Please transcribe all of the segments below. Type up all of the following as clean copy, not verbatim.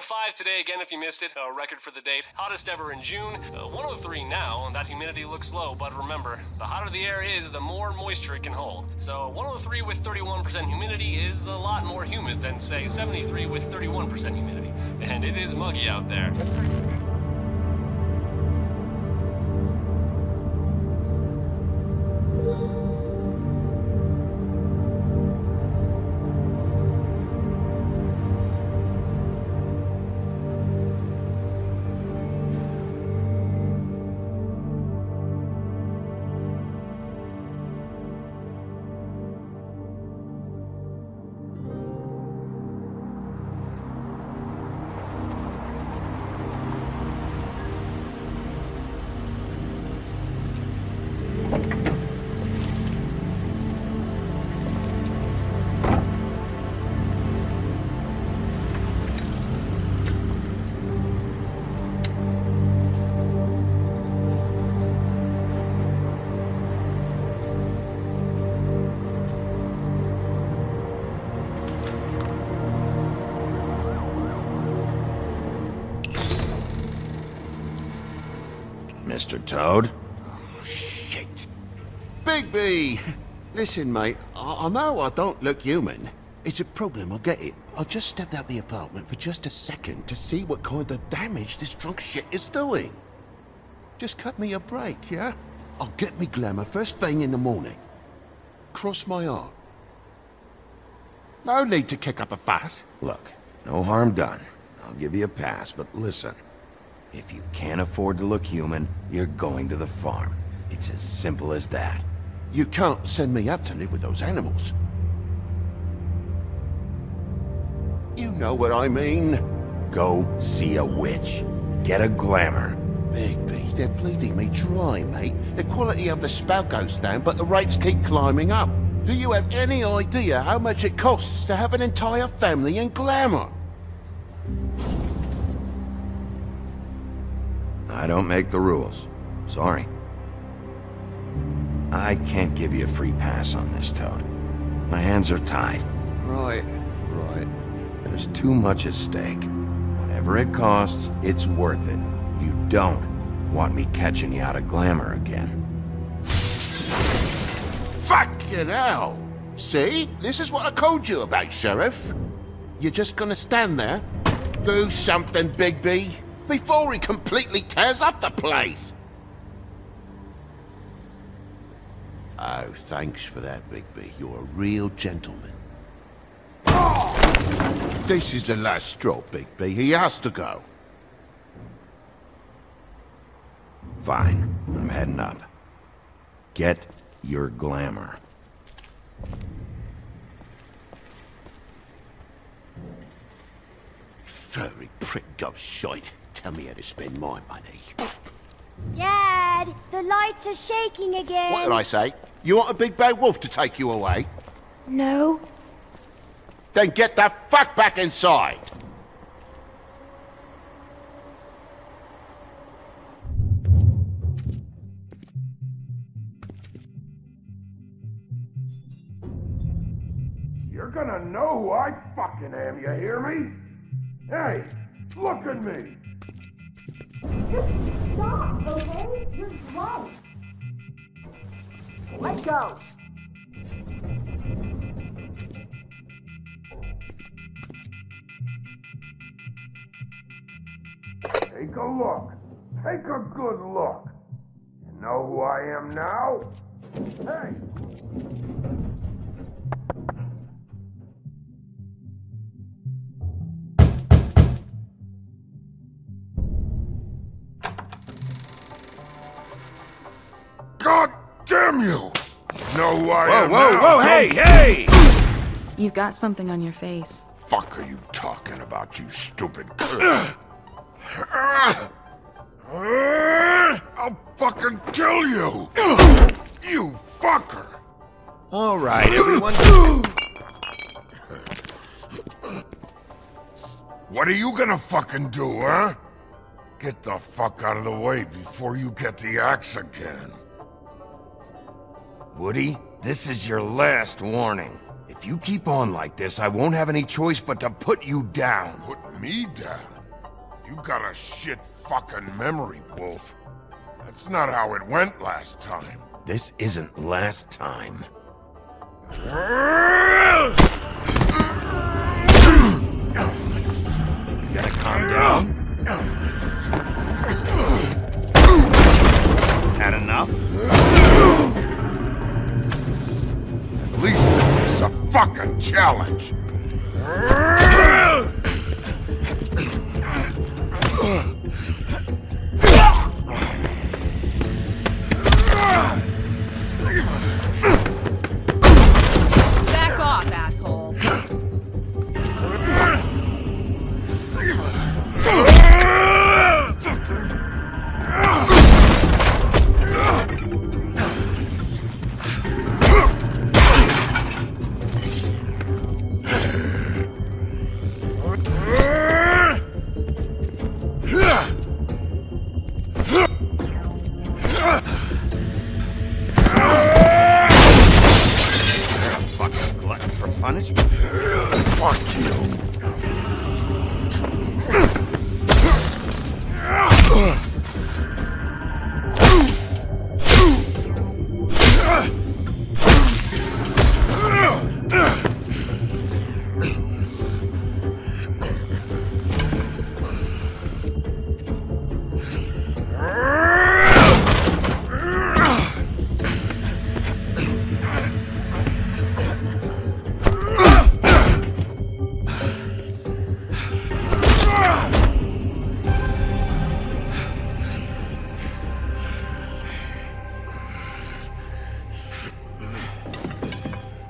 105 today, again if you missed it, a record for the date. Hottest ever in June. 103 now, and that humidity looks low, but remember, the hotter the air is, the more moisture it can hold. So 103 with 31% humidity is a lot more humid than, say, 73 with 31% humidity. And it is muggy out there. Mr. Toad? Oh, shit. Bigby! Listen, mate, I know I don't look human. It's a problem, I get it. I just stepped out the apartment for just a second to see what kind of damage this drunk shit is doing. Just cut me a break, yeah? I'll get me glamour first thing in the morning. Cross my heart. No need to kick up a fuss. Look, no harm done. I'll give you a pass, but listen. If you can't afford to look human, you're going to the farm. It's as simple as that. You can't send me up to live with those animals. You know what I mean. Go see a witch. Get a glamour. Bigby, they're bleeding me dry, mate. The quality of the spout goes down, but the rates keep climbing up. Do you have any idea how much it costs to have an entire family in glamour? I don't make the rules. Sorry. I can't give you a free pass on this, Toad. My hands are tied. Right. There's too much at stake. Whatever it costs, it's worth it. You don't want me catching you out of glamour again. Fucking hell! See? This is what I told you about, Sheriff. You're just gonna stand there? Do something, Bigby, before he completely tears up the place! Oh, thanks for that, Bigby. You're a real gentleman. This is the last straw, Bigby. He has to go. Fine. I'm heading up. Get your glamour. Furry prick goes shite. Tell me how to spend my money. Dad, the lights are shaking again. What did I say? You want a big bad wolf to take you away? No. Then get the fuck back inside! You're gonna know who I fucking am, you hear me? Hey, look at me! Just stop, okay? You're drunk. Let go. Take a look. Take a good look. You know who I am now? Hey! God damn you! You know who I am now? Whoa, hey! You've got something on your face. Fuck are you talking about, you stupid... I'll fucking kill you! You fucker! All right, everyone. What are you gonna fucking do, huh? Get the fuck out of the way before you get the axe again. Woody, this is your last warning. If you keep on like this, I won't have any choice but to put you down. Put me down? You got a shit fucking memory, Wolf. That's not how it went last time. This isn't last time. You gotta calm down. Had enough? At least it's a fucking challenge. Back off, asshole. Fucking glutton for punishment. Fuck you.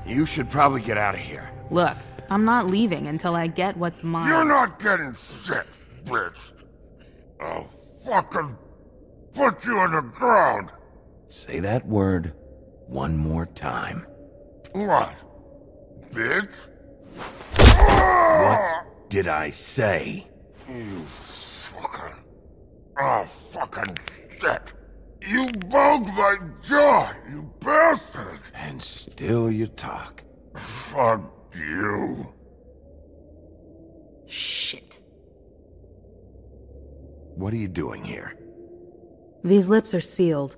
You should probably get out of here. Look, I'm not leaving until I get what's mine. You're not getting shit, bitch. I'll fucking put you on the ground. Say that word one more time. What? Bitch? What did I say? You fucking... Oh, fucking shit. You bugged my jaw, you bastard! And still you talk. Fuck you. Shit. What are you doing here? These lips are sealed.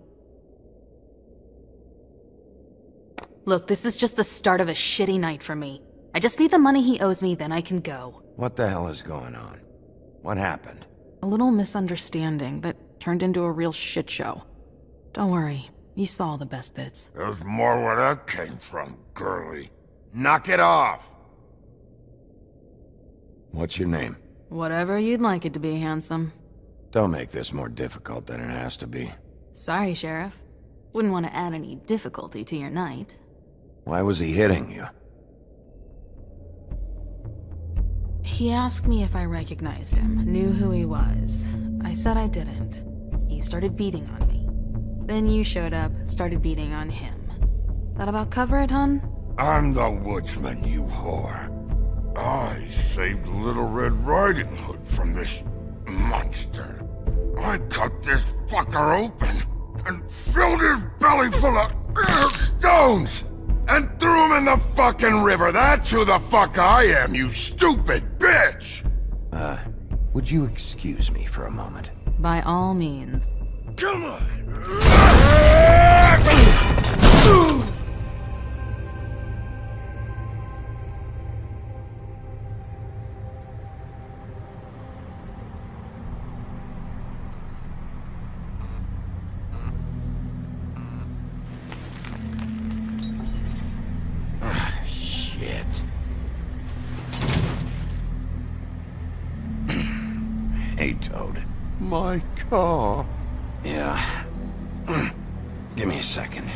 Look, this is just the start of a shitty night for me. I just need the money he owes me, then I can go. What the hell is going on? What happened? A little misunderstanding that turned into a real shit show. Don't worry, you saw the best bits. There's more where that came from, girly. Knock it off! What's your name? Whatever you'd like it to be, handsome. Don't make this more difficult than it has to be. Sorry, Sheriff. Wouldn't want to add any difficulty to your night. Why was he hitting you? He asked me if I recognized him, knew who he was. I said I didn't. He started beating on me. Then you showed up, started beating on him. That about cover it, hun? I'm the woodsman, you whore. I saved Little Red Riding Hood from this monster. I cut this fucker open and filled his belly full of stones and threw him in the fucking river. That's who the fuck I am, you stupid bitch! Would you excuse me for a moment? By all means. Come on! Shit. Hey, Toad. My car? Yeah. Give me a second.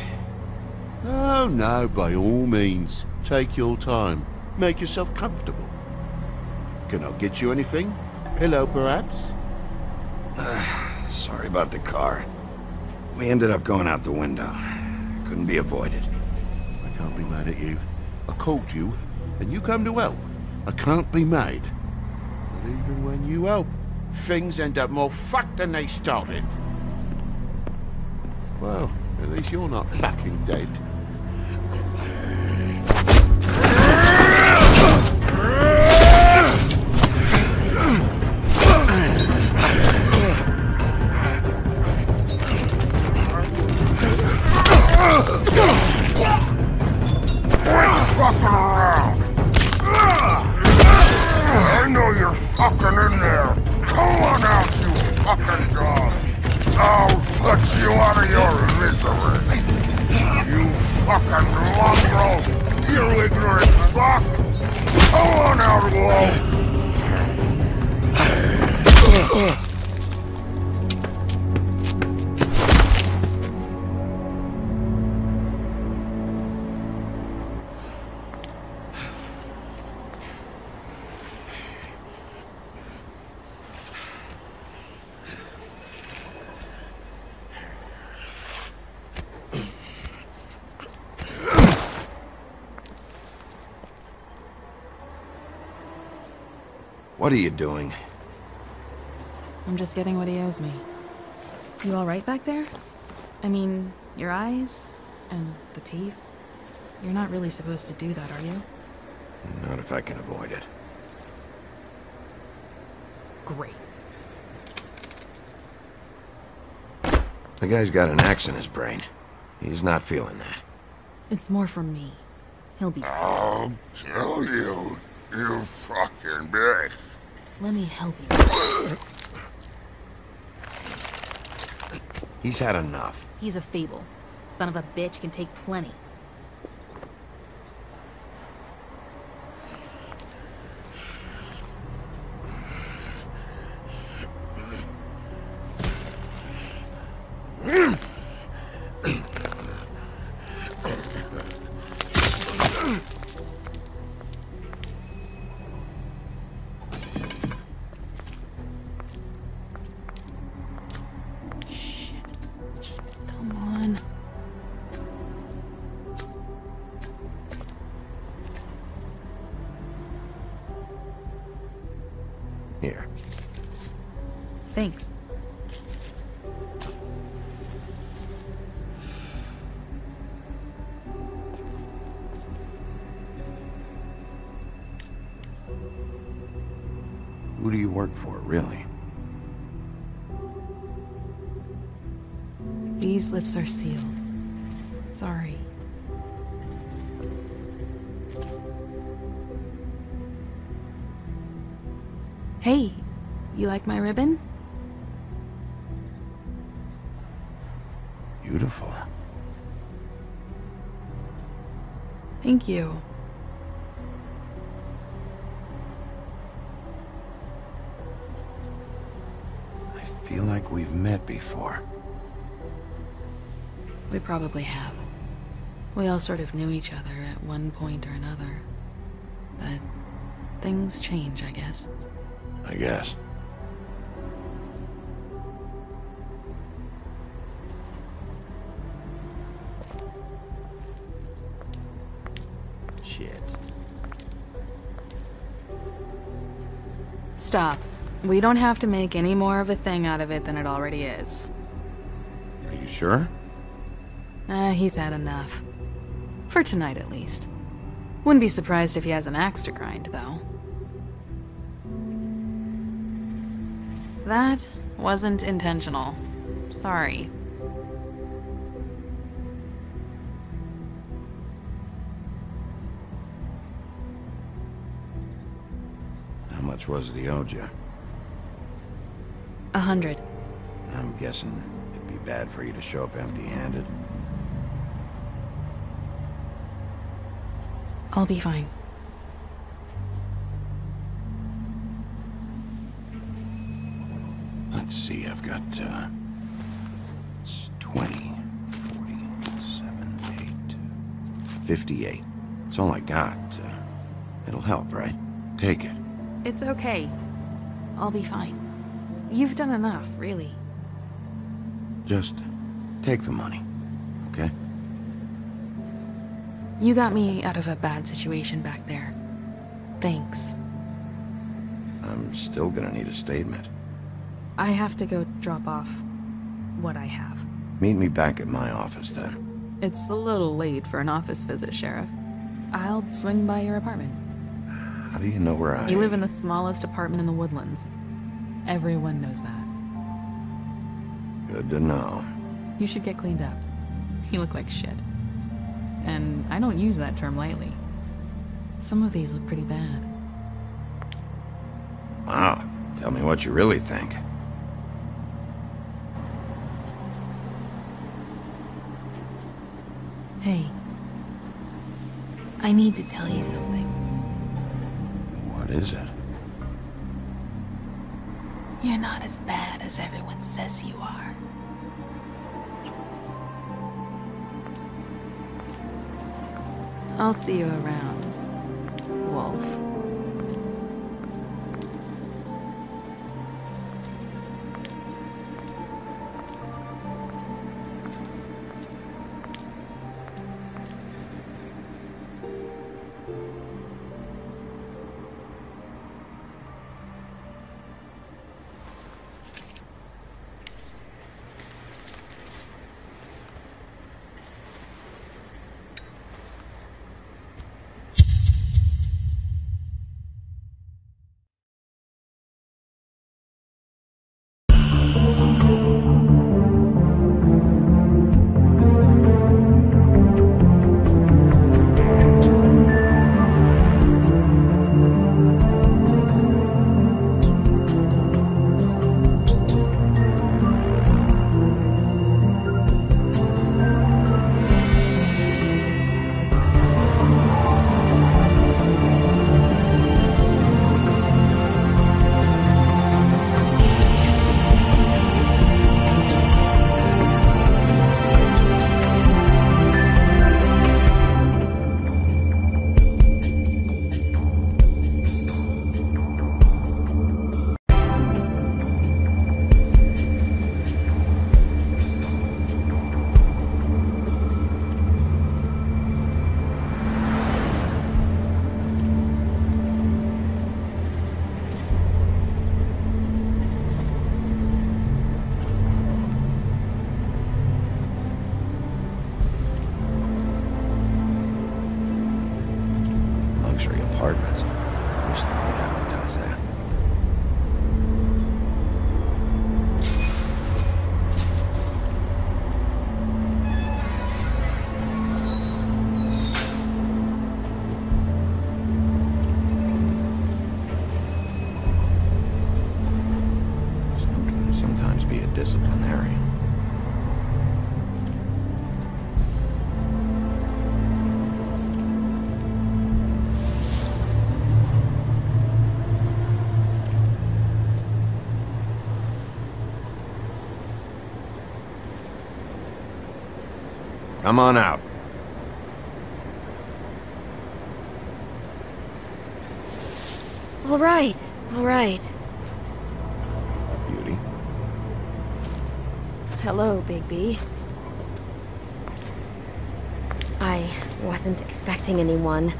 Oh, no, by all means. Take your time. Make yourself comfortable. Can I get you anything? Pillow, perhaps? Sorry about the car. We ended up going out the window. Couldn't be avoided. I can't be mad at you. I called you, and you come to help. I can't be mad. But even when you help, things end up more fucked than they started. Well, at least you're not fucking dead. fucking mongrel! You ignorant fuck! Come on out, Wall! What are you doing? I'm just getting what he owes me. You all right back there? I mean, your eyes and the teeth? You're not really supposed to do that, are you? Not if I can avoid it. Great. The guy's got an axe in his brain. He's not feeling that. It's more from me. He'll be fine. I'll kill you, you fucking bitch. Let me help you. He's had enough. He's a fable. Son of a bitch can take plenty. Here. Thanks. Who do you work for, really? These lips are sealed. Sorry. Hey, you like my ribbon? Beautiful. Thank you. I feel like we've met before. We probably have. We all sort of knew each other at one point or another. But things change, I guess. I guess. Shit. Stop. We don't have to make any more of a thing out of it than it already is. Are you sure? He's had enough. For tonight, at least. Wouldn't be surprised if he has an axe to grind, though. That wasn't intentional. Sorry. How much was it he owed you? 100. I'm guessing it'd be bad for you to show up empty-handed. I'll be fine. Let's see, I've got, it's 20, 40, 7, 8, 58. It's all I got. It'll help, right? Take it. It's okay. I'll be fine. You've done enough, really. Just take the money, okay? You got me out of a bad situation back there. Thanks. I'm still gonna need a statement. I have to go drop off what I have. Meet me back at my office, then. It's a little late for an office visit, Sheriff. I'll swing by your apartment. How do you know where I... You live in the smallest apartment in the Woodlands. Everyone knows that. Good to know. You should get cleaned up. You look like shit. And I don't use that term lightly. Some of these look pretty bad. Wow. Tell me what you really think. Hey, I need to tell you something. What is it? You're not as bad as everyone says you are. I'll see you around, Wolf. Luxury apartments. Wish they would advertise that. Some can sometimes be a disciplinarian. Come on out. All right, all right. Beauty. Hello, Bigby. I wasn't expecting anyone.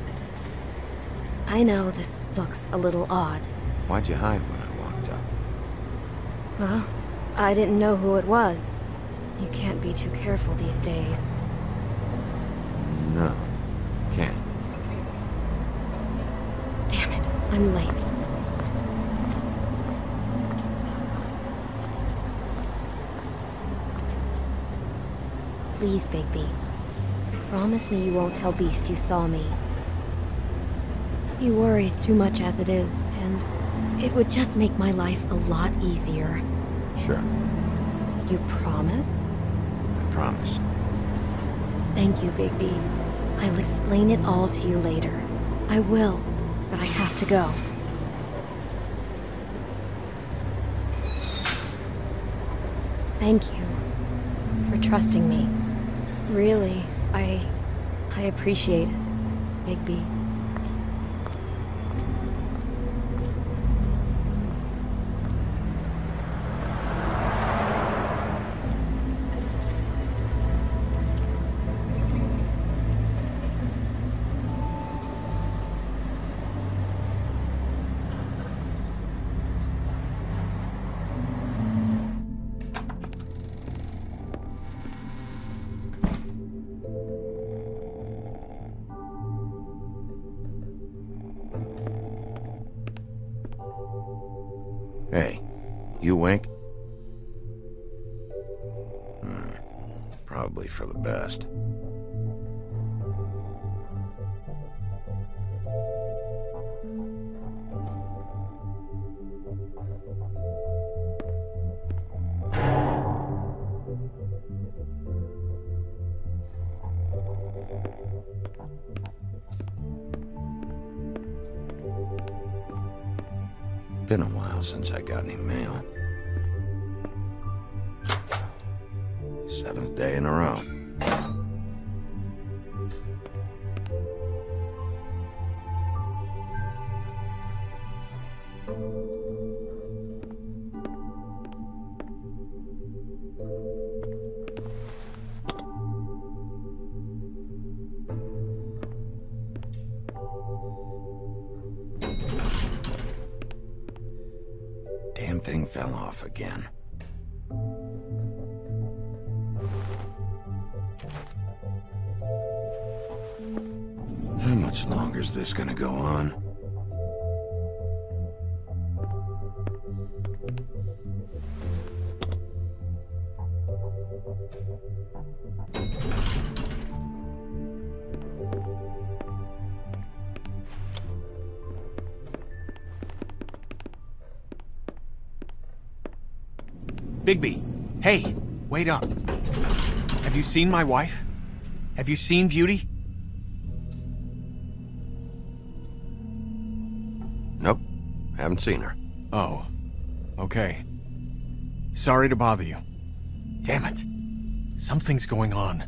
I know this looks a little odd. Why'd you hide when I walked up? Well, I didn't know who it was. You can't be too careful these days. No, can't. Damn it, I'm late. Please, Bigby. Promise me you won't tell Beast you saw me. He worries too much as it is, and it would just make my life a lot easier. Sure, You promise? I promise. Thank you, Bigby. I'll explain it all to you later. I will, but I have to go. Thank you for trusting me. Really, I appreciate it, Bigby. Hey, you wink? Probably for the best. Been a while since I got any mail. 7th day in a row. Damn thing fell off again. How much longer is this gonna go on? Bigby, hey, wait up. Have you seen my wife? Have you seen Beauty? Nope, haven't seen her. Oh, okay. Sorry to bother you. Damn it. Something's going on.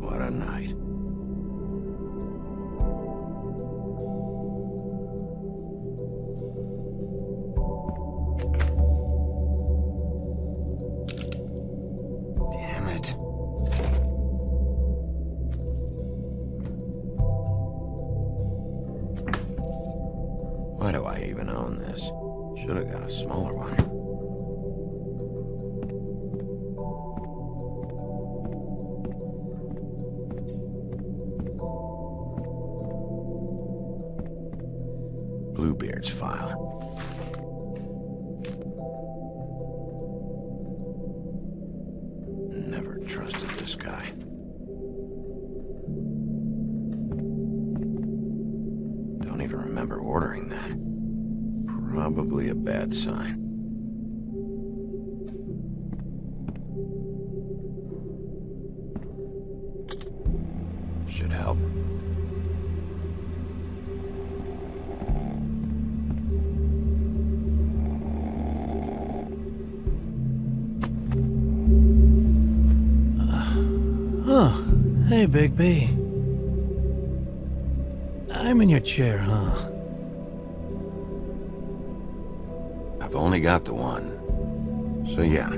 What a night. Damn it. Why do I even own this? Should have got a smaller one. Bluebeard's file. Never trusted this guy. Don't even remember ordering that. Probably a bad sign. Should help. Oh, hey, Big B. I'm in your chair, huh? I've only got the one. So yeah.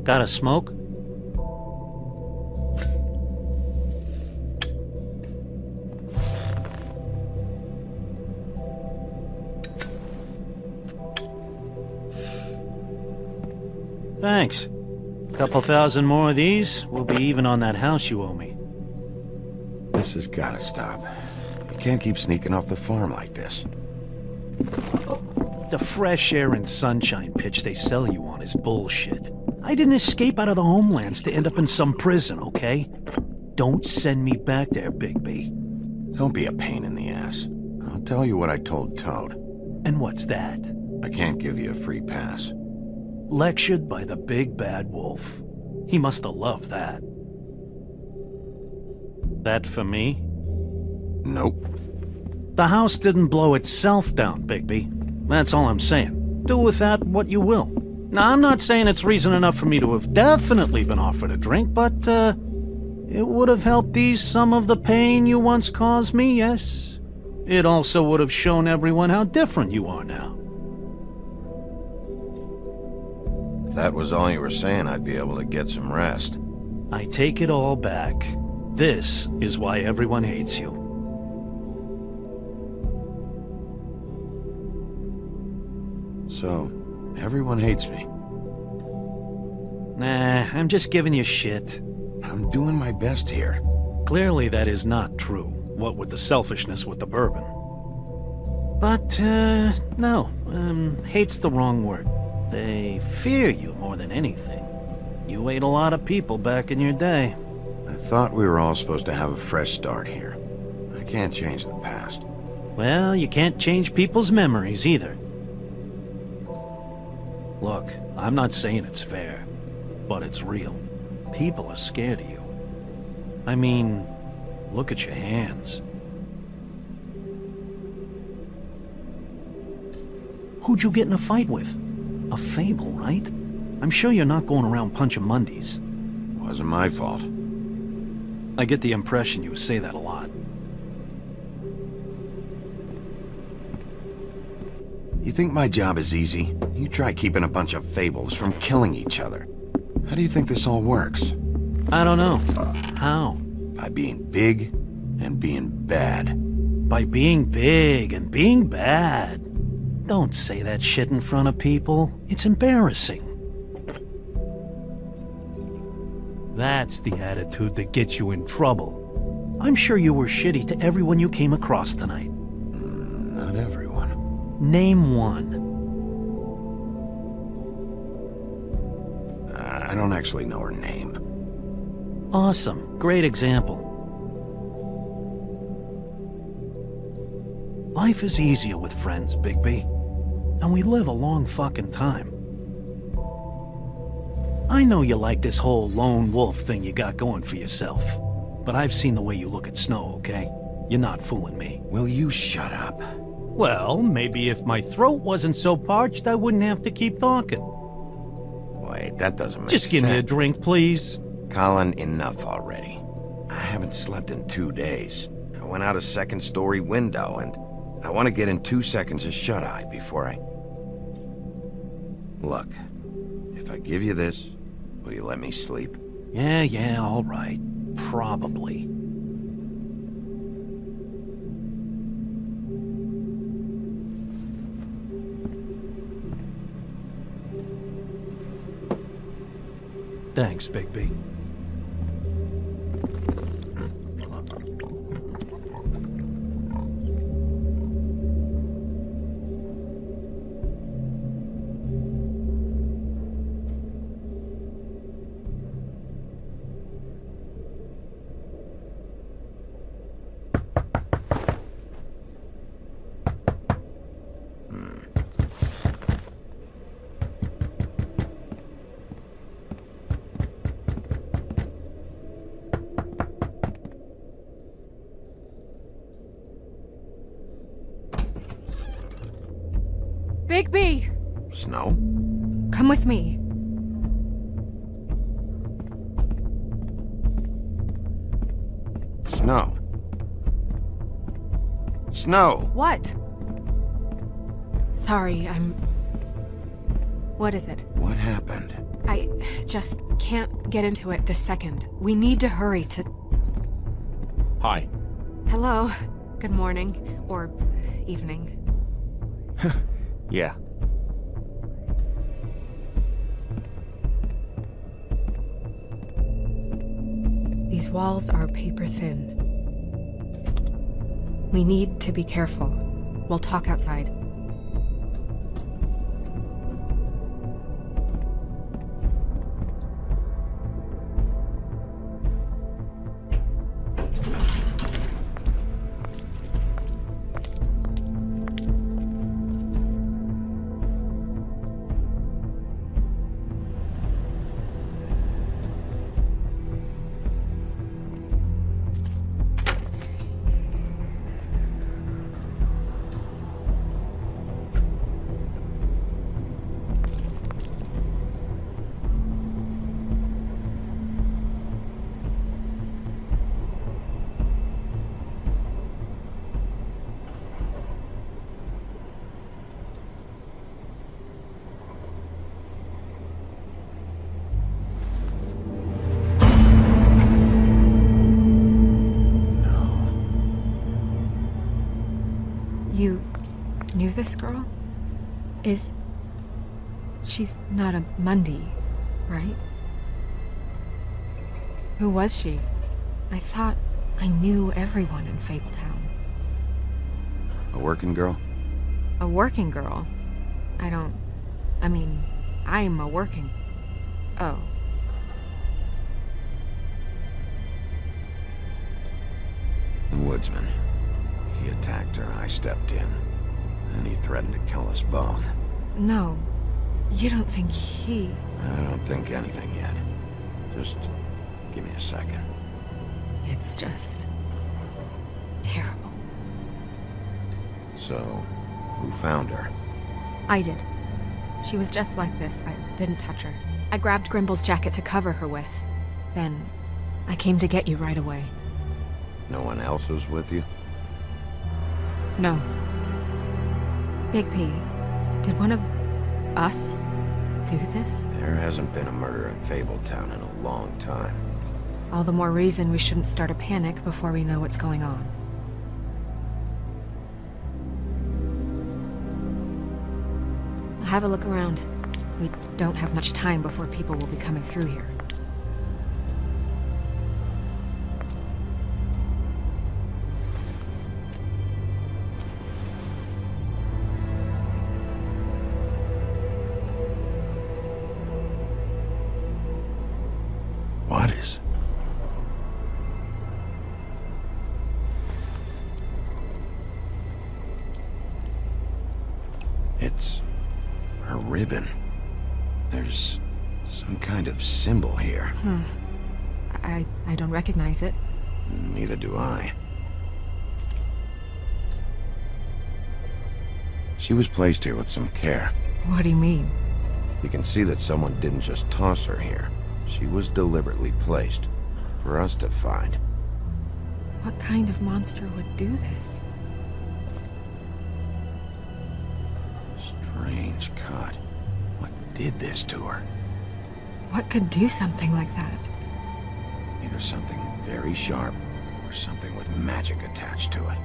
Got a smoke? Thanks. Couple thousand more of these, we'll be even on that house you owe me. This has gotta stop. You can't keep sneaking off the farm like this. The fresh air and sunshine pitch they sell you on is bullshit. I didn't escape out of the homelands to end up in some prison, okay? Don't send me back there, Bigby. Don't be a pain in the ass. I'll tell you what I told Toad. And what's that? I can't give you a free pass. Lectured by the big bad wolf. He must have loved that. That for me? Nope. The house didn't blow itself down, Bigby. That's all I'm saying. Do with that what you will. Now, I'm not saying it's reason enough for me to have definitely been offered a drink, but, it would have helped ease some of the pain you once caused me, yes. It also would have shown everyone how different you are now. If that was all you were saying, I'd be able to get some rest. I take it all back. This is why everyone hates you. So, everyone hates me. Nah, I'm just giving you shit. I'm doing my best here. Clearly that is not true, what with the selfishness with the bourbon. But, no, hate's the wrong word. They fear you more than anything. You ate a lot of people back in your day. I thought we were all supposed to have a fresh start here. I can't change the past. Well, you can't change people's memories either. Look, I'm not saying it's fair, but it's real. People are scared of you. I mean, look at your hands. Who'd you get in a fight with? A Fable, right? I'm sure you're not going around punching Mondays. Wasn't my fault. I get the impression you say that a lot. You think my job is easy? You try keeping a bunch of Fables from killing each other. How do you think this all works? I don't know. How? By being big and being bad. By being big and being bad. Don't say that shit in front of people. It's embarrassing. That's the attitude that gets you in trouble. I'm sure you were shitty to everyone you came across tonight. Not everyone. Name one. I don't actually know her name. Awesome. Great example. Life is easier with friends, Bigby. And we live a long fucking time. I know you like this whole lone wolf thing you got going for yourself. But I've seen the way you look at Snow, okay? You're not fooling me. Will you shut up? Well, maybe if my throat wasn't so parched, I wouldn't have to keep talking. Wait, that doesn't make sense. Just give me a drink, please. Colin, enough already. I haven't slept in 2 days. I went out a second-story window, and I want to get in 2 seconds of shut-eye before I... Look, if I give you this, will you let me sleep? Yeah, all right. Probably. Thanks, Bigby. Bigby! Snow? Come with me. Snow. Snow! What? Sorry, What is it? What happened? I just can't get into it this second. We need to hurry to... Hi. Hello. Good morning. Or evening. Yeah. These walls are paper thin. We need to be careful. We'll talk outside. You knew this girl? She's not a Mundy, right? Who was she? I thought I knew everyone in Fabletown. A working girl? A working girl? I'm a working... Oh. The woodsman. He attacked her, I stepped in. And he threatened to kill us both. No. You don't think he... I don't think anything yet. Just give me a second. It's just... terrible. So, who found her? I did. She was just like this. I didn't touch her. I grabbed Grimble's jacket to cover her with. Then, I came to get you right away. No one else was with you? No. Bigby, did one of us do this? There hasn't been a murder in Fabletown in a long time. All the more reason we shouldn't start a panic before we know what's going on. Have a look around. We don't have much time before people will be coming through here. What is... It's... her ribbon. There's some kind of symbol here. I don't recognize it. Neither do I. She was placed here with some care. What do you mean? You can see that someone didn't just toss her here. She was deliberately placed. For us to find. What kind of monster would do this? Strange cut. What did this to her? What could do something like that? Either something very sharp, or something with magic attached to it.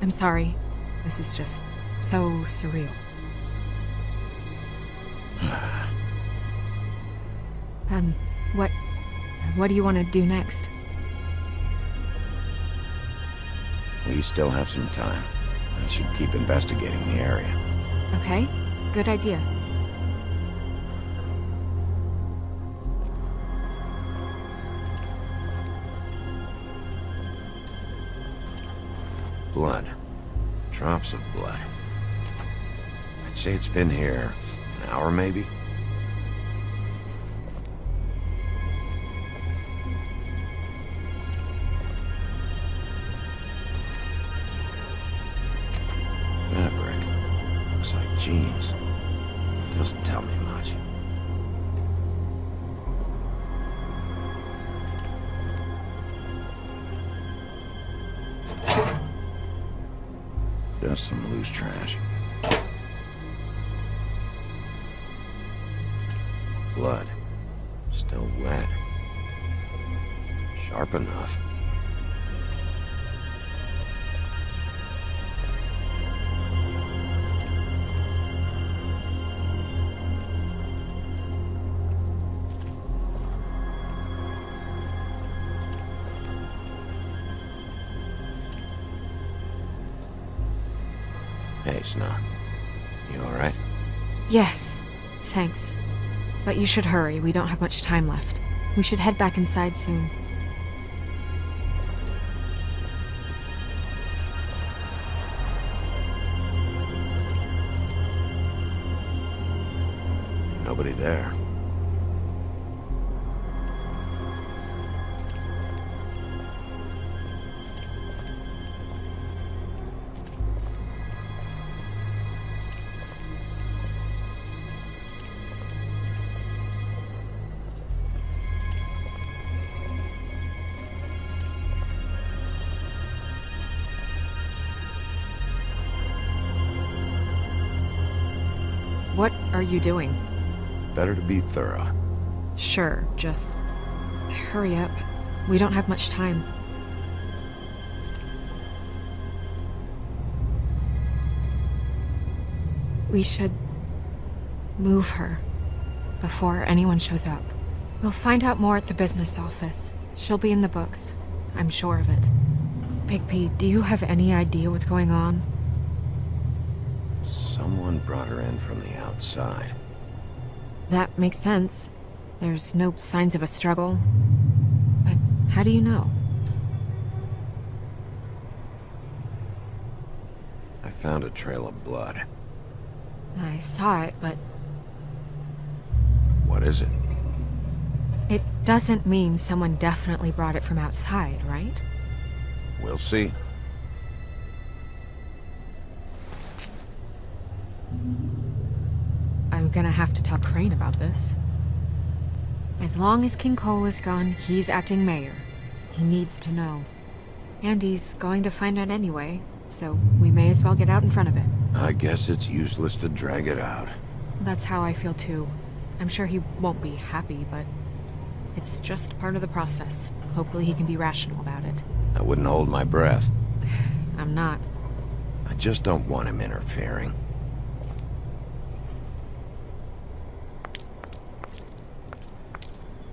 I'm sorry. This is just so surreal. What do you want to do next? We still have some time. I should keep investigating the area. Okay, good idea. Blood. Drops of blood. I'd say it's been here an hour, maybe? Fabric. Looks like jeans. Doesn't tell me much. Just some loose trash. Blood. Still wet. Sharp enough. Hey, Snow. You alright? Yes, thanks. But you should hurry, we don't have much time left. We should head back inside soon. Nobody there. What are you doing? Better to be thorough. Sure, just hurry up. We don't have much time. We should move her before anyone shows up. We'll find out more at the business office. She'll be in the books. I'm sure of it. Bigby, do you have any idea what's going on? Someone brought her in from the outside. That makes sense. There's no signs of a struggle. But how do you know? I found a trail of blood. I saw it, but What is it? it doesn't mean someone definitely brought it from outside, right? We'll see. I'm gonna have to tell Crane about this. As long as King Cole is gone, he's acting mayor. He needs to know. And he's going to find out anyway, so we may as well get out in front of it. I guess it's useless to drag it out. That's how I feel too. I'm sure he won't be happy, but it's just part of the process. Hopefully he can be rational about it. I wouldn't hold my breath. I'm not. I just don't want him interfering.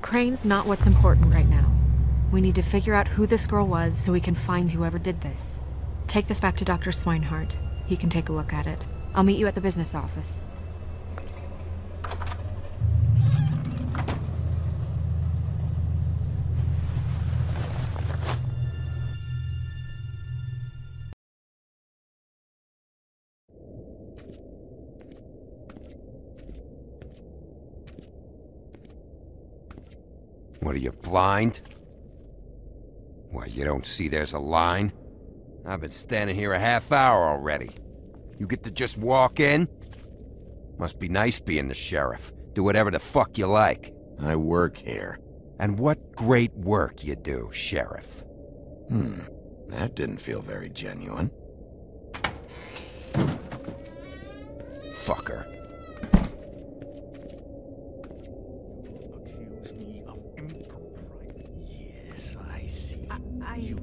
Crane's not what's important right now. We need to figure out who this girl was so we can find whoever did this. Take this back to Dr. Swinehart. He can take a look at it. I'll meet you at the business office. What are you, blind? Why, you don't see there's a line? I've been standing here a half hour already. You get to just walk in? Must be nice being the sheriff. Do whatever the fuck you like. I work here. And what great work you do, Sheriff. That didn't feel very genuine. Fucker. Accuse me of impropriety. Yes, I see.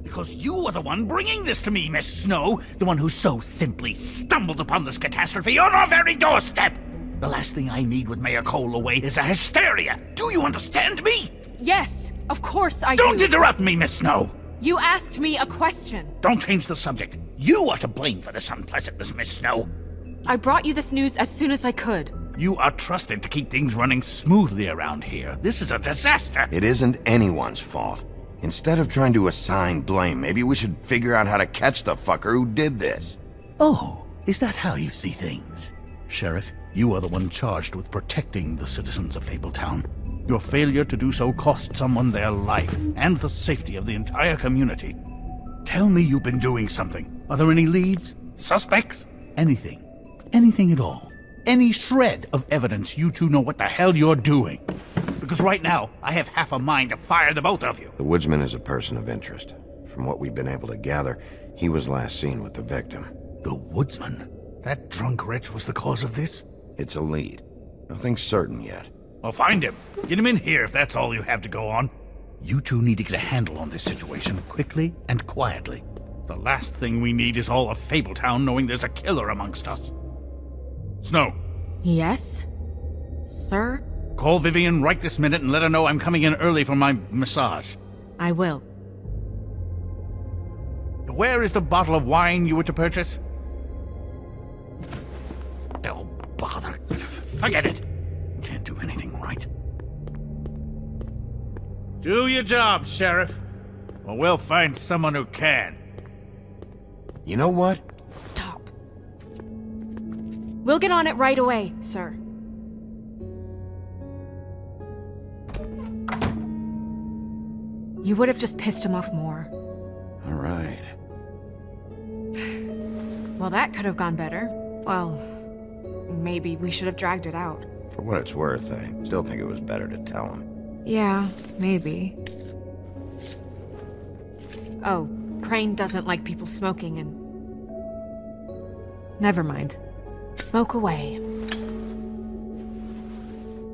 Because you are the one bringing this to me, Miss Snow. The one who so simply stumbled upon this catastrophe on our very doorstep. The last thing I need with Mayor Cole away is a hysteria. Do you understand me? Yes, of course I do. Don't interrupt me, Miss Snow. You asked me a question. Don't change the subject. You are to blame for this unpleasantness, Miss Snow. I brought you this news as soon as I could. You are trusted to keep things running smoothly around here. This is a disaster. It isn't anyone's fault. Instead of trying to assign blame, maybe we should figure out how to catch the fucker who did this. Oh, is that how you see things? Sheriff, you are the one charged with protecting the citizens of Fabletown. Your failure to do so cost someone their life and the safety of the entire community. Tell me you've been doing something. Are there any leads? Suspects? Anything. Anything at all. Any shred of evidence you two know what the hell you're doing. Because right now, I have half a mind to fire the both of you. The woodsman is a person of interest. From what we've been able to gather, he was last seen with the victim. The woodsman? That drunk wretch was the cause of this? It's a lead. Nothing's certain yet. Well, find him. Get him in here if that's all you have to go on. You two need to get a handle on this situation quickly and quietly. The last thing we need is all of Fabletown knowing there's a killer amongst us. Snow. Yes? Sir? Call Vivian right this minute and let her know I'm coming in early for my massage. I will. Where is the bottle of wine you were to purchase? Oh, bother. Forget it. Can't do anything right. Do your job, Sheriff. Or we'll find someone who can. You know what? Stop. We'll get on it right away, sir. You would have just pissed him off more. All right. Well, that could have gone better. Well, maybe we should have dragged it out. For what it's worth, I still think it was better to tell him. Yeah, maybe. Oh, Crane doesn't like people smoking, and... Never mind. Smoke away.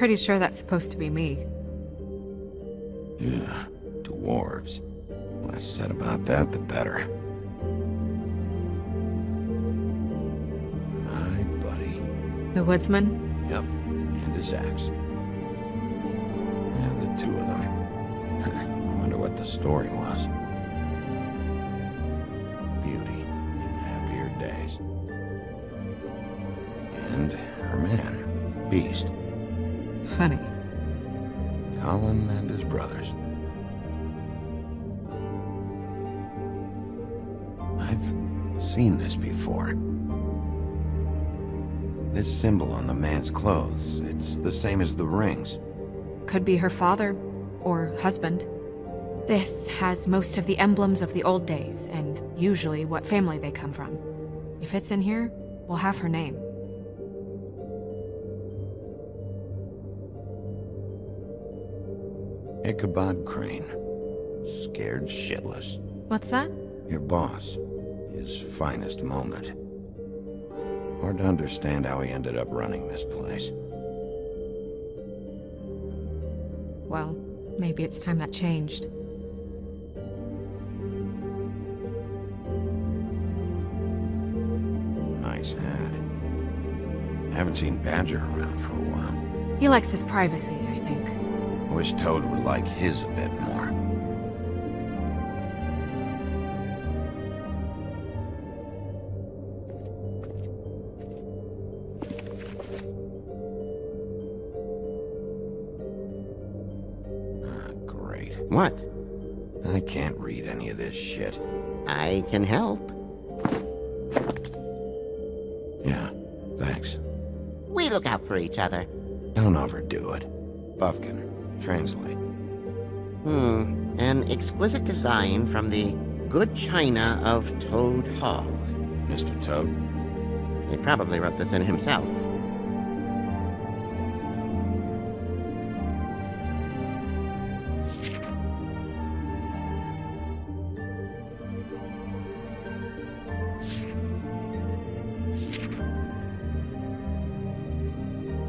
pretty sure that's supposed to be me. Yeah, dwarves. Less said about that, the better. My buddy. The woodsman? Yep, and his axe. Yeah, the two of them. I wonder what the story was. Beauty in happier days. And her man, Beast. Funny. Colin and his brothers. I've seen this before. This symbol on the man's clothes, it's the same as the rings. Could be her father, or husband. This has most of the emblems of the old days, and usually what family they come from. If it's in here, we'll have her name. Ichabod Crane. Scared shitless. What's that? Your boss. His finest moment. Hard to understand how he ended up running this place. Well, maybe it's time that changed. Nice hat. Haven't seen Badger around for a while. He likes his privacy, I think. Wish Toad would like his a bit more. Great. What? I can't read any of this shit. I can help. Yeah, thanks. We look out for each other. Don't overdo it. Buffkin, translate. An exquisite design from the good china of Toad Hall. Mr. Toad? He probably wrote this in himself.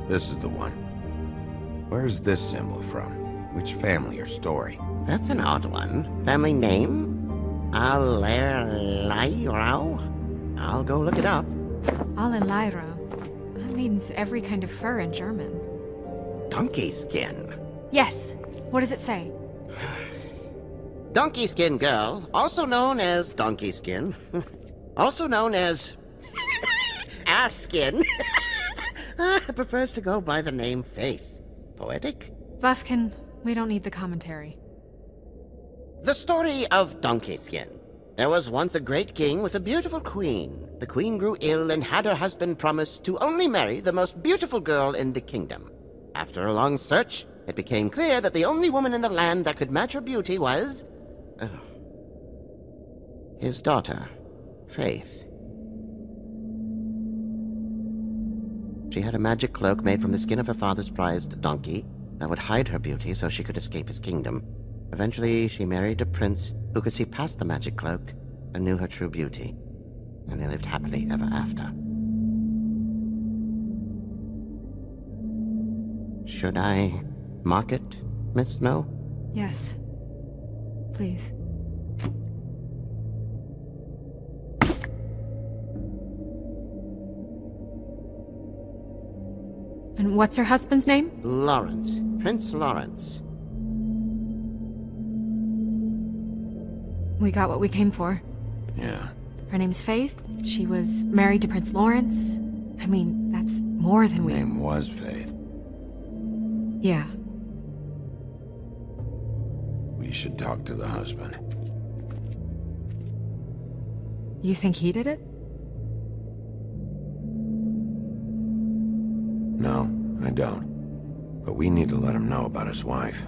This is the one. Where's this symbol from? Which family or story? That's an odd one. Family name? Allerleirauh? I'll go look it up. Allerleirauh. That means every kind of fur in German. Donkey skin. Yes. What does it say? Donkey skin girl, also known as donkey skin. Also known as ass skin. Prefers to go by the name Faith. Poetic? Buffkin, we don't need the commentary. The story of Donkey Skin. There was once a great king with a beautiful queen. The queen grew ill and had her husband promise to only marry the most beautiful girl in the kingdom. After a long search, it became clear that the only woman in the land that could match her beauty was... his daughter, Faith. She had a magic cloak made from the skin of her father's prized donkey that would hide her beauty so she could escape his kingdom. Eventually, she married a prince who could see past the magic cloak and knew her true beauty. And they lived happily ever after. Should I mark it, Miss Snow? Yes. Please. And what's her husband's name? Lawrence. Prince Lawrence. We got what we came for. Yeah. Her name's Faith. She was married to Prince Lawrence. I mean, that's more than we... Her name was Faith. Yeah. We should talk to the husband. You think he did it? No, I don't. But we need to let him know about his wife.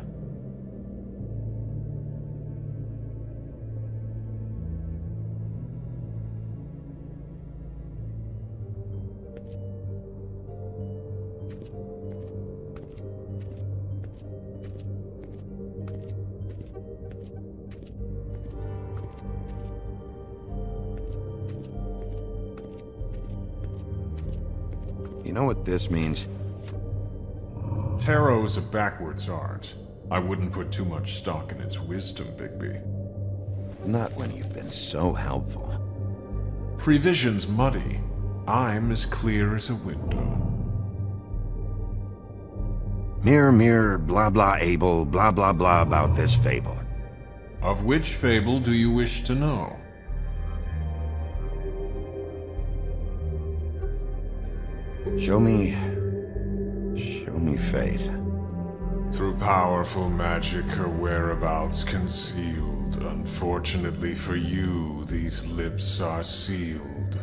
You know what this means? Tarot is a backwards art. I wouldn't put too much stock in its wisdom, Bigby. Not when you've been so helpful. Prevision's muddy. I'm as clear as a window. Mirror, mirror, blah blah able, blah blah blah about this fable. Of which fable do you wish to know? Show me Faith. Through powerful magic, her whereabouts concealed. Unfortunately for you, these lips are sealed.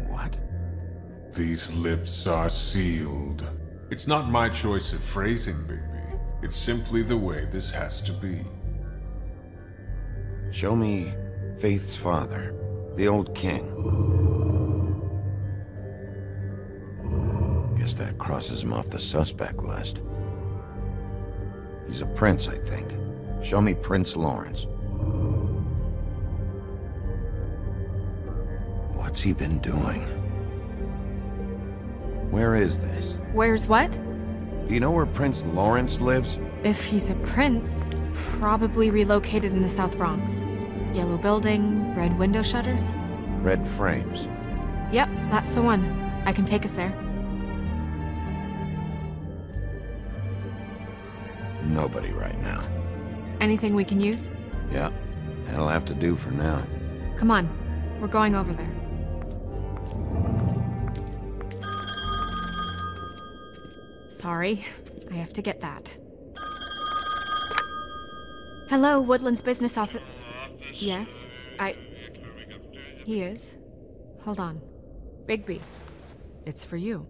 What? These lips are sealed. It's not my choice of phrasing, Bigby. It's simply the way this has to be. Show me Faith's father, the old king. Guess that crosses him off the suspect list. He's a prince, I think. Show me Prince Lawrence. What's he been doing? Where is this? Where's what? Do you know where Prince Lawrence lives? If he's a prince, probably relocated in the South Bronx. Yellow building, red window shutters? Red frames. Yep, that's the one. I can take us there. Nobody right now. Anything we can use? Yeah, that'll have to do for now. Come on, we're going over there. Sorry, I have to get that. Hello, Woodland's business office. Yes, He is. Hold on. Bigby, it's for you.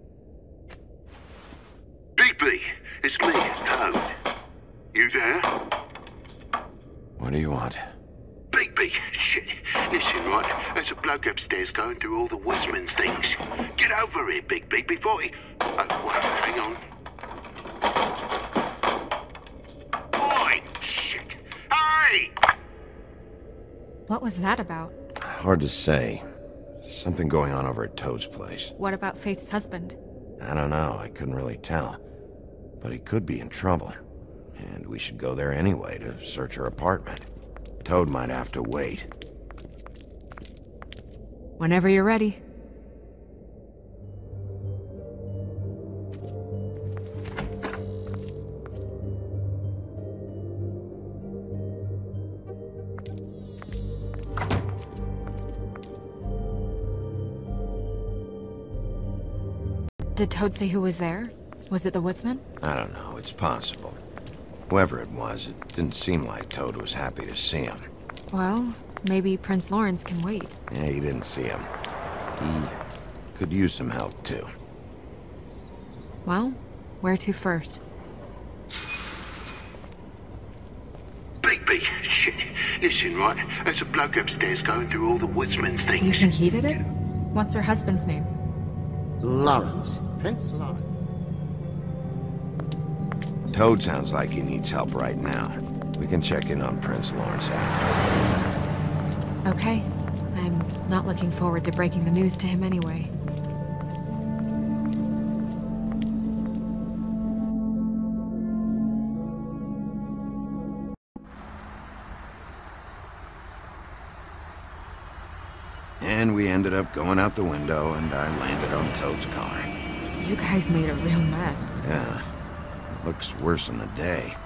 Bigby, it's me, Toad. You there? What do you want? Bigby, shit. Listen, right, there's a bloke upstairs going through all the woodsman's things. Get over here, Bigby, before he... Oh, wait, hang on. Oi, shit. Hey! What was that about? Hard to say. Something going on over at Toad's place. What about Faith's husband? I don't know, I couldn't really tell. But he could be in trouble. And we should go there anyway to search her apartment. Toad might have to wait. Whenever you're ready. Did Toad say who was there? Was it the woodsman? I don't know, it's possible. Whoever it was, it didn't seem like Toad was happy to see him. Well, maybe Prince Lawrence can wait. Yeah, he didn't see him. He could use some help, too. Well, where to first? Bigby, shit. Listen, right, there's a bloke upstairs going through all the woodsman's things. You think he did it? What's her husband's name? Lawrence. Prince Lawrence. Toad sounds like he needs help right now. We can check in on Prince Lawrence after. Okay. I'm not looking forward to breaking the news to him anyway. And we ended up going out the window, and I landed on Toad's car. You guys made a real mess. Yeah. Looks worse in the day.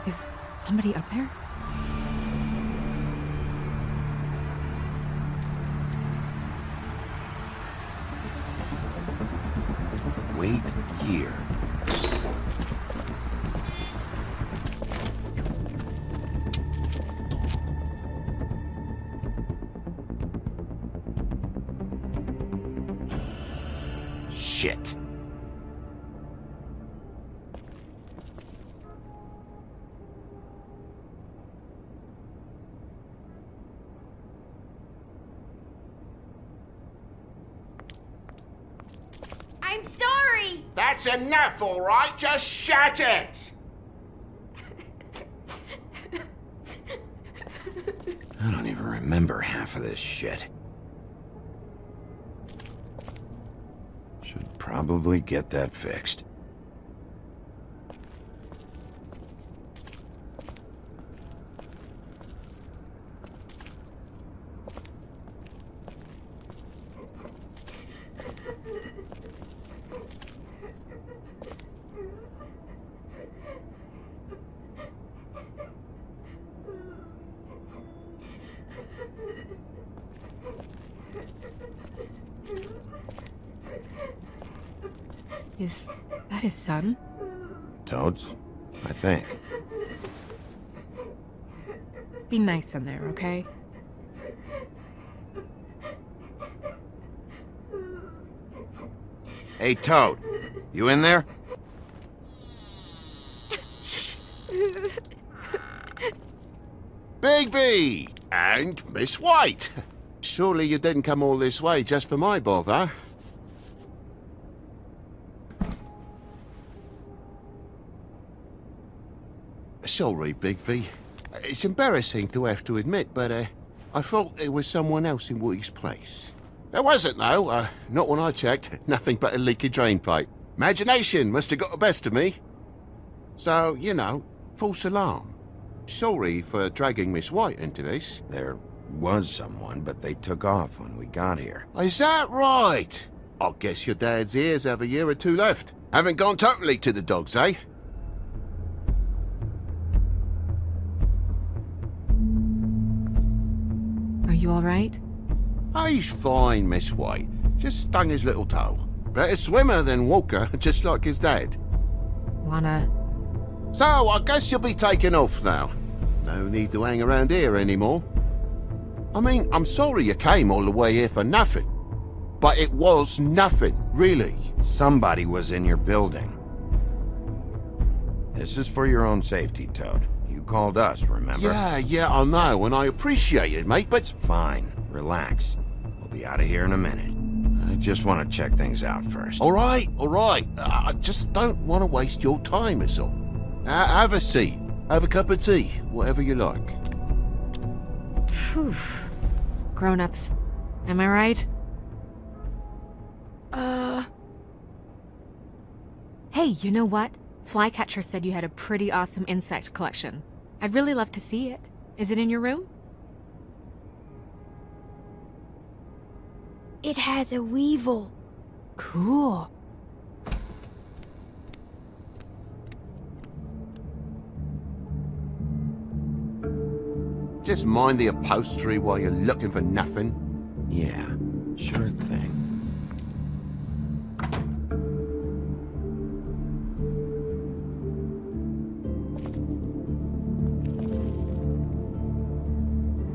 Is somebody up there? Wait here. Shit. I'm sorry! That's enough, all right? Just shut it! I don't even remember half of this shit. Should probably get that fixed. Is that his son? Toads? I think. Be nice in there, okay? Hey, Toad. You in there? Bigby! And Miss White! Surely you didn't come all this way just for my bother? Sorry, Bigby. It's embarrassing to have to admit, but I thought there was someone else in Woody's place. There wasn't, though. Not when I checked. Nothing but a leaky drain pipe. Imagination must have got the best of me. So, you know, false alarm. Sorry for dragging Miss White into this. There was someone, but they took off when we got here. Is that right? I guess your dad's ears have a year or two left. Haven't gone totally to the dogs, eh? Are you alright? He's fine, Miss White. Just stung his little toe. Better swimmer than walker, just like his dad. Wanna... So, I guess you'll be taking off now. No need to hang around here anymore. I mean, I'm sorry you came all the way here for nothing. But it was nothing, really. Somebody was in your building. This is for your own safety, Toad. You called us, remember? Yeah, I know, and I appreciate it, mate, but... It's fine. Relax. We'll be out of here in a minute. I just want to check things out first. All right. I just don't want to waste your time, is all. Have a seat. Have a cup of tea. Whatever you like. Phew. Grown-ups. Am I right? Hey, you know what? Flycatcher said you had a pretty awesome insect collection. I'd really love to see it. Is it in your room? It has a weevil. Cool. Just mind the upholstery while you're looking for nothing. Yeah, sure thing.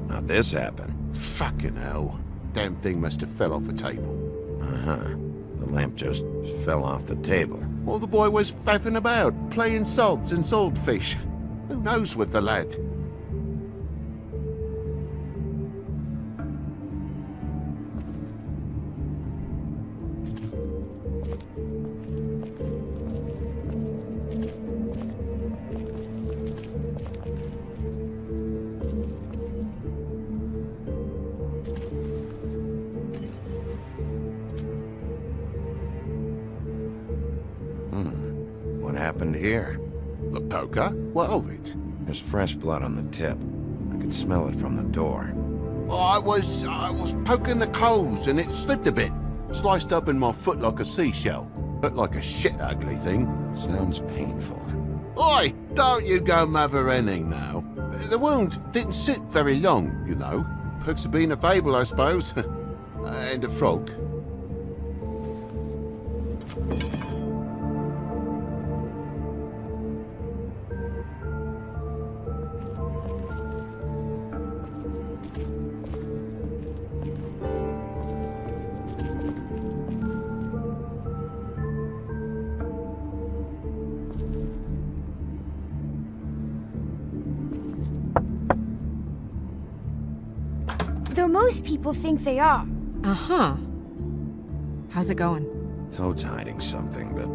How'd this happen? Fucking hell. Damn thing must have fell off a table. Uh-huh. The lamp just fell off the table. While the boy was faffing about, playing sods and swordfish. Who knows with the lad? What happened here? The poker? What of it? There's fresh blood on the tip. I could smell it from the door. I was poking the coals and it slipped a bit. Sliced up in my foot like a seashell. Looked like a shit ugly thing. Sounds painful. Oi! Don't you go mother-henning now. The wound didn't sit very long, you know. Perks have been a fable, I suppose. And a frog. Though most people think they are. Uh-huh. How's it going? Toad's hiding something, but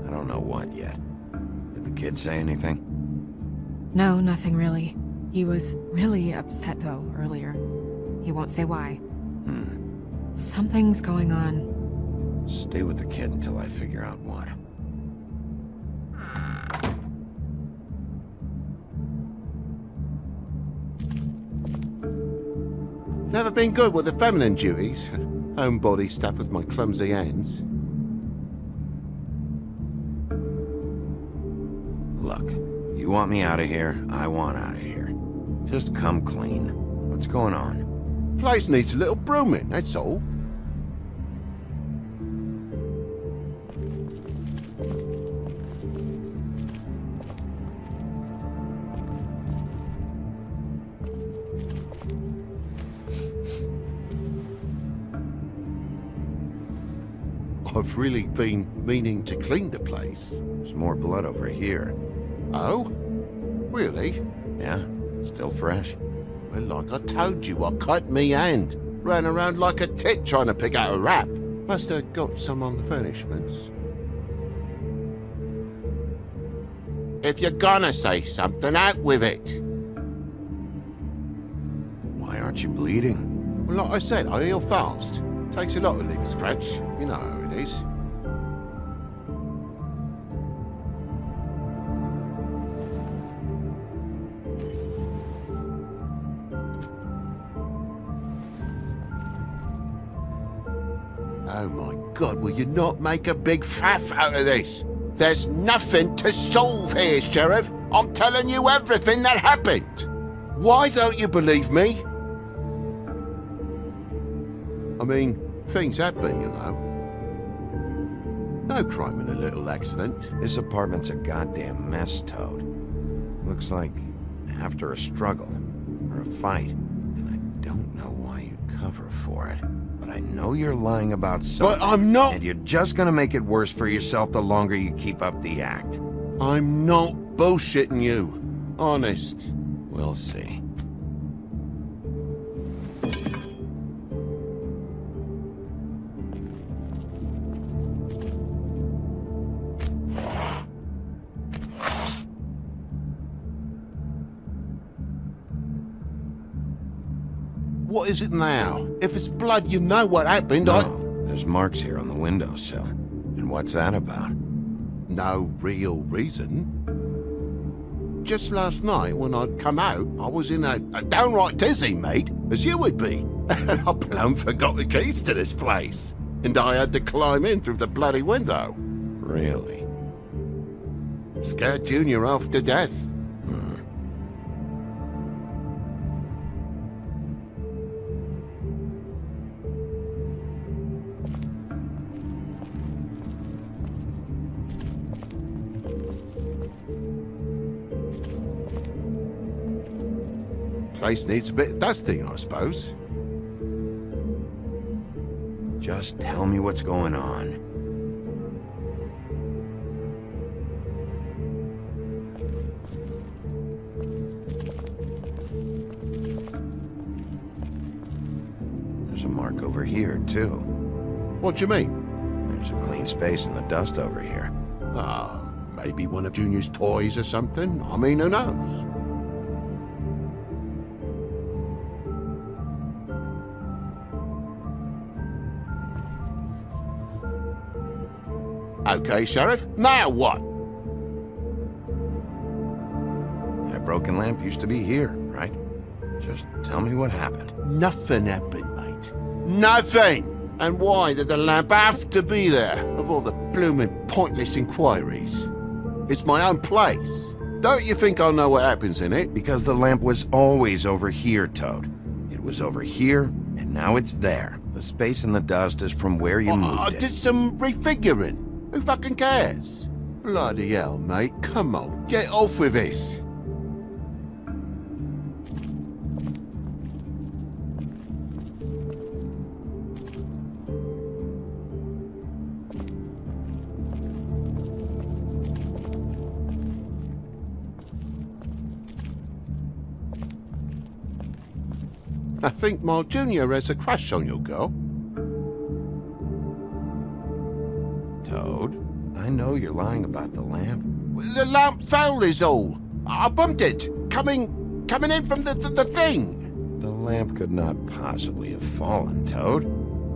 I don't know what yet. Did the kid say anything? No, nothing really. He was really upset, though, earlier. He won't say why. Something's going on. Stay with the kid until I figure out what. Never been good with the feminine duties. Homebody stuff with my clumsy hands. Look, you want me out of here, I want out of here. Just come clean. What's going on? Place needs a little brooming, that's all. I've really been meaning to clean the place. There's more blood over here. Oh? Really? Yeah, still fresh. Well, like I told you, I cut me hand. Ran around like a tit trying to pick out a rap. Must have got some on the furnishments. If you're gonna say something, out with it. Why aren't you bleeding? Well, like I said, I heal fast. Takes a lot to leave a scratch. You know how it is. Oh my God, will you not make a big faff out of this? There's nothing to solve here, Sheriff. I'm telling you everything that happened. Why don't you believe me? I mean, things happen, you know. No crime in a little accident. This apartment's a goddamn mess, Toad. Looks like after a struggle, or a fight. And I don't know why you'd cover for it. But I know you're lying about something. But I'm not! And you're just gonna make it worse for yourself the longer you keep up the act. I'm not bullshitting you. Honest. We'll see. What is it now? If it's blood, you know what happened. No, there's marks here on the windowsill. And what's that about? No real reason. Just last night, when I'd come out, I was in a downright dizzy, mate, as you would be. And I plumb forgot the keys to this place. And I had to climb in through the bloody window. Really? Scared Junior off to death. Place needs a bit of dusting, I suppose. Just tell me what's going on. There's a mark over here, too. What do you mean? There's a clean space in the dust over here. Oh, maybe one of Junior's toys or something. I mean, who knows? Okay, Sheriff, now what? That broken lamp used to be here, right? Just tell me what happened. Nothing happened, mate. Nothing! And why did the lamp have to be there, of all the blooming pointless inquiries? It's my own place. Don't you think I'll know what happens in it? Because the lamp was always over here, Toad. It was over here, and now it's there. The space in the dust is from where you moved I it. did some refiguring. Who fucking cares? Bloody hell, mate. Come on, get off with this. I think my Junior has a crush on your girl. Toad, I know you're lying about the lamp. The lamp fell is all. I bumped it. Coming in from the thing. The lamp could not possibly have fallen, Toad.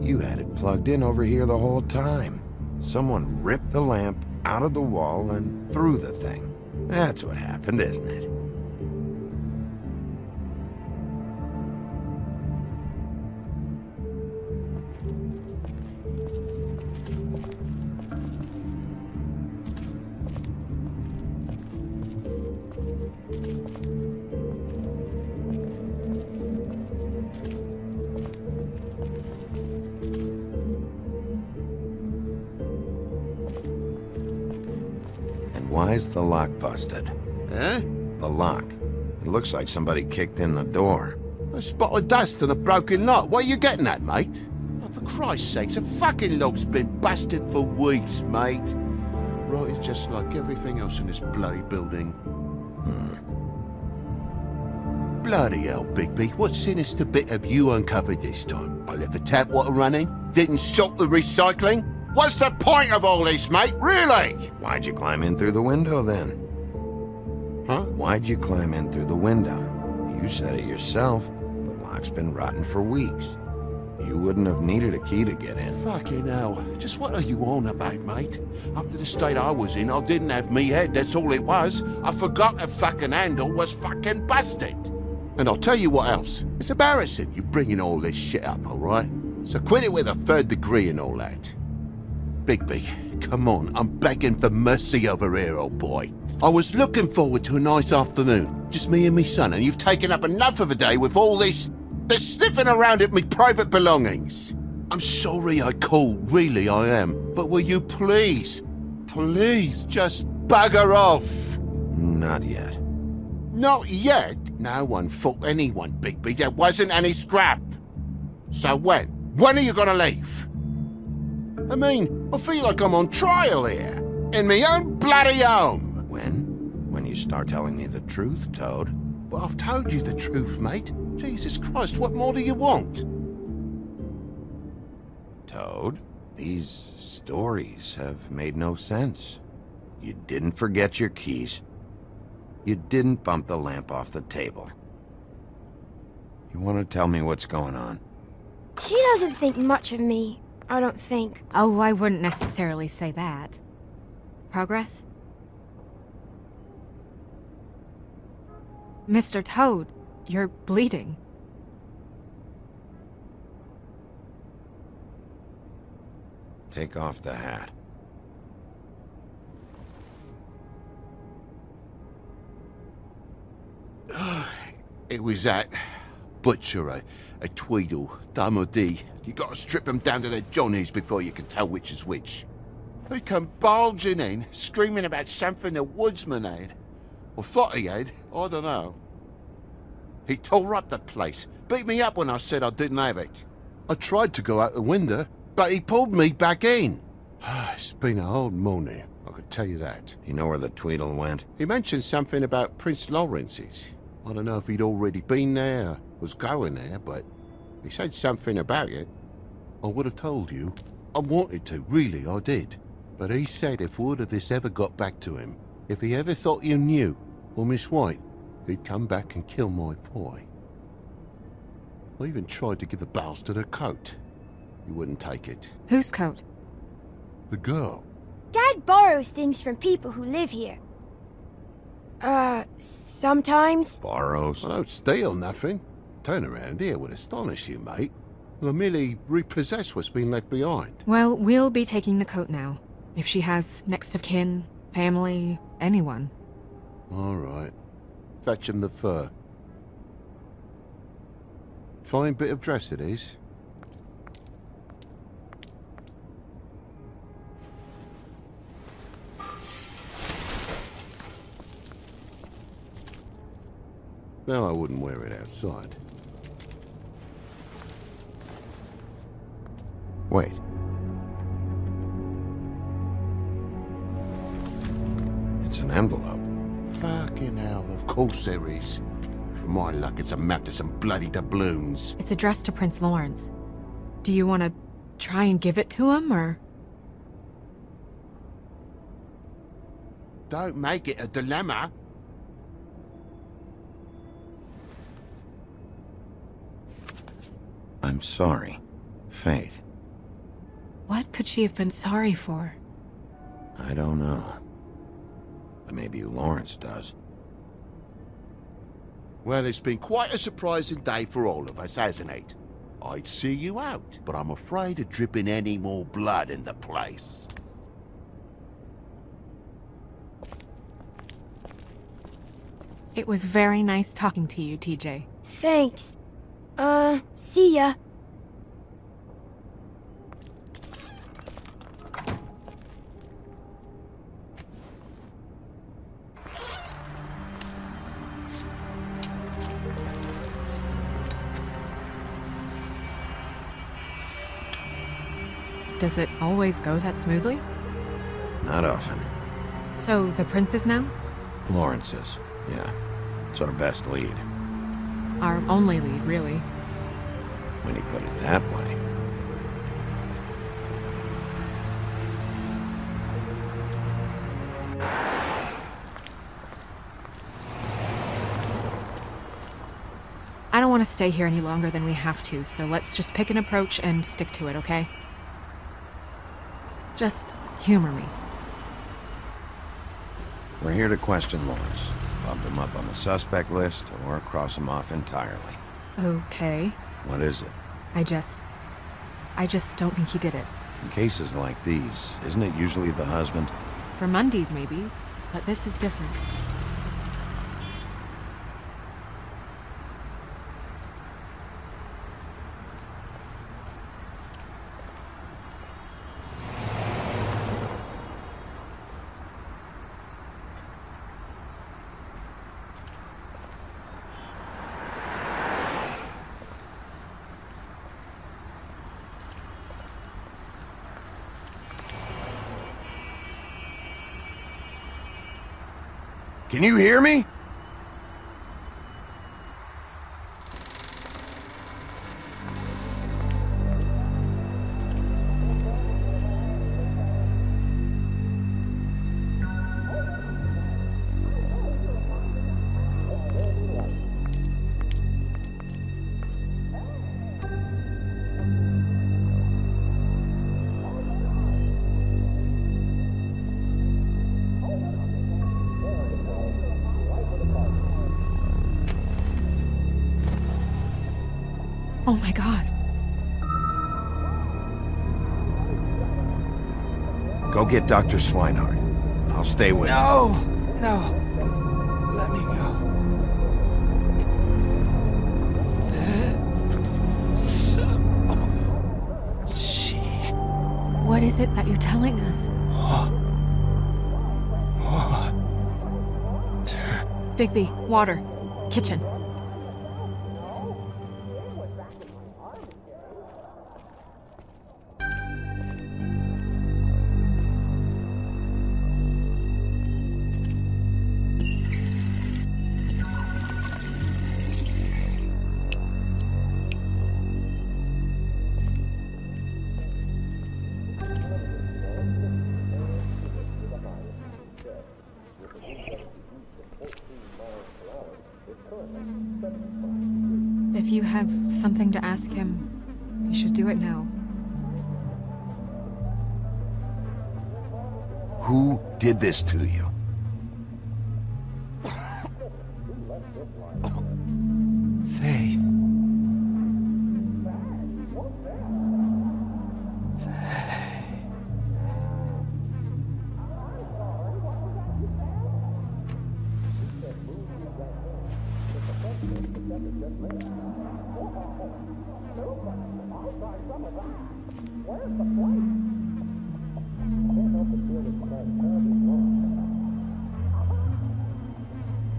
You had it plugged in over here the whole time. Someone ripped the lamp out of the wall and threw the thing. That's what happened, isn't it? Why's the lock busted? Eh? The lock. It looks like somebody kicked in the door. A spot of dust and a broken lock. What are you getting at, mate? Oh, for Christ's sakes, a fucking lock's been busted for weeks, mate. Right, it's just like everything else in this bloody building. Bloody hell, Bigby. What sinister bit have you uncovered this time? I left the tap water running, didn't stop the recycling. What's the point of all this, mate? Really? Why'd you climb in through the window, then? Huh? Why'd you climb in through the window? You said it yourself. The lock's been rotten for weeks. You wouldn't have needed a key to get in. Fucking hell. Just what are you on about, mate? After the state I was in, I didn't have me head, that's all it was. I forgot the fucking handle was fucking busted. And I'll tell you what else. It's embarrassing you bringing all this shit up, alright? So quit it with a 3rd degree and all that. Bigby, come on, I'm begging for mercy over here, old boy. I was looking forward to a nice afternoon, just me and me son, and you've taken up enough of a day with all this sniffing around at me private belongings. I'm sorry I called, really I am, but will you please just bugger off? Not yet. Not yet? No one fought anyone, Bigby. There wasn't any scrap. So when? When are you gonna leave? I mean, I feel like I'm on trial here. In my own bloody home. When? When you start telling me the truth, Toad. Well, I've told you the truth, mate. Jesus Christ, what more do you want? Toad, these stories have made no sense. You didn't forget your keys. You didn't bump the lamp off the table. You want to tell me what's going on? She doesn't think much of me, I don't think. Oh, I wouldn't necessarily say that. Progress? Mr. Toad, you're bleeding. Take off the hat. It was that butcher, a Tweedle, Dumodee. You gotta strip them down to their johnnies before you can tell which is which. He come bulging in, screaming about something the woodsman had. Or thought he had, I don't know. He tore up the place, beat me up when I said I didn't have it. I tried to go out the window, but he pulled me back in. It's been a hard morning, I could tell you that. You know where the Tweedle went? He mentioned something about Prince Lawrence's. I don't know if he'd already been there, was going there, but he said something about it. I would have told you. I wanted to, really, I did. But he said if word of this ever got back to him, if he ever thought you knew, or Miss White, he'd come back and kill my boy. I even tried to give the bastard a coat. He wouldn't take it. Whose coat? The girl. Dad borrows things from people who live here. Sometimes. Borrows? I don't steal nothing. Turn around here would astonish you, mate. I merely repossess what's been left behind. Well, we'll be taking the coat now. If she has next of kin, family, anyone. All right. Fetch him the fur. Fine bit of dress it is. No, I wouldn't wear it outside. Wait. It's an envelope. Fucking hell, of course there is. For my luck, it's a map to some bloody doubloons. It's addressed to Prince Lawrence. Do you want to try and give it to him, or...? Don't make it a dilemma. I'm sorry, Faith. What could she have been sorry for? I don't know. But maybe Lawrence does. Well, it's been quite a surprising day for all of us, hasn't it? I'd see you out, but I'm afraid of dripping any more blood in the place. It was very nice talking to you, TJ. Thanks. See ya. Does it always go that smoothly? Not often. So, the prince is now? Lawrence is, yeah. It's our best lead. Our only lead, really. When you put it that way. I don't want to stay here any longer than we have to, so let's just pick an approach and stick to it, okay? Just humor me. We're here to question Lawrence. Bump him up on the suspect list, or cross him off entirely. Okay. What is it? I just don't think he did it. In cases like these, isn't it usually the husband? For Mundy's, maybe, but this is different. Can you hear me? Oh my god. Go get Dr. Swinehart. I'll stay with you. No! Let me go. What is it that you're telling us? Bigby, water. Kitchen. If you have something to ask him, you should do it now. Who did this to you? Faith.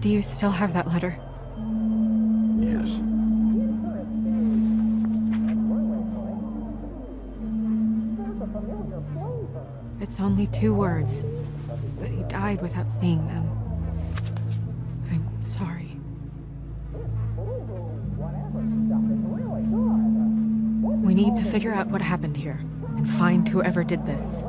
Do you still have that letter? Yes. It's only 2 words, but he died without seeing them. I'm sorry. We need to figure out what happened here, and find whoever did this.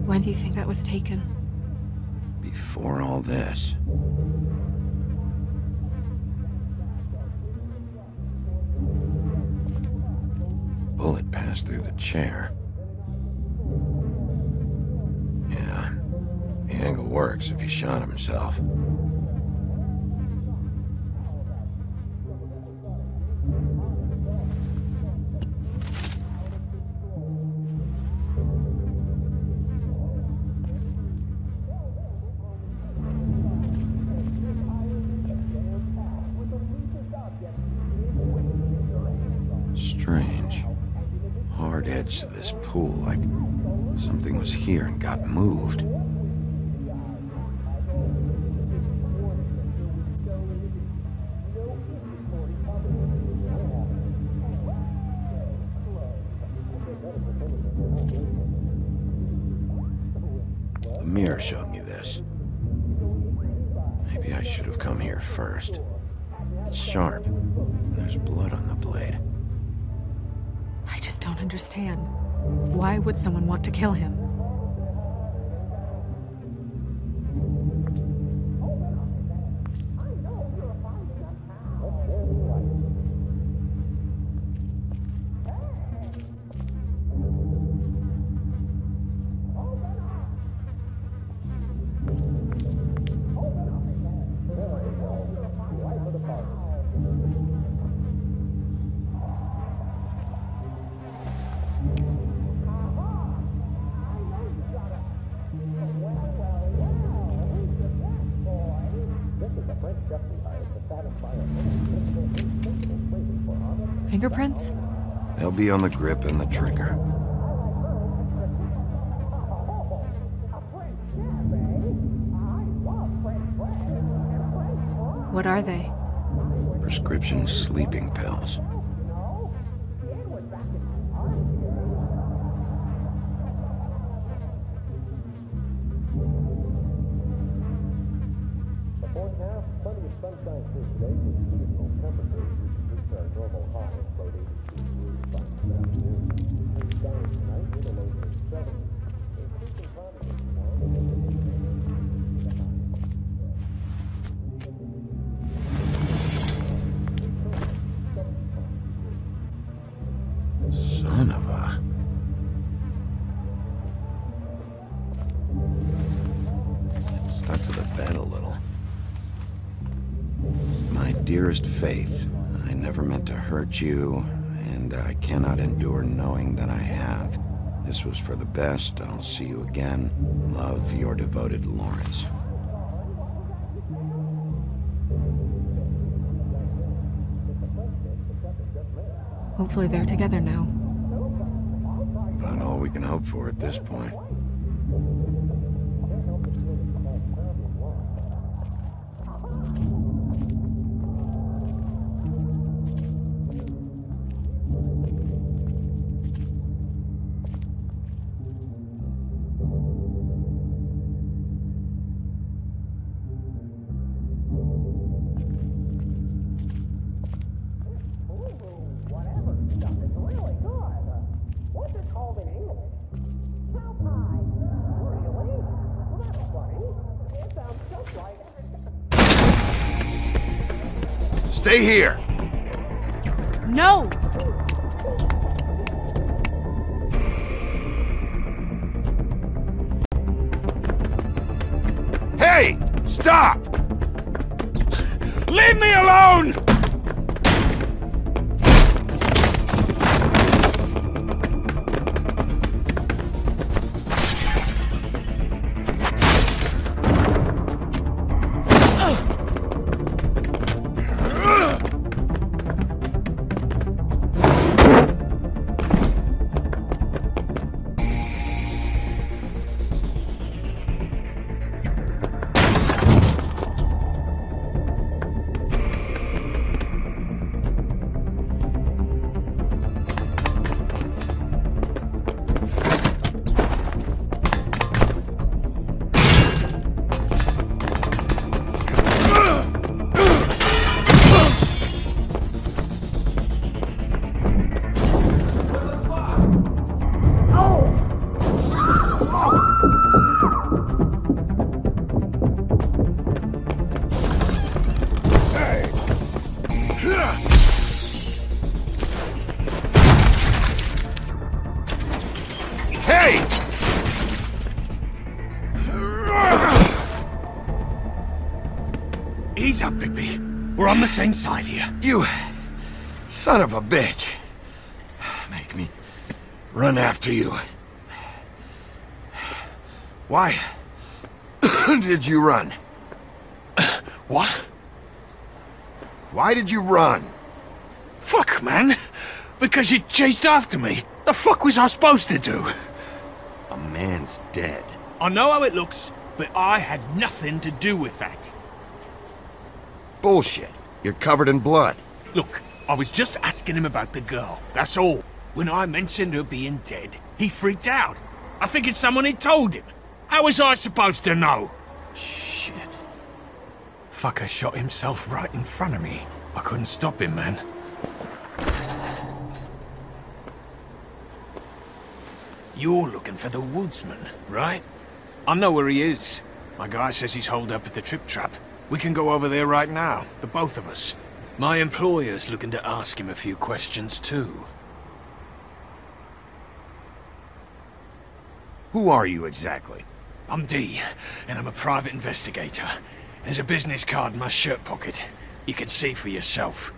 When do you think that was taken? Before all this. Bullet passed through the chair. Yeah, the angle works if he shot himself. Strange. Hard edge to this pool, like something was here and got moved. The mirror showed me this. Maybe I should have come here first. It's sharp, and there's blood on the blade. I just don't understand. Why would someone want to kill him? Fingerprints? They'll be on the grip and the trigger. What are they? Prescription sleeping pills. Son of a... It stuck to the bed a little. My dearest Faith, I never meant to hurt you, and I cannot endure knowing that I have. This was for the best. I'll see you again. Love, your devoted Lawrence. Hopefully they're together now. About all we can hope for at this point. Stay here! No! Hey! Stop! Leave me alone! Ease up, Bigby. We're on the same side here. You... son of a bitch. Make me run after you. Why did you run? What? Why did you run? Fuck, man. Because you chased after me. The fuck was I supposed to do? A man's dead. I know how it looks, but I had nothing to do with that. Bullshit. You're covered in blood. Look, I was just asking him about the girl, that's all. When I mentioned her being dead, he freaked out. I think it's someone had told him. How was I supposed to know? Shit. Fucker shot himself right in front of me. I couldn't stop him, man. You're looking for the woodsman, right? I know where he is. My guy says he's holed up at the Trip Trap. We can go over there right now, the both of us. My employer's looking to ask him a few questions too. Who are you exactly? I'm D, and I'm a private investigator. There's a business card in my shirt pocket. You can see for yourself.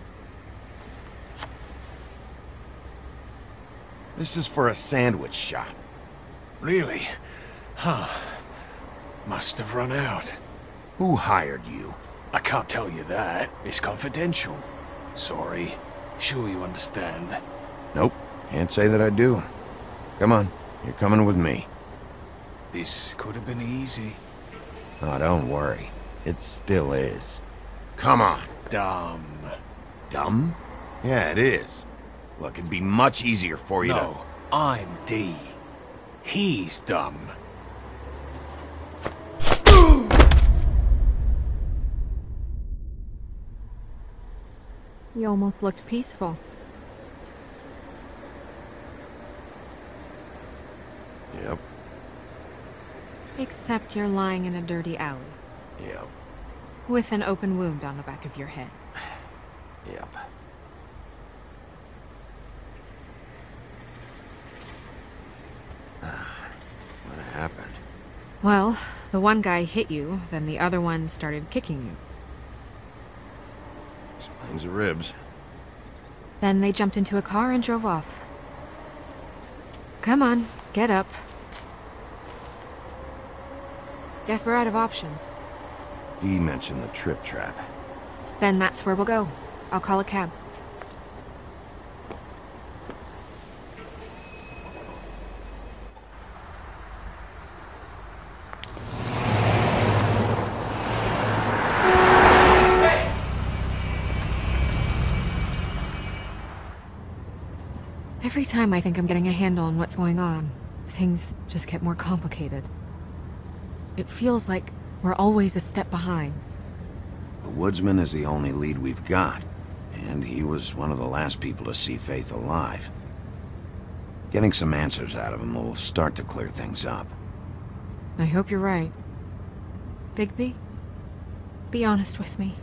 This is for a sandwich shop. Really? Huh. Must have run out. Who hired you? I can't tell you that. It's confidential. Sorry. Sure you understand. Nope. Can't say that I do. Come on. You're coming with me. This could have been easy. Oh, don't worry. It still is. Come on. Dumb. Dumb? Yeah, it is. Look, it'd be much easier for you to... No, I'm D. He's dumb. You almost looked peaceful. Yep. Except you're lying in a dirty alley. Yep. With an open wound on the back of your head. Yep. What happened? Well, the one guy hit you, then the other one started kicking you. Explains the ribs. Then they jumped into a car and drove off. Come on, get up. Guess we're out of options. Dee mentioned the Trip Trap. Then that's where we'll go. I'll call a cab. Every time I think I'm getting a handle on what's going on, things just get more complicated. It feels like we're always a step behind. The woodsman is the only lead we've got, and he was one of the last people to see Faith alive. Getting some answers out of him will start to clear things up. I hope you're right. Bigby, be honest with me.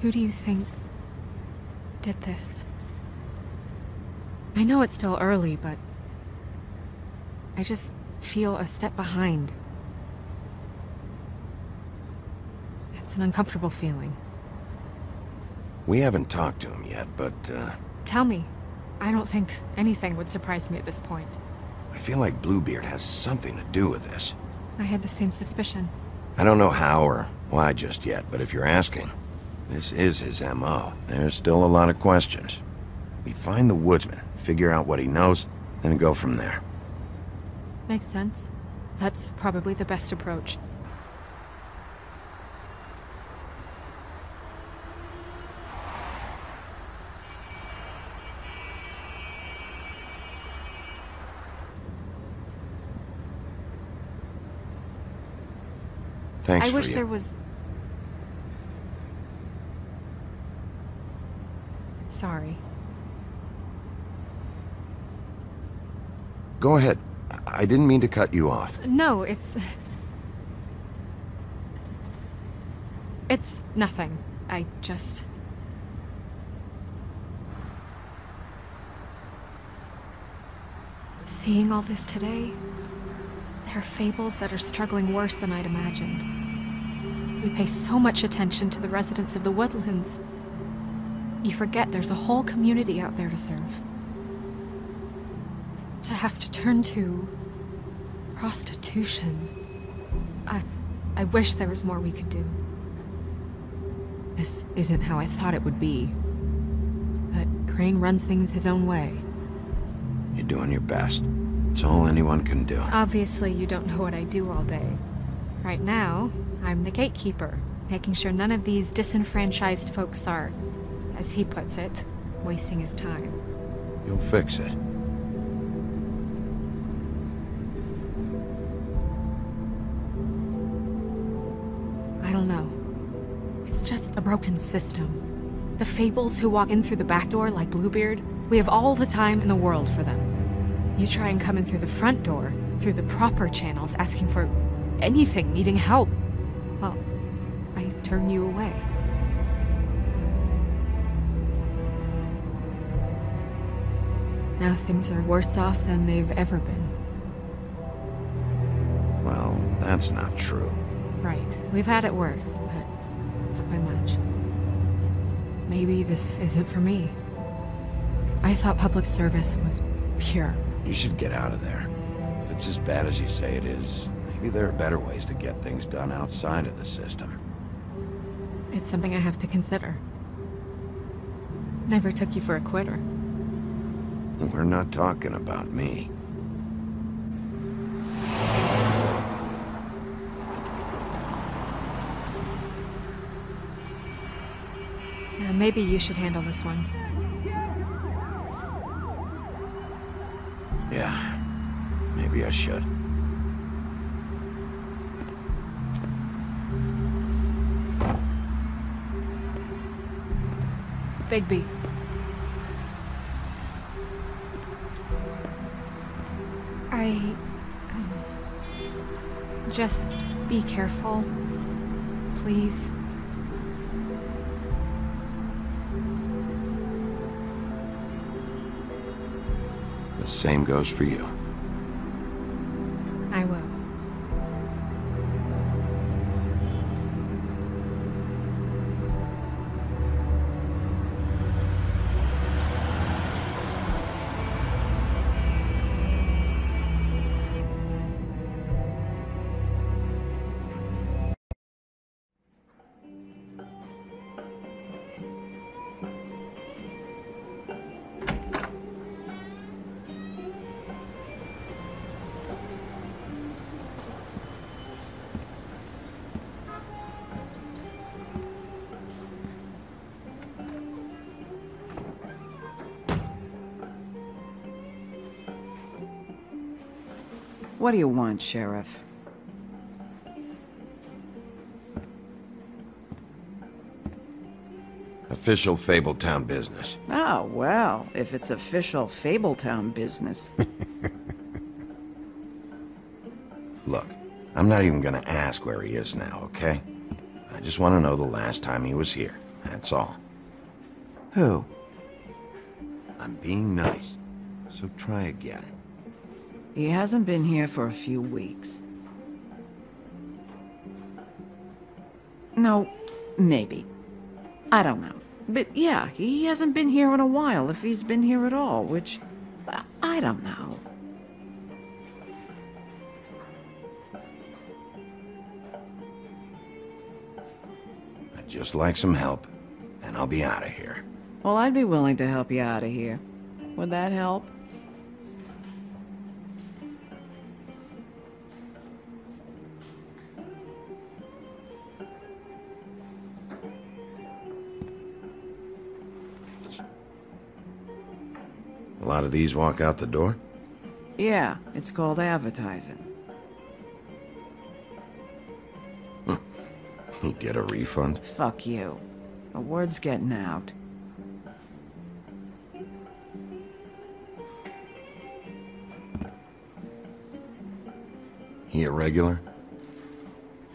Who do you think did this? I know it's still early, but I just feel a step behind. It's an uncomfortable feeling. We haven't talked to him yet, but, Tell me. I don't think anything would surprise me at this point. I feel like Bluebeard has something to do with this. I had the same suspicion. I don't know how or why just yet, but if you're asking, this is his M.O. There's still a lot of questions. We find the woodsman, figure out what he knows, and go from there. Makes sense. That's probably the best approach. Thanks I for wish you. there was... Sorry. Go ahead. I didn't mean to cut you off. No, it's nothing. I just... Seeing all this today, there are fables that are struggling worse than I'd imagined. We pay so much attention to the residents of the woodlands. You forget there's a whole community out there to serve. To have to turn to prostitution. I wish there was more we could do. This isn't how I thought it would be. But Crane runs things his own way. You're doing your best. It's all anyone can do. Obviously, you don't know what I do all day. Right now, I'm the gatekeeper, making sure none of these disenfranchised folks are, as he puts it, wasting his time. You'll fix it. I don't know. It's just a broken system. The Fables who walk in through the back door like Bluebeard, we have all the time in the world for them. You try and come in through the front door, through the proper channels, asking for anything, needing help. Well, I turn you away. Now things are worse off than they've ever been. Well, that's not true. Right. We've had it worse, but not by much. Maybe this isn't for me. I thought public service was pure. You should get out of there. If it's as bad as you say it is, maybe there are better ways to get things done outside of the system. It's something I have to consider. Never took you for a quitter. We're not talking about me. Maybe you should handle this one. Yeah, maybe I should. Bigby. Just be careful, please. The same goes for you. I will. What do you want, Sheriff? Official Fabletown business. Oh, well, if it's official Fabletown business. Look, I'm not even gonna ask where he is now, okay? I just want to know the last time he was here. That's all. Who? I'm being nice, so try again. He hasn't been here for a few weeks. No, maybe. I don't know. But yeah, he hasn't been here in a while, if he's been here at all, which... I don't know. I'd just like some help, and I'll be out of here. Well, I'd be willing to help you out of here. Would that help? A lot of these walk out the door? Yeah, it's called advertising. You get a refund? Fuck you. The word's getting out. He a regular?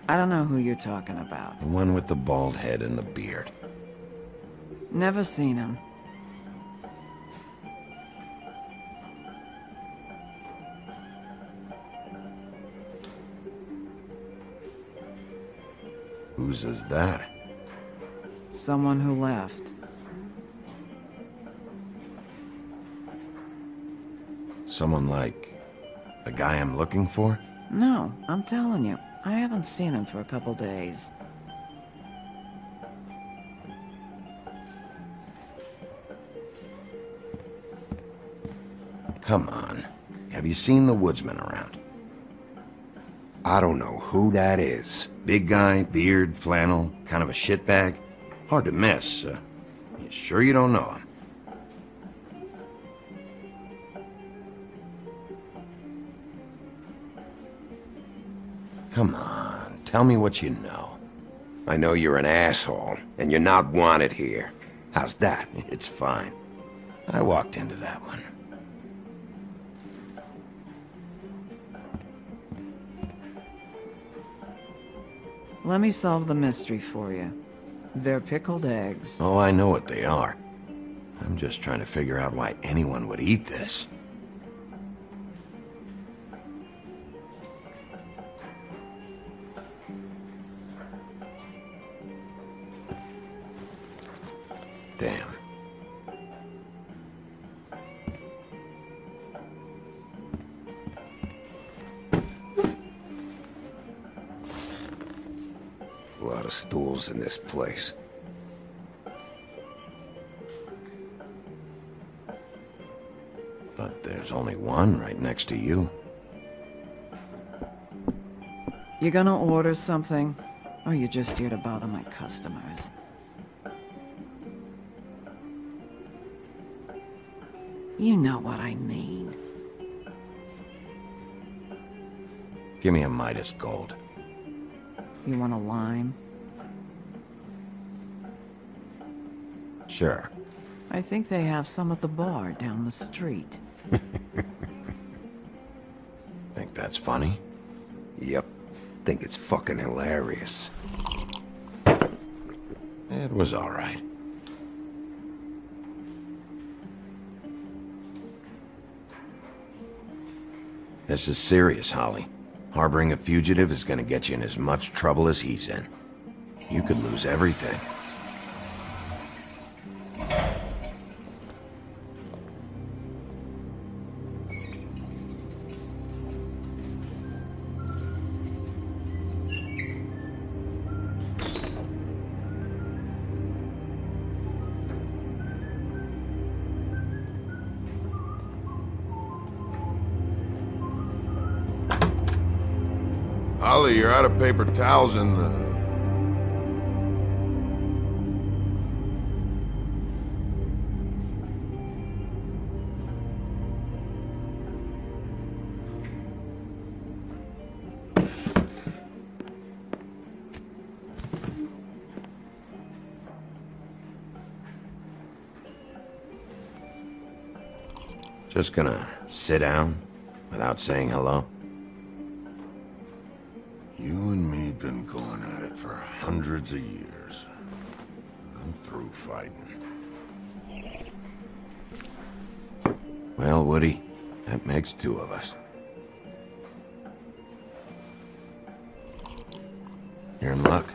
I don't know who you're talking about. The one with the bald head and the beard. Never seen him. Whose is that? Someone who left. Someone like the guy I'm looking for? No, I'm telling you. I haven't seen him for a couple days. Come on. Have you seen the woodsman around? I don't know who that is. Big guy, beard, flannel, kind of a shitbag. Hard to miss. You sure you don't know him? Come on, tell me what you know. I know you're an asshole, and you're not wanted here. How's that? It's fine. I walked into that one. Let me solve the mystery for you. They're pickled eggs. Oh, I know what they are. I'm just trying to figure out why anyone would eat this. Damn. A lot of stools in this place. But there's only one right next to you. You gonna order something? Or you just here to bother my customers? You know what I mean. Give me a Midas Gold. You want a lime? Sure. I think they have some at the bar down the street. Think that's funny? Yep. Think it's fucking hilarious. It was all right. This is serious, Holly. Harboring a fugitive is gonna get you in as much trouble as he's in. You could lose everything. Holly, you're out of paper towels in the... Just gonna sit down without saying hello? You and me been going at it for hundreds of years. I'm through fighting. Well, Woody, that makes two of us. You're in luck.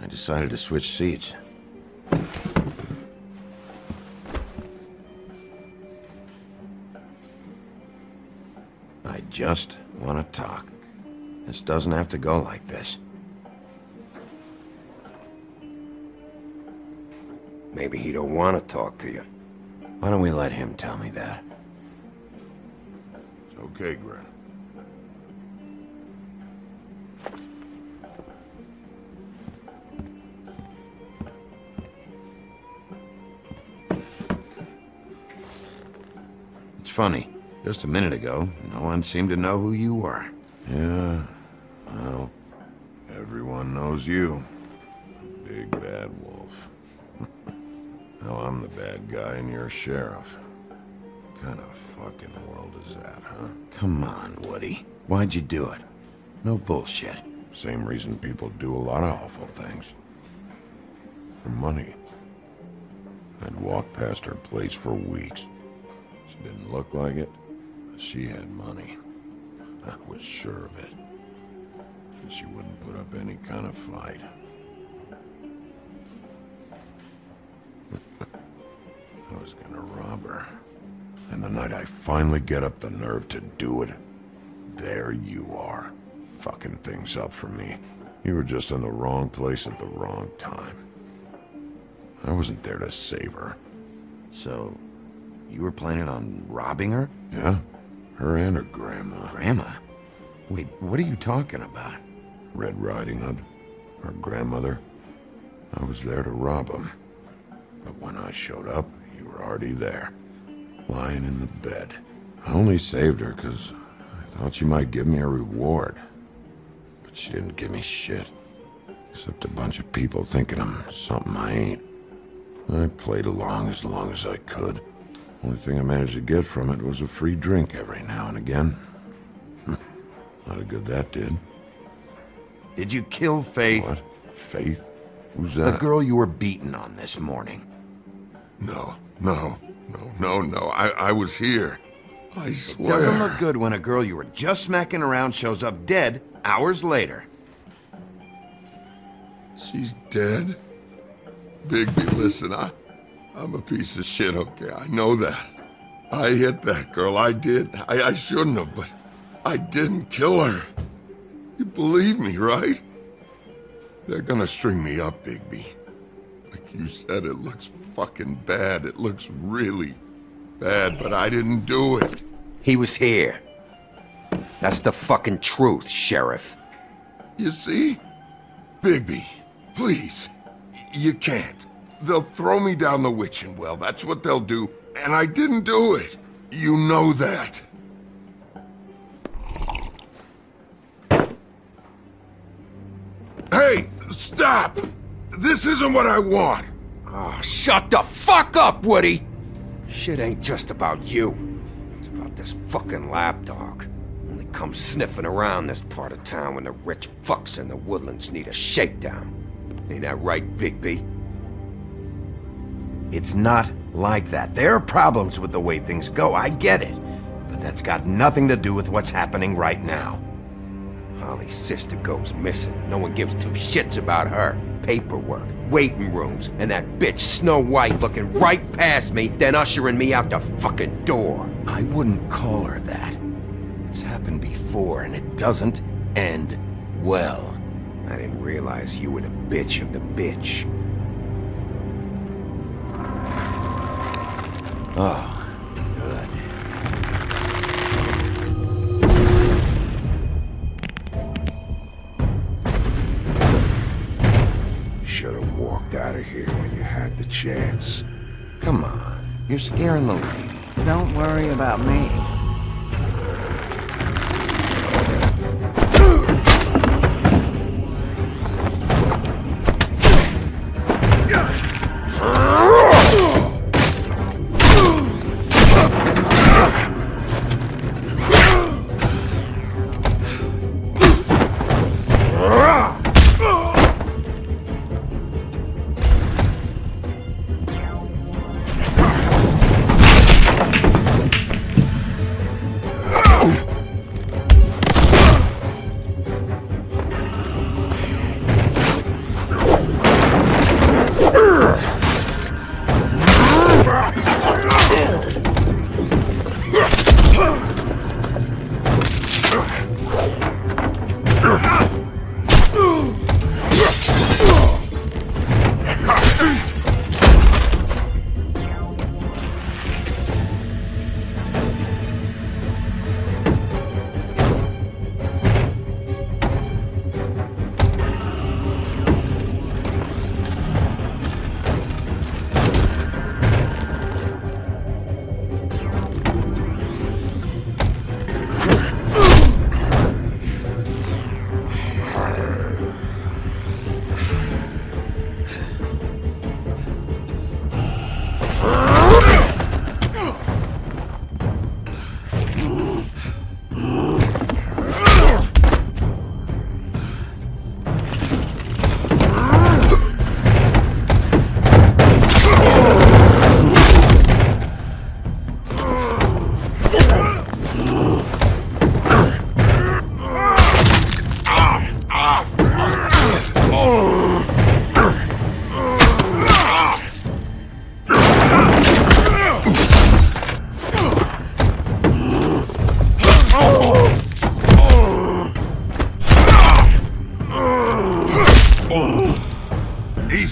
I decided to switch seats. I just want to talk. This doesn't have to go like this. Maybe he don't want to talk to you. Why don't we let him tell me that? It's okay, Gren. It's funny. Just a minute ago, no one seemed to know who you were. Yeah, well, everyone knows you. The big bad wolf. Now I'm the bad guy and you're sheriff. What kind of fucking world is that, huh? Come on, Woody. Why'd you do it? No bullshit. Same reason people do a lot of awful things. For money. I'd walk past her place for weeks. She didn't look like it, but she had money. I was sure of it. And she wouldn't put up any kind of fight. was gonna rob her. And the night I finally get up the nerve to do it, there you are, fucking things up for me. You were just in the wrong place at the wrong time. I wasn't there to save her. So, you were planning on robbing her? Yeah, her and her grandma. Grandma? Wait, what are you talking about? Red Riding Hood, her grandmother. I was there to rob them. But when I showed up, you were already there, lying in the bed. I only saved her because I thought she might give me a reward. But she didn't give me shit. Except a bunch of people thinking I'm something I ain't. I played along as I could. Only thing I managed to get from it was a free drink every now and again. Not a good that did. Did you kill Faith? What? Faith? Who's that? The girl you were beating on this morning. No. I was here. I swear. It doesn't look good when a girl you were just smacking around shows up dead hours later. She's dead? Bigby, listen, I'm a piece of shit, okay? I know that. I hit that girl, I did. I shouldn't have, but I didn't kill her. You believe me, right? They're gonna string me up, Bigby. Like you said, it looks fucking bad. It looks really bad, but I didn't do it. He was here. That's the fucking truth, Sheriff. You see? Bigby, please. You can't. They'll throw me down the witching well. That's what they'll do. And I didn't do it. You know that. Hey, stop! This isn't what I want. Oh, shut the fuck up, Woody! Shit ain't just about you. It's about this fucking lapdog. Only comes sniffing around this part of town when the rich fucks in the woodlands need a shakedown. Ain't that right, Bigby? It's not like that. There are problems with the way things go, I get it. But that's got nothing to do with what's happening right now. Holly's sister goes missing. No one gives two shits about her. Paperwork, waiting rooms, and that bitch Snow White looking right past me, then ushering me out the fucking door. I wouldn't call her that. It's happened before, and it doesn't end well. I didn't realize you were the bitch of the bitch. Oh, good. Should have walked out of here when you had the chance. Come on, you're scaring the lady. Don't worry about me.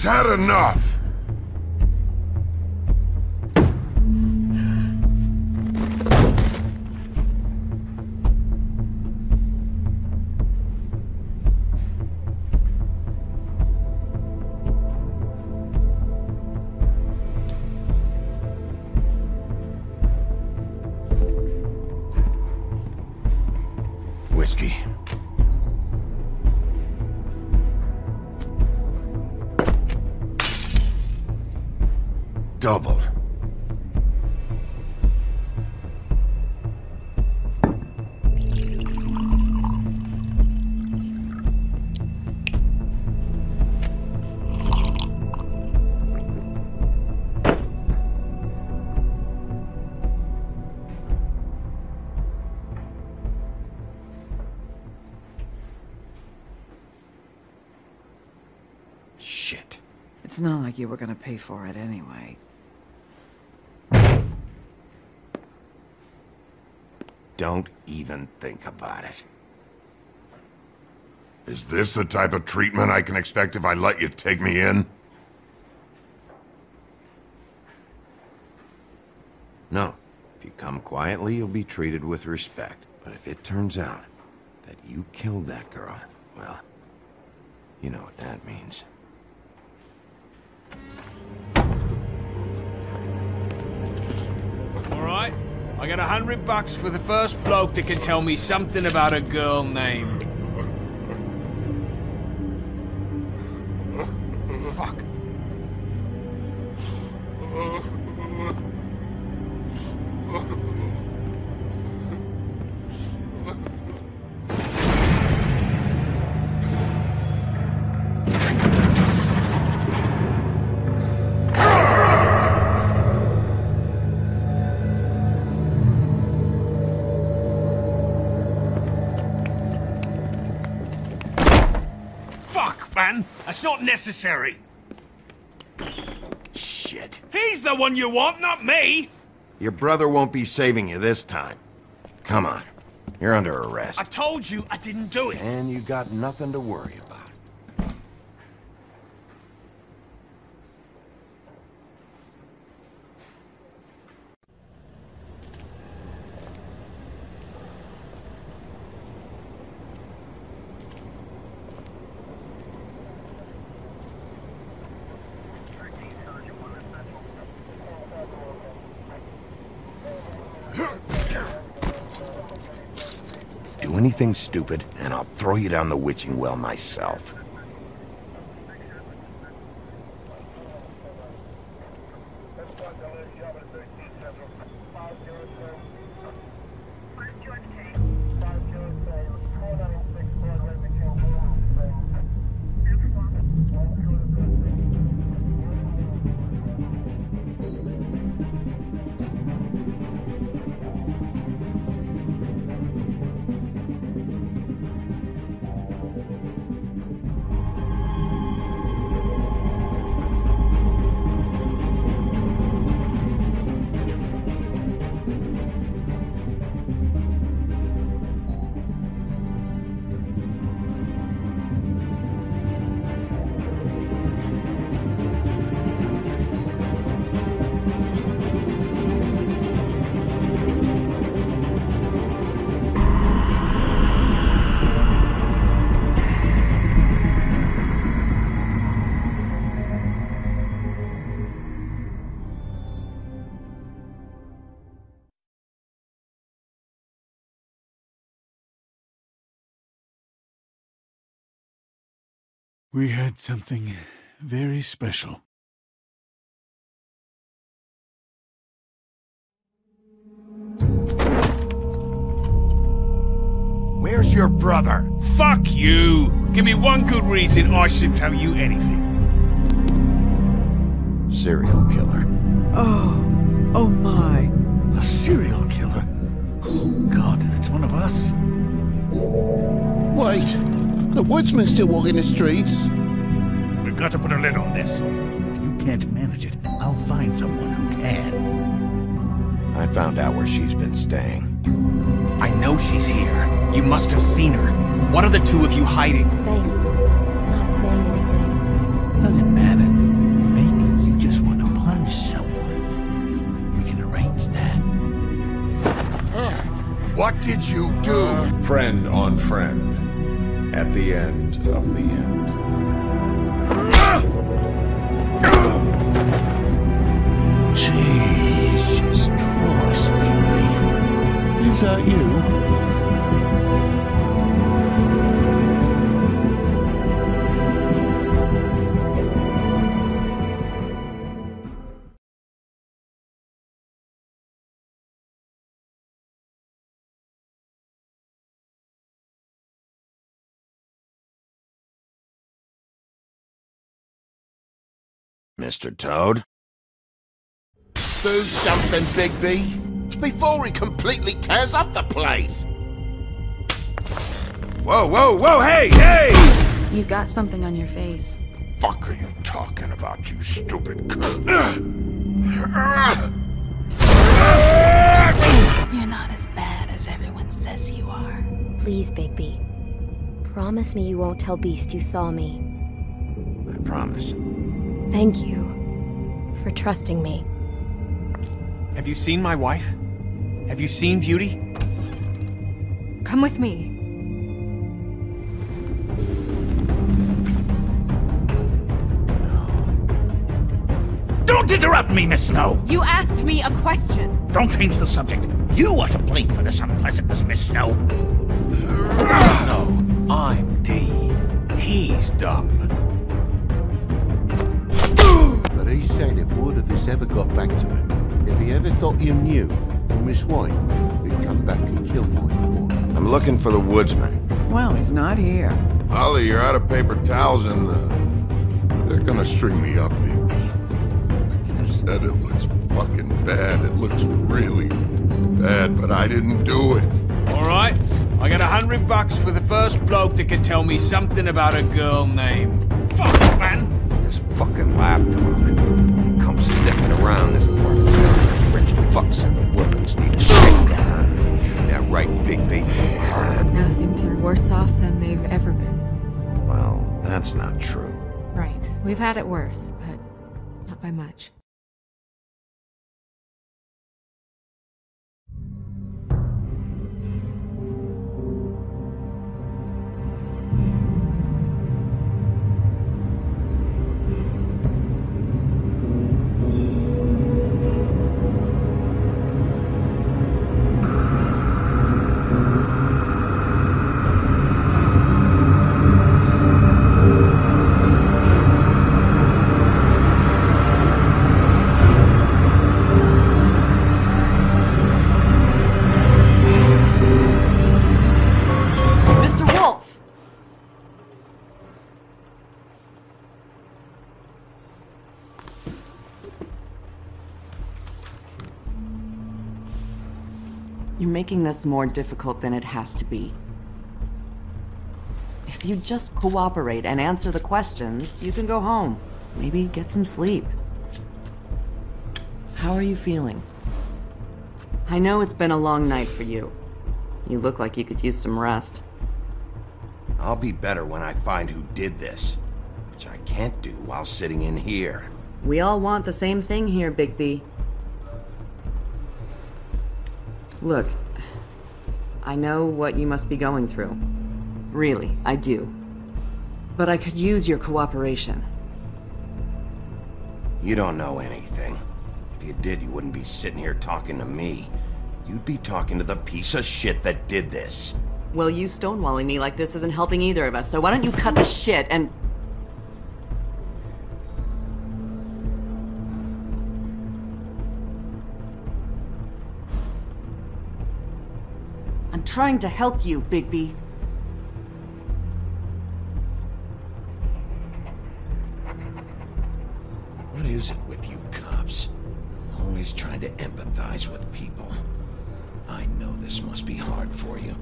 had enough. Whiskey. Double. Shit. It's not like you were gonna pay for it anyway. Don't even think about it. Is this the type of treatment I can expect if I let you take me in? No. If you come quietly, you'll be treated with respect. But if it turns out that you killed that girl, well, you know what that means. Alright, I got $100 for the first bloke that can tell me something about a girl named... Fuck. Man, that's not necessary. Shit. He's the one you want, not me. Your brother won't be saving you this time. Come on. You're under arrest. I told you I didn't do it. And you got nothing to worry about. Do anything stupid, and I'll throw you down the witching well myself. We had something very special. Where's your brother? Fuck you! Give me one good reason I should tell you anything. Serial killer. Oh my. A serial killer? Oh God, and it's one of us? Wait! The woodsman's still walking the streets. We've got to put a lid on this. If you can't manage it, I'll find someone who can. I found out where she's been staying. I know she's here. You must have seen her. What are the two of you hiding? Thanks. Not saying anything. Doesn't matter. What did you do? Friend on friend. At the end of the end. Jesus Christ, Bigby. Is that you? Mr. Toad? Do something, Bigby, before he completely tears up the place. Whoa, whoa, whoa, hey, hey! You've got something on your face. Fuck are you talking about, you stupid cunt? You're not as bad as everyone says you are. Please, Bigby. Promise me you won't tell Beast you saw me. I promise. Thank you for trusting me. Have you seen my wife? Have you seen Beauty? Come with me. Don't interrupt me, Miss Snow! You asked me a question. Don't change the subject. You are to blame for this unpleasantness, Miss Snow. No, I'm D. He's dumb. But he said if word of this ever got back to him, if he ever thought you knew, or Miss White, he'd come back and kill my boy. I'm looking for the woodsman. Well, he's not here. Ollie, you're out of paper towels and, they're gonna string me up, baby. Like you said, it looks fucking bad. It looks really bad, but I didn't do it. Alright, I got $100 for the first bloke that can tell me something about a girl named... Fuck, man! This fucking lapdog. He comes sniffing around this part of town. Rich fucks in the works need a shakedown. Ain't that right, Bigby? Now things are worse off than they've ever been. Well, that's not true. Right. We've had it worse, but not by much. You're making this more difficult than it has to be. If you just cooperate and answer the questions, you can go home. Maybe get some sleep. How are you feeling? I know it's been a long night for you. You look like you could use some rest. I'll be better when I find who did this, which I can't do while sitting in here. We all want the same thing here, Bigby. Look, I know what you must be going through. Really, I do. But I could use your cooperation. You don't know anything. If you did, you wouldn't be sitting here talking to me. You'd be talking to the piece of shit that did this. Well, you stonewalling me like this isn't helping either of us, so why don't you cut the shit and... I'm trying to help you, Bigby. What is it with you cops? Always trying to empathize with people. I know this must be hard for you.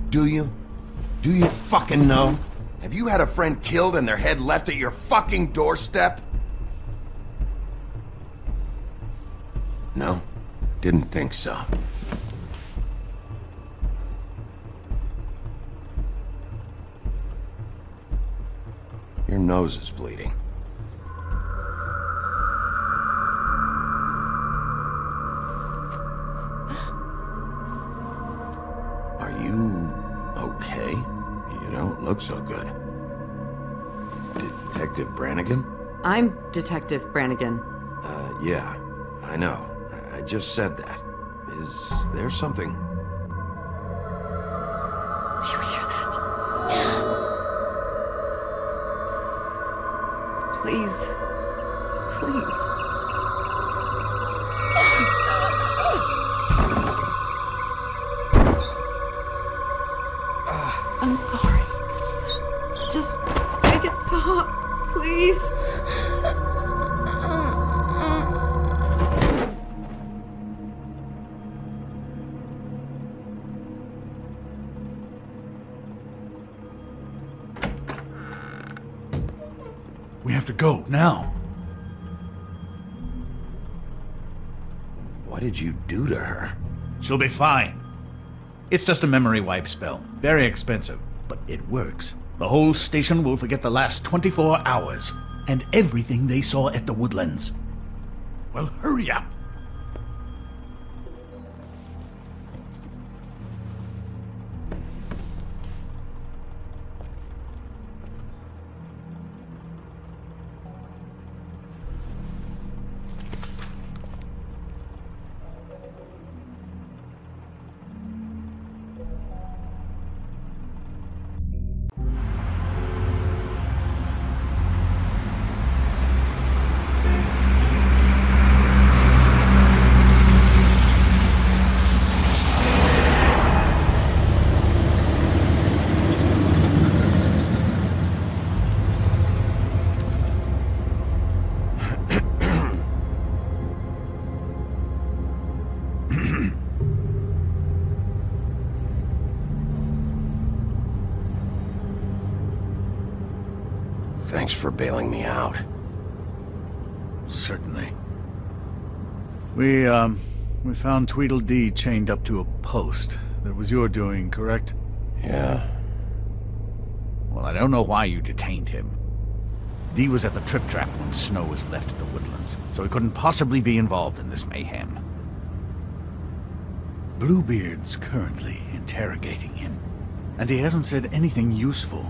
Do you? Do you fucking know? Have you had a friend killed and their head left at your fucking doorstep? No? Didn't think so. Your nose is bleeding. don't look so good. Detective Brannigan? I'm Detective Brannigan. Yeah, I know. I just said that. Is there something? Do you hear that? Please. Please. I'm sorry. Just make it stop, please. We have to go, now. What did you do to her? She'll be fine. It's just a memory wipe spell. Very expensive, but it works. The whole station will forget the last 24 hours, and everything they saw at the Woodlands. Well, hurry up! Thanks for bailing me out. Certainly. We found Tweedledee chained up to a post. That was your doing, correct? Yeah. Well, I don't know why you detained him. Dee was at the Trip Trap when Snow was left at the Woodlands, so he couldn't possibly be involved in this mayhem. Bluebeard's currently interrogating him, and he hasn't said anything useful.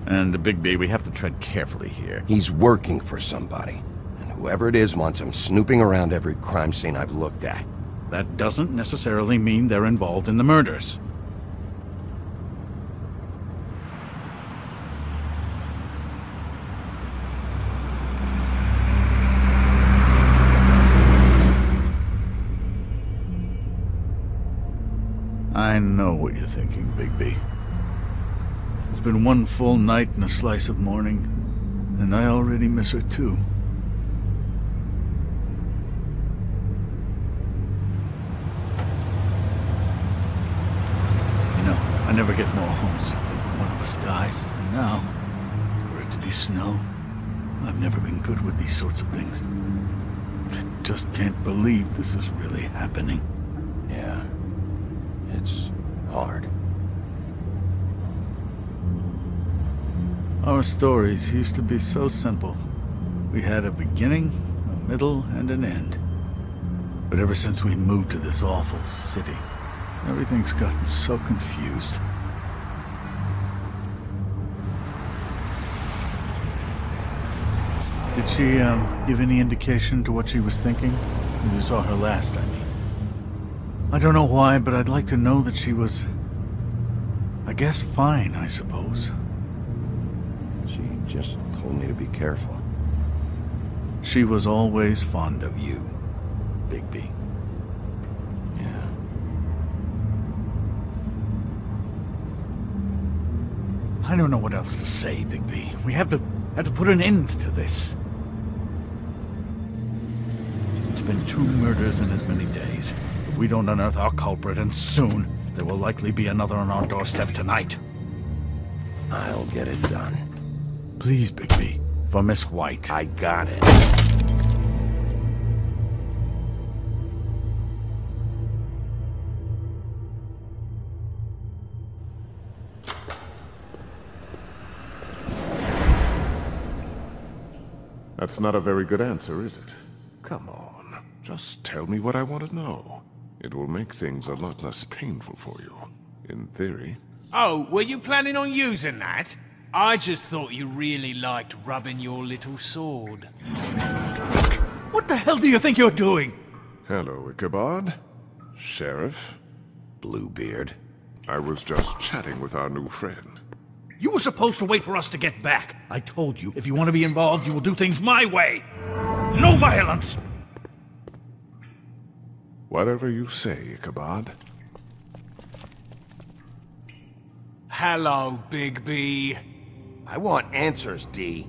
And Bigby, we have to tread carefully here. He's working for somebody, and whoever it is wants him snooping around every crime scene I've looked at. That doesn't necessarily mean they're involved in the murders. I know what you're thinking, Bigby. It's been one full night and a slice of morning, and I already miss her too. You know, I never get more homesick than when one of us dies, and now, for it to be Snow, I've never been good with these sorts of things. I just can't believe this is really happening. Yeah, it's hard. Our stories used to be so simple. We had a beginning, a middle, and an end. But ever since we moved to this awful city, everything's gotten so confused. Did she, give any indication to what she was thinking? When you saw her last, I mean. I don't know why, but I'd like to know that she was... I guess fine, I suppose. She just told me to be careful. She was always fond of you, Bigby. Yeah. I don't know what else to say, Bigby. We have to put an end to this. It's been 2 murders in as many days. If we don't unearth our culprit, and soon, there will likely be another on our doorstep tonight. I'll get it done. Please, Bigby. For Miss White. I got it. That's not a very good answer, is it? Come on. Just tell me what I want to know. It will make things a lot less painful for you. In theory. Oh, were you planning on using that? I just thought you really liked rubbing your little sword. What the hell do you think you're doing? Hello, Ichabod. Sheriff. Bluebeard. I was just chatting with our new friend. You were supposed to wait for us to get back. I told you, if you want to be involved, you will do things my way. No violence! Whatever you say, Ichabod. Hello, Bigby. I want answers, D.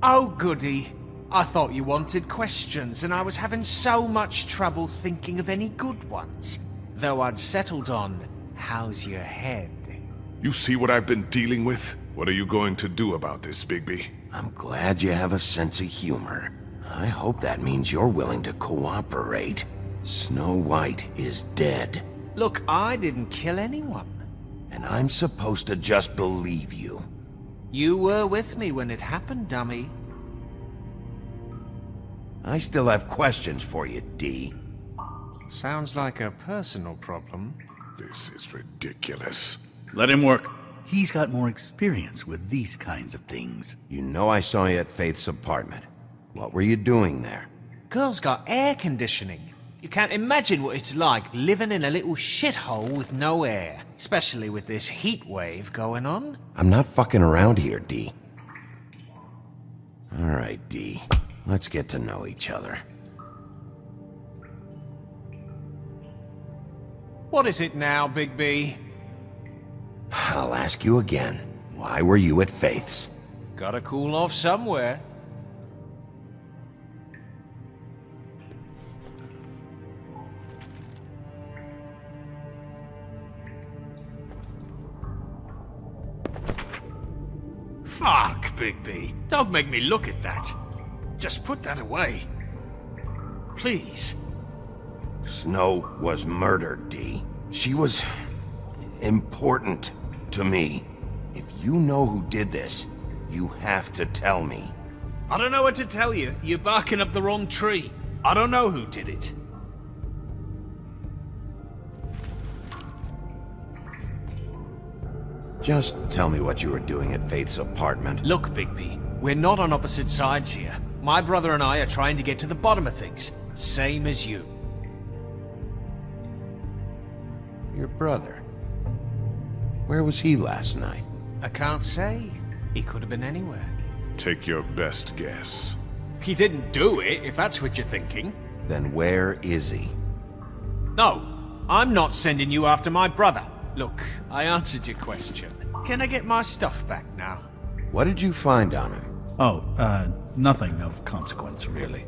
Oh, goody. I thought you wanted questions, and I was having so much trouble thinking of any good ones. Though I'd settled on, how's your head? You see what I've been dealing with? What are you going to do about this, Bigby? I'm glad you have a sense of humor. I hope that means you're willing to cooperate. Snow White is dead. Look, I didn't kill anyone. And I'm supposed to just believe you. You were with me when it happened, dummy. I still have questions for you, D. Sounds like a personal problem. This is ridiculous. Let him work. He's got more experience with these kinds of things. You know I saw you at Faith's apartment. What were you doing there? Girl's got air conditioning. You can't imagine what it's like living in a little shithole with no air. Especially with this heat wave going on. I'm not fucking around here, D. Alright, D. Let's get to know each other. What is it now, Bigby? I'll ask you again. Why were you at Faith's? Gotta cool off somewhere. Fuck, Bigby. Don't make me look at that. Just put that away. Please. Snow was murdered, D. She was important to me. If you know who did this, you have to tell me. I don't know what to tell you. You're barking up the wrong tree. I don't know who did it. Just tell me what you were doing at Faith's apartment. Look, Bigby, we're not on opposite sides here. My brother and I are trying to get to the bottom of things. Same as you. Your brother? Where was he last night? I can't say. He could have been anywhere. Take your best guess. He didn't do it, if that's what you're thinking. Then where is he? No, I'm not sending you after my brother. Look, I answered your question. Can I get my stuff back now? What did you find on him? Oh, nothing of consequence, really.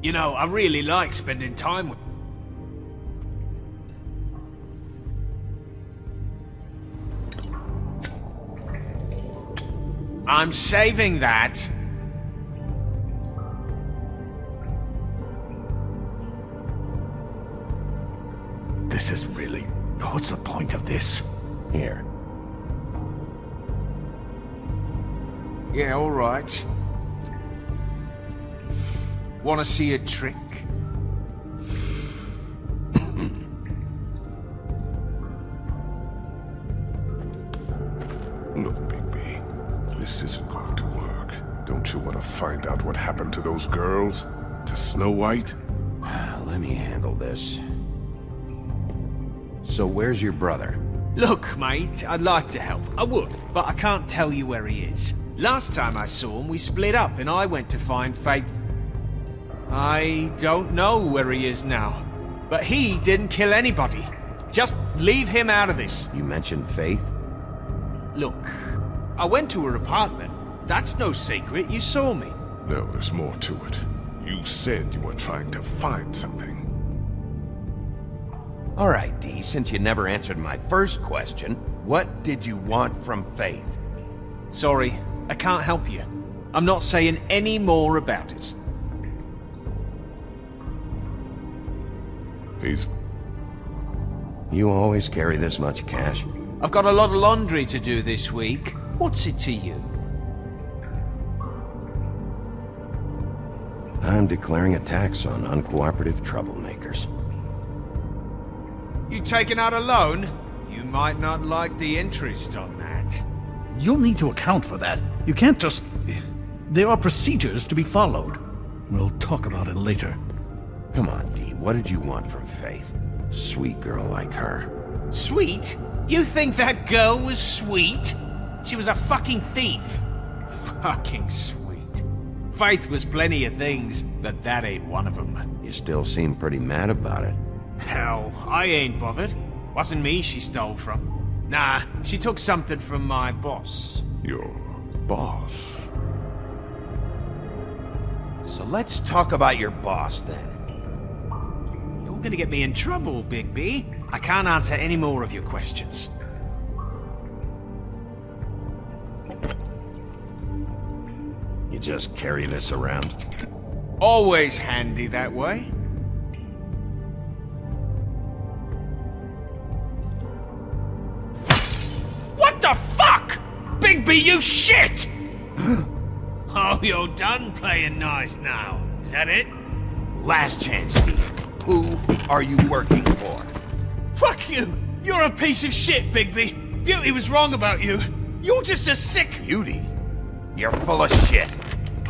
You know, I really like spending time with... I'm saving that. This is really... What's the point of this? Here. Yeah, all right. Want to see a trick? Look, Bigby, this isn't going to work. Don't you want to find out what happened to those girls? To Snow White? Let me handle this. So where's your brother? Look, mate, I'd like to help. I would, but I can't tell you where he is. Last time I saw him, we split up and I went to find Faith. I don't know where he is now. But he didn't kill anybody. Just leave him out of this. You mentioned Faith? Look, I went to her apartment. That's no secret, you saw me. No, there's more to it. You said you were trying to find something. All right, D, since you never answered my first question, what did you want from Faith? Sorry, I can't help you. I'm not saying any more about it. You always carry this much cash? I've got a lot of laundry to do this week. What's it to you? I'm declaring a tax on uncooperative troublemakers. You taking out a loan? You might not like the interest on that. You'll need to account for that. You can't just... There are procedures to be followed. We'll talk about it later. Come on, Dee, what did you want from Faith? Sweet girl like her. Sweet? You think that girl was sweet? She was a fucking thief. Fucking sweet. Faith was plenty of things, but that ain't one of them. You still seem pretty mad about it. Hell, I ain't bothered. Wasn't me she stole from. Nah, she took something from my boss. Your boss? So let's talk about your boss, then. You're gonna get me in trouble, Bigby. I can't answer any more of your questions. You just carry this around? Always handy that way. What the fuck? Bigby, you shit! Oh, you're done playing nice now. Is that it? Last chance, Steve. Who are you working for? Fuck you! You're a piece of shit, Bigby. Beauty was wrong about you. You're just a sick... Beauty? You're full of shit.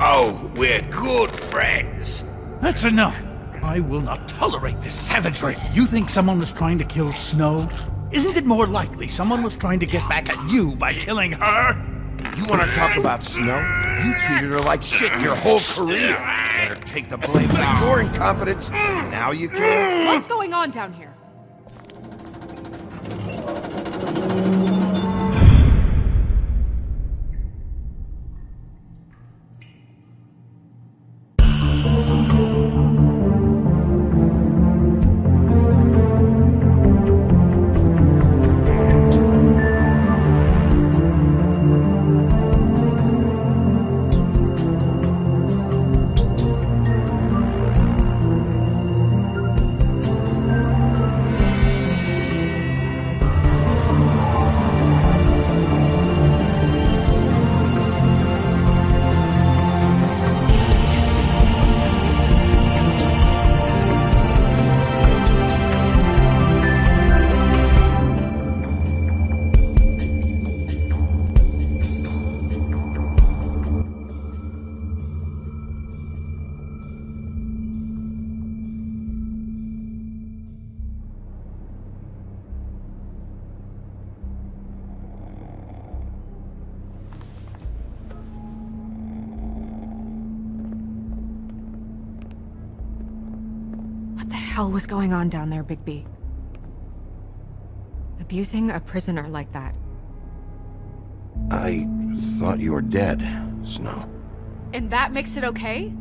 Oh, we're good friends. That's enough. I will not tolerate this savagery. You think someone was trying to kill Snow? Isn't it more likely someone was trying to get back at you by killing her? You want to talk about Snow? You treated her like shit your whole career. Let her take the blame for your incompetence. Now you care? What's going on down here? What the hell was going on down there, Bigby? Abusing a prisoner like that. I thought you were dead, Snow. And that makes it okay?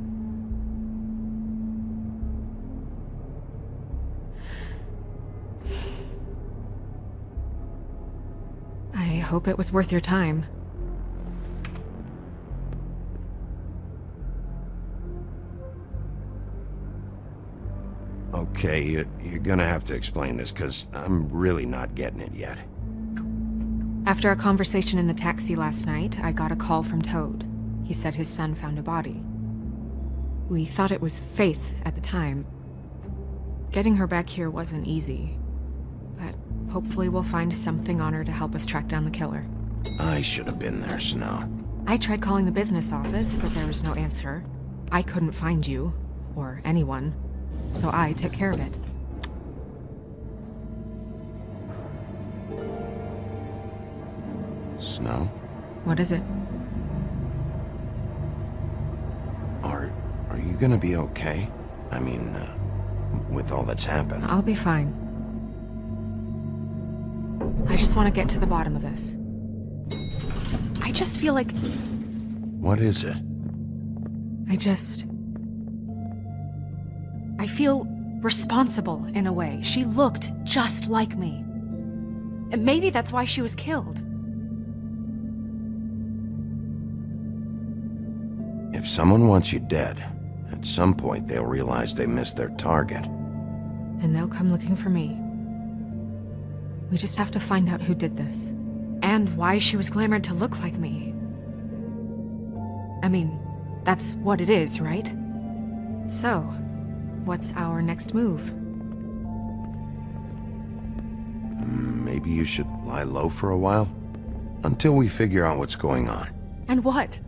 I hope it was worth your time. Okay, you're gonna have to explain this, because I'm really not getting it yet. After a conversation in the taxi last night, I got a call from Toad. He said his son found a body. We thought it was Faith at the time. Getting her back here wasn't easy, but hopefully we'll find something on her to help us track down the killer. I should have been there, Snow. I tried calling the business office, but there was no answer. I couldn't find you, or anyone, so I took care of it. Snow? What is it? Are you gonna be okay? I mean, with all that's happened. I'll be fine. I just want to get to the bottom of this. I just feel like... What is it? I feel responsible in a way. She looked just like me. And maybe that's why she was killed. If someone wants you dead, at some point they'll realize they missed their target. And they'll come looking for me. We just have to find out who did this. And why she was glamored to look like me. I mean, that's what it is, right? So, what's our next move? Maybe you should lie low for a while? Until we figure out what's going on. And what?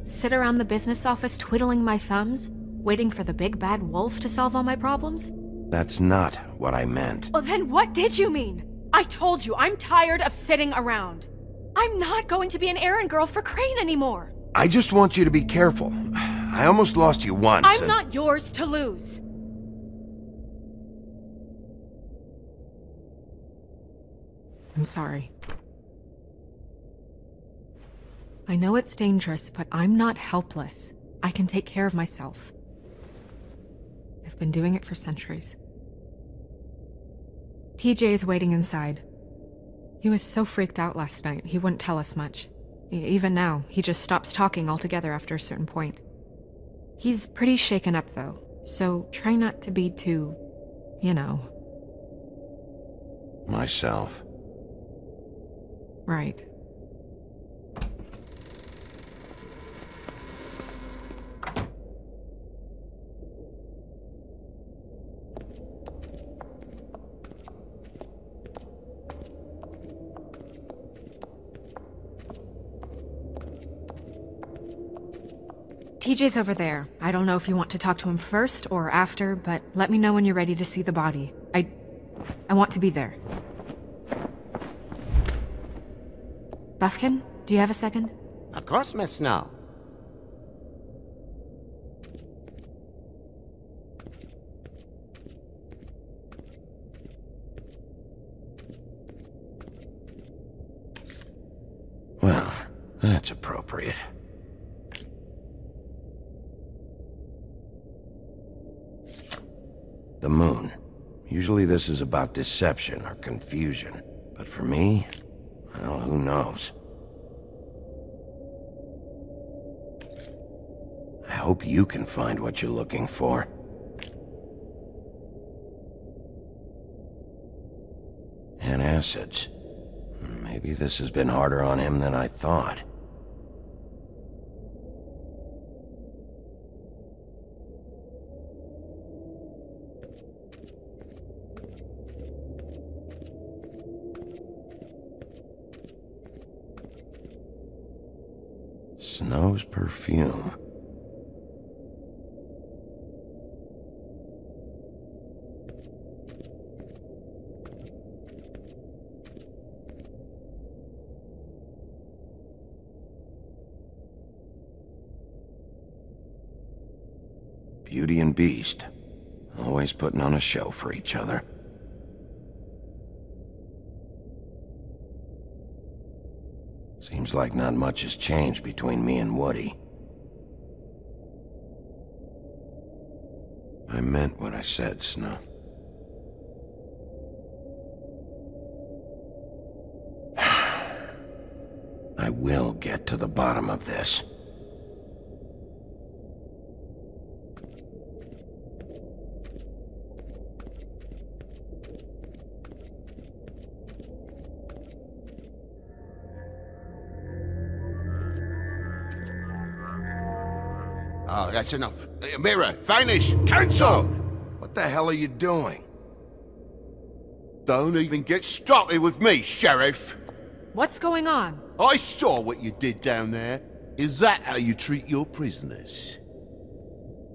Sit around the business office twiddling my thumbs, waiting for the big bad wolf to solve all my problems? That's not what I meant. Well, then what did you mean? I told you, I'm tired of sitting around. I'm not going to be an errand girl for Crane anymore. I just want you to be careful. I almost lost you once. I'm not yours to lose. I'm sorry. I know it's dangerous, but I'm not helpless. I can take care of myself. I've been doing it for centuries. TJ is waiting inside. He was so freaked out last night, he wouldn't tell us much. Even now, he just stops talking altogether after a certain point. He's pretty shaken up, though, so try not to be too, you know. Myself. Right. TJ's over there. I don't know if you want to talk to him first or after, but let me know when you're ready to see the body. I want to be there. Buffkin, do you have a second? Of course, Miss Snow. Well, that's appropriate. The moon. Usually this is about deception or confusion. But for me, well, who knows? I hope you can find what you're looking for. And acids. Maybe this has been harder on him than I thought. Snow's perfume. Beauty and Beast. Always putting on a show for each other. Seems like not much has changed between me and Woody. I meant what I said, Snow. I will get to the bottom of this. Oh, that's enough. Mirror, vanish, cancel! What the hell are you doing? Don't even get started with me, Sheriff. What's going on? I saw what you did down there. Is that how you treat your prisoners?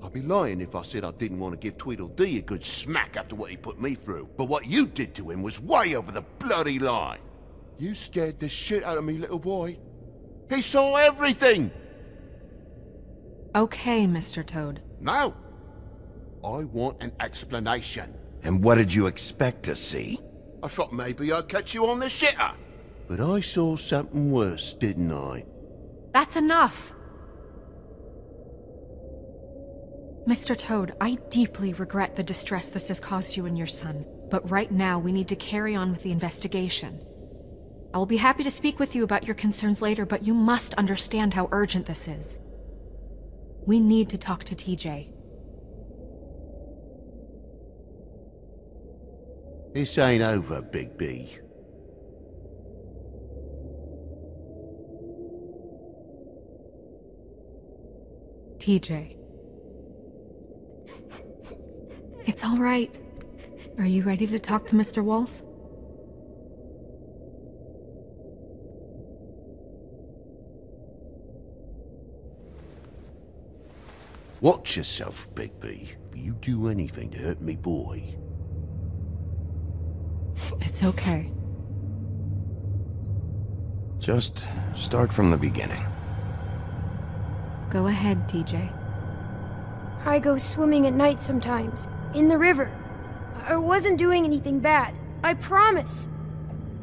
I'd be lying if I said I didn't want to give Tweedledee a good smack after what he put me through. But what you did to him was way over the bloody line. You scared the shit out of me, little boy. He saw everything! Okay, Mr. Toad. No. I want an explanation. And what did you expect to see? I thought maybe I'd catch you on the shitter. But I saw something worse, didn't I? That's enough! Mr. Toad, I deeply regret the distress this has caused you and your son. But right now, we need to carry on with the investigation. I will be happy to speak with you about your concerns later, but you must understand how urgent this is. We need to talk to TJ. This ain't over, Big B. TJ. It's all right. Are you ready to talk to Mr. Wolf? Watch yourself, Bigby. If you do anything to hurt me boy. It's okay. Just start from the beginning. Go ahead, TJ. I go swimming at night sometimes, in the river. I wasn't doing anything bad. I promise.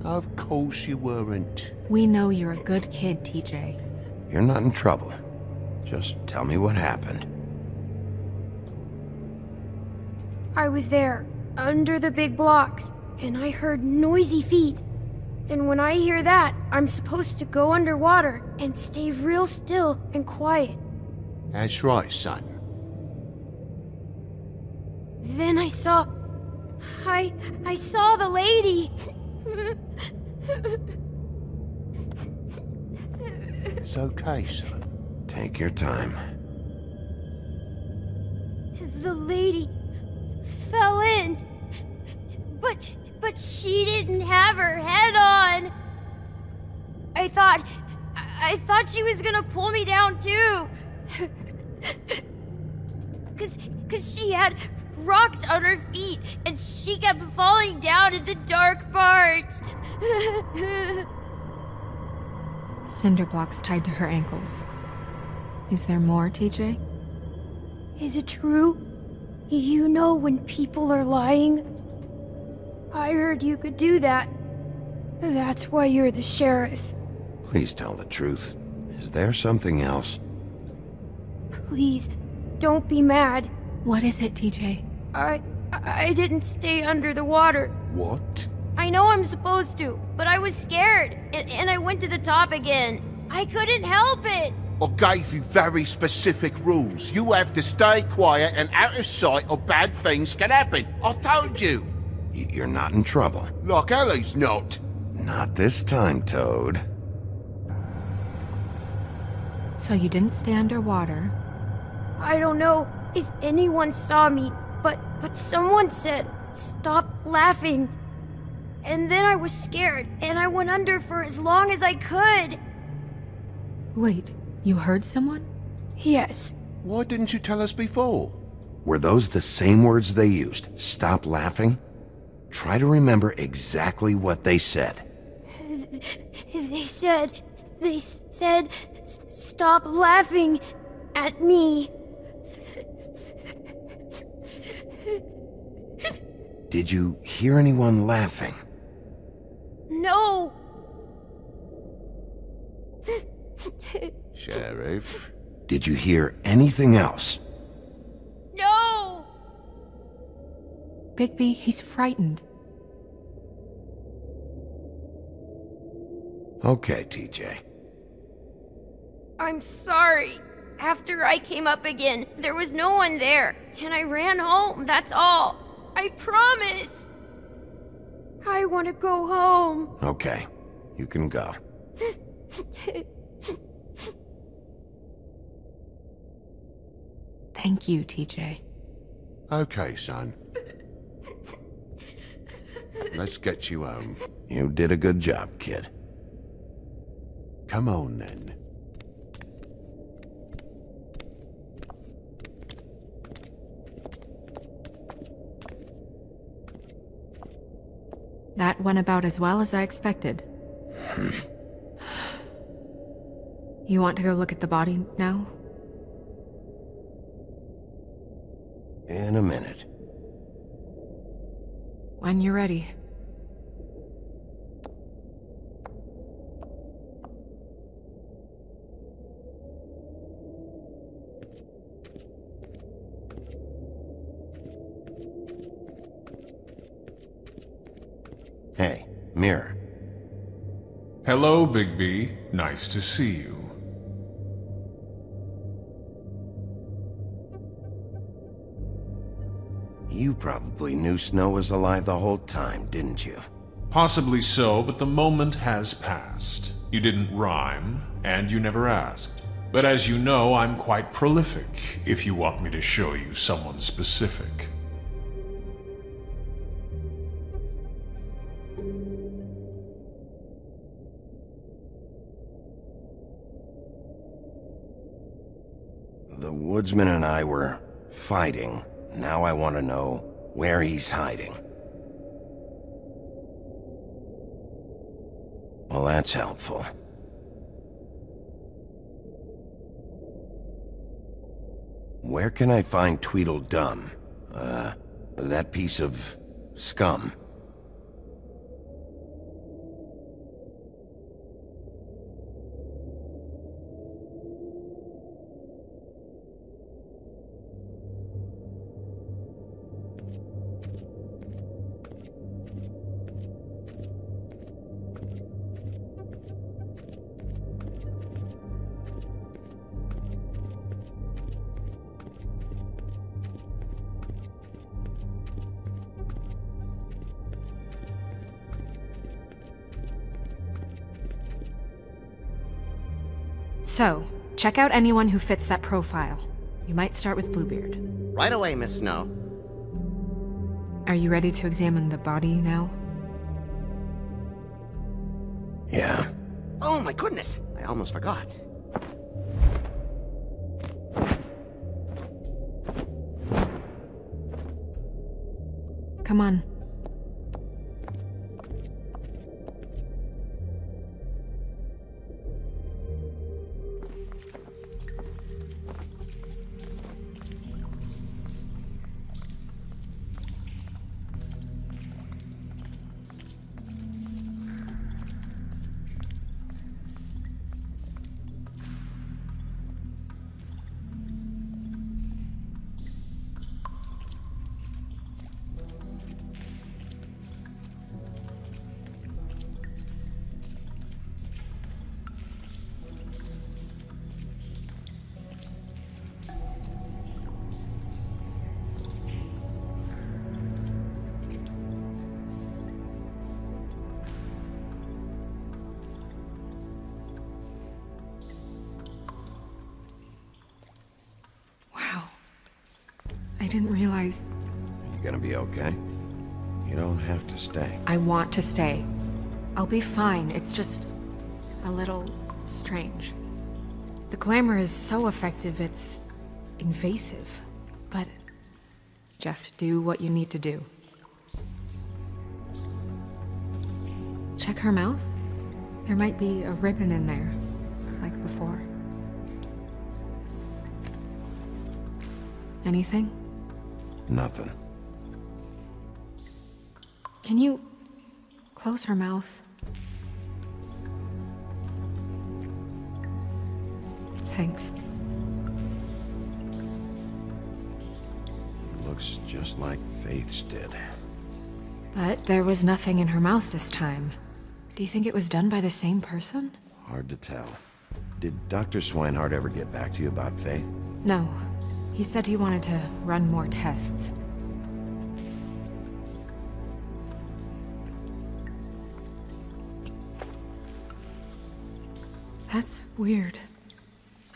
Of course you weren't. We know you're a good kid, TJ. You're not in trouble. Just tell me what happened. I was there, under the big blocks, and I heard noisy feet. And when I hear that, I'm supposed to go underwater and stay real still and quiet. That's right, son. Then I saw the lady. It's okay, son. Take your time. The lady fell in. But she didn't have her head on. I thought she was gonna pull me down too. Cause she had rocks on her feet and she kept falling down in the dark parts. Cinder blocks tied to her ankles. Is there more, TJ? Is it true? You know when people are lying? I heard you could do that. That's why you're the sheriff. Please tell the truth. Is there something else? Please, don't be mad. What is it, TJ? I didn't stay under the water. What? I know I'm supposed to, but I was scared, and I went to the top again. I couldn't help it. I gave you very specific rules. You have to stay quiet and out of sight or bad things can happen. I told you. You're not in trouble. Like Ellie's not. Not this time, Toad. So you didn't stay underwater? I don't know if anyone saw me, but someone said, "Stop laughing." And then I was scared, and I went under for as long as I could. Wait, you heard someone? Yes. Why didn't you tell us before? Were those the same words they used? Stop laughing? Try to remember exactly what they said. They said, "Stop laughing at me." Did you hear anyone laughing? No. Sheriff? Did you hear anything else? No! Bigby, he's frightened. Okay, TJ. I'm sorry. After I came up again, there was no one there, and I ran home, that's all. I promise. I want to go home. Okay, you can go. Thank you, TJ. Okay, son. Let's get you home. You did a good job, kid. Come on, then. That went about as well as I expected. You want to go look at the body now? In a minute. When you're ready. Hey, Mirror. Hello, Bigby. Nice to see you. You probably knew Snow was alive the whole time, didn't you? Possibly so, but the moment has passed. You didn't rhyme, and you never asked. But as you know, I'm quite prolific, if you want me to show you someone specific. Woodsman and I were fighting. Now I want to know where he's hiding. Well, that's helpful. Where can I find Tweedledum? That piece of scum. So, check out anyone who fits that profile. You might start with Bluebeard. Right away, Miss Snow. Are you ready to examine the body now? Yeah. Oh my goodness! I almost forgot. Come on. I didn't realize... You gonna be okay? You don't have to stay. I want to stay. I'll be fine. It's just... a little... strange. The glamour is so effective, it's... invasive. But... just do what you need to do. Check her mouth. There might be a ribbon in there, like before. Anything? Nothing. Can you close her mouth? Thanks. Looks just like Faith's did. But there was nothing in her mouth this time. Do you think it was done by the same person? Hard to tell. Did Dr. Swinehart ever get back to you about Faith? No. He said he wanted to run more tests. That's weird.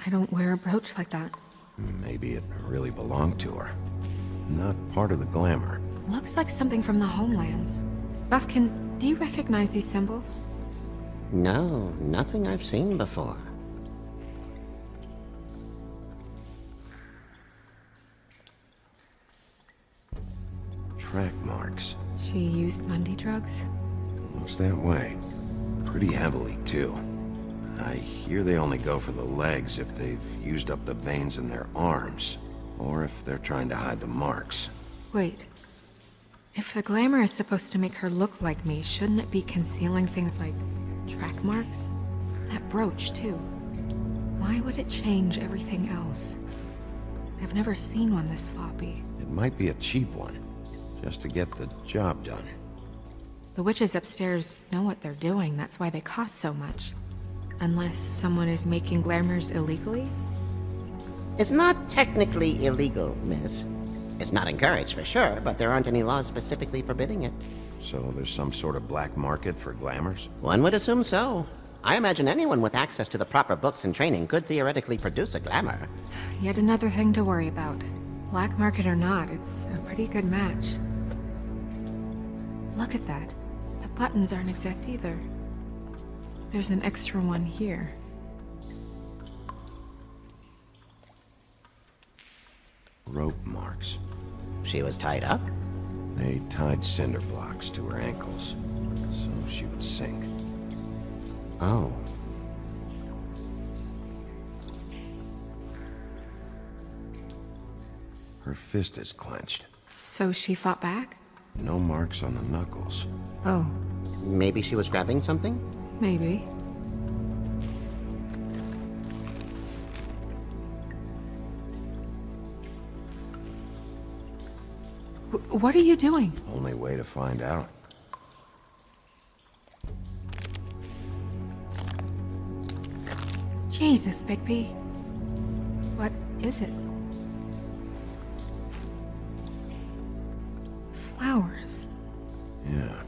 I don't wear a brooch like that. Maybe it really belonged to her. Not part of the glamour. Looks like something from the Homelands. Buffkin, do you recognize these symbols? No, nothing I've seen before. Track marks. She used Mundy drugs? Looks that way. Pretty heavily, too. I hear they only go for the legs if they've used up the veins in their arms, or if they're trying to hide the marks. Wait. If the glamour is supposed to make her look like me, shouldn't it be concealing things like track marks? That brooch, too. Why would it change everything else? I've never seen one this sloppy. It might be a cheap one, just to get the job done. The witches upstairs know what they're doing, that's why they cost so much. Unless someone is making glamours illegally? It's not technically illegal, miss. It's not encouraged for sure, but there aren't any laws specifically forbidding it. So there's some sort of black market for glamours? One would assume so. I imagine anyone with access to the proper books and training could theoretically produce a glamour. Yet another thing to worry about. Black market or not, it's a pretty good match. Look at that. The buttons aren't exact either. There's an extra one here. Rope marks. She was tied up? They tied cinder blocks to her ankles, so she would sink. Oh. Her fist is clenched. So she fought back? No marks on the knuckles. Oh. Maybe she was grabbing something? Maybe. What are you doing? Only way to find out. Jesus, Bigby. What is it? Flowers. Yeah.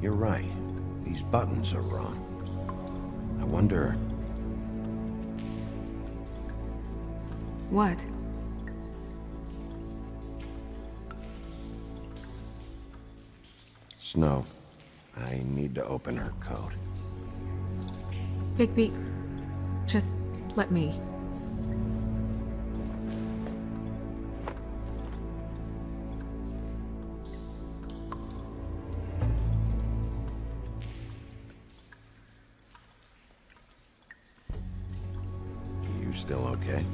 You're right. These buttons are wrong. I wonder... What? Snow, I need to open her coat. Bigby, just let me. You still okay?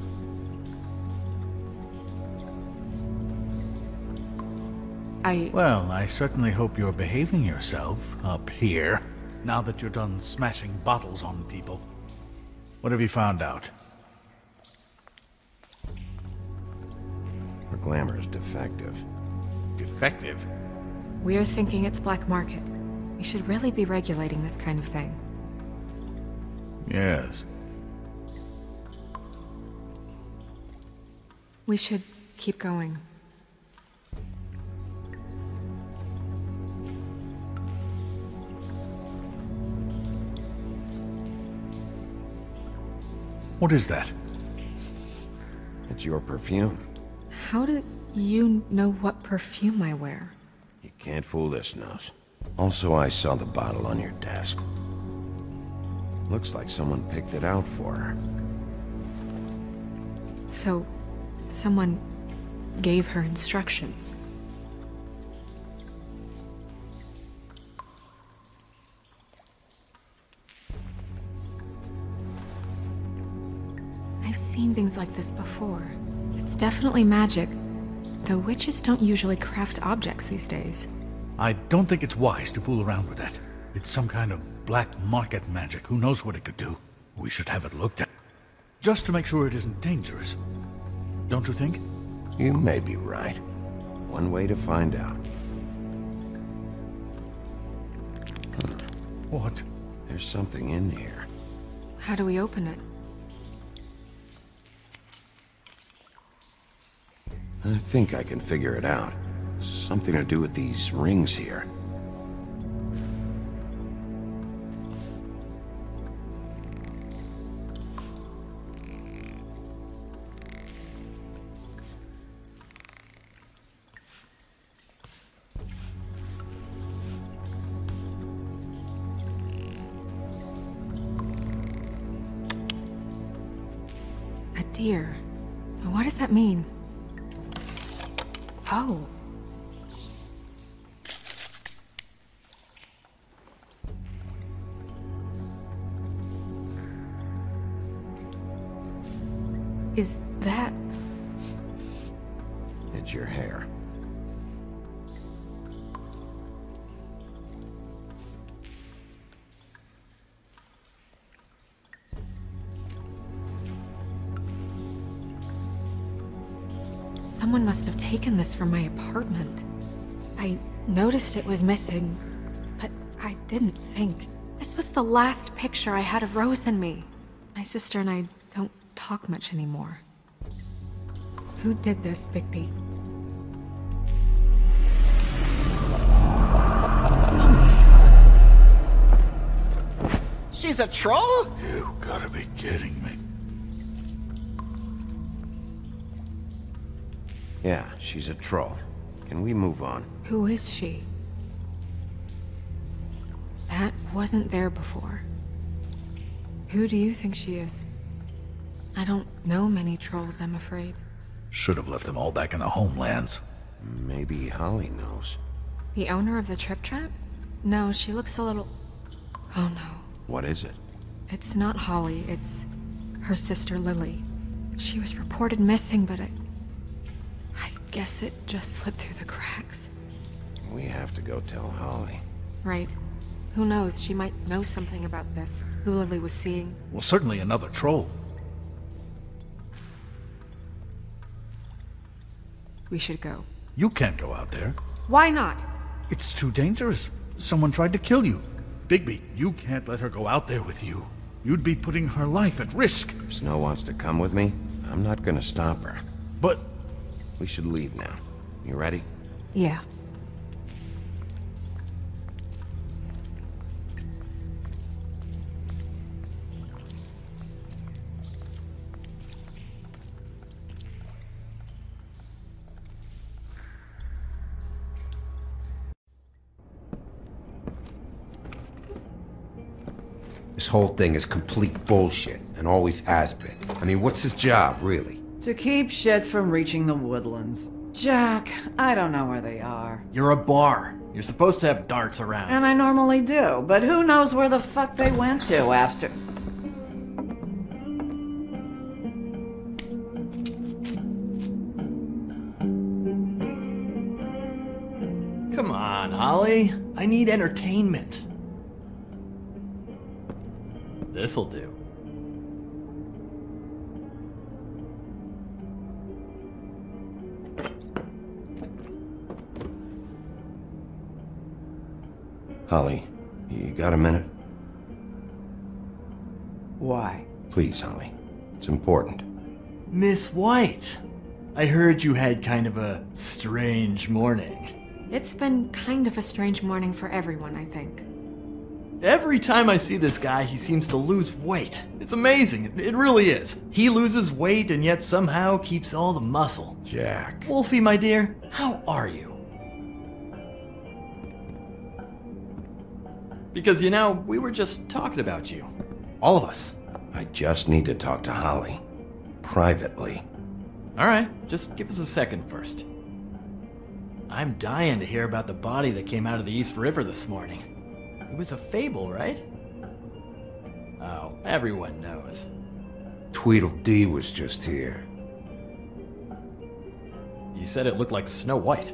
Well, I certainly hope you're behaving yourself up here, now that you're done smashing bottles on people. What have you found out? Her glamour's defective. Defective? We're thinking it's black market. We should really be regulating this kind of thing. Yes. We should keep going. What is that? It's your perfume. How do you know what perfume I wear? You can't fool this nose. Also, I saw the bottle on your desk. Looks like someone picked it out for her. So, someone gave her instructions. I've seen things like this before. It's definitely magic, though witches don't usually craft objects these days. I don't think it's wise to fool around with that. It's some kind of black market magic. Who knows what it could do? We should have it looked at. Just to make sure it isn't dangerous. Don't you think? You may be right. One way to find out. What? There's something in here. How do we open it? I think I can figure it out. Something to do with these rings here. A deer. What does that mean? Oh. Is that... It's your hair. Someone must have taken this from my apartment. I noticed it was missing, but I didn't think. This was the last picture I had of Rose and me. My sister and I don't talk much anymore. Who did this, Bigby? She's a troll? You gotta be kidding me. Yeah, she's a troll. Can we move on? Who is she? That wasn't there before. Who do you think she is? I don't know many trolls, I'm afraid. Should have left them all back in the homelands. Maybe Holly knows. The owner of the Trip Trap? No, she looks a little... Oh no. What is it? It's not Holly, it's her sister Lily. She was reported missing, but I guess it just slipped through the cracks. We have to go tell Holly. Right. Who knows, she might know something about this. Who Lily was seeing. Well, certainly another troll. We should go. You can't go out there. Why not? It's too dangerous. Someone tried to kill you. Bigby, you can't let her go out there with you. You'd be putting her life at risk. If Snow wants to come with me, I'm not gonna stop her. But... We should leave now. You ready? Yeah. This whole thing is complete bullshit, and always has been. I mean, what's his job, really? To keep shit from reaching the woodlands. Jack, I don't know where they are. You're a bar. You're supposed to have darts around. And I normally do, but who knows where the fuck they went to after... Come on, Holly. I need entertainment. This'll do. Holly, you got a minute? Why? Please, Holly. It's important. Miss White, I heard you had kind of a strange morning. It's been kind of a strange morning for everyone, I think. Every time I see this guy, he seems to lose weight. It's amazing. It really is. He loses weight and yet somehow keeps all the muscle. Jack. Wolfie, my dear, how are you? Because, you know, we were just talking about you. All of us. I just need to talk to Holly. Privately. All right, just give us a second first. I'm dying to hear about the body that came out of the East River this morning. It was a fable, right? Oh, everyone knows. Tweedledee was just here. You said it looked like Snow White.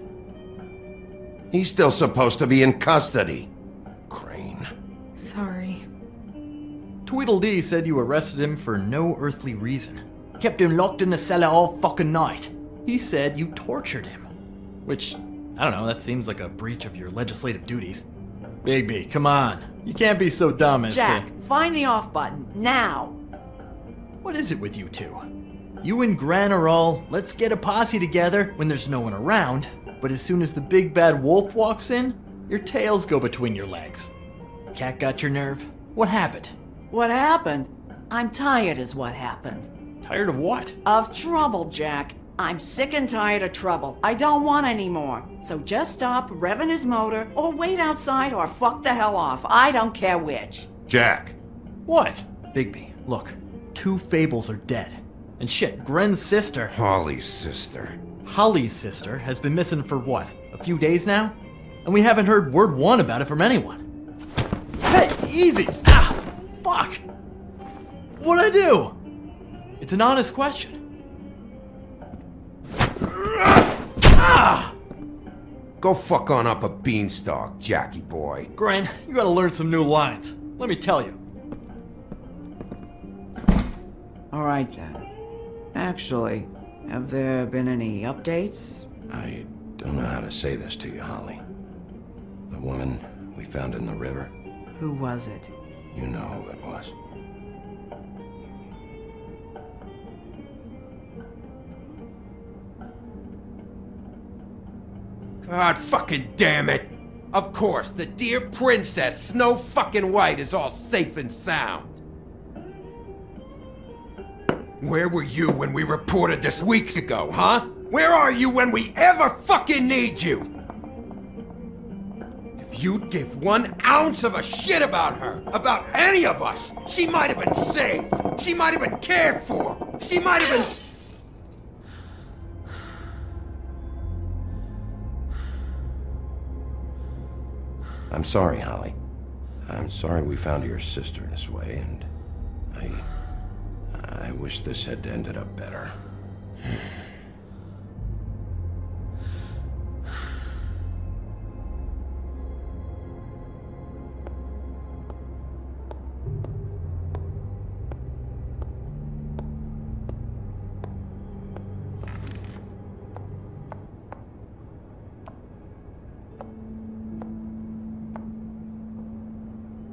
He's still supposed to be in custody. Crane. Sorry. Tweedledee said you arrested him for no earthly reason. Kept him locked in the cellar all fucking night. He said you tortured him. Which, I don't know, that seems like a breach of your legislative duties. Bigby, come on. You can't be so dumb as Jack, to... find the off button, now! What is it with you two? You and Gran are all, let's get a posse together when there's no one around, but as soon as the big bad wolf walks in, your tails go between your legs. Cat got your nerve? What happened? What happened? I'm tired is what happened. Tired of what? Of trouble, Jack. I'm sick and tired of trouble. I don't want any more. So just stop revving his motor, or wait outside, or fuck the hell off. I don't care which. Jack. What? Bigby, look. 2 fables are dead. And shit, Gren's sister... Holly's sister. Holly's sister has been missing for what? A few days now? And we haven't heard word one about it from anyone. Hey, easy! Ah! Fuck! What'd I do? It's an honest question. Ah! Go fuck on up a beanstalk, Jackie boy. Gren, you gotta learn some new lines. Let me tell you. All right then. Actually, have there been any updates? I don't know how to say this to you, Holly. The woman we found in the river. Who was it? You know who it was. God fucking damn it! Of course, the dear princess Snow fucking White is all safe and sound. Where were you when we reported this weeks ago, huh? Where are you when we ever fucking need you? If you'd give 1 ounce of a shit about her, about any of us. She might have been saved. She might have been cared for. She might have been... I'm sorry, Holly. I'm sorry we found your sister this way, and I wish this had ended up better.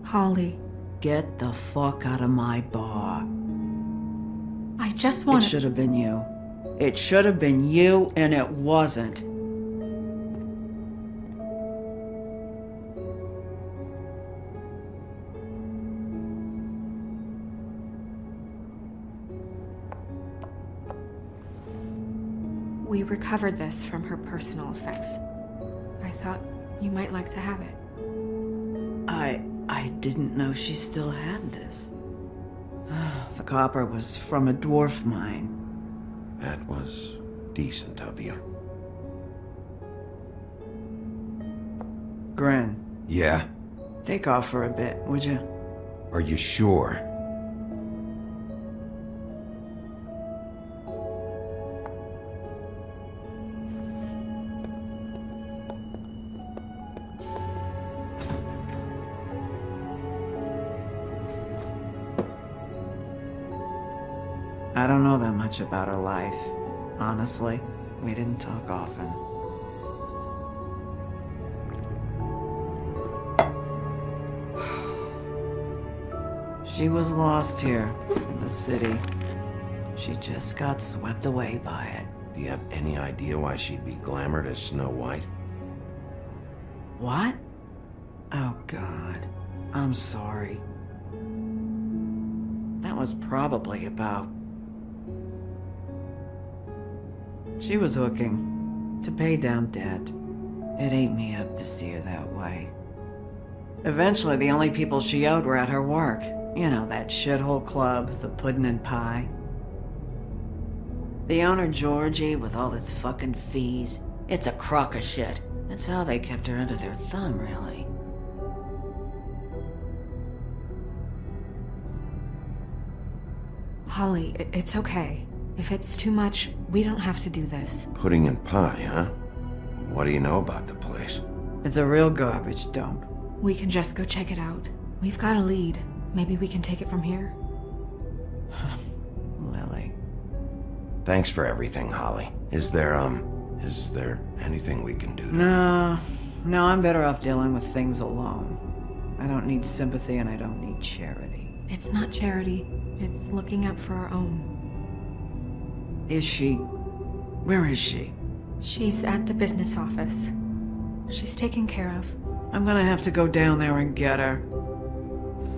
Holly. Get the fuck out of my bar. I just want It should have been you. It should have been you, and it wasn't. We recovered this from her personal effects. I thought you might like to have it. I didn't know she still had this. The copper was from a dwarf mine. That was decent of you. Gren. Yeah? Take off for a bit, would you? Are you sure? I don't know that much about her life. Honestly, we didn't talk often. She was lost here in the city. She just got swept away by it. Do you have any idea why she'd be glamored as Snow White? What? Oh, God. I'm sorry. That was probably about... She was hooking to pay down debt. It ate me up to see her that way. Eventually, the only people she owed were at her work. You know, that shithole club, the Puddin' and Pie. The owner, Georgie, with all his fucking fees, it's a crock of shit. That's how they kept her under their thumb, really. Holly, it's okay. If it's too much, we don't have to do this. Pudding and pie, huh? What do you know about the place? It's a real garbage dump. We can just go check it out. We've got a lead. Maybe we can take it from here. Lily. Thanks for everything, Holly. Is there anything we can do to... No, I'm better off dealing with things alone. I don't need sympathy and I don't need charity. It's not charity. It's looking out for our own. Is she? Where is she? She's at the business office. She's taken care of. I'm gonna have to go down there and get her.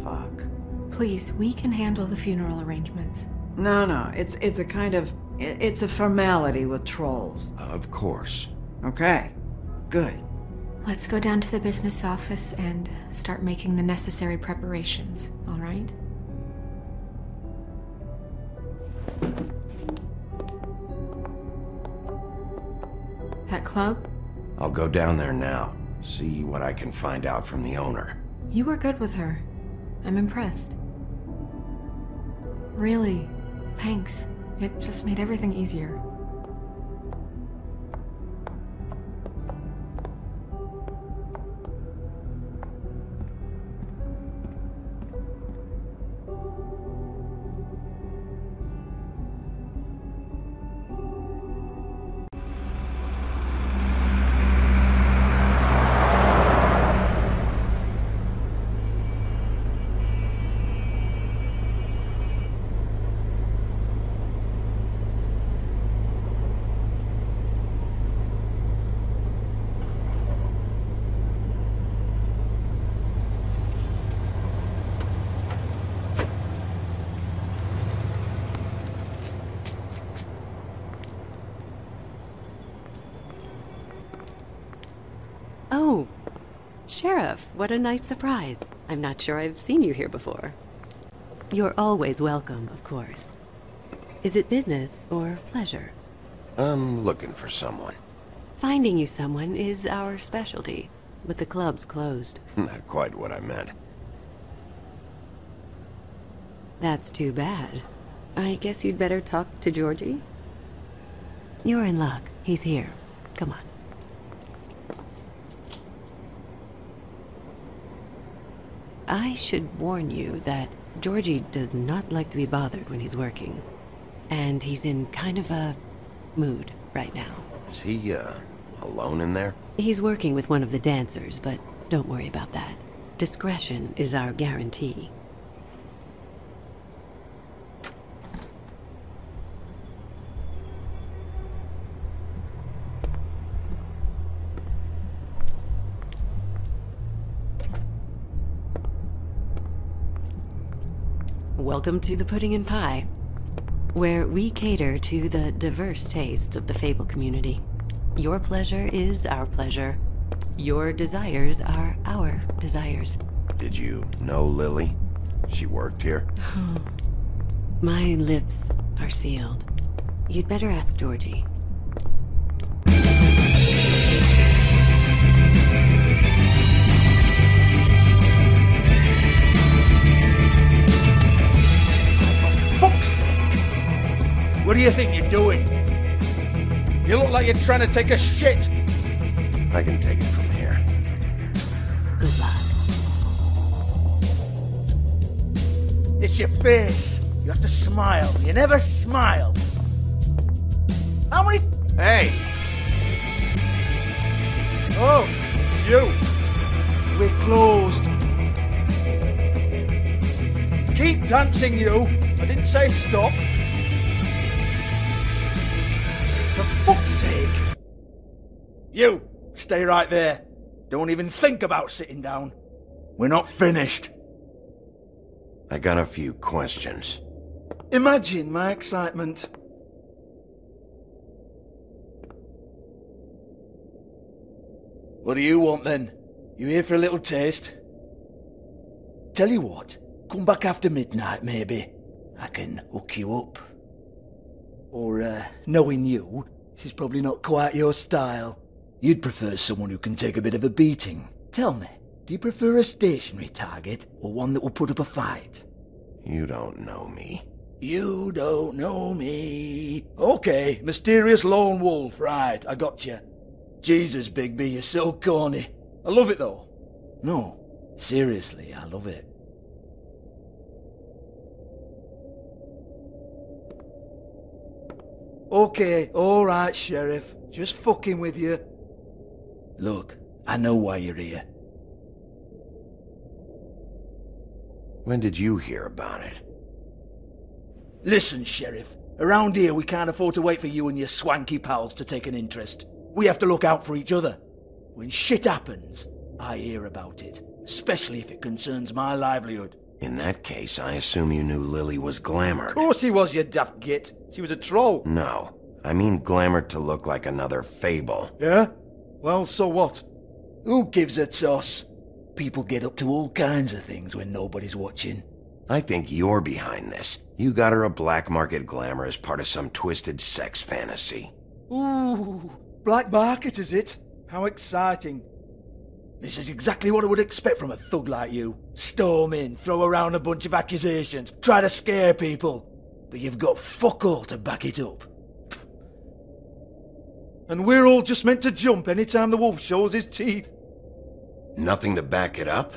Fuck. Please, we can handle the funeral arrangements. No, it's a kind of... It's a formality with trolls. Of course. Okay, good. Let's go down to the business office and start making the necessary preparations, all right? That club? I'll go down there now. See what I can find out from the owner. You were good with her. I'm impressed. Really, thanks. It just made everything easier. Sheriff, what a nice surprise. I'm not sure I've seen you here before. You're always welcome, of course. Is it business or pleasure? I'm looking for someone. Finding you someone is our specialty, but the club's closed. Not quite what I meant. That's too bad. I guess you'd better talk to Georgie? You're in luck. He's here. Come on. I should warn you that Georgie does not like to be bothered when he's working. And he's in kind of a mood right now. Is he, alone in there? He's working with one of the dancers, but don't worry about that. Discretion is our guarantee. Welcome to the Pudding and Pie, where we cater to the diverse tastes of the Fable community. Your pleasure is our pleasure. Your desires are our desires. Did you know Lily? She worked here? My lips are sealed. You'd better ask Georgie. What do you think you're doing? You look like you're trying to take a shit. I can take it from here. Good luck. It's your face. You have to smile. You never smile. How many... Hey! Oh, it's you. We're closed. Keep dancing, you. I didn't say stop. For fuck's sake! You, stay right there. Don't even think about sitting down. We're not finished. I got a few questions. Imagine my excitement. What do you want then? You here for a little taste? Tell you what, come back after midnight maybe. I can hook you up. Or, knowing you, she's probably not quite your style. You'd prefer someone who can take a bit of a beating. Tell me, do you prefer a stationary target, or one that will put up a fight? You don't know me. You don't know me. Okay, mysterious lone wolf, right, I got you. Jesus, Bigby, you're so corny. I love it though. No, seriously, I love it. Okay, alright, Sheriff. Just fucking with you. Look, I know why you're here. When did you hear about it? Listen, Sheriff. Around here we can't afford to wait for you and your swanky pals to take an interest. We have to look out for each other. When shit happens, I hear about it. Especially if it concerns my livelihood. In that case, I assume you knew Lily was glamored. Of course she was, you daft git. She was a troll. No. I mean glamored to look like another Fable. Yeah? Well, so what? Who gives a toss? People get up to all kinds of things when nobody's watching. I think you're behind this. You got her a black market glamour as part of some twisted sex fantasy. Ooh, black market is it? How exciting. This is exactly what I would expect from a thug like you. Storm in, throw around a bunch of accusations, try to scare people. But you've got fuck all to back it up. And we're all just meant to jump anytime the wolf shows his teeth. Nothing to back it up?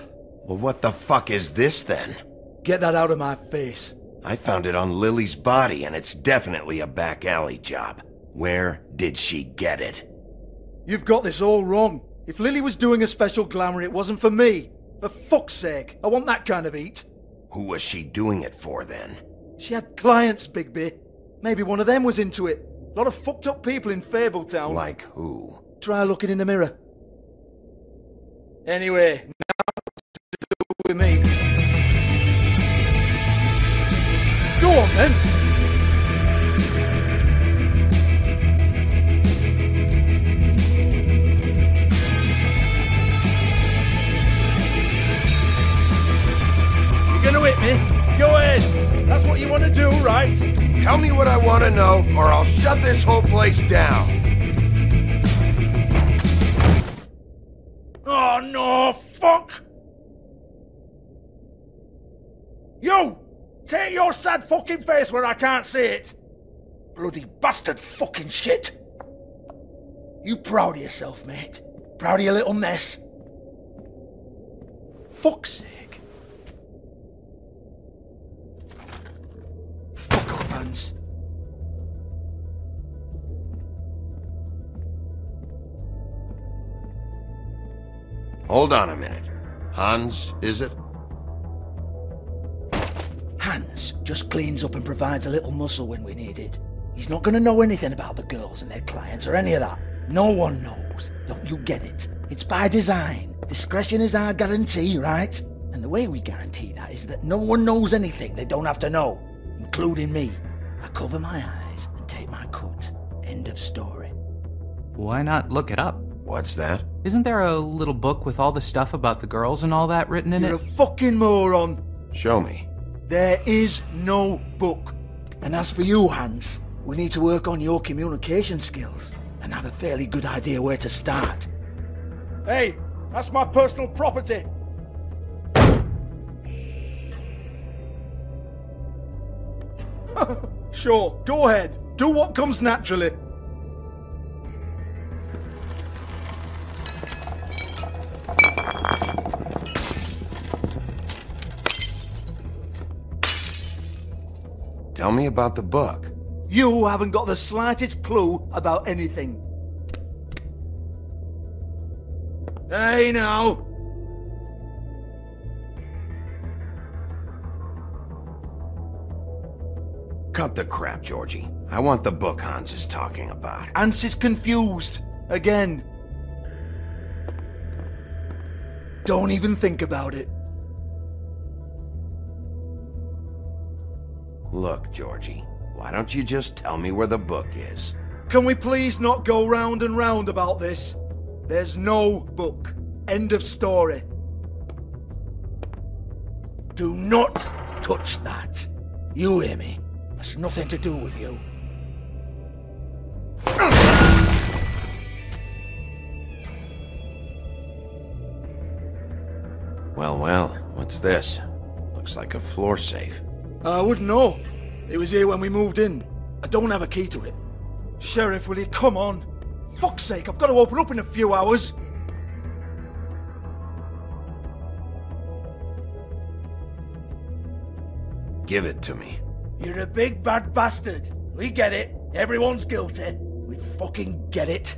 Well, what the fuck is this then? Get that out of my face. I found it on Lily's body, and it's definitely a back alley job. Where did she get it? You've got this all wrong. If Lily was doing a special glamour, it wasn't for me. For fuck's sake, I want that kind of eat. Who was she doing it for, then? She had clients, Bigby. Maybe one of them was into it. A lot of fucked up people in Fabletown. Like who? Try looking in the mirror. Anyway, now to do with me. Go on, then. Tell me what I want to know, or I'll shut this whole place down. Oh no, fuck! You! Take your sad fucking face where I can't see it! Bloody bastard fucking shit! You proud of yourself, mate? Proud of your little mess? Fuck's sake. Fuck off, Hans. Hold on a minute. Hans, is it? Hans just cleans up and provides a little muscle when we need it. He's not gonna know anything about the girls and their clients or any of that. No one knows. Don't you get it? It's by design. Discretion is our guarantee, right? And the way we guarantee that is that no one knows anything they don't have to know, including me. I cover my eyes and take my cut. End of story. Why not look it up? What's that? Isn't there a little book with all the stuff about the girls and all that written in You're it? a fucking moron. Show me. There is no book. And as for you, Hans, we need to work on your communication skills and have a fairly good idea where to start. Hey, that's my personal property. Sure, go ahead. Do what comes naturally. Tell me about the book. You haven't got the slightest clue about anything. Hey, now. Cut the crap, Georgie. I want the book Hans is talking about. Hans is confused. Again. Don't even think about it. Look, Georgie, why don't you just tell me where the book is? Can we please not go round and round about this? There's no book. End of story. Do not touch that. You hear me? That's nothing to do with you. Well, well, what's this? Looks like a floor safe. I wouldn't know. It was here when we moved in. I don't have a key to it. Sheriff, will you come on? Fuck's sake, I've got to open up in a few hours. Give it to me. You're a big bad bastard. We get it. Everyone's guilty. We fucking get it.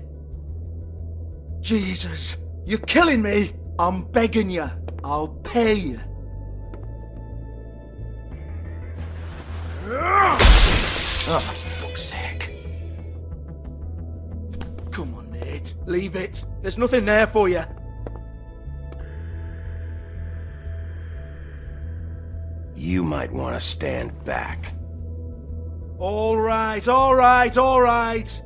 Jesus, you're killing me. I'm begging you. I'll pay you. Oh, for fuck's sake. Come on, mate. Leave it. There's nothing there for you. You might want to stand back. All right, all right, all right.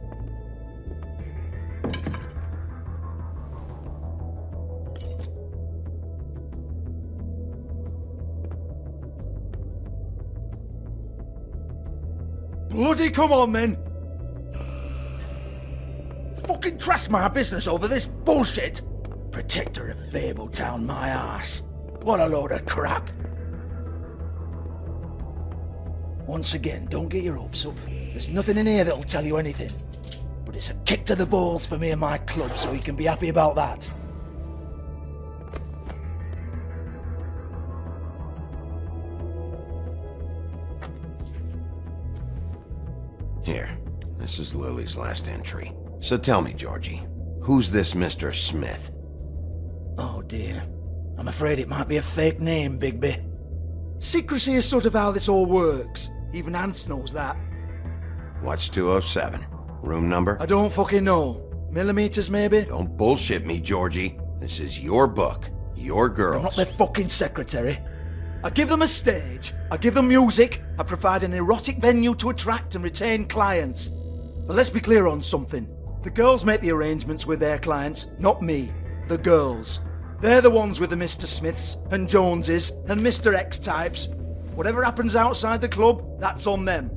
Bloody come on, then! Fucking trash my business over this bullshit! Protector of Fabletown, my ass. What a load of crap. Once again, don't get your hopes up. There's nothing in here that'll tell you anything. But it's a kick to the balls for me and my club, so you can be happy about that. Here, this is Lily's last entry. So tell me, Georgie, who's this Mr. Smith? Oh dear. I'm afraid it might be a fake name, Bigby. Secrecy is sort of how this all works. Even Hans knows that. What's 207? Room number? I don't fucking know. Millimeters, maybe? Don't bullshit me, Georgie. This is your book. Your girls. I'm not their fucking secretary. I give them a stage, I give them music, I provide an erotic venue to attract and retain clients. But let's be clear on something. The girls make the arrangements with their clients, not me. The girls. They're the ones with the Mr. Smiths and Joneses and Mr. X types. Whatever happens outside the club, that's on them.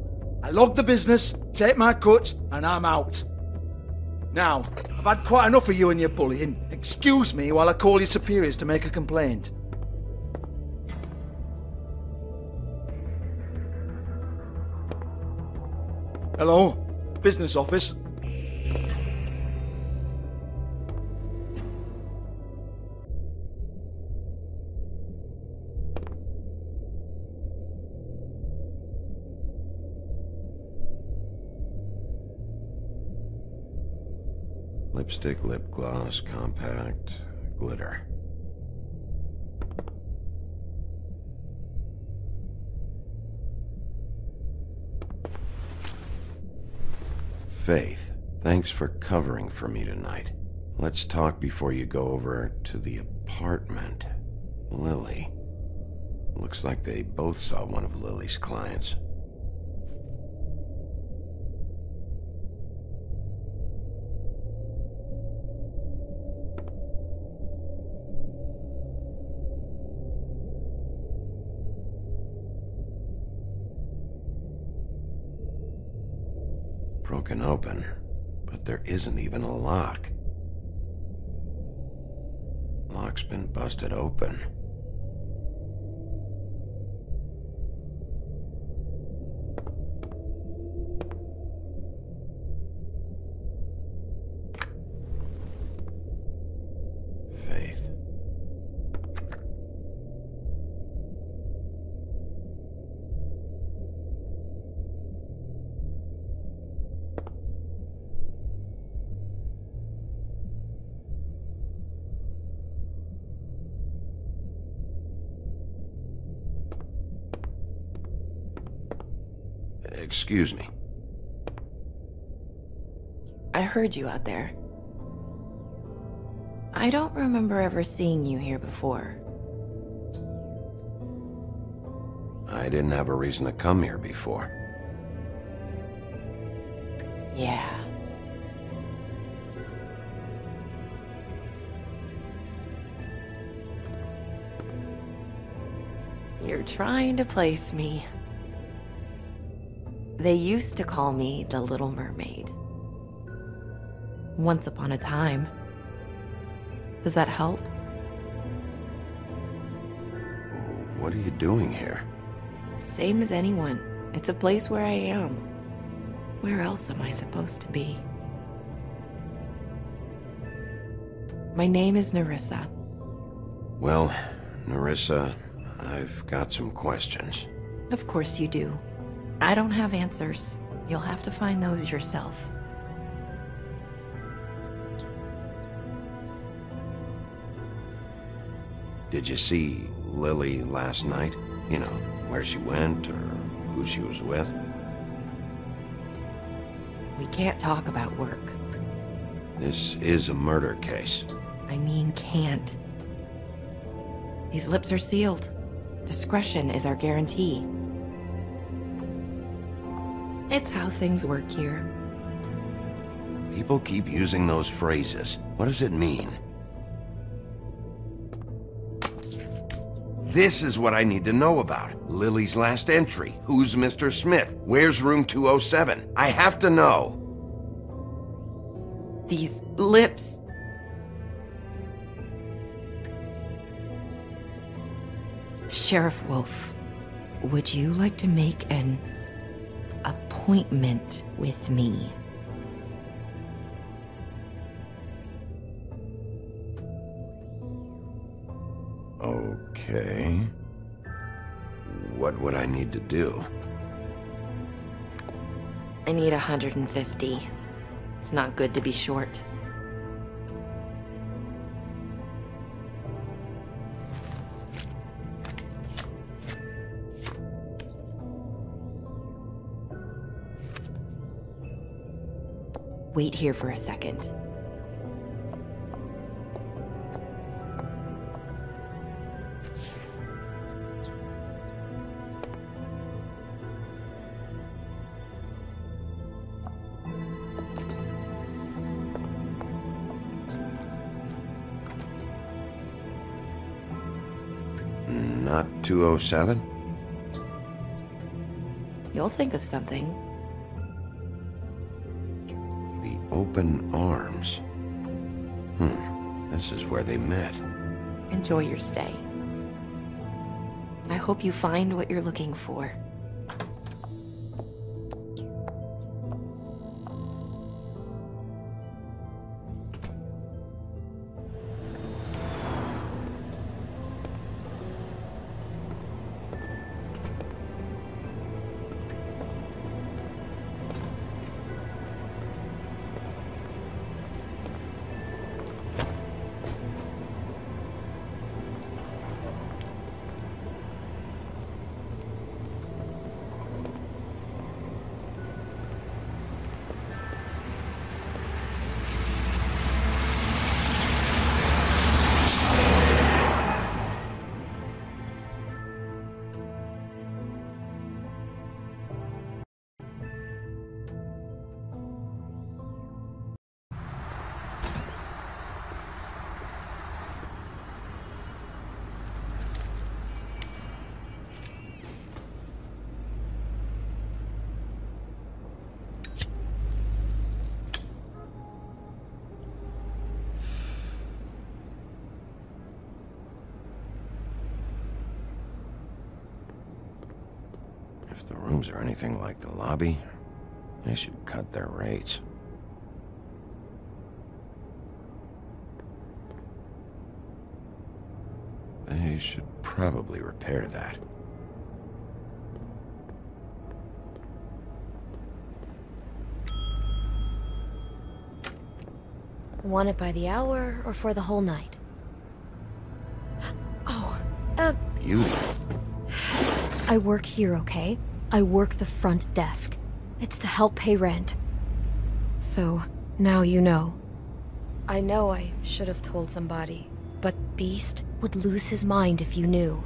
I log the business, take my cut, and I'm out. Now, I've had quite enough of you and your bullying. Excuse me while I call your superiors to make a complaint. Hello? Business office? Lipstick, lip gloss, compact, glitter. Faith, thanks for covering for me tonight. Let's talk before you go over to the apartment. Lily. Looks like they both saw one of Lily's clients. Broken open, but there isn't even a lock. Lock's been busted open. Faith. Excuse me. I heard you out there. I don't remember ever seeing you here before. I didn't have a reason to come here before. Yeah. You're trying to place me. They used to call me the Little Mermaid. Once upon a time. Does that help? What are you doing here? Same as anyone. It's a place where I am. Where else am I supposed to be? My name is Nerissa. Well, Nerissa, I've got some questions. Of course you do. I don't have answers. You'll have to find those yourself. Did you see Lily last night? You know, where she went or who she was with? We can't talk about work. This is a murder case. I mean, can't. These lips are sealed. Discretion is our guarantee. It's how things work here. People keep using those phrases. What does it mean? This is what I need to know about. Lily's last entry. Who's Mr. Smith? Where's room 207? I have to know. These lips. Sheriff Wolf, would you like to make an appointment with me? Okay. What would I need to do? I need 150. It's not good to be short. Wait here for a second. Not 207? You'll think of something. Open arms. This is where they met. Enjoy your stay. I hope you find what you're looking for. If the rooms are anything like the lobby, they should cut their rates. They should probably repair that. Want it by the hour or for the whole night? Oh, Beauty. I work here, okay? I work the front desk. It's to help pay rent. So, now you know. I know I should have told somebody, but Beast would lose his mind if you knew.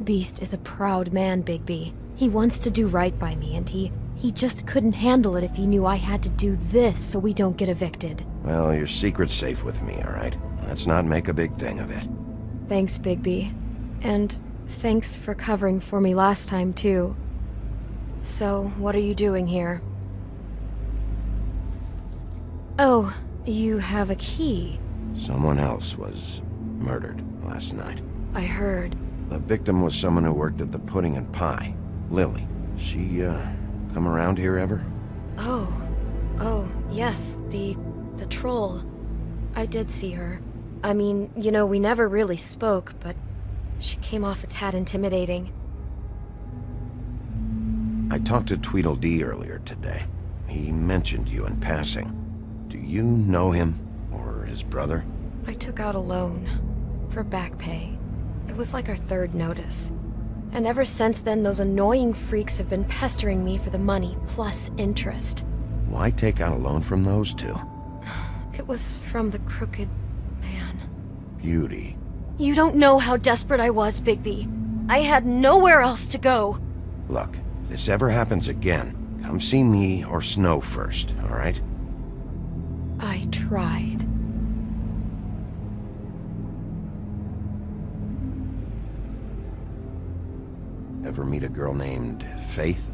Beast is a proud man, Bigby. He wants to do right by me, and he just couldn't handle it if he knew I had to do this so we don't get evicted. Well, your secret's safe with me, all right? Let's not make a big thing of it. Thanks, Bigby. And thanks for covering for me last time, too. So, what are you doing here? Oh, you have a key. Someone else was murdered last night. I heard. The victim was someone who worked at the Pudding and Pie. Lily. She, come around here ever? Oh, yes, the troll. I did see her. I mean, you know, we never really spoke, but she came off a tad intimidating. I talked to Tweedledee earlier today. He mentioned you in passing. Do you know him? Or his brother? I took out a loan. For back pay. It was like our third notice. And ever since then, those annoying freaks have been pestering me for the money, plus interest. Why take out a loan from those two? It was from the Crooked Man. Beauty. You don't know how desperate I was, Bigby. I had nowhere else to go. Look, if this ever happens again, come see me or Snow first, all right? I tried. Ever meet a girl named Faith?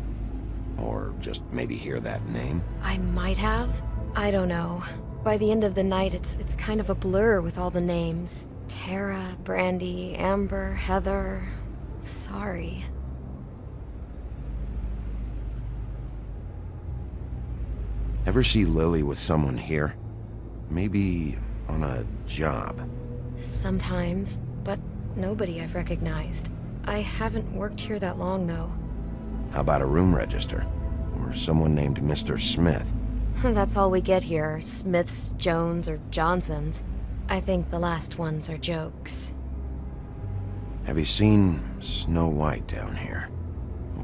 Or just maybe hear that name? I might have. I don't know. By the end of the night, it's kind of a blur with all the names. Tara, Brandy, Amber, Heather... Sorry. Ever see Lily with someone here? Maybe on a job? Sometimes, but nobody I've recognized. I haven't worked here that long, though. How about a room register? Or someone named Mr. Smith? That's all we get here, Smiths, Jones, or Johnsons. I think the last ones are jokes. Have you seen Snow White down here?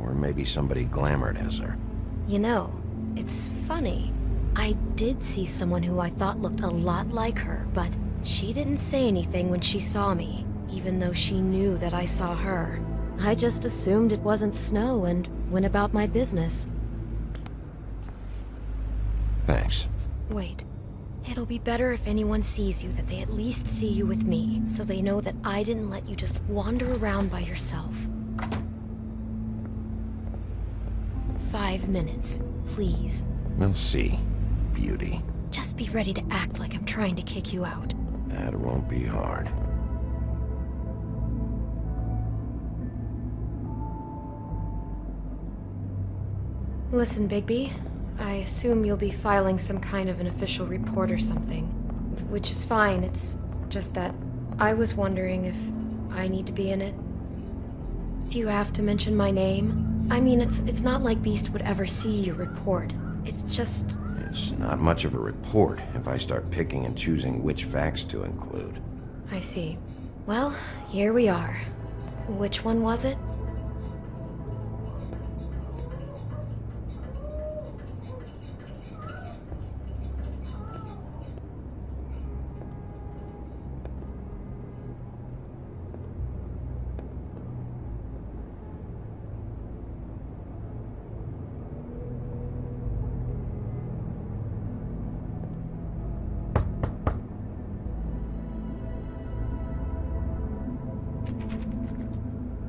Or maybe somebody glamored as her? You know, it's funny. I did see someone who I thought looked a lot like her, but she didn't say anything when she saw me, even though she knew that I saw her. I just assumed it wasn't Snow and went about my business. Thanks. Wait. It'll be better if anyone sees you that they at least see you with me, so they know that I didn't let you just wander around by yourself. 5 minutes, please. We'll see. Beauty. Just be ready to act like I'm trying to kick you out. That won't be hard. Listen, Bigby. I assume you'll be filing some kind of an official report or something. Which is fine, it's just that I was wondering if I need to be in it. Do you have to mention my name? I mean, it's not like Beast would ever see your report. It's just... It's not much of a report if I start picking and choosing which facts to include. I see. Well, here we are. Which one was it?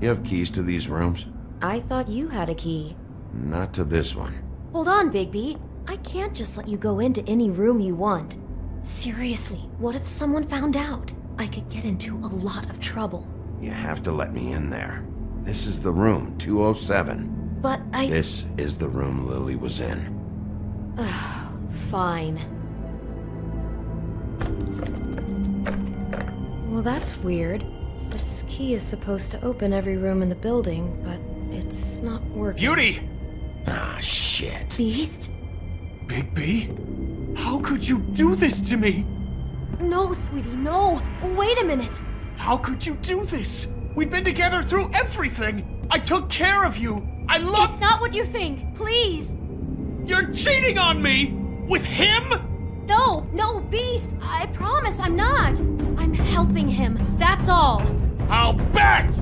You have keys to these rooms? I thought you had a key. Not to this one. Hold on, Bigby. I can't just let you go into any room you want. Seriously, what if someone found out? I could get into a lot of trouble. You have to let me in there. This is the room, 207. But I... This is the room Lily was in. Fine. Well, that's weird. This key is supposed to open every room in the building, but it's not working. Beauty! Ah, shit. Beast? Bigby? How could you do this to me? No, sweetie, no. Wait a minute. How could you do this? We've been together through everything. I took care of you. I love... It's not what you think. Please. You're cheating on me! With him? No, Beast. I promise I'm not. I'm helping him. That's all. I'll bet!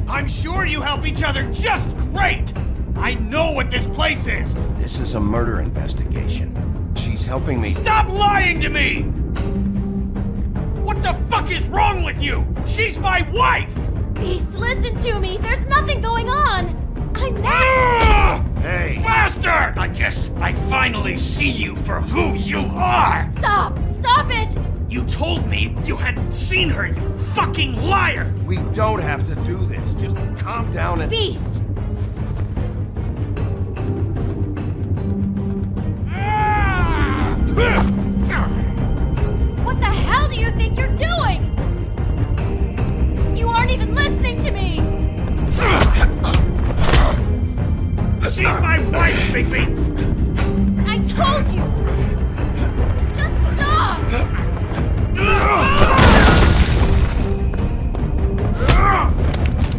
I'm sure you help each other just great! I know what this place is! This is a murder investigation. She's helping me... Stop lying to me! What the fuck is wrong with you? She's my wife! Beast, listen to me. There's nothing going on. I'm not... Hey! Bastard! I guess I finally see you for who you are! Stop! Stop it! You told me you hadn't seen her, you fucking liar! We don't have to do this. Just calm down and... Beast! What the hell do you think you're doing? You aren't even listening to me! She's my wife, Bigby! I told you! Just stop!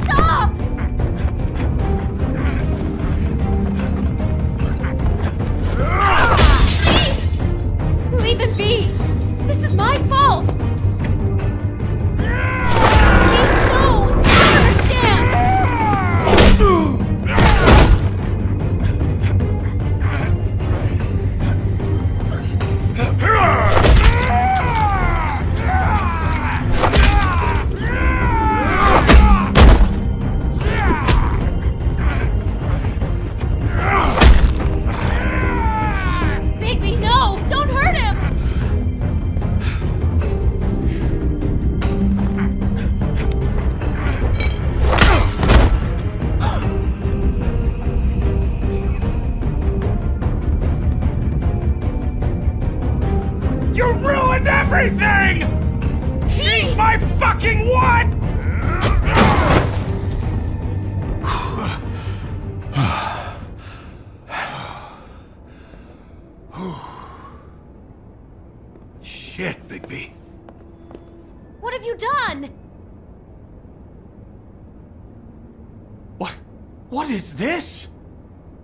Stop! Please! Leave him be! This is my fault! Please, no! I understand! Bigby, no! Don't hurt him! You ruined everything! She's my fucking wife! Shit, Bigby. What have you done? What is this?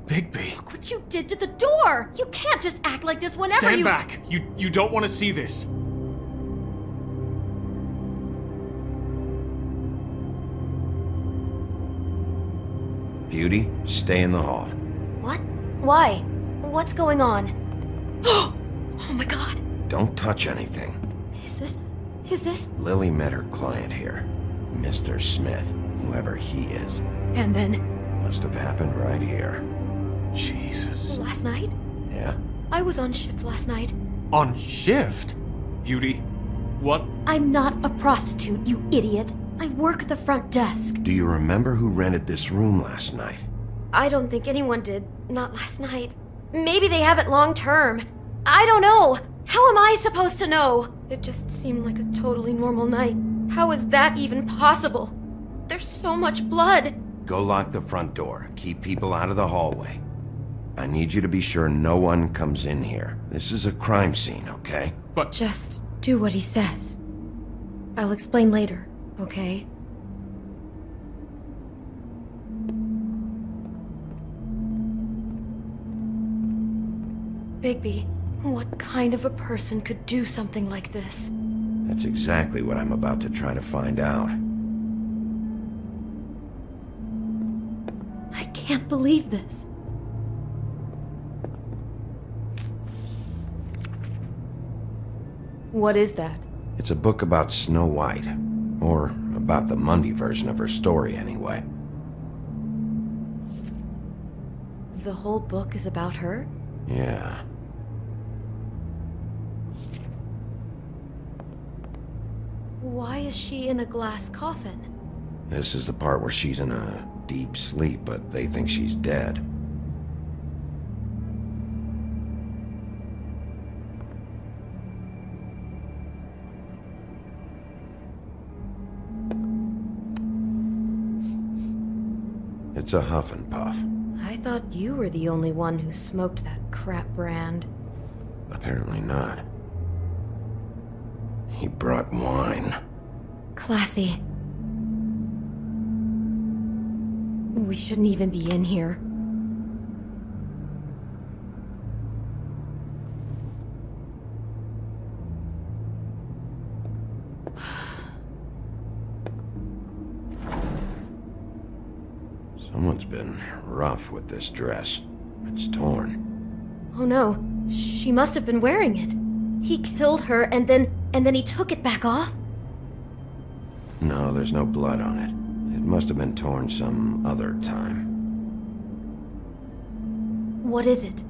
Bigby. Look what you did to the door! You can't just act like this whenever Stand you- back! You don't want to see this. Beauty, stay in the hall. What? Why? What's going on? Oh my god! Don't touch anything. Is this? Lily met her client here. Mr. Smith, whoever he is. And then? Must have happened right here. Jesus. Last night? Yeah, I was on shift last night. On shift? Beauty, what? I'm not a prostitute, you idiot. I work the front desk. Do you remember who rented this room last night? I don't think anyone did. Not last night. Maybe they have it long term. I don't know. How am I supposed to know? It just seemed like a totally normal night. How is that even possible? There's so much blood. Go lock the front door. Keep people out of the hallway. I need you to be sure no one comes in here. This is a crime scene, okay? But just do what he says. I'll explain later, okay? Bigby, what kind of a person could do something like this? That's exactly what I'm about to try to find out. I can't believe this. What is that? It's a book about Snow White. Or about the Mundy version of her story, anyway. The whole book is about her? Yeah. Why is she in a glass coffin? This is the part where she's in a deep sleep, but they think she's dead. It's a Huff and Puff. I thought you were the only one who smoked that crap brand. Apparently not. He brought wine. Classy. We shouldn't even be in here. Someone's been rough with this dress. It's torn. Oh no, she must have been wearing it. He killed her and then he took it back off? No, there's no blood on it. It must have been torn some other time. What is it?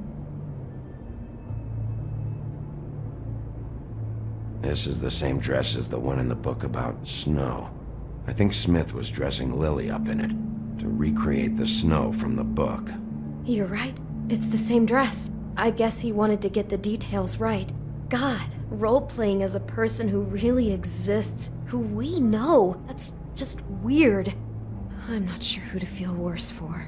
This is the same dress as the one in the book about snow. I think Smith was dressing Lily up in it to recreate the snow from the book. You're right. It's the same dress. I guess he wanted to get the details right. God, role-playing as a person who really exists, who we know, that's just weird. I'm not sure who to feel worse for.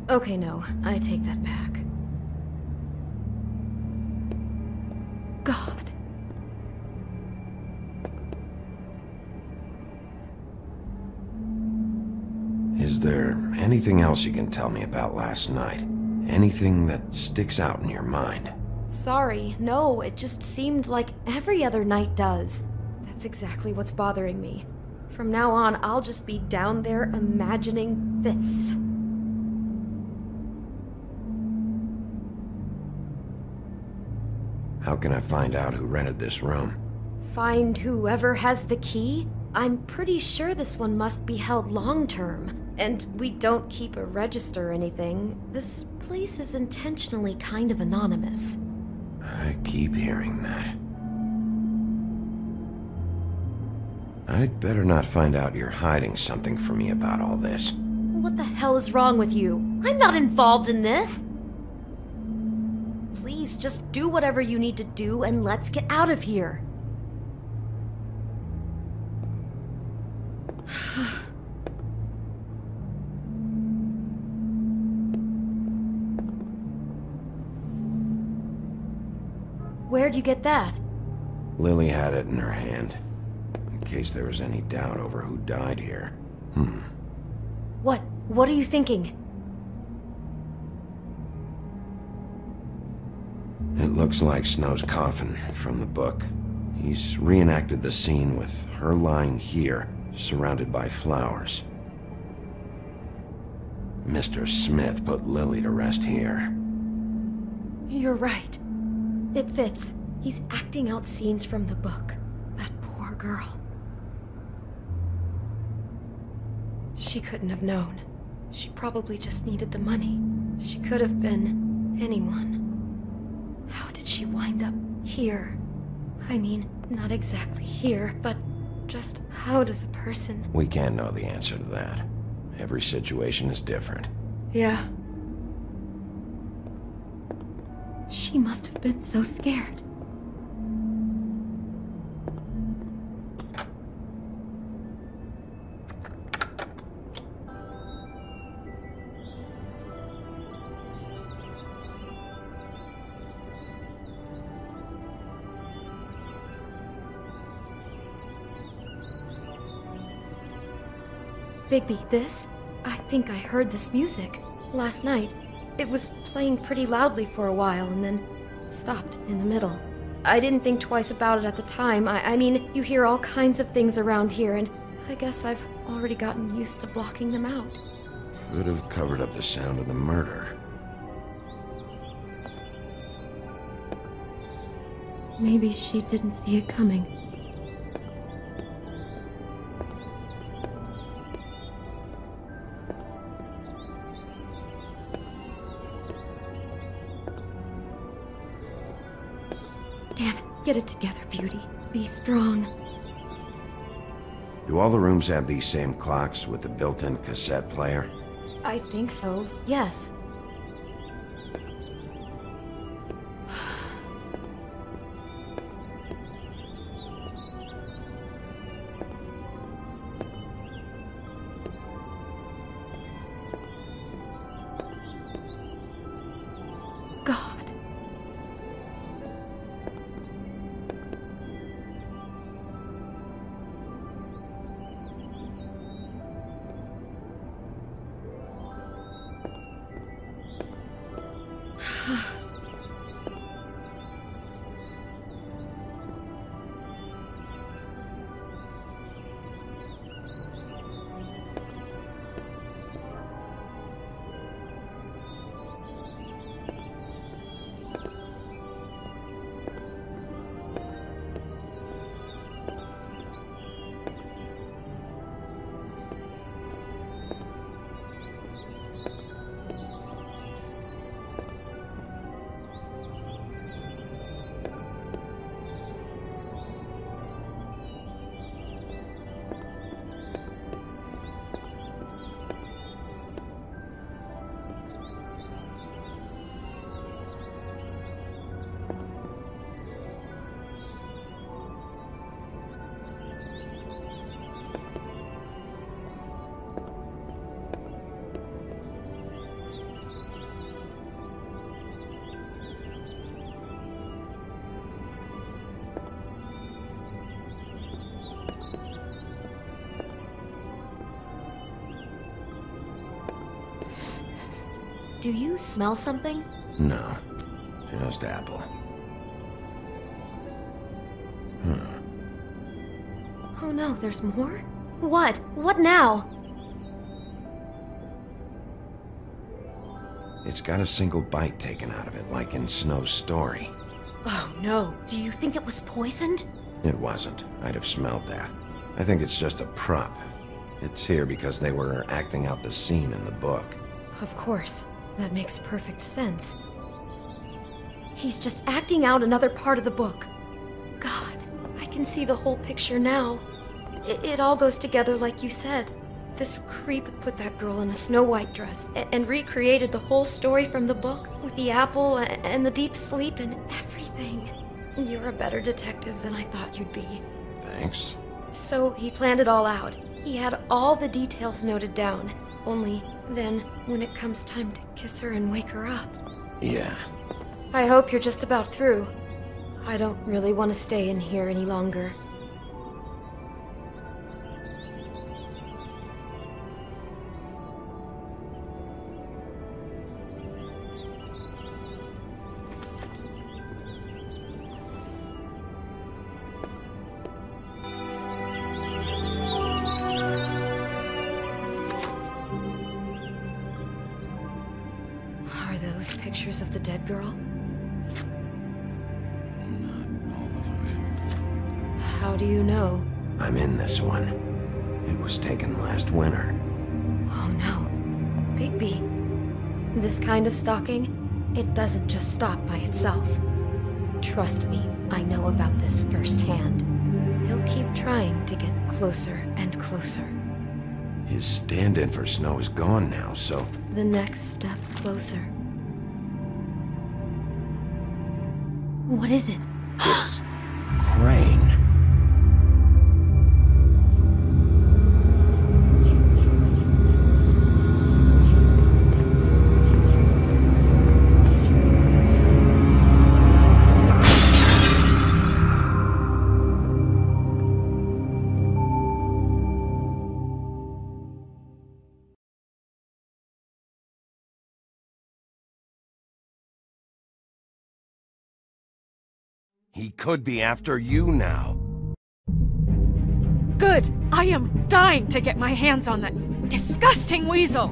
Okay, no, I take that back. God. Is there anything else you can tell me about last night? Anything that sticks out in your mind? Sorry, no, it just seemed like every other night does. That's exactly what's bothering me. From now on, I'll just be down there imagining this. How can I find out who rented this room? Find whoever has the key? I'm pretty sure this one must be held long-term. And we don't keep a register or anything. This place is intentionally kind of anonymous. I keep hearing that. I'd better not find out you're hiding something from me about all this. What the hell is wrong with you? I'm not involved in this! Please, just do whatever you need to do and let's get out of here. Where'd you get that? Lily had it in her hand, in case there was any doubt over who died here. What are you thinking? It looks like Snow's coffin from the book. He's reenacted the scene with her lying here, surrounded by flowers. Mr. Smith put Lily to rest here. You're right. It fits. He's acting out scenes from the book. That poor girl. She couldn't have known. She probably just needed the money. She could have been anyone. How did she wind up here? I mean, not exactly here, but just how does a person... We can't know the answer to that. Every situation is different. Yeah. She must have been so scared. Bigby, this? I think I heard this music. Last night. It was playing pretty loudly for a while and then stopped in the middle. I didn't think twice about it at the time. I mean, you hear all kinds of things around here, and I guess I've already gotten used to blocking them out. Could have covered up the sound of the murder. Maybe she didn't see it coming. Damn it. Get it together, Beauty. Be strong. Do all the rooms have these same clocks with the built-in cassette player? I think so, yes. God. Do you smell something? No. Just apple. Oh no, there's more? What? What now? It's got a single bite taken out of it, like in Snow's story. Oh no, do you think it was poisoned? It wasn't. I'd have smelled that. I think it's just a prop. It's here because they were acting out the scene in the book. Of course. That makes perfect sense. He's just acting out another part of the book. God, I can see the whole picture now. It all goes together like you said. This creep put that girl in a Snow White dress and recreated the whole story from the book with the apple and the deep sleep and everything. You're a better detective than I thought you'd be. Thanks. So he planned it all out. He had all the details noted down. Only then, when it comes time to kiss her and wake her up. Yeah. I hope you're just about through. I don't really want to stay in here any longer. Pictures of the dead girl? Not all of them. How do you know? I'm in this one. It was taken last winter. Oh no. Bigby. This kind of stalking? it doesn't just stop by itself. Trust me, I know about this firsthand. He'll keep trying to get closer and closer. His stand-in for Snow is gone now, so... The next step closer. What is it? It's... Crane. He could be after you now. Good! I am dying to get my hands on that disgusting weasel!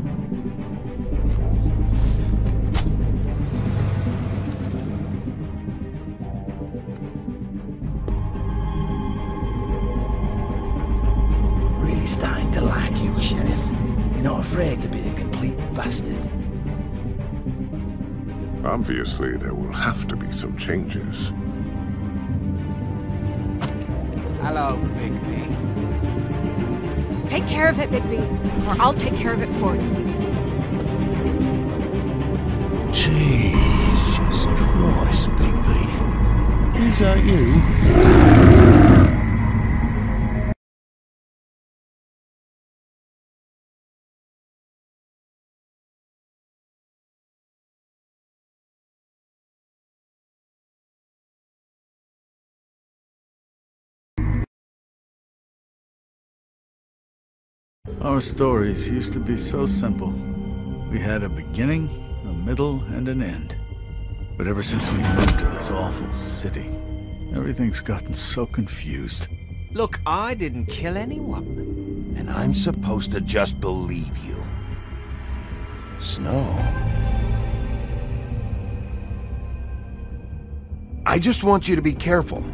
Really starting to like you, Sheriff. You're not afraid to be a complete bastard. Obviously, there will have to be some changes. Hello, Bigby. Take care of it, Bigby, or I'll take care of it for you. Jesus Christ, Bigby. Is that you? Our stories used to be so simple. We had a beginning, a middle, and an end. But ever since we moved to this awful city, everything's gotten so confused. Look, I didn't kill anyone. And I'm supposed to just believe you. Snow. I just want you to be careful.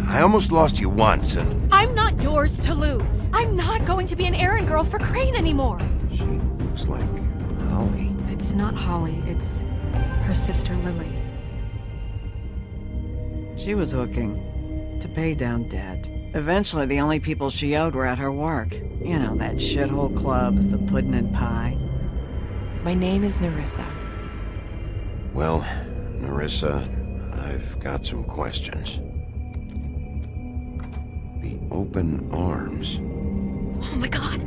I almost lost you once, and... I'm not yours to lose. I'm not going to be an errand girl for Crane anymore. She looks like Holly. It's not Holly, it's her sister Lily. She was hooking to pay down debt. Eventually, the only people she owed were at her work. You know, that shithole club, the Puddin' and Pie. My name is Nerissa. Well, Nerissa, I've got some questions. The open arms. Oh my god!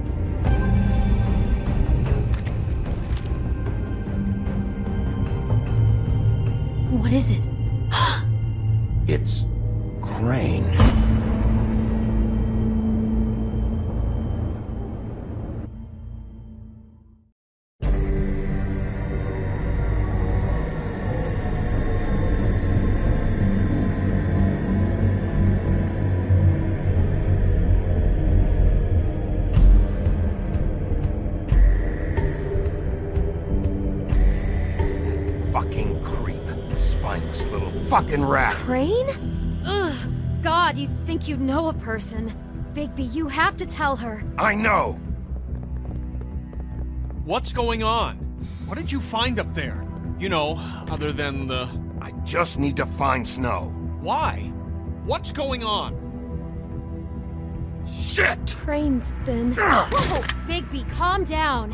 What is it? It's Crane. Fucking creep. Spineless little fucking rat. Crane? Ugh. God, you think you know a person. Bigby, you have to tell her. I know! What's going on? What did you find up there? You know, other than the... I just need to find Snow. Why? What's going on? Shit! Crane's been... Whoa! Bigby, calm down.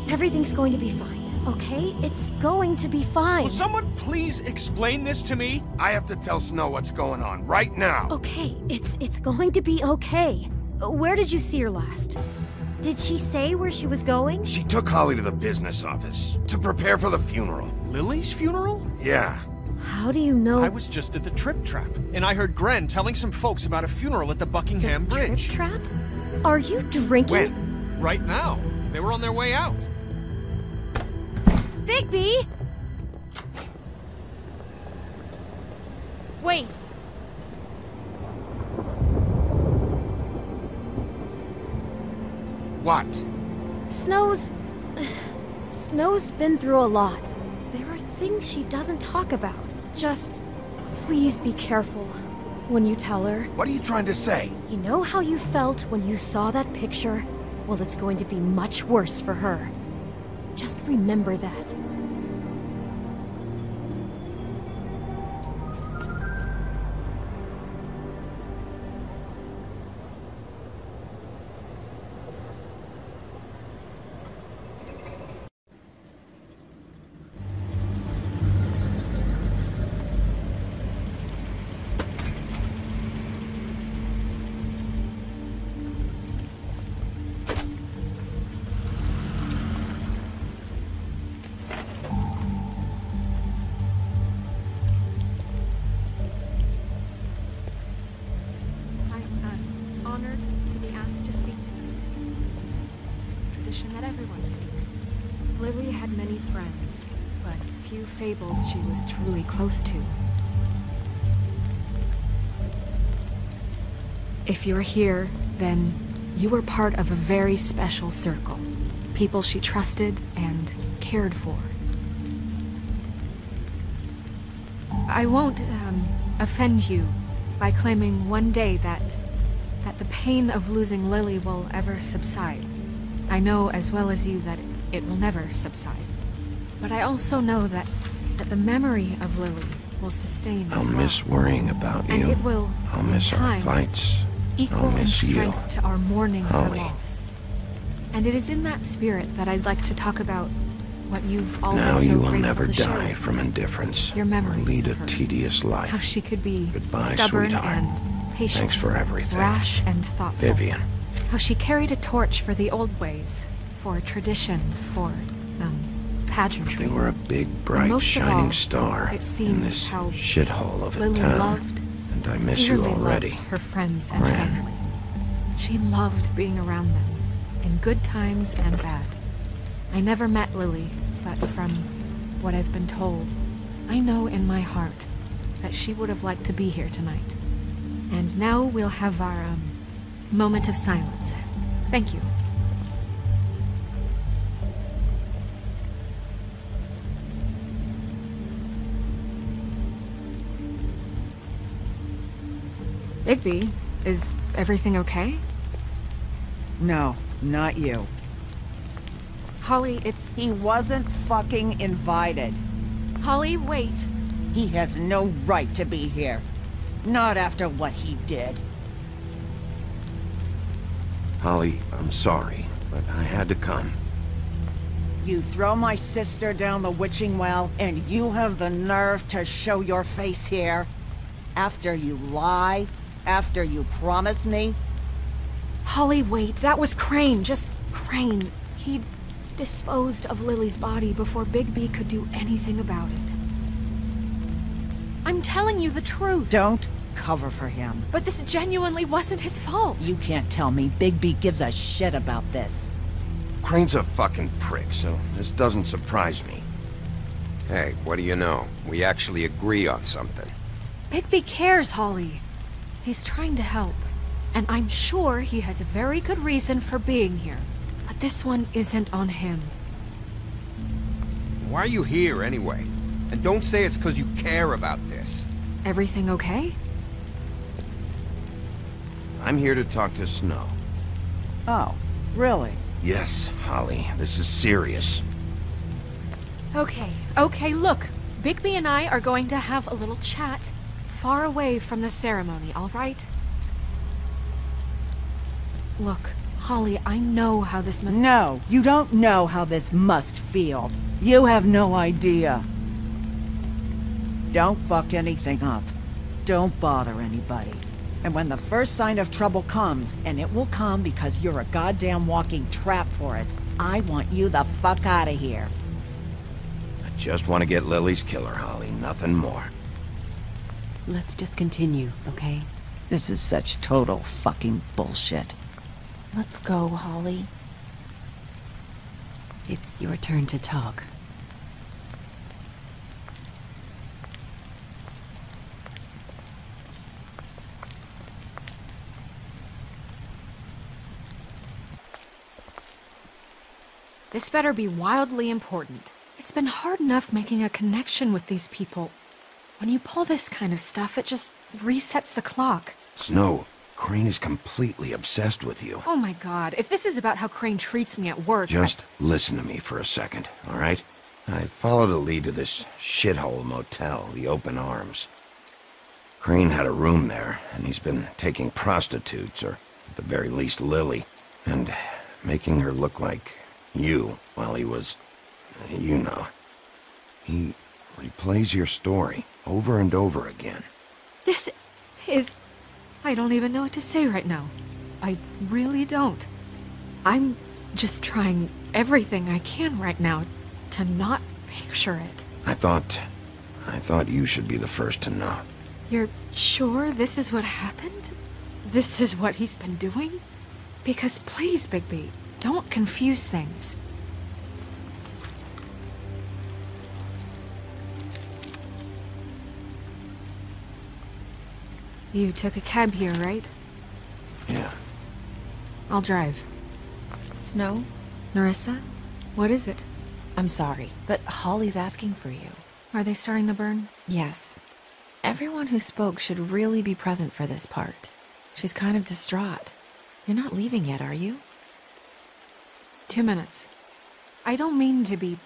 Everything's going to be fine. Okay? It's going to be fine. Will someone please explain this to me? I have to tell Snow what's going on right now. Okay, it's going to be okay. Where did you see her last? Did she say where she was going? She took Holly to the business office to prepare for the funeral. Lily's funeral? Yeah. How do you know? I was just at the Trip Trap, and I heard Gren telling some folks about a funeral at the Buckingham Bridge. Trip Trap? Are you drinking? When? Right now. They were on their way out. Bigby! Wait. What? Snow's been through a lot. There are things she doesn't talk about. Just please be careful when you tell her. What are you trying to say? You know how you felt when you saw that picture? Well, it's going to be much worse for her. Just remember that. Lily had many friends, but few fables she was truly close to. If you're here, then you were part of a very special circle. People she trusted and cared for. I won't, offend you by claiming one day that the pain of losing Lily will ever subside. I know as well as you that it will never subside. But I also know that the memory of Lily will sustain I'll as well. miss worrying about you. And it will, I'll miss in our time, fights. equal I'll in miss you. strength to our mourning her Holly. loss. And it is in that spirit that I'd like to talk about what you've all Now been so you will grateful never to share die with from me. indifference. Your memories or lead a of her. tedious life. How she could be Goodbye, stubborn sweetheart. and patient. Thanks for everything. Rash and thoughtful. Vivian. How she carried a torch for the old ways, for tradition, for, pageantry. You were a big, And bright, most of shining all, star it in seems this how shithole of a Lily town. loved, And I miss you dearly already. loved her friends and Ran. family. She loved being around them, in good times and bad. I never met Lily, but from what I've been told, I know in my heart that she would have liked to be here tonight. And now we'll have our, moment of silence. Thank you. Bigby, is everything okay? No, not you. Holly, it's... He wasn't fucking invited. Holly, wait. He has no right to be here. Not after what he did. Holly, I'm sorry, but I had to come. You throw my sister down the witching well, and you have the nerve to show your face here? After you lie? After you promise me? Holly, wait. That was Crane. Just Crane. He disposed of Lily's body before Bigby could do anything about it. I'm telling you the truth. Don't cover for him. But this genuinely wasn't his fault. You can't tell me Bigby gives a shit about this. Crane's a fucking prick, so this doesn't surprise me. Hey, what do you know? We actually agree on something. Bigby cares, Holly. He's trying to help. And I'm sure he has a very good reason for being here. But this one isn't on him. Why are you here, anyway? And don't say it's because you care about this. Everything okay? I'm here to talk to Snow. Oh, really? Yes, Holly, this is serious. Okay, look. Bigby and I are going to have a little chat far away from the ceremony, all right? Look, Holly, I know how this must... No, you don't know how this must feel. You have no idea. Don't fuck anything up. Don't bother anybody. And when the first sign of trouble comes, and it will come because you're a goddamn walking trap for it, I want you the fuck out of here. I just want to get Lily's killer, Holly, nothing more. Let's just continue, okay? This is such total fucking bullshit. Let's go, Holly. It's your turn to talk. This better be wildly important. It's been hard enough making a connection with these people. When you pull this kind of stuff, it just resets the clock. Snow, Crane is completely obsessed with you. Oh my god, if this is about how Crane treats me at work... Just listen to me for a second, all right? I followed a lead to this shithole motel, the Open Arms. Crane had a room there, and he's been taking prostitutes, or at the very least Lily, and making her look like you while he was... you know. He replays your story over and over again. This is... I don't even know what to say right now. I really don't. I'm just trying everything I can right now to not picture it. I thought you should be the first to know. You're sure this is what happened? This is what he's been doing? Because please, Bigby, don't confuse things. You took a cab here, right? Yeah. I'll drive. Snow? Nerissa? What is it? I'm sorry, but Holly's asking for you. Are they starting the burn? Yes. Everyone who spoke should really be present for this part. She's kind of distraught. You're not leaving yet, are you? 2 minutes. I don't mean to be,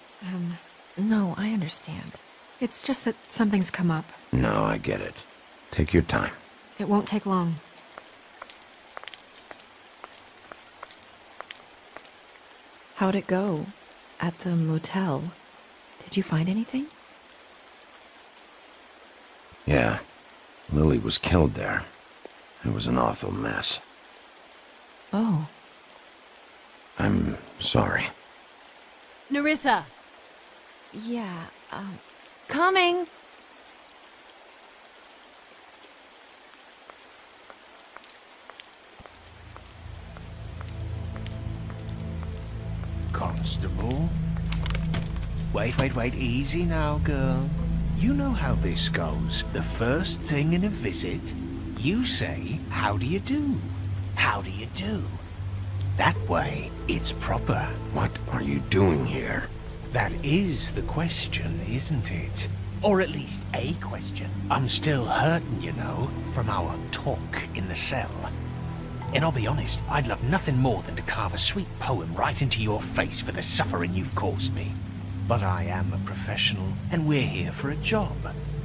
No, I understand. It's just that something's come up. No, I get it. Take your time. It won't take long. How'd it go? At the motel? Did you find anything? Yeah. Lily was killed there. It was an awful mess. Oh. I'm sorry. Nerissa! Yeah, coming! Constable? Wait, easy now, girl. You know how this goes. The first thing in a visit, you say, how do you do? How do you do? That way, it's proper. What are you doing here? That is the question, isn't it? Or at least a question. I'm still hurting, you know, from our talk in the cell. And I'll be honest, I'd love nothing more than to carve a sweet poem right into your face for the suffering you've caused me. But I am a professional, and we're here for a job.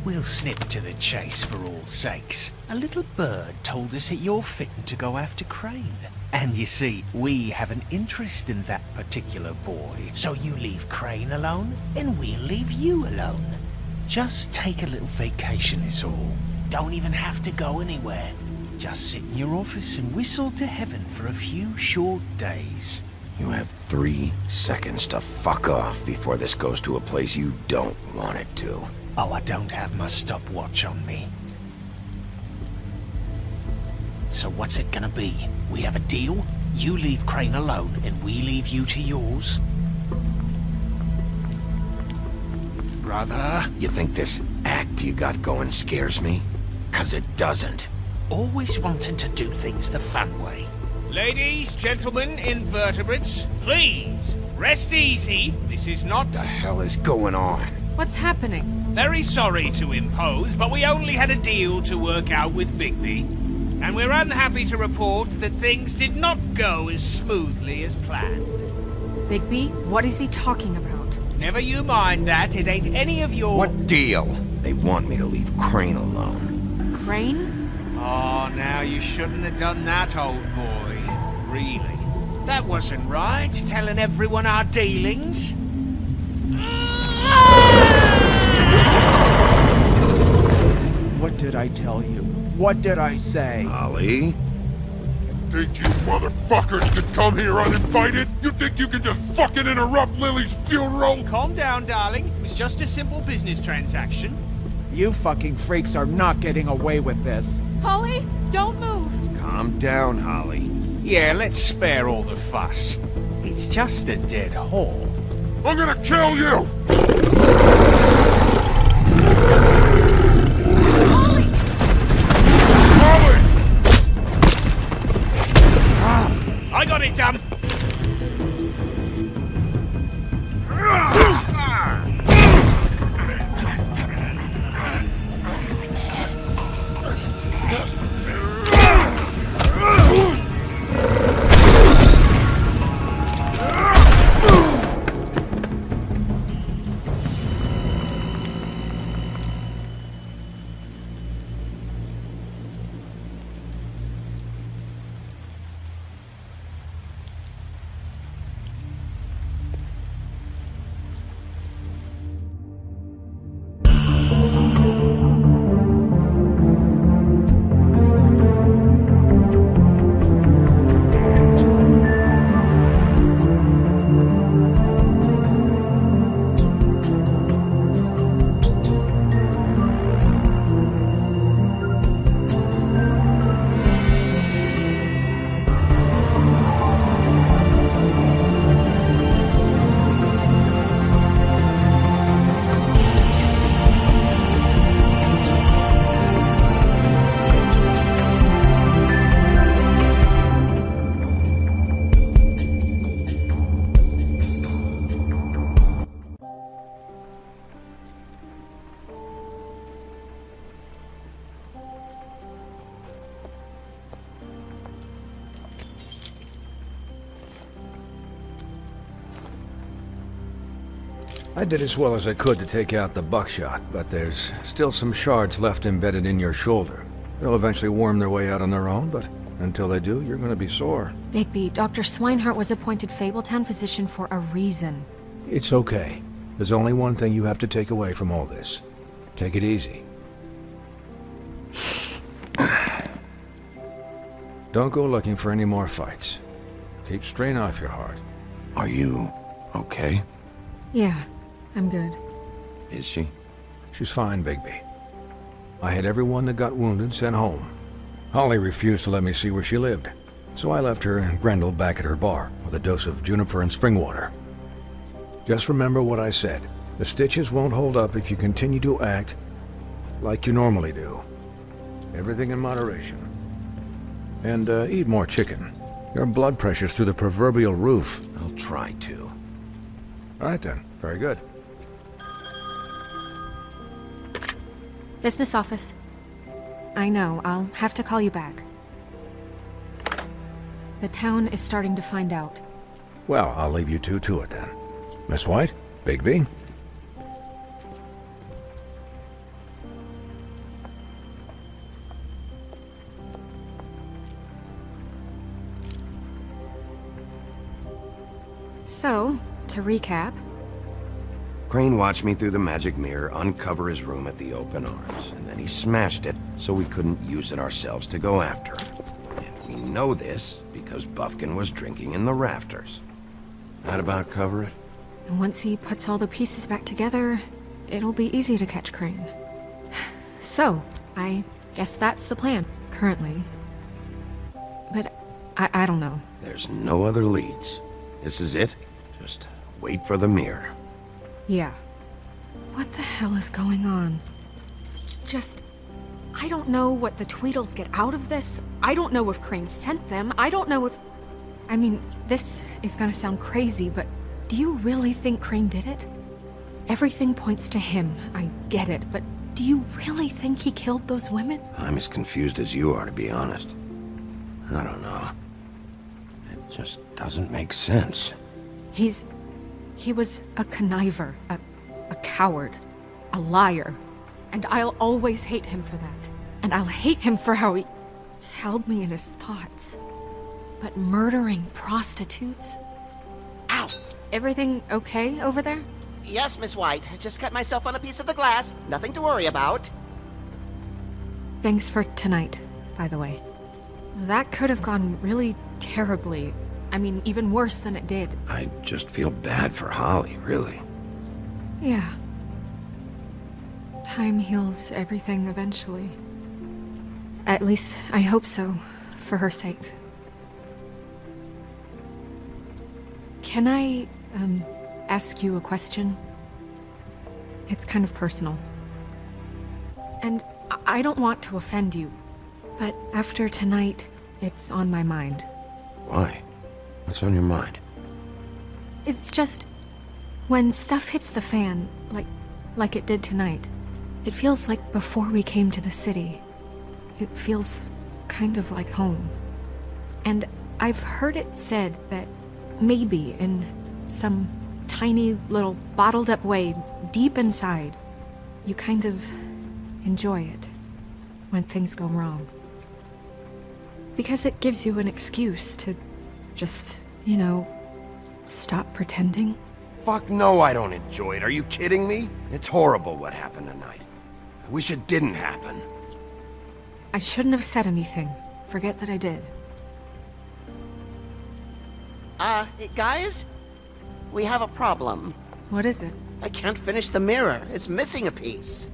We'll snip to the chase for all sakes. A little bird told us that you're fitting to go after Crane. And you see, we have an interest in that particular boy. So you leave Crane alone, and we'll leave you alone. Just take a little vacation is all. Don't even have to go anywhere. Just sit in your office and whistle to heaven for a few short days. You have 3 seconds to fuck off before this goes to a place you don't want it to. Oh, I don't have my stopwatch on me. So what's it gonna be? We have a deal? You leave Crane alone, and we leave you to yours? Brother? You think this act you got going scares me? 'Cause it doesn't. Always wanting to do things the fun way. Ladies, gentlemen, invertebrates, please, rest easy. This is not... The hell is going on? What's happening? Very sorry to impose, but we only had a deal to work out with Bigby. And we're unhappy to report that things did not go as smoothly as planned. Bigby, what is he talking about? Never you mind that, it ain't any of your... What deal? They want me to leave Crane alone. Crane? Oh, now you shouldn't have done that, old boy. Really? That wasn't right, telling everyone our dealings. What did I tell you? What did I say? Holly? Think you motherfuckers could come here uninvited? You think you can just fucking interrupt Lily's funeral? Calm down, darling. It was just a simple business transaction. You fucking freaks are not getting away with this. Holly, don't move! Calm down, Holly. Yeah, let's spare all the fuss. It's just a dead hole. I'm gonna kill you! I got it done! I did as well as I could to take out the buckshot, but there's still some shards left embedded in your shoulder. They'll eventually worm their way out on their own, but until they do, you're gonna be sore. Bigby, Dr. Swinehart was appointed Fabletown physician for a reason. It's okay. There's only one thing you have to take away from all this. Take it easy. Don't go looking for any more fights. Keep strain off your heart. Are you okay? Yeah, I'm good. Is she? She's fine, Bigby. I had everyone that got wounded sent home. Holly refused to let me see where she lived, so I left her and Grendel back at her bar with a dose of juniper and spring water. Just remember what I said. The stitches won't hold up if you continue to act like you normally do. Everything in moderation. And eat more chicken. Your blood pressure's through the proverbial roof. I'll try to. All right then. Very good. Business office. I know, I'll have to call you back. The town is starting to find out. Well, I'll leave you two to it then. Miss White? Bigby? So, to recap... Crane watched me through the magic mirror uncover his room at the Open Arms, and then he smashed it so we couldn't use it ourselves to go after him. And we know this because Bufkin was drinking in the rafters. That about cover it? And once he puts all the pieces back together, it'll be easy to catch Crane. So, I guess that's the plan, currently. But I don't know. There's no other leads. This is it. Just wait for the mirror. Yeah. What the hell is going on? I don't know what the Tweedles get out of this. I don't know if Crane sent them. I don't know if... I mean, this is gonna sound crazy, but do you really think Crane did it? Everything points to him, I get it, but do you really think he killed those women? I'm as confused as you are, to be honest. I don't know. It just doesn't make sense. He was a conniver, a coward, a liar. And I'll always hate him for that. And I'll hate him for how he held me in his thoughts. But murdering prostitutes? Ow! Everything okay over there? Yes, Miss White. I just cut myself on a piece of the glass. Nothing to worry about. Thanks for tonight, by the way. That could have gone really terribly. I mean, even worse than it did. I just feel bad for Holly, really. Yeah. Time heals everything eventually. At least, I hope so, for her sake. Can I, ask you a question? It's kind of personal. And I don't want to offend you, but after tonight, it's on my mind. Why? What's on your mind? It's just... when stuff hits the fan, like it did tonight, it feels like before we came to the city. It feels kind of like home. And I've heard it said that maybe in some tiny little bottled up way deep inside, you kind of enjoy it when things go wrong. Because it gives you an excuse to just, you know, stop pretending. Fuck no, I don't enjoy it. Are you kidding me? It's horrible what happened tonight. I wish it didn't happen. I shouldn't have said anything. Forget that I did. Guys? We have a problem. What is it? I can't finish the mirror. It's missing a piece.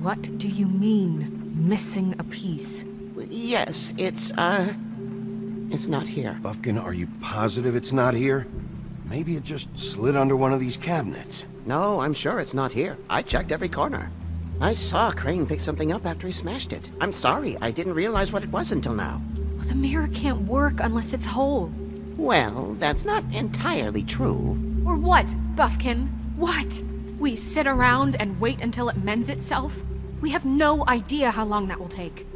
What do you mean, missing a piece? Yes, it's not here. Bufkin, are you positive it's not here? Maybe it just slid under one of these cabinets. No, I'm sure it's not here. I checked every corner. I saw Crane pick something up after he smashed it. I'm sorry, I didn't realize what it was until now. Well, the mirror can't work unless it's whole. Well, that's not entirely true. Or what, Bufkin? What? We sit around and wait until it mends itself? We have no idea how long that will take.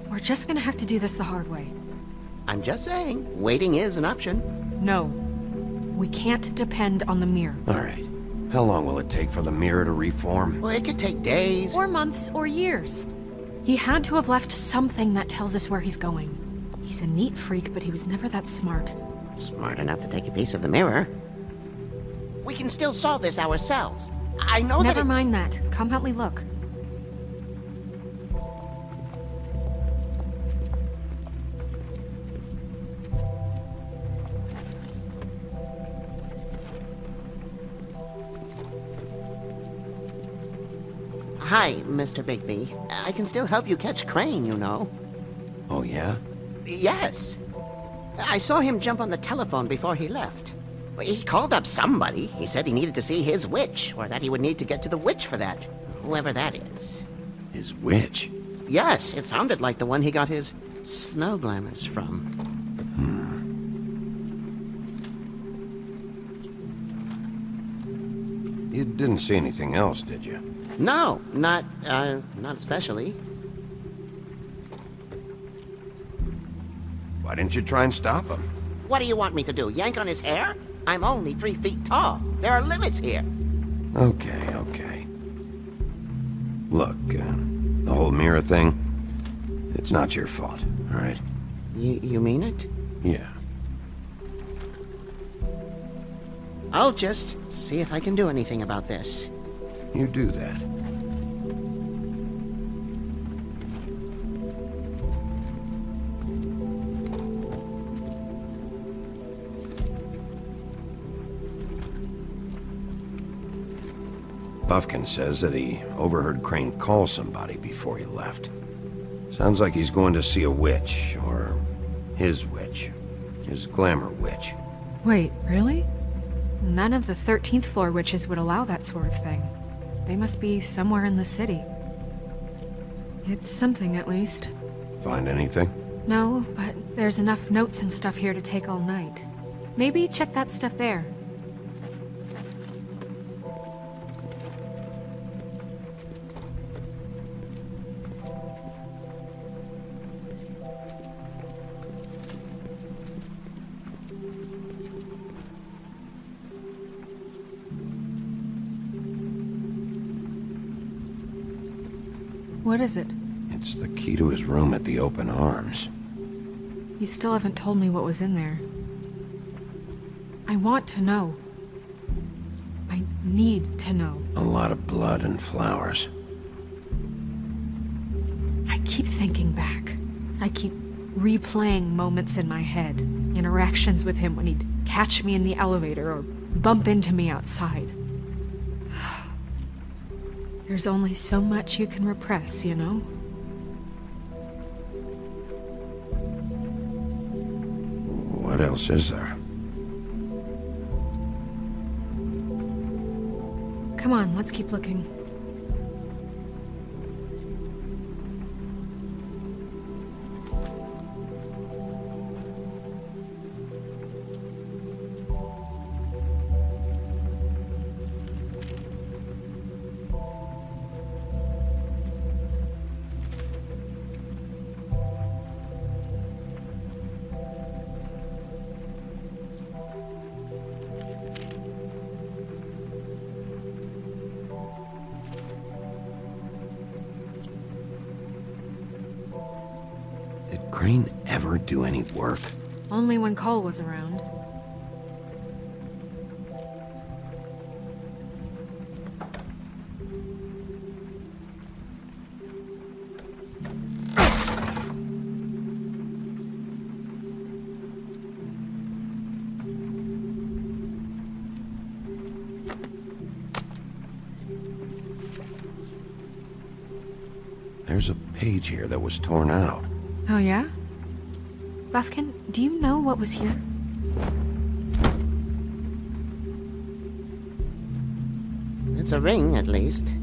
We're just gonna have to do this the hard way. I'm just saying, waiting is an option. No. We can't depend on the mirror. All right. How long will it take for the mirror to reform? Well, it could take days. Or months, or years. He had to have left something that tells us where he's going. He's a neat freak, but he was never that smart. Smart enough to take a piece of the mirror. We can still solve this ourselves. I know that. Never mind that. Come help me look. Hi, Mr. Bigby. I can still help you catch Crane, you know. Oh, yeah? Yes. I saw him jump on the telephone before he left. He called up somebody. He said he needed to see his witch, or that he would need to get to the witch for that. Whoever that is. His witch? Yes, it sounded like the one he got his snow glamours from. You didn't see anything else, did you? No, not especially. Why didn't you try and stop him? What do you want me to do, yank on his hair? I'm only 3 feet tall. There are limits here. Okay. Look, the whole mirror thing, it's not your fault, all right? You mean it? Yeah. I'll just see if I can do anything about this. You do that. Buffkin says that he overheard Crane call somebody before he left. Sounds like he's going to see a witch, or his witch. His glamour witch. Wait, really? None of the 13th floor witches would allow that sort of thing. They must be somewhere in the city. It's something, at least. Find anything? No, but there's enough notes and stuff here to take all night. Maybe check that stuff there. What is it? It's the key to his room at the Open Arms. You still haven't told me what was in there. I want to know. I need to know. A lot of blood and flowers. I keep thinking back. I keep replaying moments in my head. Interactions with him when he'd catch me in the elevator or bump into me outside. There's only so much you can repress, you know? What else is there? Come on, let's keep looking. Did Crane ever do any work? Only when Cole was around. There's a page here that was torn out. Oh yeah? Buffkin, do you know what was here? It's a ring, at least.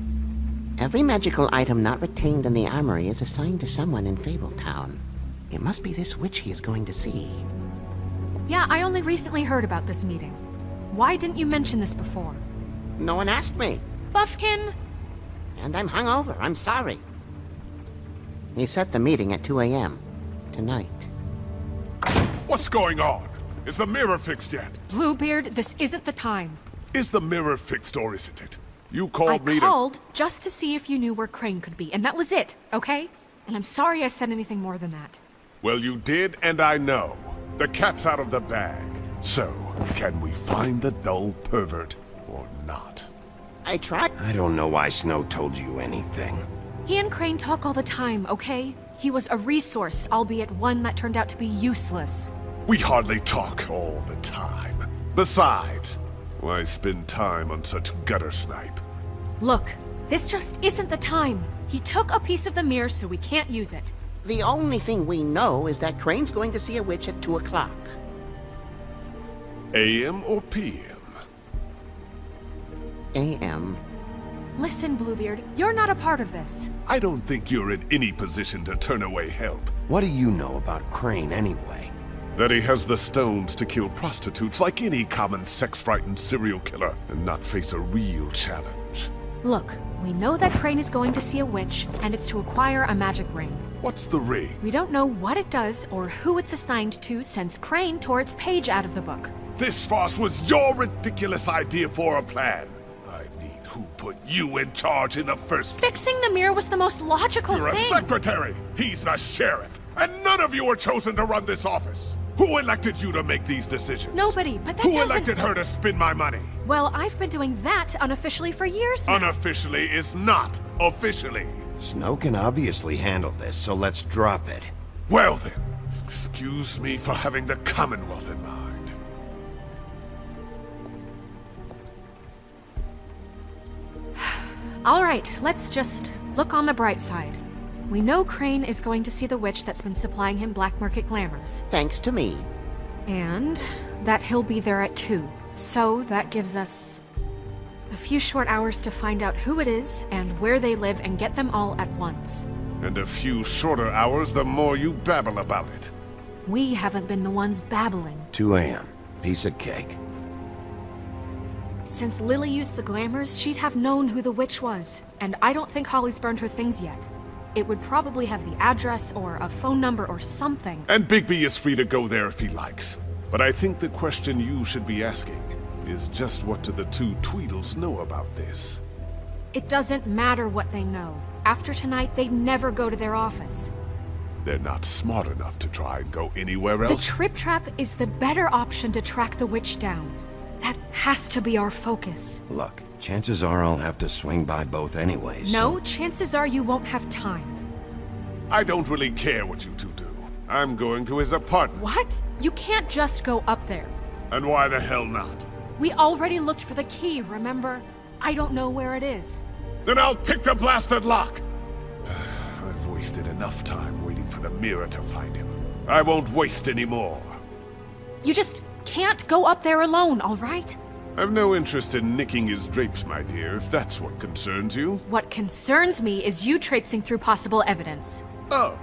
Every magical item not retained in the armory is assigned to someone in Fabletown. It must be this witch he is going to see. Yeah, I only recently heard about this meeting. Why didn't you mention this before? No one asked me. Buffkin! And I'm hungover. I'm sorry. He set the meeting at 2 a.m. tonight. What's going on? Is the mirror fixed yet? Bluebeard, this isn't the time. Is the mirror fixed or isn't it? You called me I called just to see if you knew where Crane could be, and that was it, okay? And I'm sorry I said anything more than that. Well, you did, and I know. The cat's out of the bag. So, can we find the dull pervert or not? I tried. I don't know why Snow told you anything. He and Crane talk all the time, okay? He was a resource, albeit one that turned out to be useless. We hardly talk all the time. Besides, why spend time on such gutter snipe? Look, this just isn't the time. He took a piece of the mirror, so we can't use it. The only thing we know is that Crane's going to see a witch at 2 o'clock. AM or PM? AM. Listen, Bluebeard, you're not a part of this. I don't think you're in any position to turn away help. What do you know about Crane anyway? That he has the stones to kill prostitutes like any common sex-frightened serial killer and not face a real challenge. Look, we know that Crane is going to see a witch, and it's to acquire a magic ring. What's the ring? We don't know what it does or who it's assigned to since Crane tore its page out of the book. This farce was your ridiculous idea for a plan. I mean, who put you in charge in the first place? Fixing the mirror was the most logical You're thing. a secretary! He's the sheriff! And none of you were chosen to run this office! Who elected you to make these decisions? Nobody, but that Who doesn't... elected her to spend my money? Well, I've been doing that unofficially for years now. Unofficially is not officially. Snow can obviously handle this, so let's drop it. Well then, excuse me for having the Commonwealth in mind. All right, let's just look on the bright side. We know Crane is going to see the witch that's been supplying him black market glamours. Thanks to me. And that he'll be there at 2. So that gives us a few short hours to find out who it is and where they live and get them all at once. And a few shorter hours the more you babble about it. We haven't been the ones babbling. 2 a.m. Piece of cake. Since Lily used the glamours, she'd have known who the witch was. And I don't think Holly's burned her things yet. It would probably have the address or a phone number or something. And Bigby is free to go there if he likes. But I think the question you should be asking is just what do the 2 Tweedles know about this? It doesn't matter what they know. After tonight, they'd never go to their office. They're not smart enough to try and go anywhere else. The Trip Trap is the better option to track the witch down. That has to be our focus. Look, chances are I'll have to swing by both anyways. No, chances are you won't have time. I don't really care what you 2 do. I'm going to his apartment. What? You can't just go up there. And why the hell not? We already looked for the key, remember? I don't know where it is. Then I'll pick the blasted lock! I've wasted enough time waiting for the mirror to find him. I won't waste any more. You just can't go up there alone, all right? I've no interest in nicking his drapes, my dear, if that's what concerns you. What concerns me is you traipsing through possible evidence. Oh,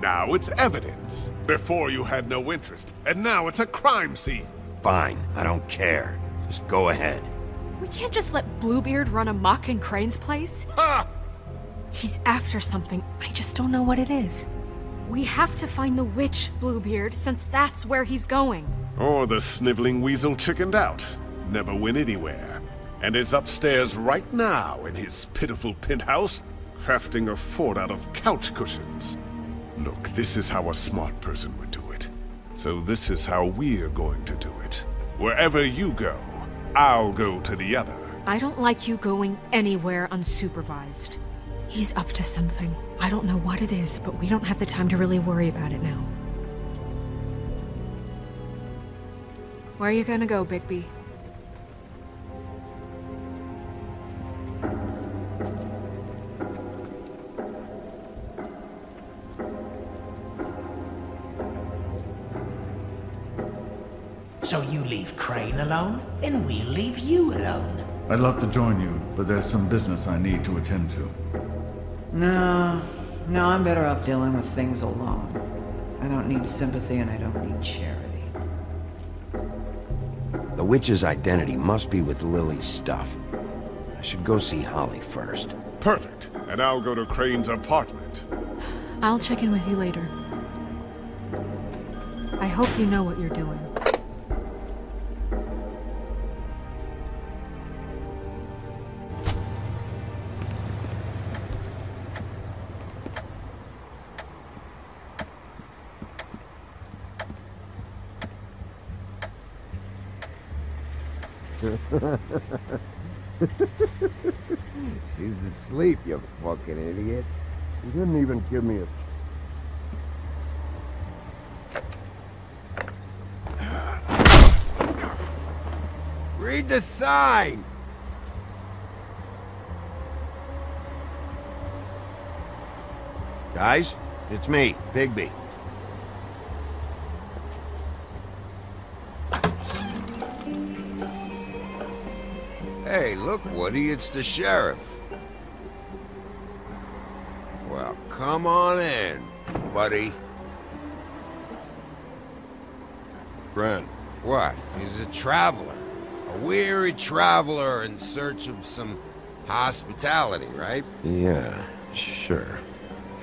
now it's evidence. Before you had no interest, and now it's a crime scene. Fine, I don't care. Just go ahead. We can't just let Bluebeard run amok in Crane's place. Ha! He's after something. I just don't know what it is. We have to find the witch, Bluebeard, since that's where he's going. Or the sniveling weasel chickened out. Never went anywhere. And is upstairs right now in his pitiful penthouse, crafting a fort out of couch cushions. Look, this is how a smart person would do it. So this is how we're going to do it. Wherever you go, I'll go to the other. I don't like you going anywhere unsupervised. He's up to something. I don't know what it is, but we don't have the time to really worry about it now. Where are you gonna go, Bigby? So you leave Crane alone, and we'll leave you alone. I'd love to join you, but there's some business I need to attend to. No, I'm better off dealing with things alone. I don't need sympathy and I don't need charity. The witch's identity must be with Lily's stuff. I should go see Holly first. Perfect. And I'll go to Crane's apartment. I'll check in with you later. I hope you know what you're doing. She's asleep, you fucking idiot. You didn't even give me a... Read the sign! Guys, it's me, Bigby. Hey, look, Woody, it's the sheriff. Well, come on in, buddy. Gren. What? He's a traveler. A weary traveler in search of some hospitality, right? Yeah, sure.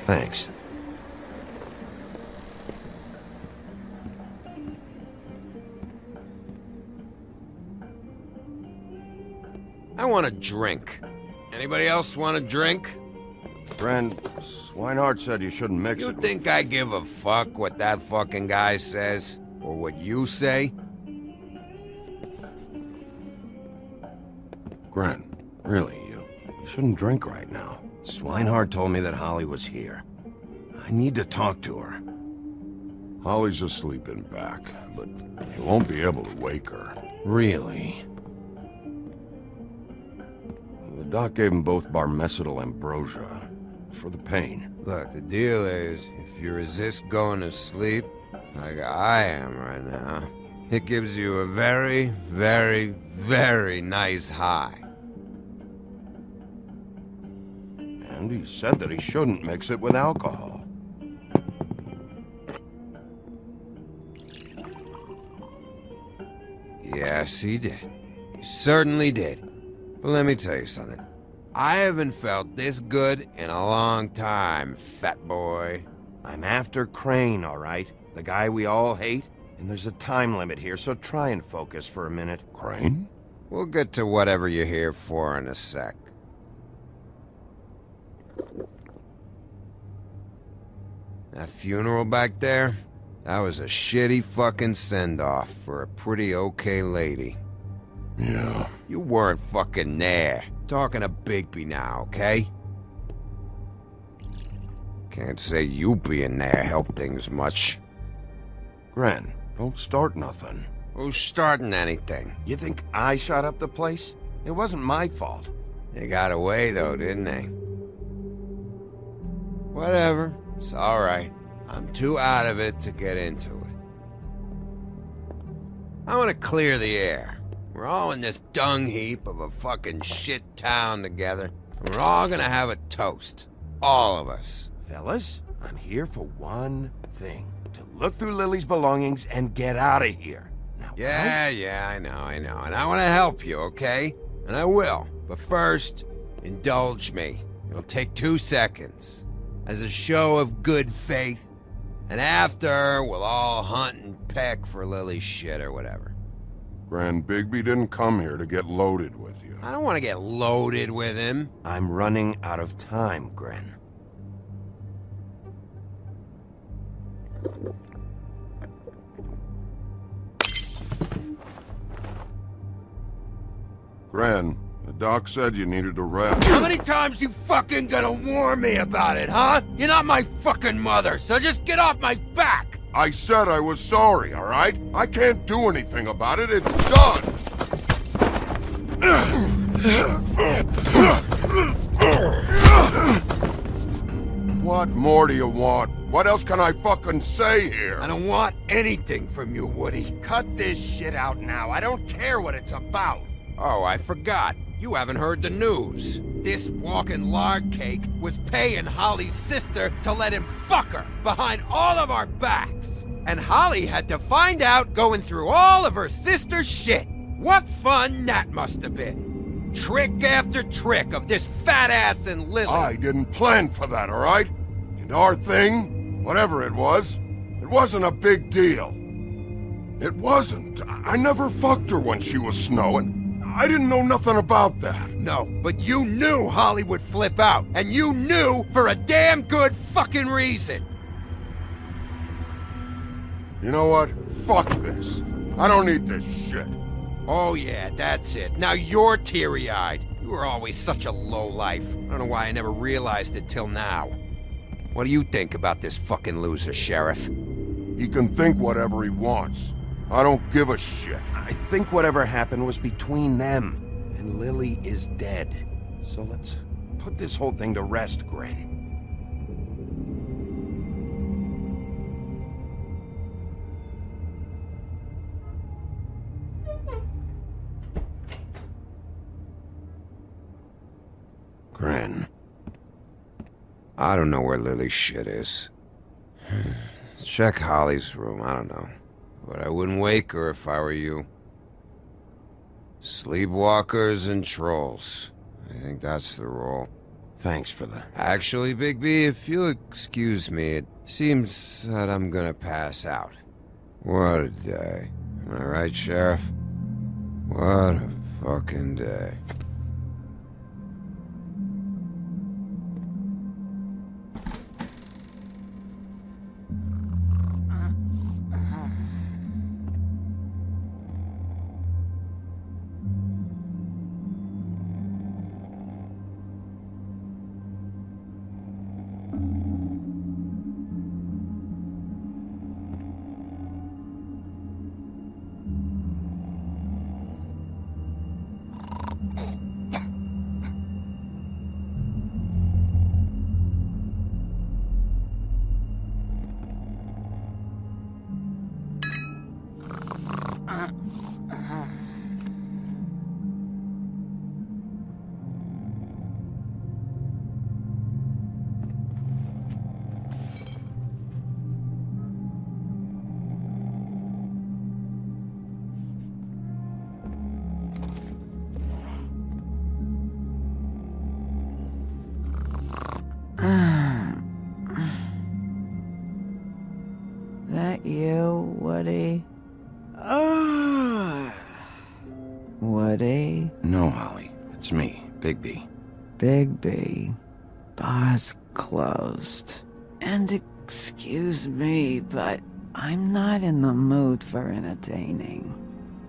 Thanks. I want a drink. Anybody else want a drink? Gren, Swinehart said you shouldn't mix it. You think I give a fuck what that fucking guy says? Or what you say? Gren, really, you shouldn't drink right now. Swinehart told me that Holly was here. I need to talk to her. Holly's asleep in back, but you won't be able to wake her. Really? The doc gave them both Barmecidal ambrosia for the pain. Look, the deal is, if you resist going to sleep, like I am right now, it gives you a very, very, very nice high. And he said that he shouldn't mix it with alcohol. Yes, he did. He certainly did. But let me tell you something. I haven't felt this good in a long time, fat boy. I'm after Crane, all right? The guy we all hate? And there's a time limit here, so try and focus for a minute. Crane? We'll get to whatever you're here for in a sec. That funeral back there? That was a shitty fucking send-off for a pretty okay lady. Yeah. You weren't fucking there. Talking to Bigby now, okay? Can't say you being there helped things much. Gren, don't start nothing. Who's starting anything? You think I shot up the place? It wasn't my fault. They got away though, didn't they? Whatever. It's alright. I'm too out of it to get into it. I want to clear the air. We're all in this dung heap of a fucking shit town together. And we're all gonna have a toast. All of us. Fellas, I'm here for one thing. To look through Lily's belongings and get out of here. Now, Yeah, I know. And I want to help you, okay? And I will. But first, indulge me. It'll take 2 seconds. As a show of good faith. And after, we'll all hunt and peck for Lily's shit or whatever. Gren, Bigby didn't come here to get loaded with you. I don't want to get loaded with him. I'm running out of time, Gren. Gren, the doc said you needed a rest. How many times you fucking gonna warn me about it, huh? You're not my fucking mother, so just get off my back! I said I was sorry, all right? I can't do anything about it. It's done. What more do you want? What else can I fucking say here? I don't want anything from you, Woody. Cut this shit out now. I don't care what it's about. Oh, I forgot. You haven't heard the news. This walking lard cake was paying Holly's sister to let him fuck her behind all of our backs. And Holly had to find out going through all of her sister's shit. What fun that must have been. Trick after trick of this fat ass and Lily. I didn't plan for that, all right? And our thing, whatever it wasn't a big deal. It wasn't. I never fucked her when she was snowing. I didn't know nothing about that. No, but you knew Holly would flip out. And you knew for a damn good fucking reason. You know what? Fuck this. I don't need this shit. Oh yeah, that's it. Now you're teary-eyed. You were always such a lowlife. I don't know why I never realized it till now. What do you think about this fucking loser, Sheriff? He can think whatever he wants. I don't give a shit. I think whatever happened was between them. And Lily is dead. So let's put this whole thing to rest, Gren. Gren. I don't know where Lily's shit is. Check Holly's room, I don't know. But I wouldn't wake her if I were you. Sleepwalkers and trolls. I think that's the rule. Thanks for the... Actually, Bigby, if you'll excuse me, it seems that I'm gonna pass out. What a day. Am I right, Sheriff? What a fucking day. That you, Woody? Woody? No, Holly. It's me, Bigby. Bigby. Bar's closed. And excuse me, but I'm not in the mood for entertaining.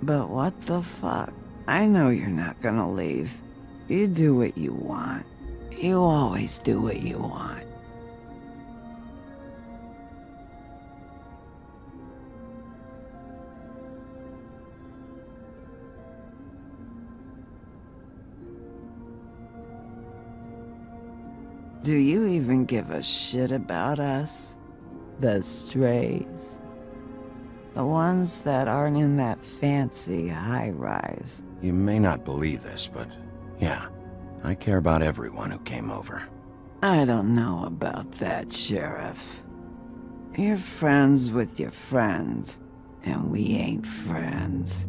But what the fuck? I know you're not gonna leave. You do what you want. You always do what you want. Do you even give a shit about us? The strays? The ones that aren't in that fancy high-rise? You may not believe this, but yeah, I care about everyone who came over. I don't know about that, Sheriff. You're friends with your friends, and we ain't friends.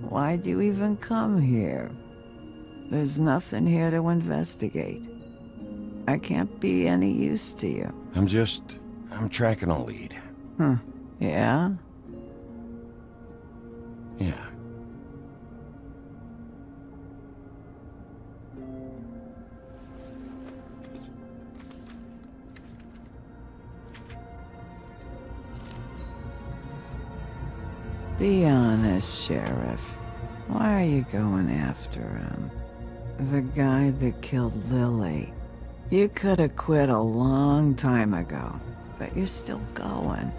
Why'd you even come here? There's nothing here to investigate. I can't be any use to you. I'm tracking a lead. Huh. Yeah? Yeah. Be honest, Sheriff. Why are you going after him? The guy that killed Lily. You could have quit a long time ago, but you're still going.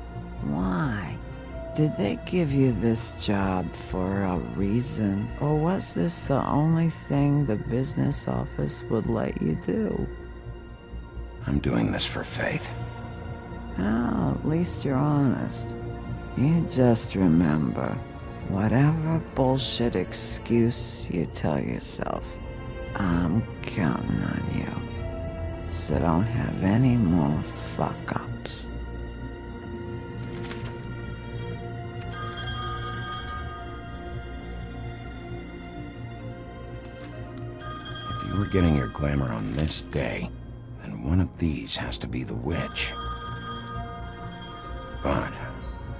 Why? Did they give you this job for a reason, or was this the only thing the business office would let you do? I'm doing this for Faith. Oh, at least you're honest. You just remember, whatever bullshit excuse you tell yourself, I'm counting on you. So don't have any more fuck-ups. If you were getting your glamour on this day, then one of these has to be the witch. But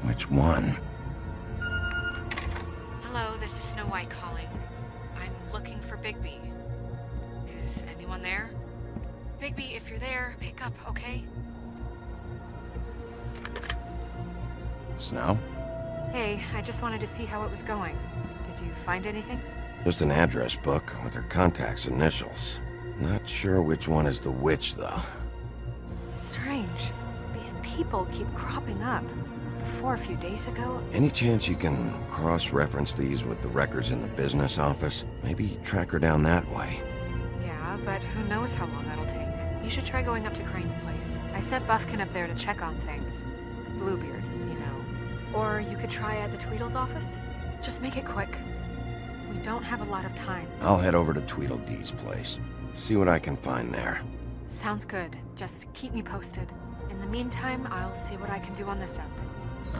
which one? Hello, this is Snow White calling. I'm looking for Bigby. Is anyone there? Bigby, if you're there, pick up, okay? Snow? Hey, I just wanted to see how it was going. Did you find anything? Just an address book with her contact's initials. Not sure which one is the which, though. Strange. These people keep cropping up. Before a few days ago... Any chance you can cross-reference these with the records in the business office? Maybe track her down that way. Yeah, but who knows how long that'll take. You should try going up to Crane's place. I sent Buffkin up there to check on things. Bluebeard, you know. Or you could try at the Tweedle's office. Just make it quick. We don't have a lot of time. I'll head over to Tweedledee's place. See what I can find there. Sounds good. Just keep me posted. In the meantime, I'll see what I can do on this end.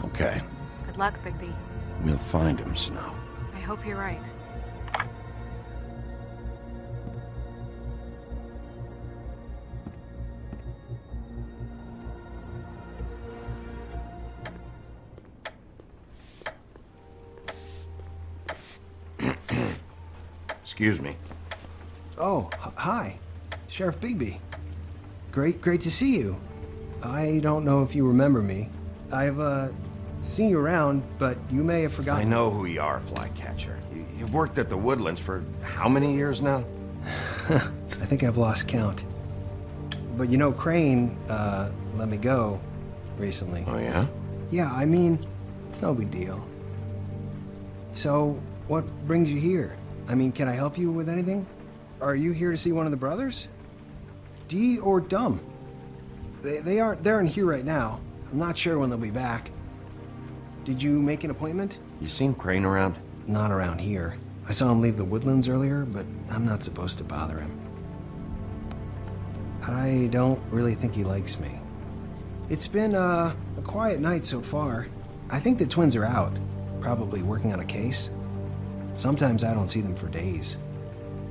Okay. Good luck, Bigby. We'll find him, Snow. I hope you're right. Excuse me. Oh, hi. Sheriff Bigby. Great to see you. I don't know if you remember me. I've, seen you around, but you may have forgotten. I know who you are, Flycatcher. You've worked at the Woodlands for how many years now? I think I've lost count. But you know, Crane, let me go recently. Oh, yeah? Yeah, I mean, it's no big deal. So, what brings you here? I mean, can I help you with anything? Are you here to see one of the brothers? Dee or Dumb? They're in here right now. I'm not sure when they'll be back. Did you make an appointment? You seen Crane around? Not around here. I saw him leave the Woodlands earlier, but I'm not supposed to bother him. I don't really think he likes me. It's been, a quiet night so far. I think the twins are out, probably working on a case. Sometimes I don't see them for days.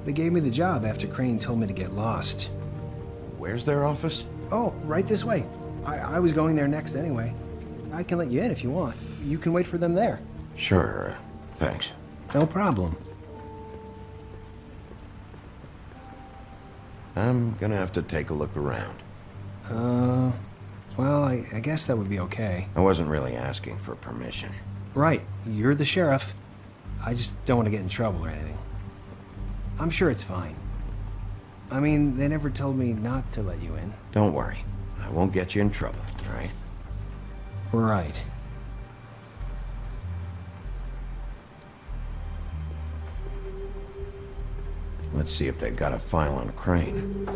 They gave me the job after Crane told me to get lost. Where's their office? Oh, right this way. I was going there next anyway. I can let you in if you want. You can wait for them there. Sure, thanks. No problem. I'm gonna have to take a look around. Well, I guess that would be okay. I wasn't really asking for permission. Right, you're the sheriff. I just don't want to get in trouble or anything. I'm sure it's fine. I mean, they never told me not to let you in. Don't worry. I won't get you in trouble, all right? Right. Let's see if they've got a file on Crane.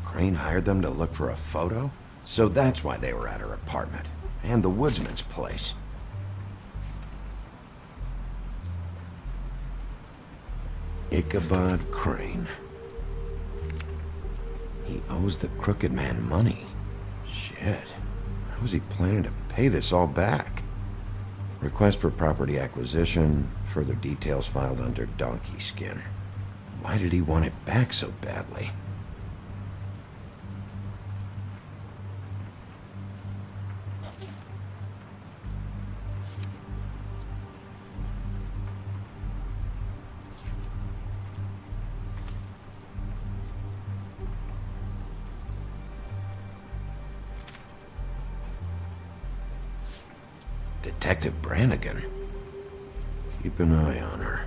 Crane hired them to look for a photo? So that's why they were at her apartment. And the woodsman's place. Ichabod Crane. He owes the Crooked Man money. Shit. How was he planning to pay this all back? Request for property acquisition. Further details filed under Donkey Skin. Why did he want it back so badly? Detective Brannigan. Keep an eye on her.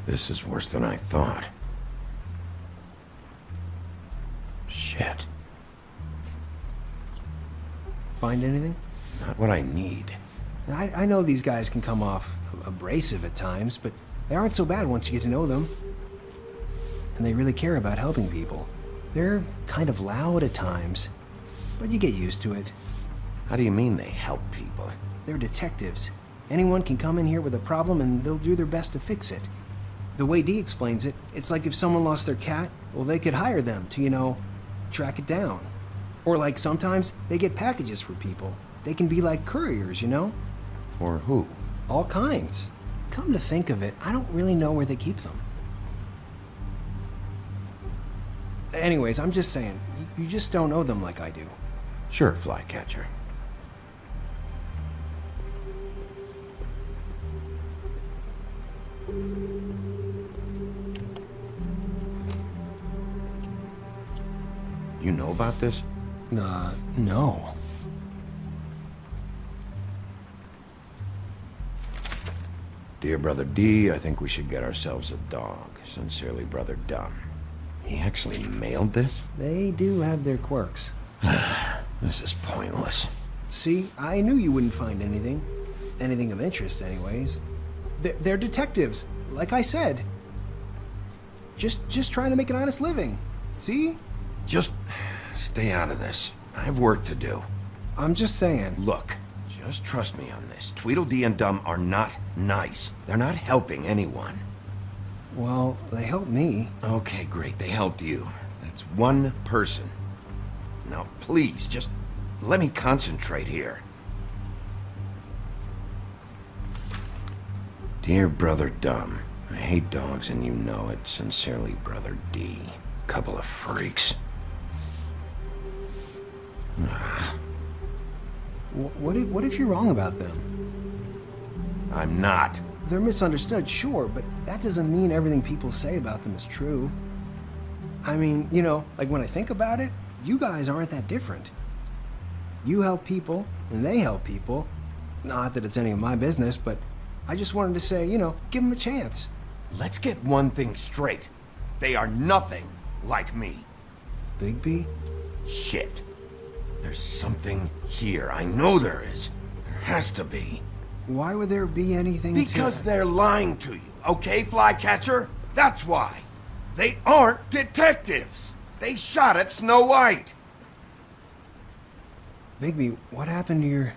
This is worse than I thought. Shit. Find anything? Not what I need. I know these guys can come off abrasive at times, but they aren't so bad once you get to know them. And they really care about helping people. They're kind of loud at times, but you get used to it. How do you mean they help people? They're detectives. Anyone can come in here with a problem and they'll do their best to fix it. The way Dee explains it, it's like if someone lost their cat, well, they could hire them to, track it down. Or like sometimes they get packages for people. They can be like couriers, you know? For who? All kinds. Come to think of it, I don't really know where they keep them. Anyways, I'm just saying, you just don't know them like I do. Sure, Flycatcher. You know about this? No. Dear Brother D, I think we should get ourselves a dog. Sincerely, Brother Dunn. He actually mailed this? They do have their quirks. This is pointless. See, I knew you wouldn't find anything. Anything of interest, anyways. They're detectives, like I said. Just trying to make an honest living. See? Just stay out of this. I have work to do. I'm just saying. Look, just trust me on this. Tweedledee and Dum are not nice. They're not helping anyone. Well, they helped me. Okay, great. They helped you. That's one person. Now, please, just let me concentrate here. Dear Brother Dum, I hate dogs and you know it. Sincerely, Brother D. Couple of freaks. What if you're wrong about them? I'm not. They're misunderstood, sure, but that doesn't mean everything people say about them is true. I mean, you know, like when I think about it, you guys aren't that different. You help people, and they help people. Not that it's any of my business, but I just wanted to say, you know, give them a chance. Let's get one thing straight. They are nothing like me. Bigby? Shit. There's something here. I know there is. There has to be. Why would there be anything Because they're lying to you, okay, Flycatcher? That's why. They aren't detectives. They shot at Snow White. Bigby, what happened to your...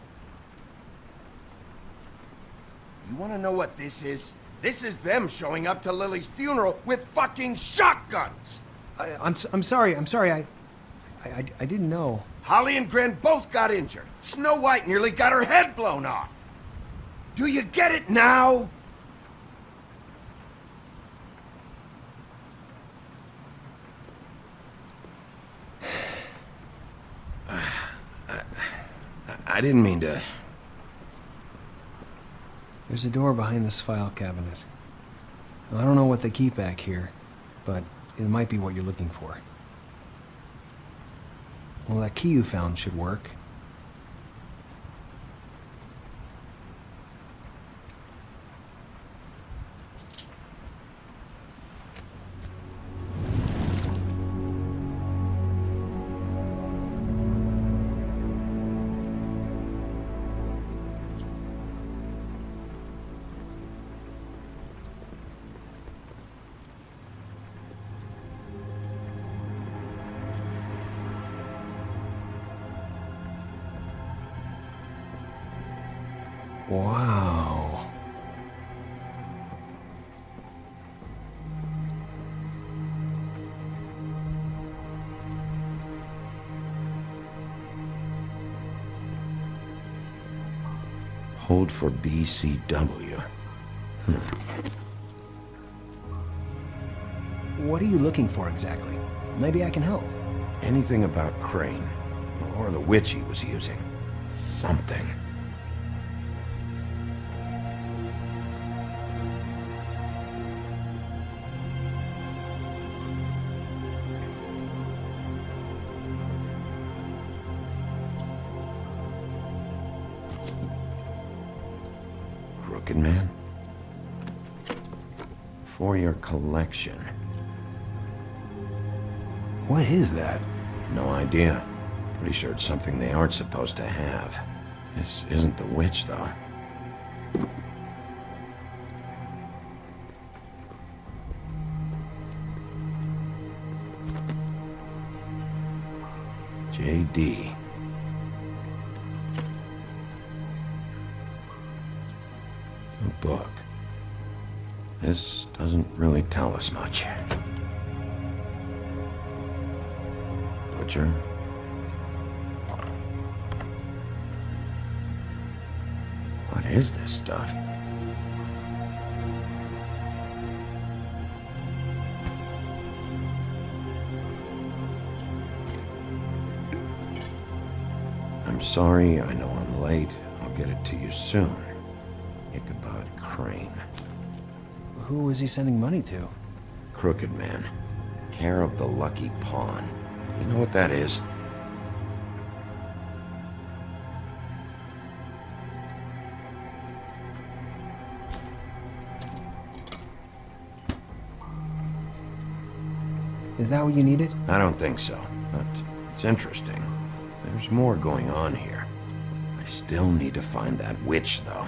You want to know what this is? This is them showing up to Lily's funeral with fucking shotguns. I'm sorry. I didn't know. Holly and Gren both got injured. Snow White nearly got her head blown off. Do you get it now? I didn't mean to... There's a door behind this file cabinet. I don't know what they keep back here, but it might be what you're looking for. Well, that key you found should work. Wow. Hold for BCW. What are you looking for exactly? Maybe I can help. Anything about Crane, or the witch he was using. Something. Crooked Man? For your collection. What is that? No idea. Pretty sure it's something they aren't supposed to have. This isn't the witch, though. J.D. A book. This doesn't really tell us much. Butcher, is this stuff? I'm sorry, I know I'm late. I'll get it to you soon. Ichabod Crane. Who was he sending money to? Crooked Man. Care of the Lucky Pawn. You know what that is? Is that what you needed? I don't think so, but it's interesting. There's more going on here. I still need to find that witch, though.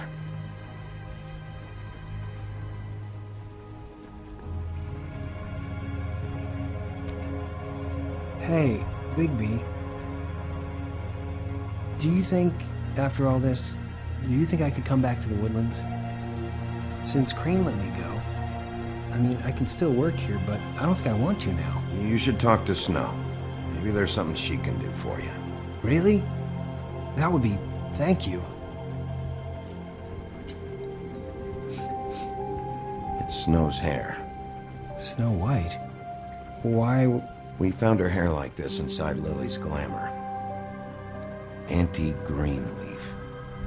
Hey, Bigby. Do you think, after all this, do you think I could come back to the Woodlands? Since Crane let me go, I mean, I can still work here, but I don't think I want to now. You should talk to Snow. Maybe there's something she can do for you. Really? That would be... thank you. It's Snow's hair. Snow White? Why... We found her hair like this inside Lily's glamour. Auntie Greenleaf.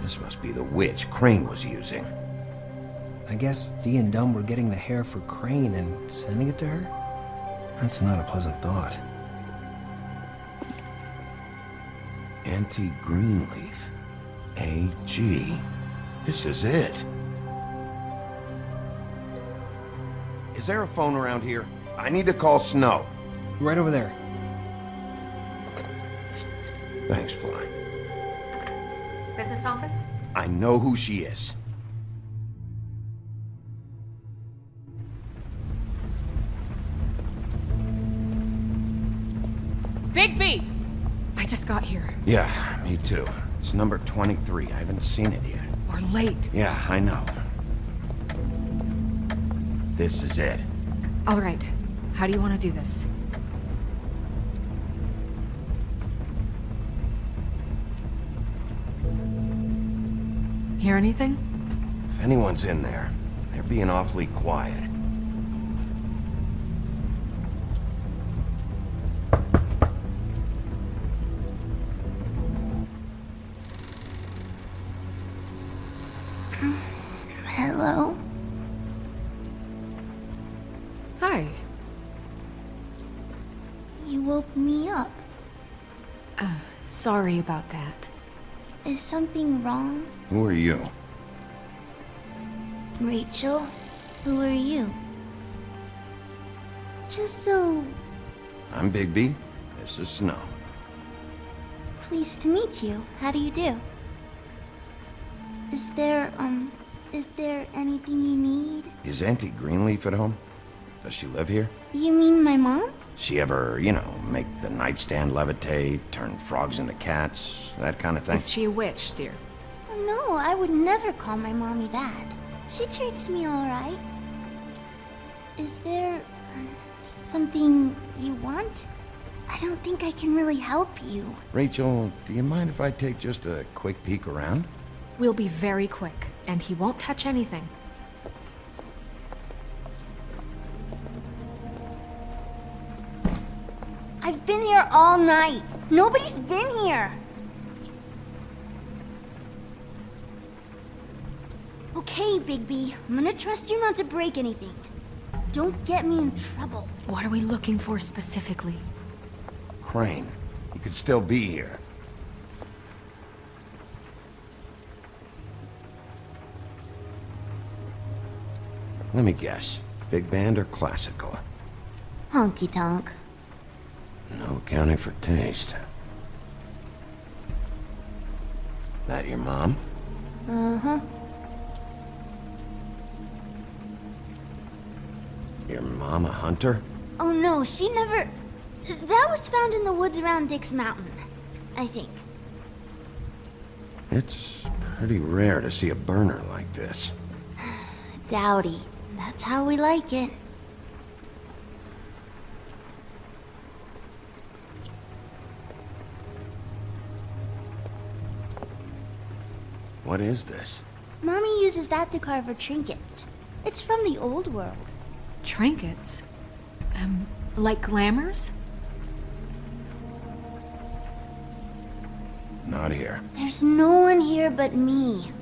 This must be the witch Crane was using. I guess Dee and Dumb were getting the hair for Crane and sending it to her? That's not a pleasant thought. Auntie Greenleaf. A.G. This is it. Is there a phone around here? I need to call Snow. Right over there. Thanks, Fly. Business office? I know who she is. Bigby! I just got here. Yeah, me too. It's number 23. I haven't seen it yet. We're late. Yeah, I know. This is it. All right. How do you want to do this? Hear anything? If anyone's in there, they're being awfully quiet. Hello? Hi. You woke me up. Sorry about that. Is something wrong? Who are you? Rachel? Who are you? Just so... I'm Bigby. This is Snow. Pleased to meet you. How do you do? Is there anything you need? Is Auntie Greenleaf at home? Does she live here? You mean my mom? She ever, you know, make the nightstand levitate, turn frogs into cats, that kind of thing? Is she a witch, dear? No, I would never call my mommy that. She treats me all right. Is there something you want? I don't think I can really help you. Rachel, do you mind if I take just a quick peek around? We'll be very quick, and he won't touch anything. I've been here all night. Nobody's been here. Okay, Bigby. I'm gonna trust you not to break anything. Don't get me in trouble. What are we looking for specifically? Crane. He could still be here. Let me guess. Big band or classical? Honky tonk. No accounting for taste. That your mom? Uh-huh. Your mom a hunter? Oh no, she never... That was found in the woods around Dick's Mountain, I think. It's pretty rare to see a burner like this. Dowdy. That's how we like it. What is this? Mommy uses that to carve her trinkets. It's from the old world. Trinkets? Like glamours? Not here. There's no one here but me.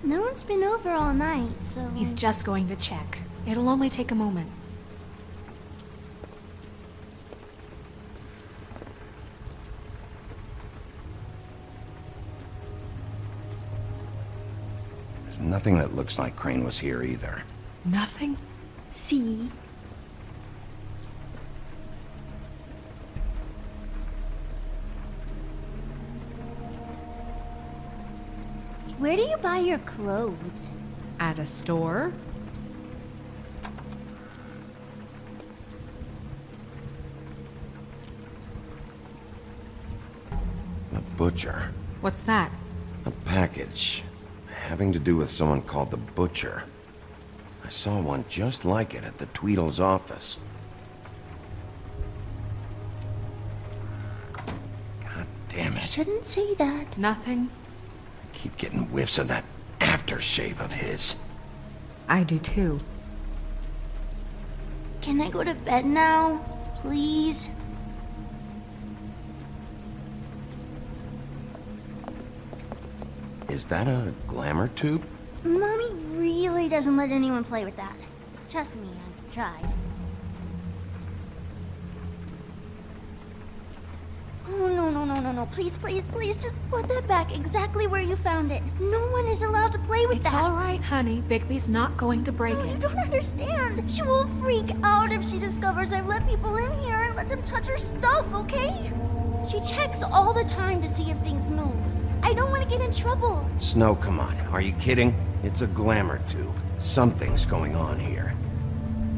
No one's been over all night, so... He's just going to check. It'll only take a moment. There's nothing that looks like Crane was here either. Nothing? See? Where do you buy your clothes? At a store? A butcher. What's that? A package. Having to do with someone called the Butcher. I saw one just like it at the Tweedle's office. God damn it. Shouldn't say that. Nothing. Keep getting whiffs of that aftershave of his. I do too. Can I go to bed now? Please? Is that a glamour tube? Mommy really doesn't let anyone play with that. Trust me, I've tried. Oh, no. Please, just put that back exactly where you found it. No one is allowed to play with that. It's all right, honey. Bigby's not going to break it. You don't understand. She will freak out if she discovers I've let people in here and let them touch her stuff, okay? She checks all the time to see if things move. I don't want to get in trouble. Snow, come on. Are you kidding? It's a glamour tube. Something's going on here.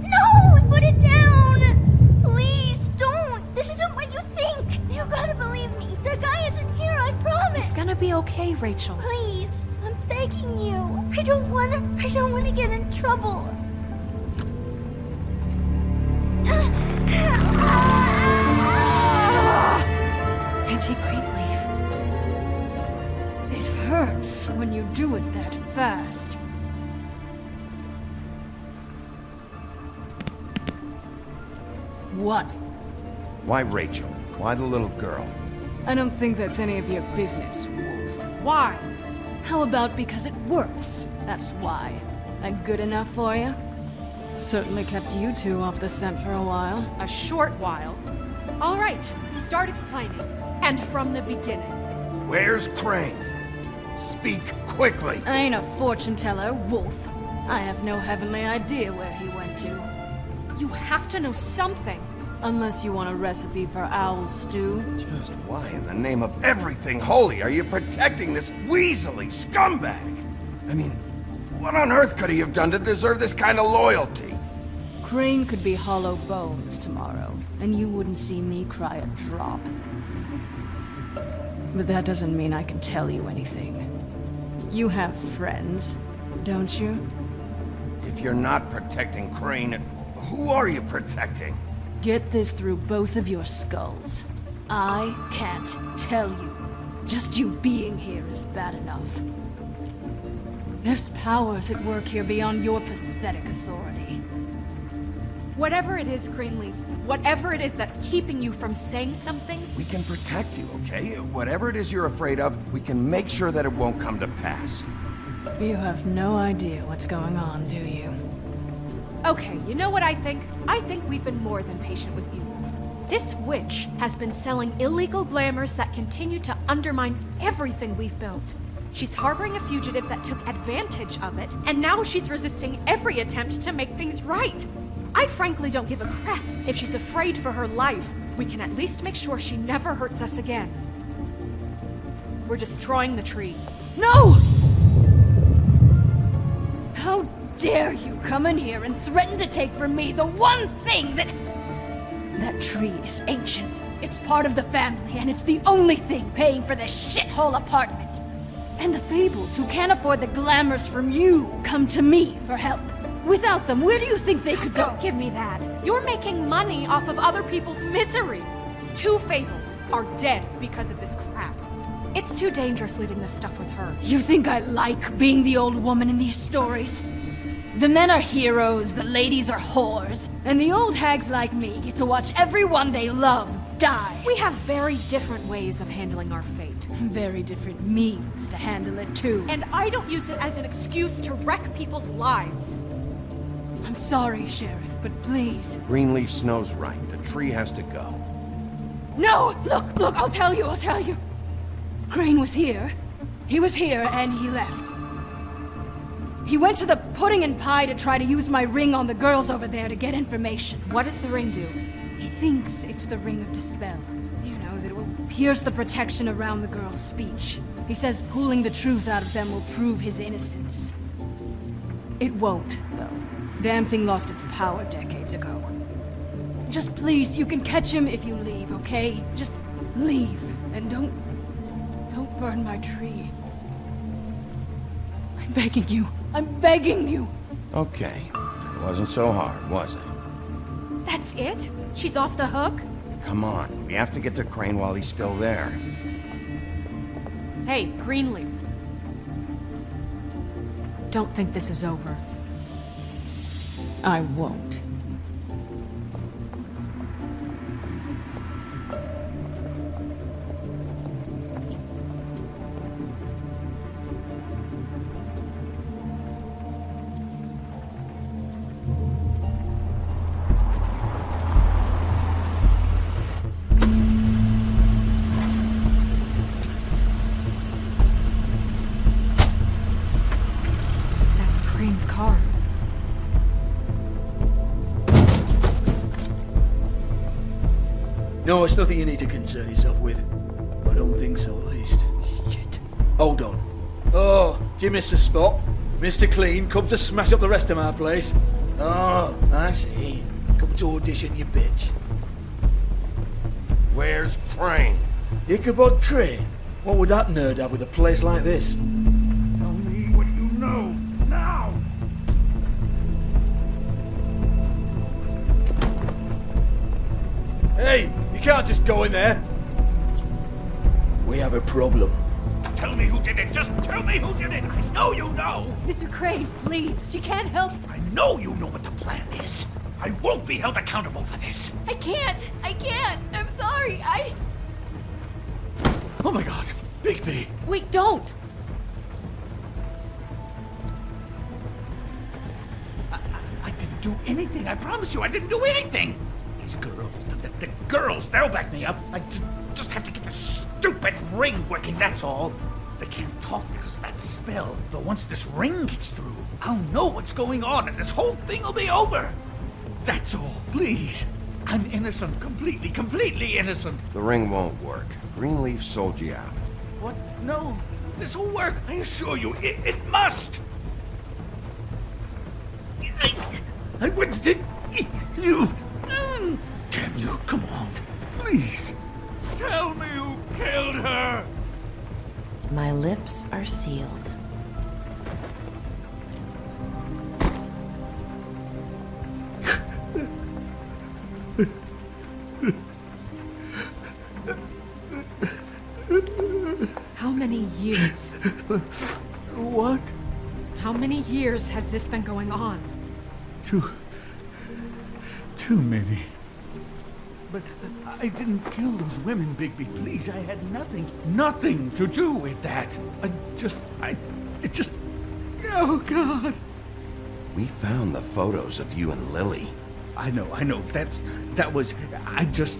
No! Put it down! Please, don't! This isn't what you think! You gotta believe me. The guy isn't here, I promise! It's gonna be okay, Rachel. Please, I'm begging you. I don't wanna get in trouble. Auntie Greenleaf. It hurts when you do it that fast. What? Why Rachel? Why the little girl? I don't think that's any of your business, Wolf. Why? How about because it works? That's why. That good enough for you? Certainly kept you two off the scent for a while. A short while. All right, start explaining. And from the beginning. Where's Crane? Speak quickly. I ain't a fortune teller, Wolf. I have no heavenly idea where he went to. You have to know something. Unless you want a recipe for owl stew. Just why in the name of everything holy are you protecting this weaselly scumbag? I mean, what on earth could he have done to deserve this kind of loyalty? Crane could be hollow bones tomorrow, and you wouldn't see me cry a drop. But that doesn't mean I can tell you anything. You have friends, don't you? If you're not protecting Crane, who are you protecting? Get this through both of your skulls. I can't tell you. Just you being here is bad enough. There's powers at work here beyond your pathetic authority. Whatever it is, Greenleaf, whatever it is that's keeping you from saying something... We can protect you, okay? Whatever it is you're afraid of, we can make sure that it won't come to pass. You have no idea what's going on, do you? Okay, you know what I think? I think we've been more than patient with you. This witch has been selling illegal glamours that continue to undermine everything we've built. She's harboring a fugitive that took advantage of it, and now she's resisting every attempt to make things right. I frankly don't give a crap if she's afraid for her life. We can at least make sure she never hurts us again. We're destroying the tree. No! How dare you come in here and threaten to take from me the one thing that... That tree is ancient. It's part of the family, and it's the only thing paying for this shithole apartment. And the Fables, who can't afford the glamours from you, come to me for help. Without them, where do you think they could go? Don't give me that. You're making money off of other people's misery. 2 Fables are dead because of this crap. It's too dangerous leaving this stuff with her. You think I like being the old woman in these stories? The men are heroes, the ladies are whores, and the old hags like me get to watch everyone they love die. We have very different ways of handling our fate. Very different means to handle it, too. And I don't use it as an excuse to wreck people's lives. I'm sorry, Sheriff, but please. Greenleaf Snow's right. The tree has to go. No! Look, I'll tell you. Crane was here. He was here, and he left. He went to the Pudding and Pie to try to use my ring on the girls over there to get information. What does the ring do? He thinks it's the Ring of Dispel. You know, that it will pierce the protection around the girls' speech. He says pulling the truth out of them will prove his innocence. It won't, though. Damn thing lost its power decades ago. Just please, you can catch him if you leave, okay? Just leave, and don't burn my tree. I'm begging you. I'm begging you. Okay. It wasn't so hard, was it? That's it? She's off the hook? Come on. We have to get to Crane while he's still there. Hey, Greenleaf. Don't think this is over. I won't. Car. No, it's nothing you need to concern yourself with. I don't think so, at least. Shit. Hold on. Oh, do you miss a spot? Mr. Clean, come to smash up the rest of my place. Oh, I see. Come to audition, you bitch. Where's Crane? Ichabod Crane? What would that nerd have with a place like this? Tell me what you know, now! Hey, you can't just go in there. We have a problem. Tell me who did it. Just tell me who did it. I know you know. Mr. Crane, please. She can't help. I know you know what the plan is. I won't be held accountable for this. I can't. I'm sorry. Oh my god. Bigby. Wait, don't. I didn't do anything. I promise you, I didn't do anything. These girls, the girls, they'll back me up. I just have to get this stupid ring working, that's all. They can't talk because of that spell, but once this ring gets through, I'll know what's going on and this whole thing will be over. That's all, please. I'm innocent, completely innocent. The ring won't work. Greenleaf sold you out. What? No, this will work. I assure you, it must. I wouldn't did you. Damn you, come on. Please. Tell me who killed her. My lips are sealed. How many years? What? How many years has this been going on? Too many. But I didn't kill those women, Bigby. Please, I had nothing to do with that. It just... Oh, God. We found the photos of you and Lily. I know. That was... I just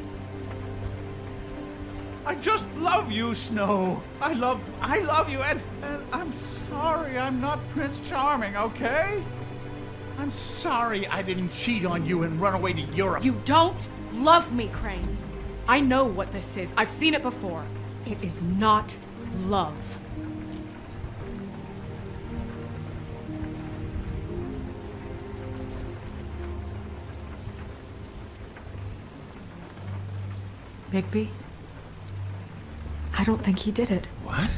love you, Snow. I love you, and I'm sorry I'm not Prince Charming, okay? I'm sorry I didn't cheat on you and run away to Europe. You don't love me, Crane. I know what this is. I've seen it before. It is not love. Bigby? I don't think he did it. What?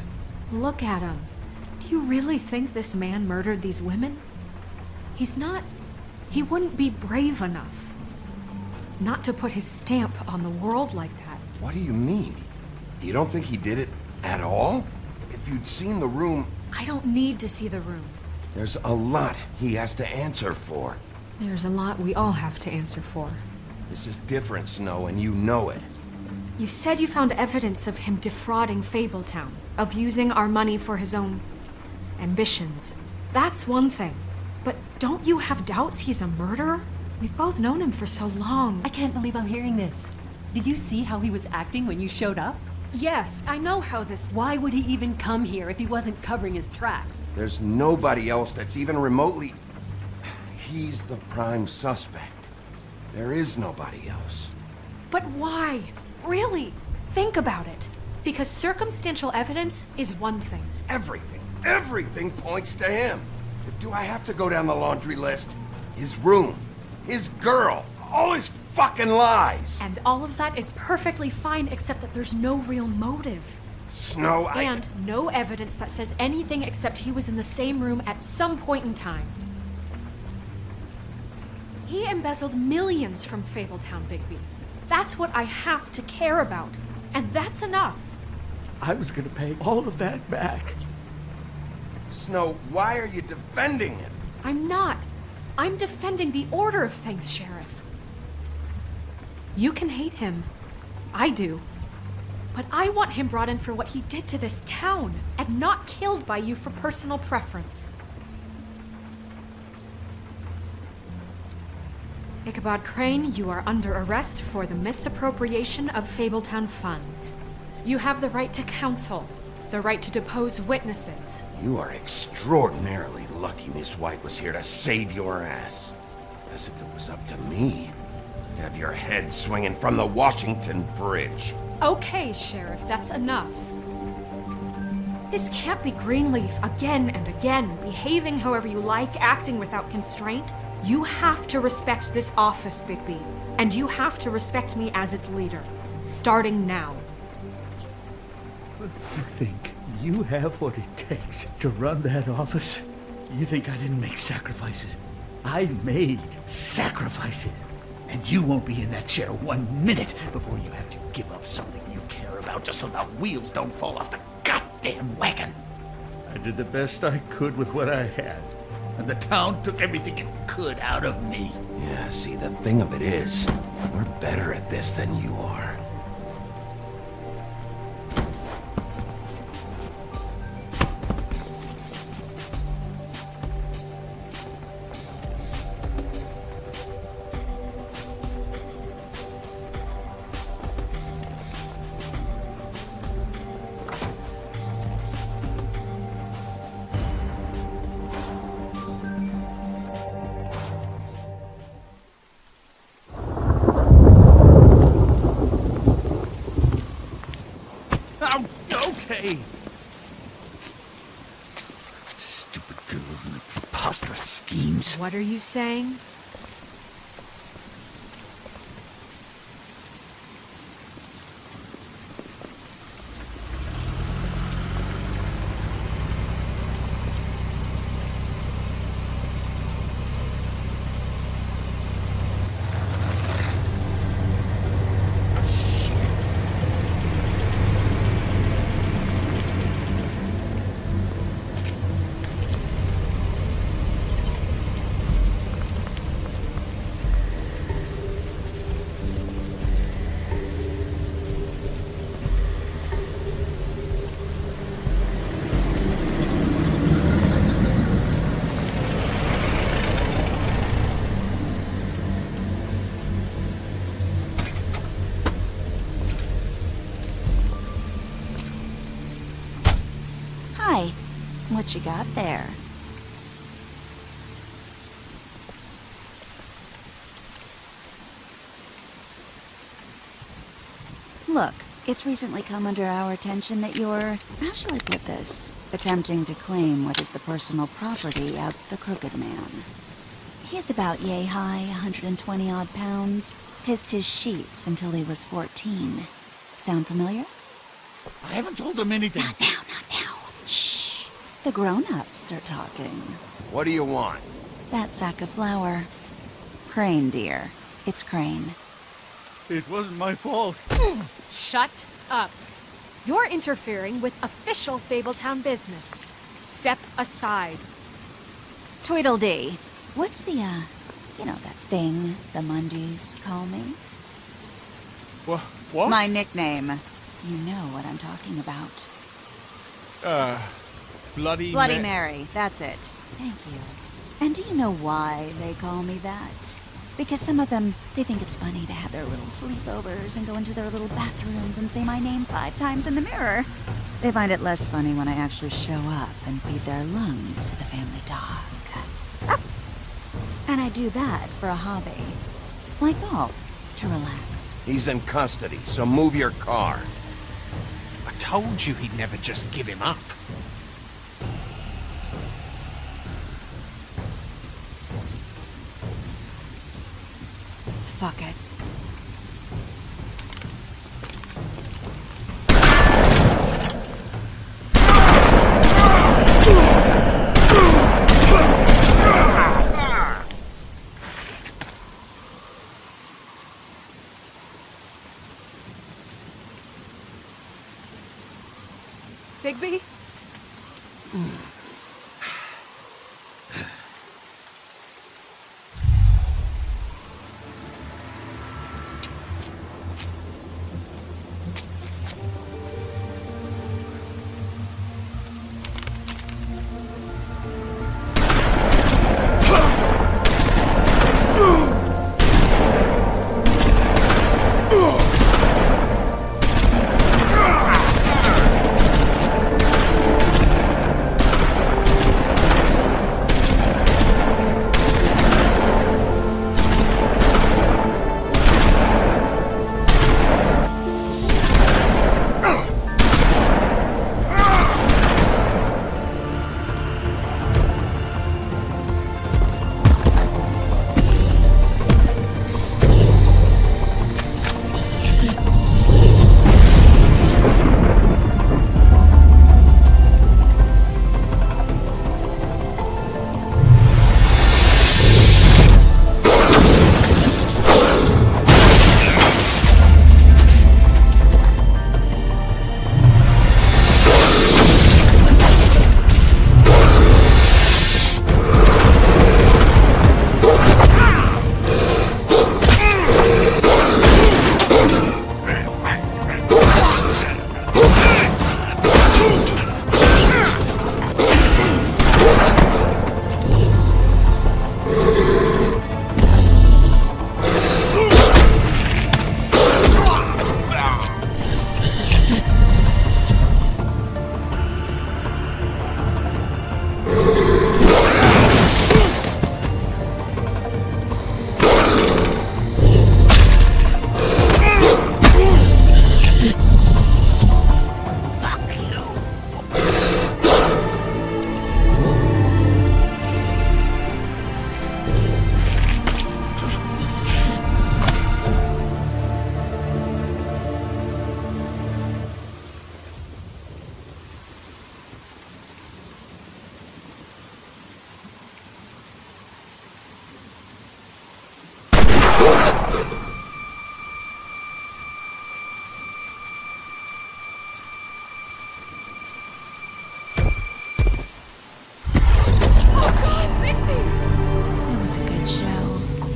Look at him. Do you really think this man murdered these women? He wouldn't be brave enough. Not to put his stamp on the world like that. What do you mean? You don't think he did it at all? If you'd seen the room... I don't need to see the room. There's a lot he has to answer for. There's a lot we all have to answer for. This is different, Snow, and you know it. You said you found evidence of him defrauding Fabletown, of using our money for his own ambitions. That's one thing. But don't you have doubts he's a murderer? We've both known him for so long. I can't believe I'm hearing this. Did you see how he was acting when you showed up? Yes, I know how this... Why would he even come here if he wasn't covering his tracks? There's nobody else that's even remotely... He's the prime suspect. There is nobody else. But why? Really? Think about it. Because circumstantial evidence is one thing. Everything points to him. Do I have to go down the laundry list? His room, his girl, all his fucking lies. And all of that is perfectly fine, except that there's no real motive. Snow, And no evidence that says anything except he was in the same room at some point in time. He embezzled millions from Fabletown, Bigby. That's what I have to care about. And that's enough. I was gonna pay all of that back. Snow, why are you defending him? I'm not. I'm defending the order of things, Sheriff. You can hate him. I do. But I want him brought in for what he did to this town, and not killed by you for personal preference. Ichabod Crane, you are under arrest for the misappropriation of Fabletown funds. You have the right to counsel, the right to depose witnesses. You are extraordinarily lucky Miss White was here to save your ass. Because if it was up to me, I'd have your head swinging from the Washington Bridge. Okay, Sheriff, that's enough. This can't be Greenleaf again and again, behaving however you like, acting without constraint. You have to respect this office, Bigby. And you have to respect me as its leader. Starting now. You think you have what it takes to run that office? You think I didn't make sacrifices? I made sacrifices. And you won't be in that chair 1 minute before you have to give up something you care about just so the wheels don't fall off the goddamn wagon. I did the best I could with what I had. And the town took everything it could out of me. Yeah, see, the thing of it is, we're better at this than you are. Stupid girls and their preposterous schemes. What are you saying? Hi. What you got there? Look, it's recently come under our attention that you're, how shall I put this, attempting to claim what is the personal property of the Crooked Man. He's about yay high, 120 odd pounds, pissed his sheets until he was 14. Sound familiar? I haven't told him anything. Not now, not now. Shh. The grown-ups are talking. What do you want? That sack of flour. Crane, dear. It's Crane. It wasn't my fault. Shut up. You're interfering with official Fabletown business. Step aside. Tweedledee. What's the, you know, that thing the Mundys call me? What? My nickname. You know what I'm talking about. Bloody Mary. That's it. Thank you. And do you know why they call me that? Because some of them, they think it's funny to have their little sleepovers and go into their little bathrooms and say my name 5 times in the mirror. They find it less funny when I actually show up and feed their lungs to the family dog. And I do that for a hobby. Like golf, to relax. He's in custody, so move your car. I told you he'd never just give him up. Fuck it. Bigby?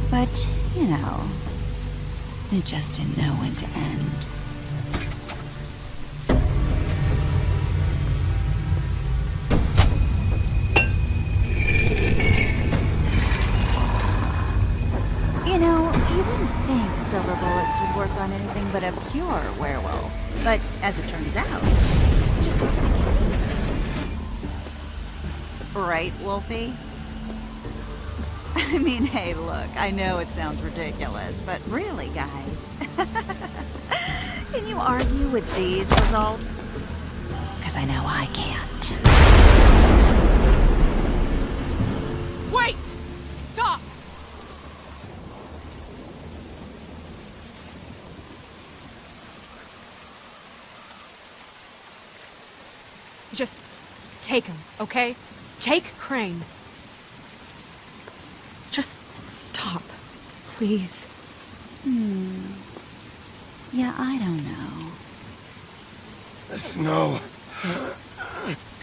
But, you know, it just didn't know when to end. You know, you wouldn't think silver bullets would work on anything but a pure werewolf. But as it turns out, it's just not the case. Right, Wolfie? I mean, hey, look, I know it sounds ridiculous, but really, guys, can you argue with these results? Because I know I can't. Wait! Stop! Just take him, okay? Take Crane. Just stop, please. Yeah, I don't know. Snow.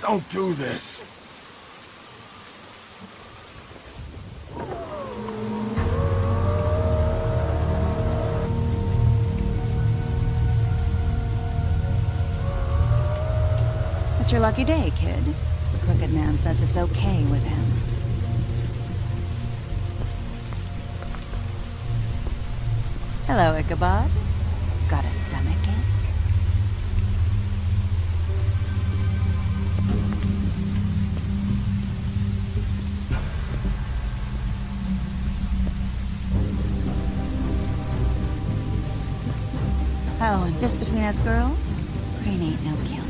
Don't do this. It's your lucky day, kid. The Crooked Man says it's okay with him. Hello, Ichabod. Got a stomachache? Oh, and just between us girls, Crane ain't no killer.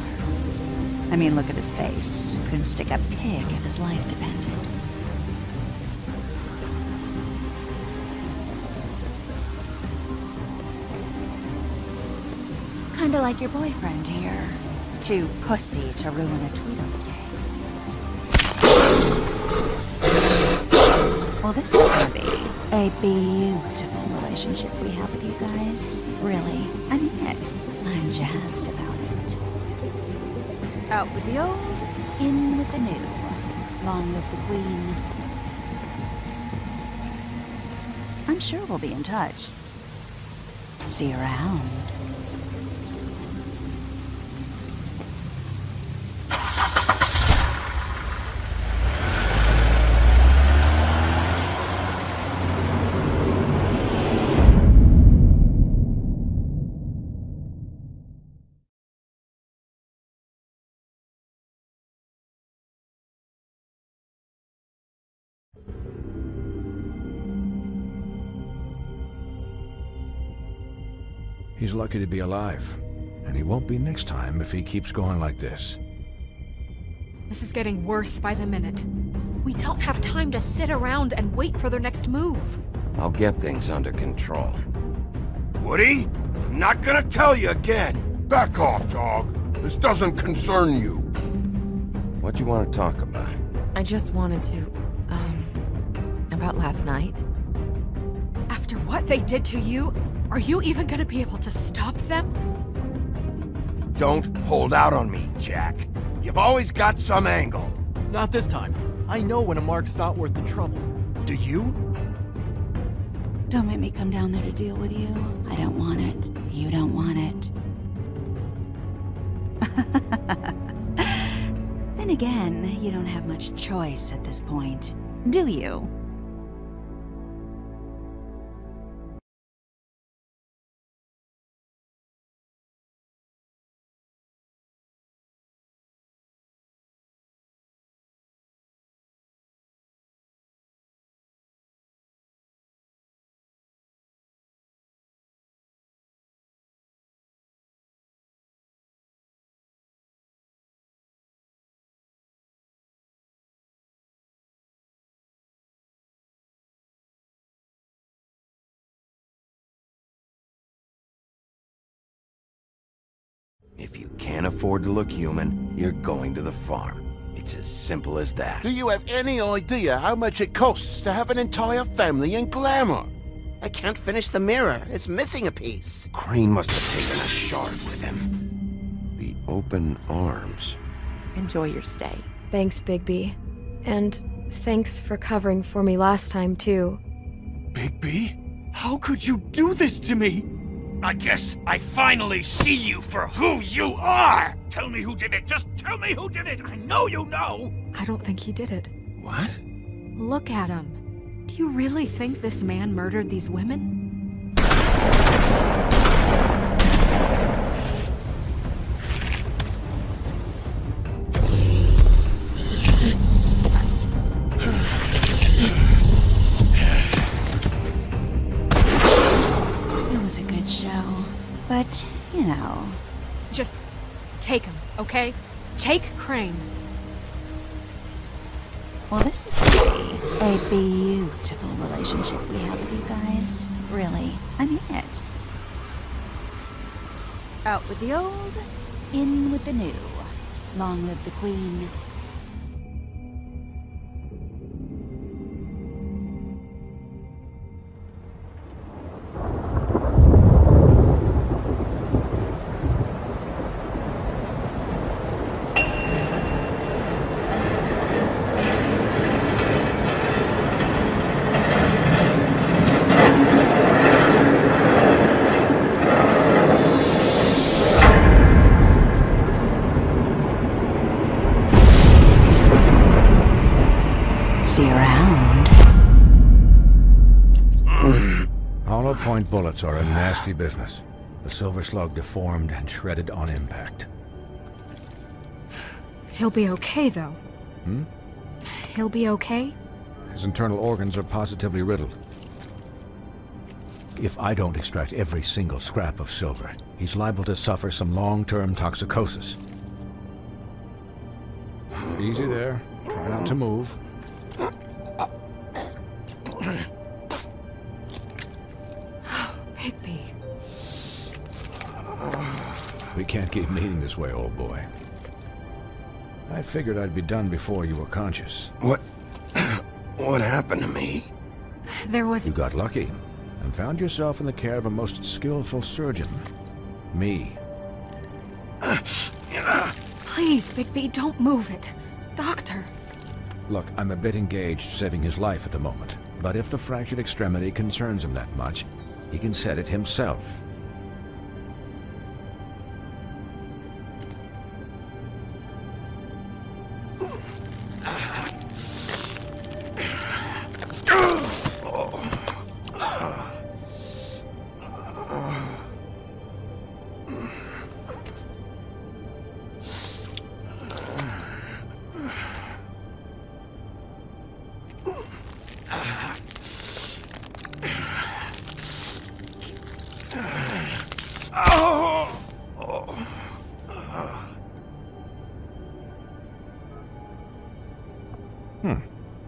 I mean, look at his face. Couldn't stick a pig if his life depended. Kinda like your boyfriend here. Too pussy to ruin a Tweedle stay. Well, this is gonna be a beautiful relationship we have with you guys. Really, I mean it. I'm jazzed about it. Out with the old, in with the new. Long live the Queen. I'm sure we'll be in touch. See you around. He's lucky to be alive, and he won't be next time if he keeps going like this. This is getting worse by the minute. We don't have time to sit around and wait for their next move. I'll get things under control. Woody, I'm not gonna tell you again. Back off, dog. This doesn't concern you. What do you want to talk about? I just wanted to, about last night. After what they did to you, are you even gonna be able to stop them? Don't hold out on me, Jack. You've always got some angle. Not this time. I know when a mark's not worth the trouble. Do you? Don't make me come down there to deal with you. I don't want it. You don't want it. Then again, you don't have much choice at this point, do you? If you can't afford to look human, you're going to the farm. It's as simple as that. Do you have any idea how much it costs to have an entire family in glamour? I can't finish the mirror. It's missing a piece. Crane must have taken a shard with him. The open arms. Enjoy your stay. Thanks, Bigby. And thanks for covering for me last time, too. Bigby? How could you do this to me? I guess I finally see you for who you are! Tell me who did it! Just tell me who did it! I know you know! I don't think he did it. What? Look at him. Do you really think this man murdered these women? It was a good show, but, you know... Just take him, okay? Take Crane. Well, this is gonna be a beautiful relationship we have with you guys. Really, I mean it. Out with the old, in with the new. Long live the Queen. See you around. Hollow point bullets are a nasty business. The Silver Slug deformed and shredded on impact. He'll be okay, though. Hmm? He'll be okay? His internal organs are positively riddled. If I don't extract every single scrap of silver, he's liable to suffer some long-term toxicosis. Easy there. Try not to move. Bigby. We can't keep meeting this way, old boy. I figured I'd be done before you were conscious. What happened to me? There was... You got lucky and found yourself in the care of a most skillful surgeon. Me. Please, Bigby, don't move it. Doctor. Look, I'm a bit engaged saving his life at the moment, but if the fractured extremity concerns him that much, he can set it himself.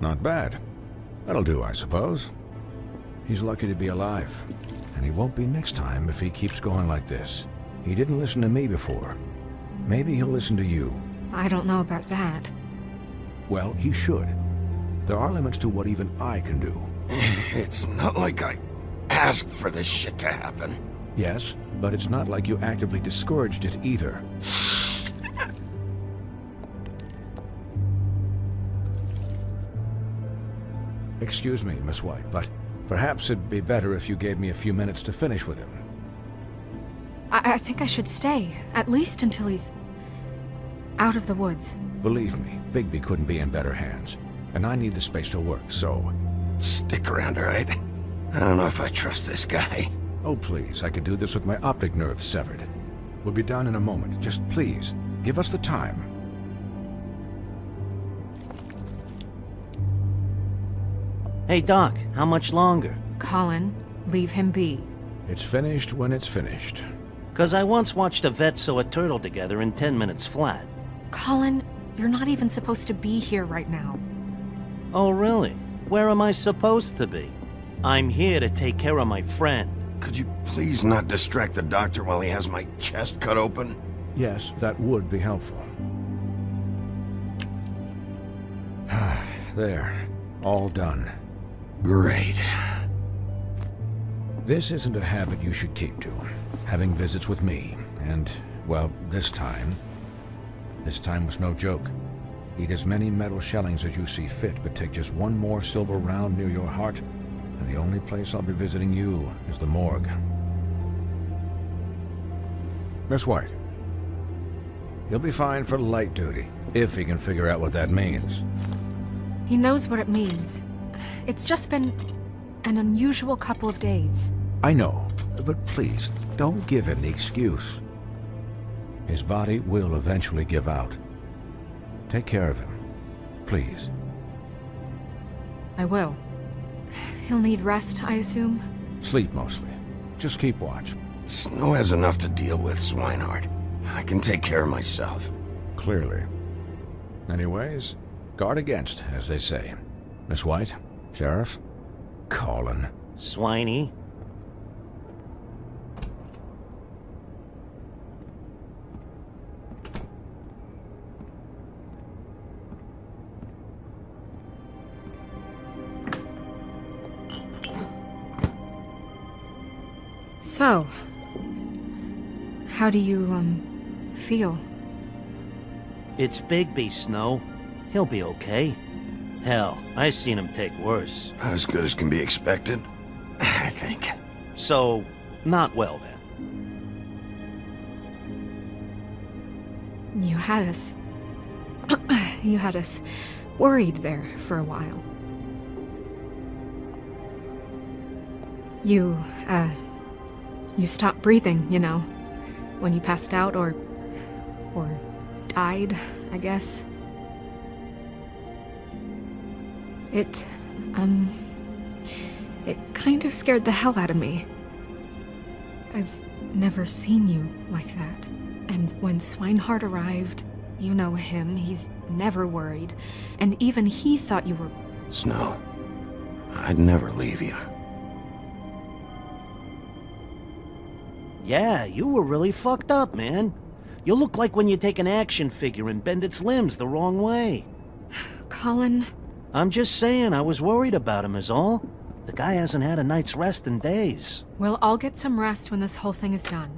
Not bad. That'll do, I suppose. He's lucky to be alive, and he won't be next time if he keeps going like this. He didn't listen to me before. Maybe he'll listen to you. I don't know about that. Well, he should. There are limits to what even I can do. It's not like I asked for this shit to happen. Yes, but it's not like you actively discouraged it either. Excuse me, Miss White, but perhaps it'd be better if you gave me a few minutes to finish with him. I think I should stay, at least until he's out of the woods. Believe me, Bigby couldn't be in better hands, and I need the space to work, so... Stick around, all right? I don't know if I trust this guy. Oh, please, I could do this with my optic nerve severed. We'll be done in a moment. Just please, give us the time. Hey, Doc, how much longer? Colin, leave him be. It's finished when it's finished. 'Cause I once watched a vet sew a turtle together in 10 minutes flat. Colin, you're not even supposed to be here right now. Oh, really? Where am I supposed to be? I'm here to take care of my friend. Could you please not distract the doctor while he has my chest cut open? Yes, that would be helpful. There. All done. Great. This isn't a habit you should keep to. Having visits with me, and, well, this time was no joke. Eat as many metal shellings as you see fit, but take just one more silver round near your heart, and the only place I'll be visiting you is the morgue. Miss White. He'll be fine for light duty, if he can figure out what that means. He knows what it means. It's just been an unusual couple of days. I know, but please, don't give him the excuse. His body will eventually give out. Take care of him, please. I will. He'll need rest, I assume? Sleep mostly. Just keep watch. Snow has enough to deal with, Swinehart. I can take care of myself. Clearly. Anyways, guard against, as they say. Miss White, Sheriff, Colin. Swiney. So, how do you, feel? It's Bigby, Snow. He'll be okay. Hell, I've seen him take worse. Not as good as can be expected, I think. So, not well then. You had us... you had us worried there for a while. You stopped breathing, you know, when you passed out or died, I guess. It kind of scared the hell out of me. I've never seen you like that. And when Swinehart arrived, you know him, he's never worried. And even he thought you were... Snow, I'd never leave you. Yeah, you were really fucked up, man. You look like when you take an action figure and bend its limbs the wrong way. Colin... I'm just saying, I was worried about him is all. The guy hasn't had a night's rest in days. We'll all get some rest when this whole thing is done.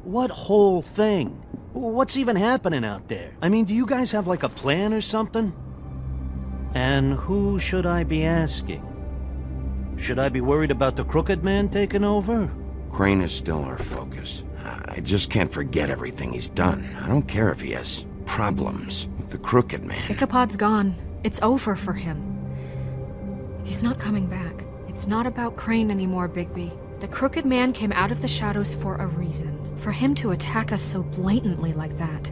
What whole thing? What's even happening out there? I mean, do you guys have like a plan or something? And who should I be asking? Should I be worried about the Crooked Man taking over? Crane is still our focus. I just can't forget everything he's done. I don't care if he has problems with the Crooked Man. Ichabod's gone. It's over for him. He's not coming back. It's not about Crane anymore, Bigby. The Crooked Man came out of the shadows for a reason. For him to attack us so blatantly like that.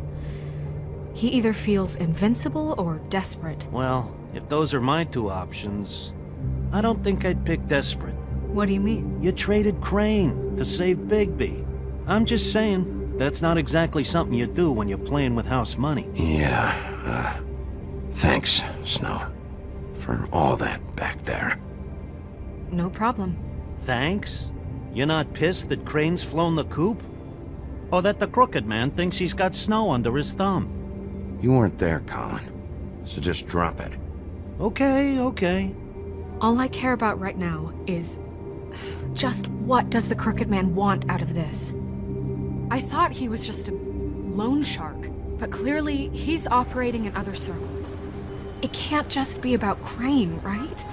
He either feels invincible or desperate. Well, if those are my two options, I don't think I'd pick desperate. What do you mean? You traded Crane to save Bigby. I'm just saying, that's not exactly something you do when you're playing with house money. Yeah, thanks, Snow, for all that back there. No problem. Thanks? You're not pissed that Crane's flown the coop? Or that the Crooked Man thinks he's got Snow under his thumb? You weren't there, Colin, so just drop it. Okay. All I care about right now is... just what does the Crooked Man want out of this? I thought he was just a loan shark, but clearly he's operating in other circles. It can't just be about Crane, right?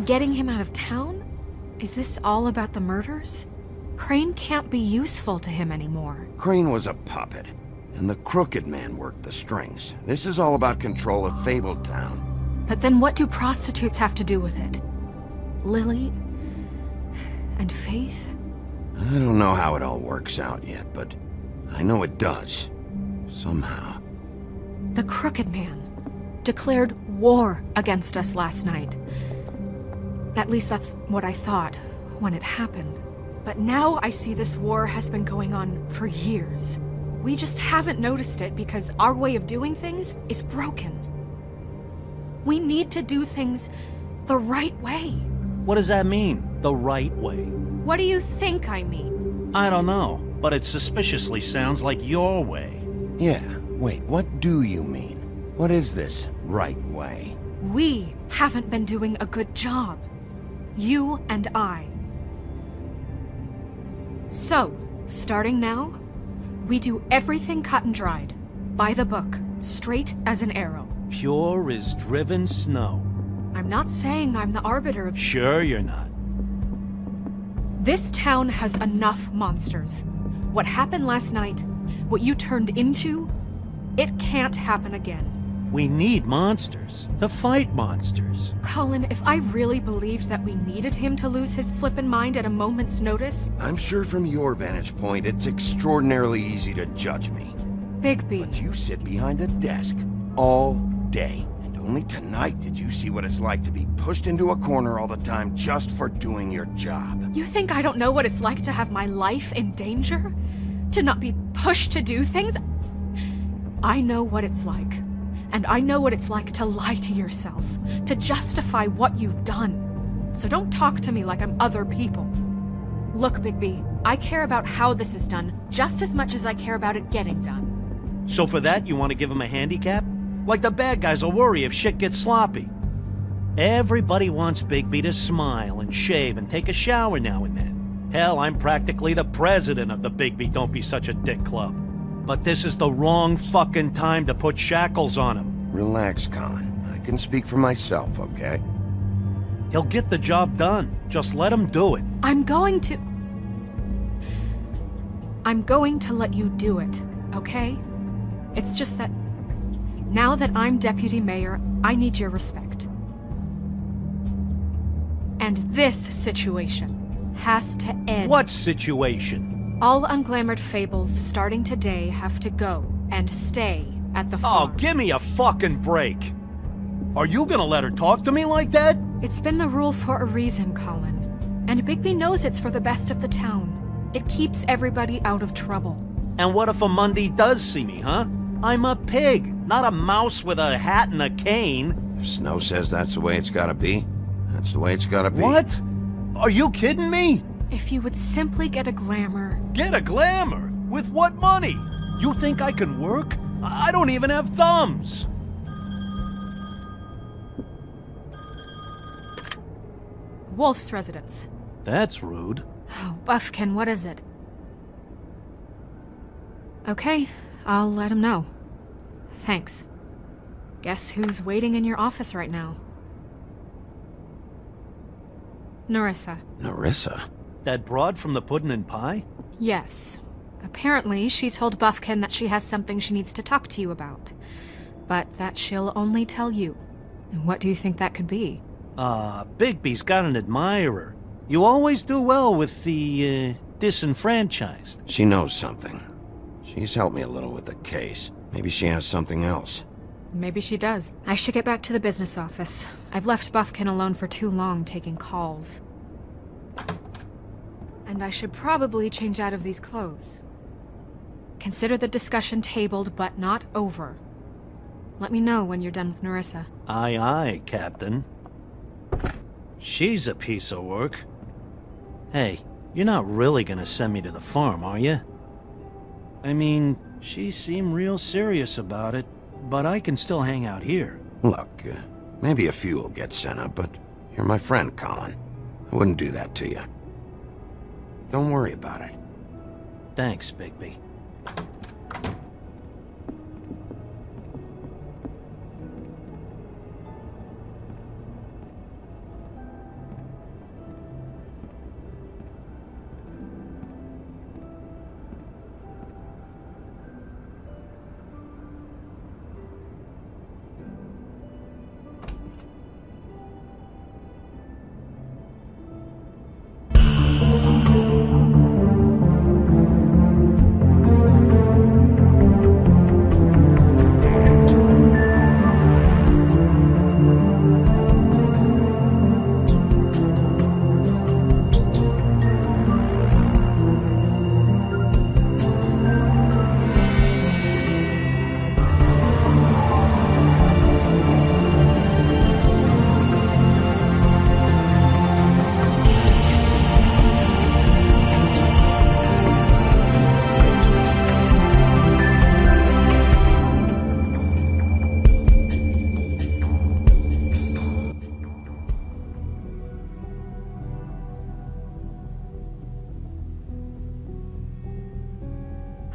Getting him out of town? Is this all about the murders? Crane can't be useful to him anymore. Crane was a puppet, and the Crooked Man worked the strings. This is all about control of Fabletown. But then what do prostitutes have to do with it? Lily? And Faith? I don't know how it all works out yet, but I know it does. Somehow. The Crooked Man declared war against us last night. At least that's what I thought when it happened. But now I see this war has been going on for years. We just haven't noticed it because our way of doing things is broken. We need to do things the right way. What does that mean, the right way? What do you think I mean? I don't know, but it suspiciously sounds like your way. Yeah, wait, what do you mean? What is this right way? We haven't been doing a good job. You and I. So, starting now, we do everything cut and dried. By the book, straight as an arrow. Pure as driven snow. I'm not saying I'm the arbiter of... Sure you're not. This town has enough monsters. What happened last night, what you turned into, it can't happen again. We need monsters. To fight monsters. Colin, if I really believed that we needed him to lose his flippin' mind at a moment's notice... I'm sure from your vantage point, it's extraordinarily easy to judge me. Bigby. But you sit behind a desk all day. And only tonight did you see what it's like to be pushed into a corner all the time just for doing your job. You think I don't know what it's like to have my life in danger? To not be pushed to do things? I know what it's like. And I know what it's like to lie to yourself, to justify what you've done. So don't talk to me like I'm other people. Look, Bigby, I care about how this is done just as much as I care about it getting done. So for that, you want to give him a handicap? Like the bad guys will worry if shit gets sloppy. Everybody wants Bigby to smile and shave and take a shower now and then. Hell, I'm practically the president of the Bigby Don't Be Such a Dick Club. But this is the wrong fucking time to put shackles on him. Relax, Colin. I can speak for myself, okay? He'll get the job done. Just let him do it. I'm going to let you do it, okay? It's just that now that I'm deputy mayor, I need your respect. And this situation has to end. What situation? All unglamored fables starting today have to go and stay at the farm. Oh, give me a fucking break. Are you gonna let her talk to me like that? It's been the rule for a reason, Colin. And Bigby knows it's for the best of the town. It keeps everybody out of trouble. And what if a Mundy does see me, huh? I'm a pig, not a mouse with a hat and a cane. If Snow says that's the way it's gotta be, that's the way it's gotta be. What? Are you kidding me? If you would simply get a glamour. Get a glamour? With what money? You think I can work? I don't even have thumbs. Wolf's residence. That's rude. Oh, Buffkin, what is it? Okay, I'll let him know. Thanks. Guess who's waiting in your office right now? Nerissa. Nerissa? That broad from the Puddin' and Pie? Yes. Apparently, she told Buffkin that she has something she needs to talk to you about. But that she'll only tell you. And what do you think that could be? Bigby's got an admirer. You always do well with the, disenfranchised. She knows something. She's helped me a little with the case. Maybe she has something else. Maybe she does. I should get back to the business office. I've left Buffkin alone for too long taking calls. And I should probably change out of these clothes. Consider the discussion tabled, but not over. Let me know when you're done with Nerissa. Aye, aye, Captain. She's a piece of work. Hey, you're not really gonna send me to the farm, are you? I mean, she seemed real serious about it, but I can still hang out here. Look, maybe a few will get sent up, but you're my friend, Colin. I wouldn't do that to you. Don't worry about it. Thanks, Bigby.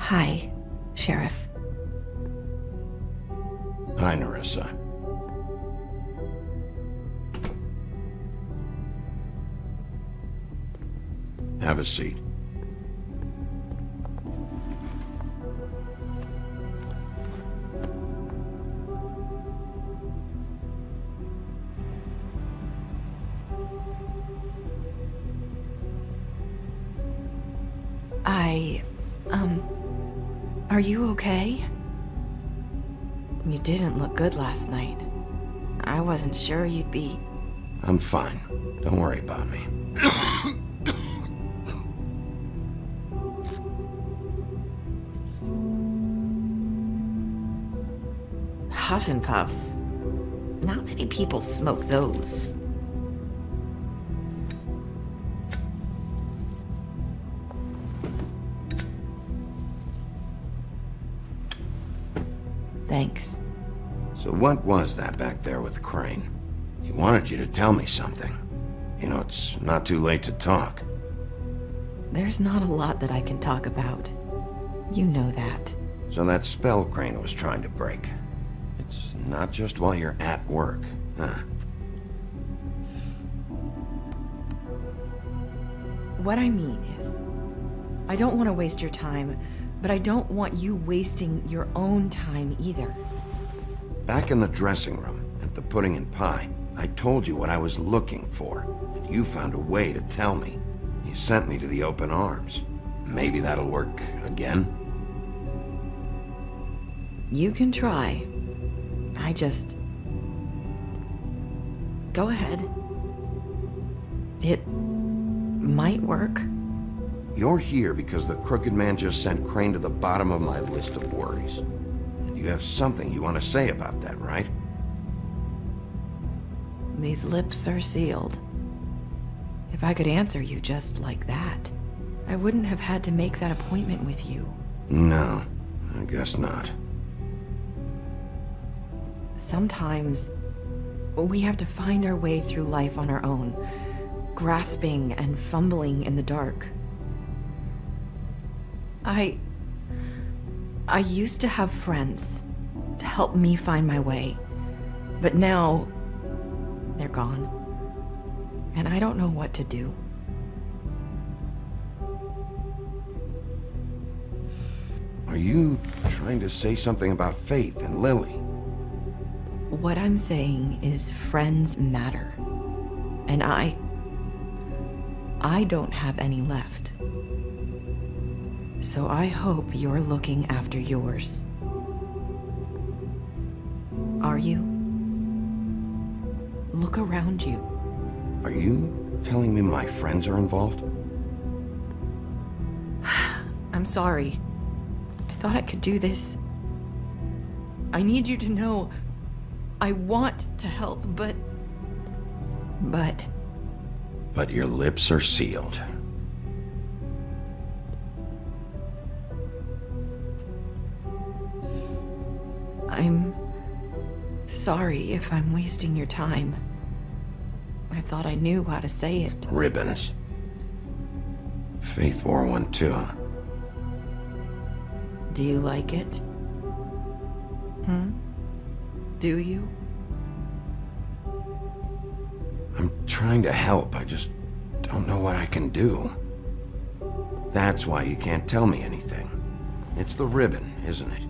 Hi, Sheriff. Hi, Nerissa. Have a seat. Are you okay? You didn't look good last night. I wasn't sure you'd be... I'm fine. Don't worry about me. Huffin' Puffs. Not many people smoke those. Thanks. So what was that back there with Crane? He wanted you to tell me something. You know, it's not too late to talk. There's not a lot that I can talk about. You know that. So that spell Crane was trying to break. It's not just while you're at work, huh? What I mean is, I don't want to waste your time, but I don't want you wasting your own time either. Back in the dressing room, at the Pudding and Pie, I told you what I was looking for, and you found a way to tell me. You sent me to the open arms. Maybe that'll work again? You can try. I just... Go ahead. It might work. You're here because the Crooked Man just sent Crane to the bottom of my list of worries. And you have something you want to say about that, right? These lips are sealed. If I could answer you just like that, I wouldn't have had to make that appointment with you. No, I guess not. Sometimes, we have to find our way through life on our own, grasping and fumbling in the dark. I used to have friends to help me find my way, but now they're gone, and I don't know what to do. Are you trying to say something about Faith and Lily? What I'm saying is friends matter, and I don't have any left. So I hope you're looking after yours. Are you? Look around you. Are you telling me my friends are involved? I'm sorry. I thought I could do this. I need you to know I want to help, but... But your lips are sealed. I'm sorry if I'm wasting your time. I thought I knew how to say it. Ribbons. Faith wore one too. Do you like it? Do you? I'm trying to help, I just don't know what I can do. That's why you can't tell me anything. It's the ribbon, isn't it?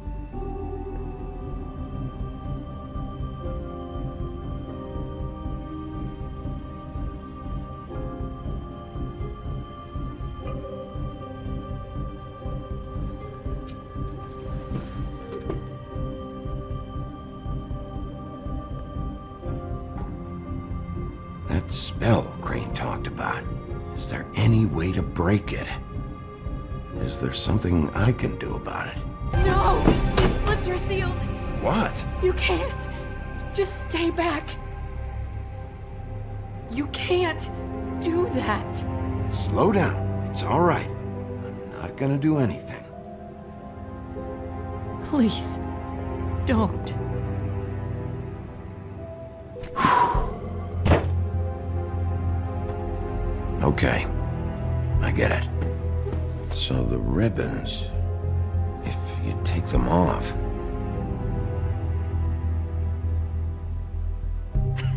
That spell Crane talked about. Is there any way to break it? Is there something I can do about it? No! His lips are sealed! What? You can't! Just stay back! You can't do that! Slow down. It's all right. I'm not gonna do anything. Please, don't. Okay. I get it. So the ribbons... if you take them off...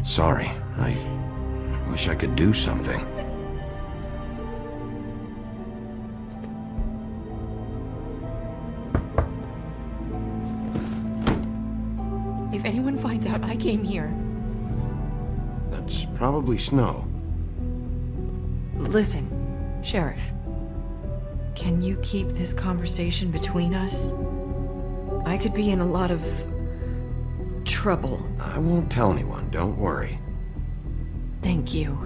Sorry, I wish I could do something. If anyone finds out I came here... That's probably Snow. Listen, Sheriff. Can you keep this conversation between us? I could be in a lot of... trouble. I won't tell anyone, don't worry. Thank you.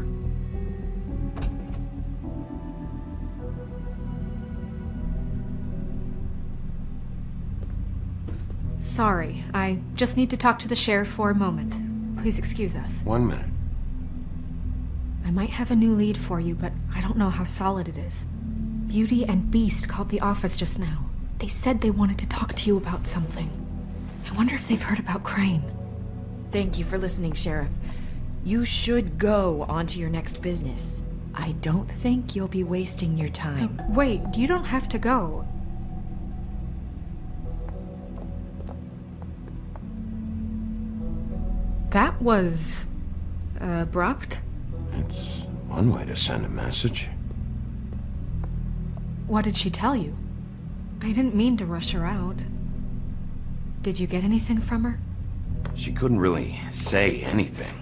Sorry, I just need to talk to the sheriff for a moment. Please excuse us. 1 minute. I might have a new lead for you, but I don't know how solid it is. Beauty and Beast called the office just now. They said they wanted to talk to you about something. I wonder if they've heard about Crane. Thank you for listening, Sheriff. You should go on to your next business. I don't think you'll be wasting your time. Wait, you don't have to go. That was... abrupt? It's one way to send a message. What did she tell you? I didn't mean to rush her out. Did you get anything from her? She couldn't really say anything.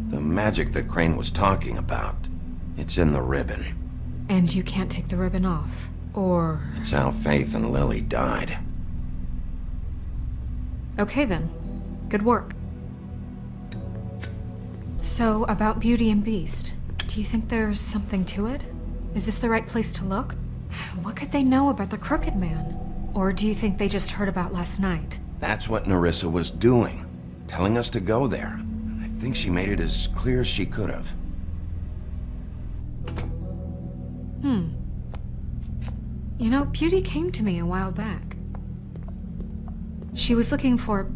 The magic that Crane was talking about, it's in the ribbon. And you can't take the ribbon off, or... It's how Faith and Lily died. Okay then. Good work. So, about Beauty and Beast, do you think there's something to it? Is this the right place to look? What could they know about the Crooked Man? Or do you think they just heard about last night? That's what Nerissa was doing. Telling us to go there. I think she made it as clear as she could have. You know, Beauty came to me a while back. She was looking for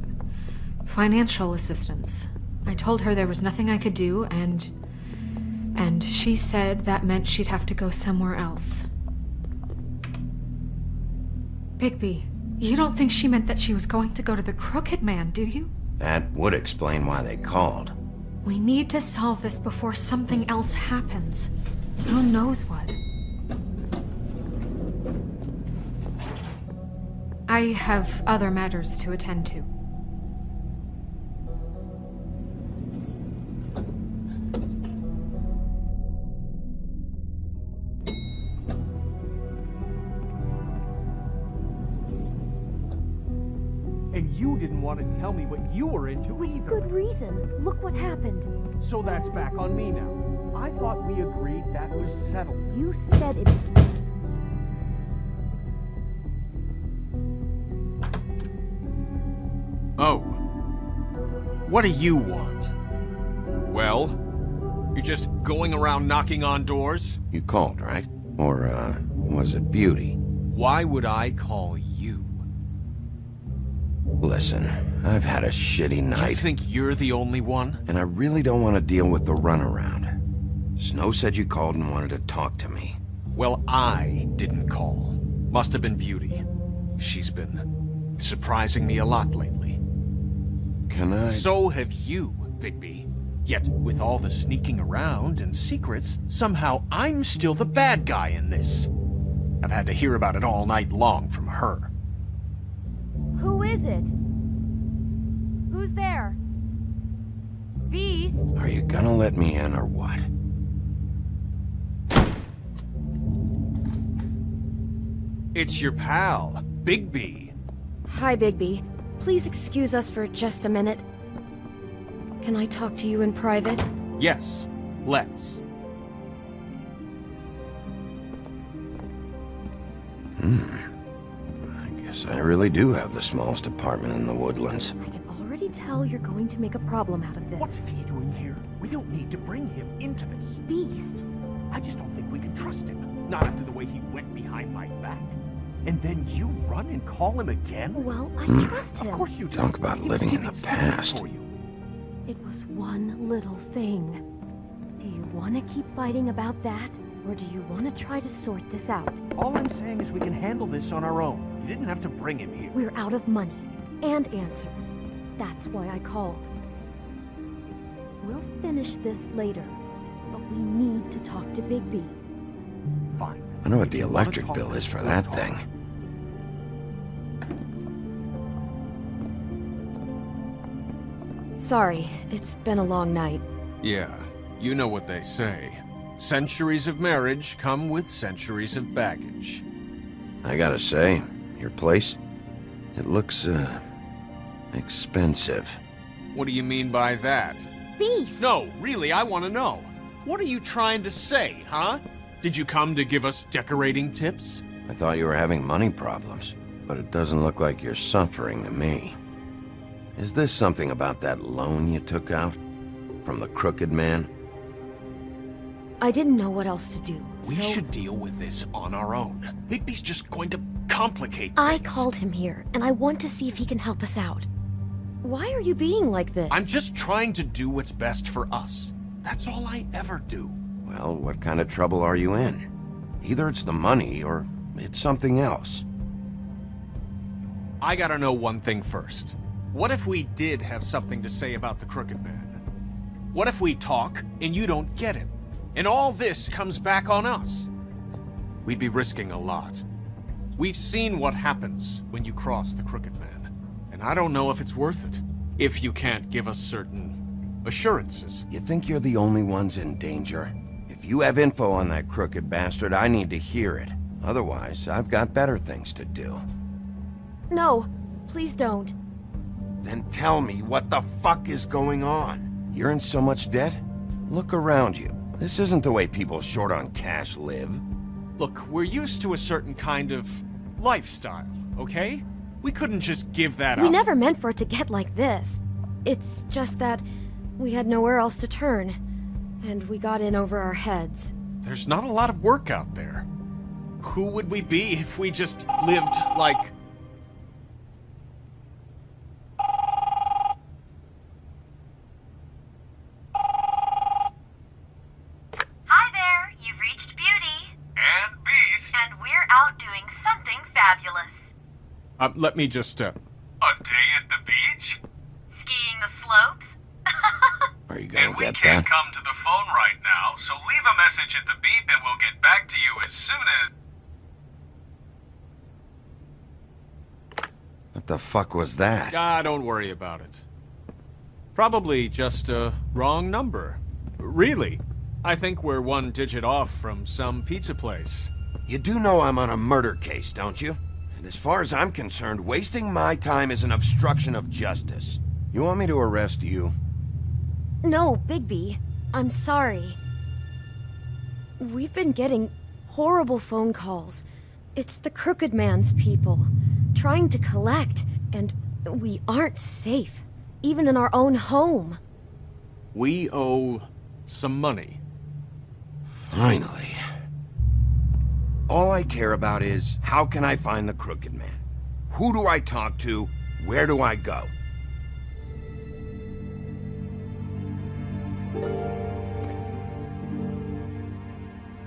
financial assistance. I told her there was nothing I could do, and she said that meant she'd have to go somewhere else. Bigby, you don't think she meant that she was going to go to the Crooked Man, do you? That would explain why they called. We need to solve this before something else happens. Who knows what? I have other matters to attend to. And you didn't want to tell me what you were into either. Good reason. Look what happened. So that's back on me now. I thought we agreed that was settled. You said it. Oh. What do you want? Well, you're just going around knocking on doors? You called, right? Or, was it Beauty? Why would I call you? Listen, I've had a shitty night. You think you're the only one? And I really don't want to deal with the runaround. Snow said you called and wanted to talk to me. Well, I didn't call. Must have been Beauty. She's been surprising me a lot lately. Can I? So have you, Bigby. Yet, with all the sneaking around and secrets, somehow I'm still the bad guy in this. I've had to hear about it all night long from her. Who is it? Who's there? Beast? Are you gonna let me in or what? It's your pal, Bigby. Hi, Bigby. Please excuse us for just a minute. Can I talk to you in private? Yes, let's. I guess I really do have the smallest apartment in the Woodlands. I can already tell you're going to make a problem out of this. What's he doing here? We don't need to bring him into this. Beast? I just don't think we can trust him. Not after the way he went behind my back. And then you run and call him again? Well, I trust him. Of course you do. Talk about living in the past. It was one little thing. Do you want to keep fighting about that? Or do you want to try to sort this out? All I'm saying is we can handle this on our own. You didn't have to bring him here. We're out of money. And answers. That's why I called. We'll finish this later. But we need to talk to Bigby. Fine. I know what the electric bill is for that thing. Sorry, it's been a long night. Yeah, you know what they say. Centuries of marriage come with centuries of baggage. I gotta say, your place, it looks, expensive. What do you mean by that? Beast! No, really, I want to know. What are you trying to say, huh? Did you come to give us decorating tips? I thought you were having money problems, but it doesn't look like you're suffering to me. Is this something about that loan you took out? From the Crooked Man? I didn't know what else to do, We should deal with this on our own. Bigby's just going to complicate things. I called him here, and I want to see if he can help us out. Why are you being like this? I'm just trying to do what's best for us. That's all I ever do. Well, what kind of trouble are you in? Either it's the money, or it's something else. I gotta know one thing first. What if we did have something to say about the Crooked Man? What if we talk, and you don't get him? And all this comes back on us? We'd be risking a lot. We've seen what happens when you cross the Crooked Man. And I don't know if it's worth it. If you can't give us certain assurances. You think you're the only ones in danger? If If you have info on that crooked bastard, I need to hear it. Otherwise, I've got better things to do. No, please don't. Then tell me what the fuck is going on? You're in so much debt? Look around you. This isn't the way people short on cash live. Look, we're used to a certain kind of lifestyle, okay? We couldn't just give that up. We never meant for it to get like this. It's just that we had nowhere else to turn, and we got in over our heads. There's not a lot of work out there. Who would we be if we just lived like... Hi there, you've reached Beauty. And Beast. And we're out doing something fabulous. Let me just, A day at the beach? Skiing the slopes? Are you gonna and we get can't that? come to the phone right now, so leave a message at the beep and we'll get back to you as soon as... What the fuck was that? Don't worry about it. Probably just a wrong number. Really, I think we're one digit off from some pizza place. You do know I'm on a murder case, don't you? And as far as I'm concerned, wasting my time is an obstruction of justice. You want me to arrest you? No, Bigby. I'm sorry. We've been getting horrible phone calls. It's the Crooked Man's people, trying to collect, and we aren't safe, even in our own home. We owe some money. Finally. All I care about is, how can I find the Crooked Man? Who do I talk to? Where do I go?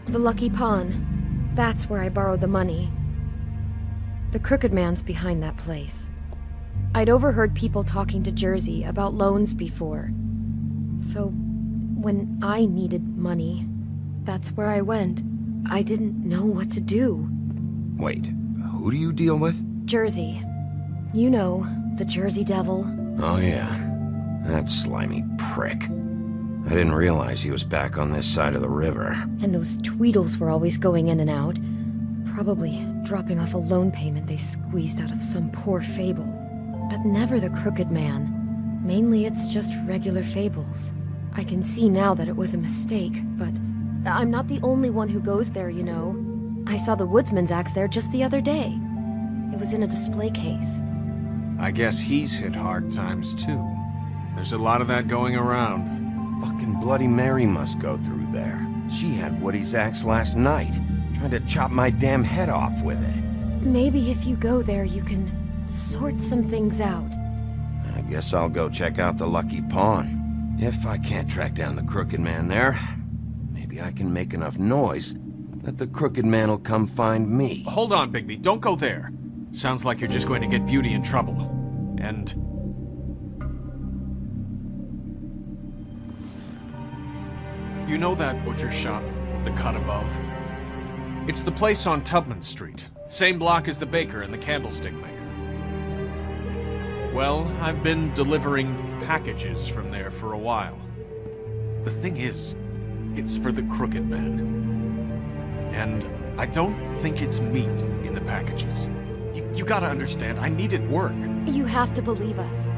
The Lucky Pawn. That's where I borrowed the money. The Crooked Man's behind that place. I'd overheard people talking to Jersey about loans before. So, when I needed money, that's where I went. I didn't know what to do. Wait, who do you deal with? Jersey. You know, the Jersey Devil. Oh yeah, that slimy prick. I didn't realize he was back on this side of the river. And those Tweedles were always going in and out. Probably dropping off a loan payment they squeezed out of some poor fable. But never the Crooked Man. Mainly it's just regular fables. I can see now that it was a mistake, but I'm not the only one who goes there, you know. I saw the Woodsman's axe there just the other day. It was in a display case. I guess he's hit hard times too. There's a lot of that going around. Fucking Bloody Mary must go through there. She had Woody's axe last night. Tried to chop my damn head off with it. Maybe if you go there, you can sort some things out. I guess I'll go check out the Lucky Pawn. If I can't track down the Crooked Man there, maybe I can make enough noise that the Crooked Man will come find me. Hold on, Bigby. Don't go there. Sounds like you're just going to get Beauty in trouble. And... you know that butcher shop, the cut above? It's the place on Tubman Street. Same block as the baker and the candlestick maker. Well, I've been delivering packages from there for a while. The thing is, it's for the Crooked Man. And I don't think it's meat in the packages. You gotta understand, I needed work. You have to believe us.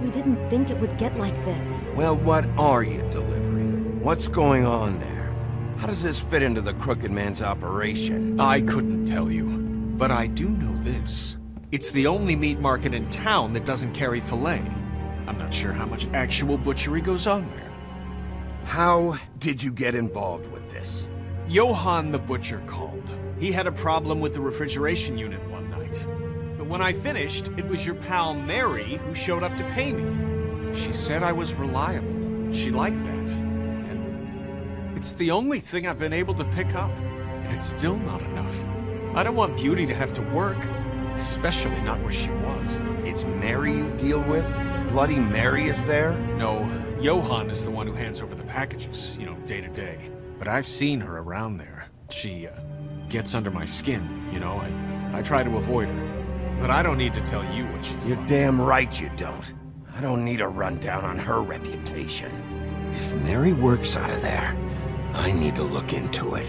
We didn't think it would get like this. Well, what are you delivering? What's going on there? How does this fit into the Crooked Man's operation? I couldn't tell you, but I do know this. It's the only meat market in town that doesn't carry filet. I'm not sure how much actual butchery goes on there. How did you get involved with this? Johann the butcher called. He had a problem with the refrigeration unit one night. But when I finished, it was your pal Mary who showed up to pay me. She said I was reliable. She liked that. And it's the only thing I've been able to pick up. And it's still not enough. I don't want Beauty to have to work. Especially not where she was. It's Mary you deal with? Bloody Mary is there? No, Johann is the one who hands over the packages, you know, day to day. But I've seen her around there. She, gets under my skin, you know. I try to avoid her. But I don't need to tell you what she's You're like. damn right you don't. I don't need a rundown on her reputation. If Mary works out of there, I need to look into it.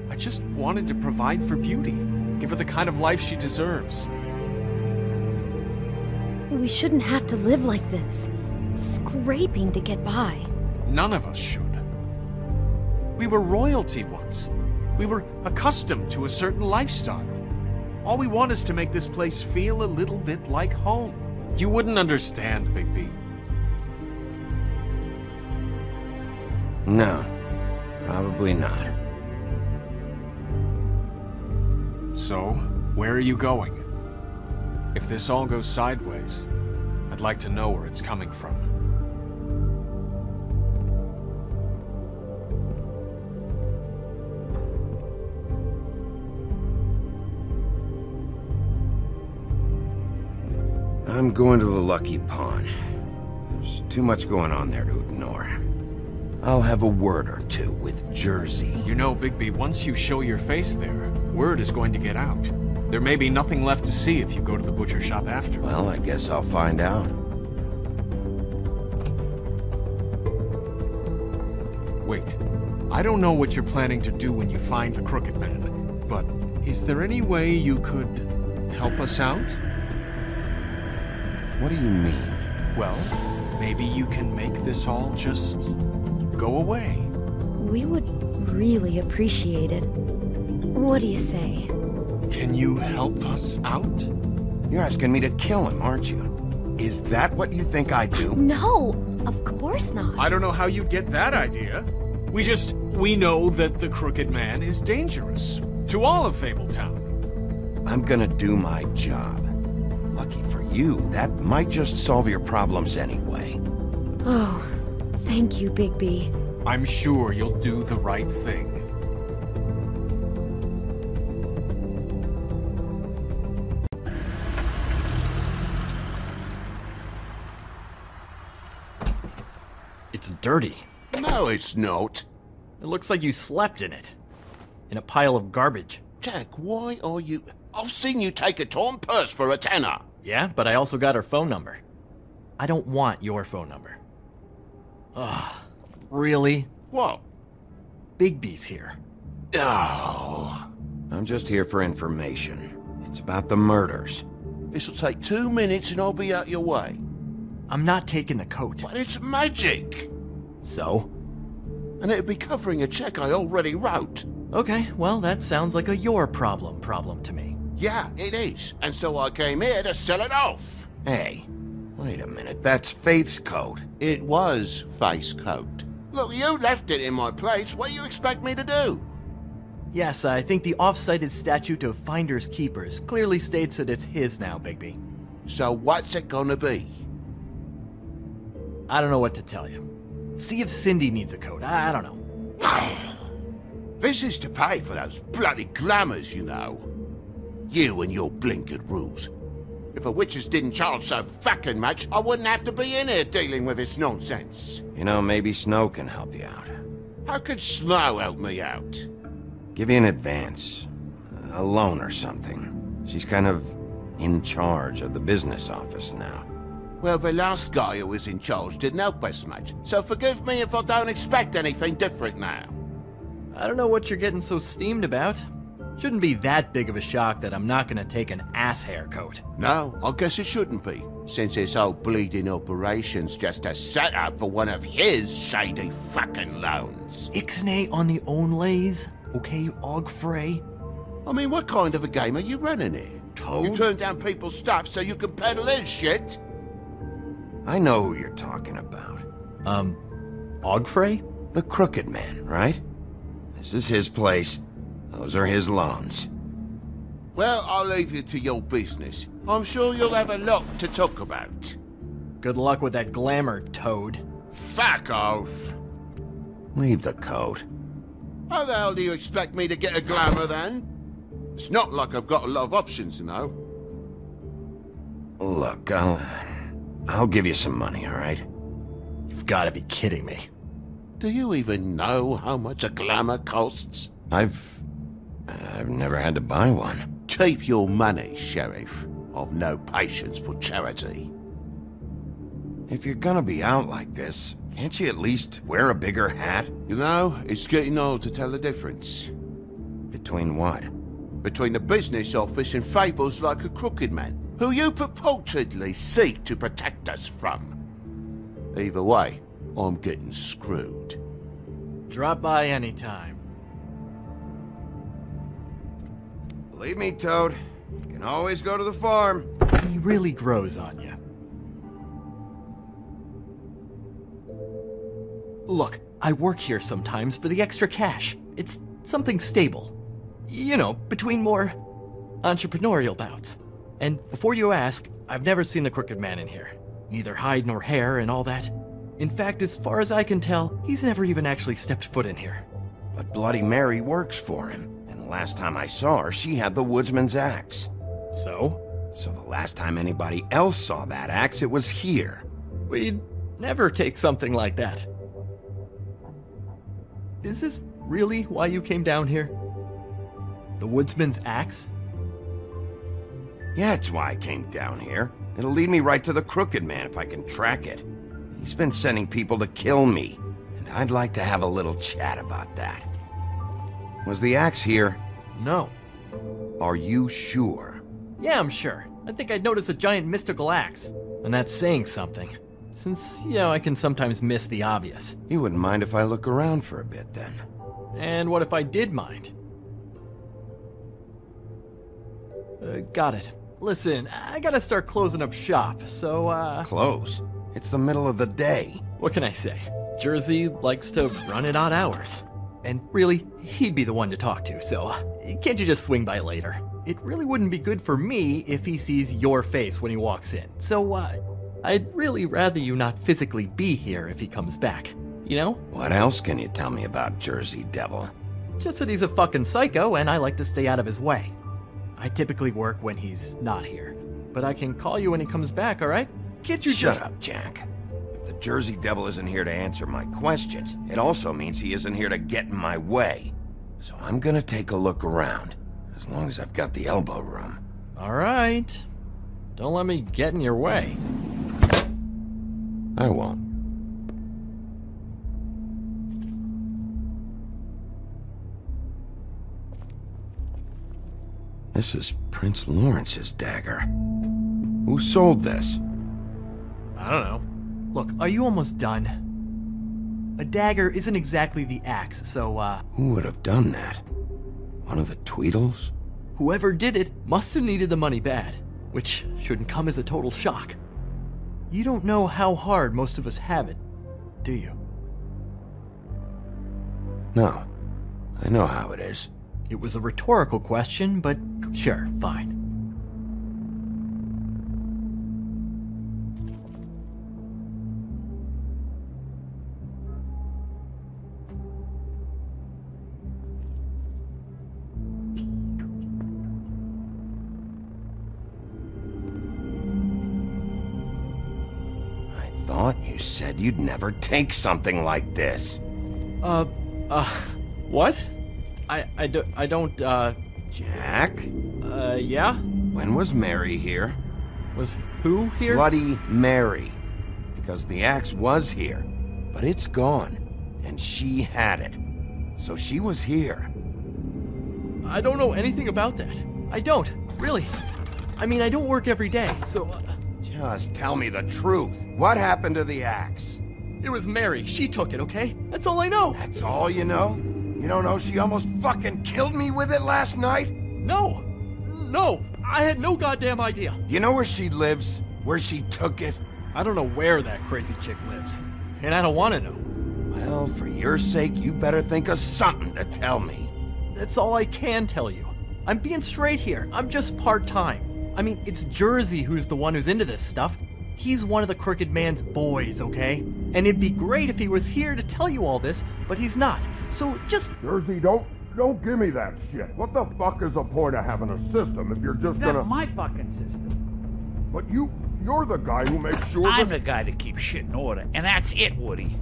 I just wanted to provide for Beauty. Give her the kind of life she deserves. We shouldn't have to live like this, scraping to get by. None of us should. We were royalty once. We were accustomed to a certain lifestyle. All we want is to make this place feel a little bit like home. You wouldn't understand, Bigby. No, probably not. So, where are you going? If this all goes sideways, I'd like to know where it's coming from. I'm going to the Lucky Pawn. There's too much going on there to ignore. I'll have a word or two with Jersey. You know, Bigby, once you show your face there, word is going to get out. There may be nothing left to see if you go to the butcher shop after. Well, I guess I'll find out. Wait. I don't know what you're planning to do when you find the Crooked Man, but is there any way you could help us out? What do you mean? Well, maybe you can make this all just go away. We would really appreciate it. What do you say? Can you help us out? You're asking me to kill him, aren't you? Is that what you think I do? No, of course not. I don't know how you get that idea. We know that the Crooked Man is dangerous to all of Fabletown. I'm gonna do my job. Lucky for you, that might just solve your problems anyway. Oh, thank you, Bigby. I'm sure you'll do the right thing. It's dirty. No, it's not. It looks like you slept in it. In a pile of garbage. Jack, why are you... I've seen you take a torn purse for a tenner. Yeah, but I also got her phone number. I don't want your phone number. Ugh. Really? What? Bigby's here. Oh. I'm just here for information. It's about the murders. This'll take 2 minutes and I'll be out your way. I'm not taking the coat. But it's magic. So? And it'd be covering a check I already wrote. Okay, well, that sounds like a your problem to me. Yeah, it is. And so I came here to sell it off. Hey, wait a minute. That's Faith's coat. It was Faith's coat. Look, you left it in my place. What do you expect me to do? Yes, I think the off-cited statute of Finders Keepers clearly states that it's his now, Bigby. So what's it gonna be? I don't know what to tell you. See if Cindy needs a coat. I don't know. This is to pay for those bloody glamours, you know. You and your blinkered rules. If the witches didn't charge so fucking much, I wouldn't have to be in here dealing with this nonsense. You know, maybe Snow can help you out. How could Snow help me out? Give you an advance. A loan or something. She's kind of in charge of the business office now. Well, the last guy who was in charge didn't help us much, so forgive me if I don't expect anything different now. I don't know what you're getting so steamed about. Shouldn't be that big of a shock that I'm not gonna take an ass haircoat. No, I guess it shouldn't be, since this whole bleeding operation's just a setup for one of his shady fucking loans. Ixnay on the onlays, okay, Ogfrey? I mean, what kind of a game are you running here? Toad? You turn down people's stuff so you can peddle his shit? I know who you're talking about. Ogfrey? The Crooked Man, right? This is his place. Those are his loans. Well, I'll leave you to your business. I'm sure you'll have a lot to talk about. Good luck with that glamour, Toad. Fuck off! Leave the coat. How the hell do you expect me to get a glamour then? It's not like I've got a lot of options, you know. Look, I'll give you some money, all right? You've got to be kidding me. Do you even know how much a glamour costs? I've never had to buy one. Keep your money, Sheriff. I've no patience for charity. If you're gonna be out like this, Can't you at least wear a bigger hat? You know, it's getting old to tell the difference. Between what? Between the business office and fables like a crooked man, who you purportedly seek to protect us from. Either way, I'm getting screwed. Drop by anytime. Believe me, Toad. You can always go to the farm. He really grows on you. Look, I work here sometimes for the extra cash. It's something stable. You know, between more entrepreneurial bouts. And before you ask, I've never seen the Crooked Man in here. Neither hide nor hair and all that. In fact, as far as I can tell, he's never even actually stepped foot in here. But Bloody Mary works for him. And the last time I saw her, she had the woodsman's axe. So? So the last time anybody else saw that axe, it was here. We'd never take something like that. Is this really why you came down here? The woodsman's axe? Yeah, it's why I came down here. It'll lead me right to the Crooked Man if I can track it. He's been sending people to kill me, and I'd like to have a little chat about that. Was the axe here? No. Are you sure? Yeah, I'm sure. I think I'd notice a giant mystical axe. And that's saying something. Since, you know, I can sometimes miss the obvious. You wouldn't mind if I look around for a bit, then? And what if I did mind? Got it. Listen, I gotta start closing up shop, so, Close? It's the middle of the day. What can I say? Jersey likes to run at odd hours. And really, he'd be the one to talk to, so can't you just swing by later? It really wouldn't be good for me if he sees your face when he walks in, so, I'd really rather you not physically be here if he comes back, you know? What else can you tell me about Jersey Devil? Just that he's a fucking psycho and I like to stay out of his way. I typically work when he's not here, but I can call you when he comes back, alright? Can't you Shut up, Jack. If the Jersey Devil isn't here to answer my questions, it also means he isn't here to get in my way. So I'm gonna take a look around, as long as I've got the elbow room. Alright. Don't let me get in your way. I won't. This is Prince Lawrence's dagger. Who sold this? I don't know. Look, are you almost done? A dagger isn't exactly the axe, so, Who would have done that? One of the Tweedles? Whoever did it must have needed the money bad, which shouldn't come as a total shock. You don't know how hard most of us have it, do you? No. I know how it is. It was a rhetorical question, but sure, fine. I thought you said you'd never take something like this. What? I don't, Jack? Yeah? When was Mary here? Was who here? Bloody Mary. Because the axe was here, but it's gone, and she had it. So she was here. I don't know anything about that. I don't, really. I mean, I don't work every day, so... Just tell me the truth. What happened to the axe? It was Mary. She took it, okay? That's all I know. That's all you know? You don't know she almost fucking killed me with it last night? No. No. I had no goddamn idea. You know where she lives? Where she took it? I don't know where that crazy chick lives. And I don't want to know. Well, for your sake, you better think of something to tell me. That's all I can tell you. I'm being straight here. I'm just part-time. I mean, it's Jersey who's the one who's into this stuff. He's one of the Crooked Man's boys, okay? And it'd be great if he was here to tell you all this, but he's not. So just... Jersey, don't give me that shit. What the fuck is the point of having a system if you're just gonna... That's my fucking system. But you're the guy who makes sure I'm the guy that keeps shit in order, and that's it, Woody.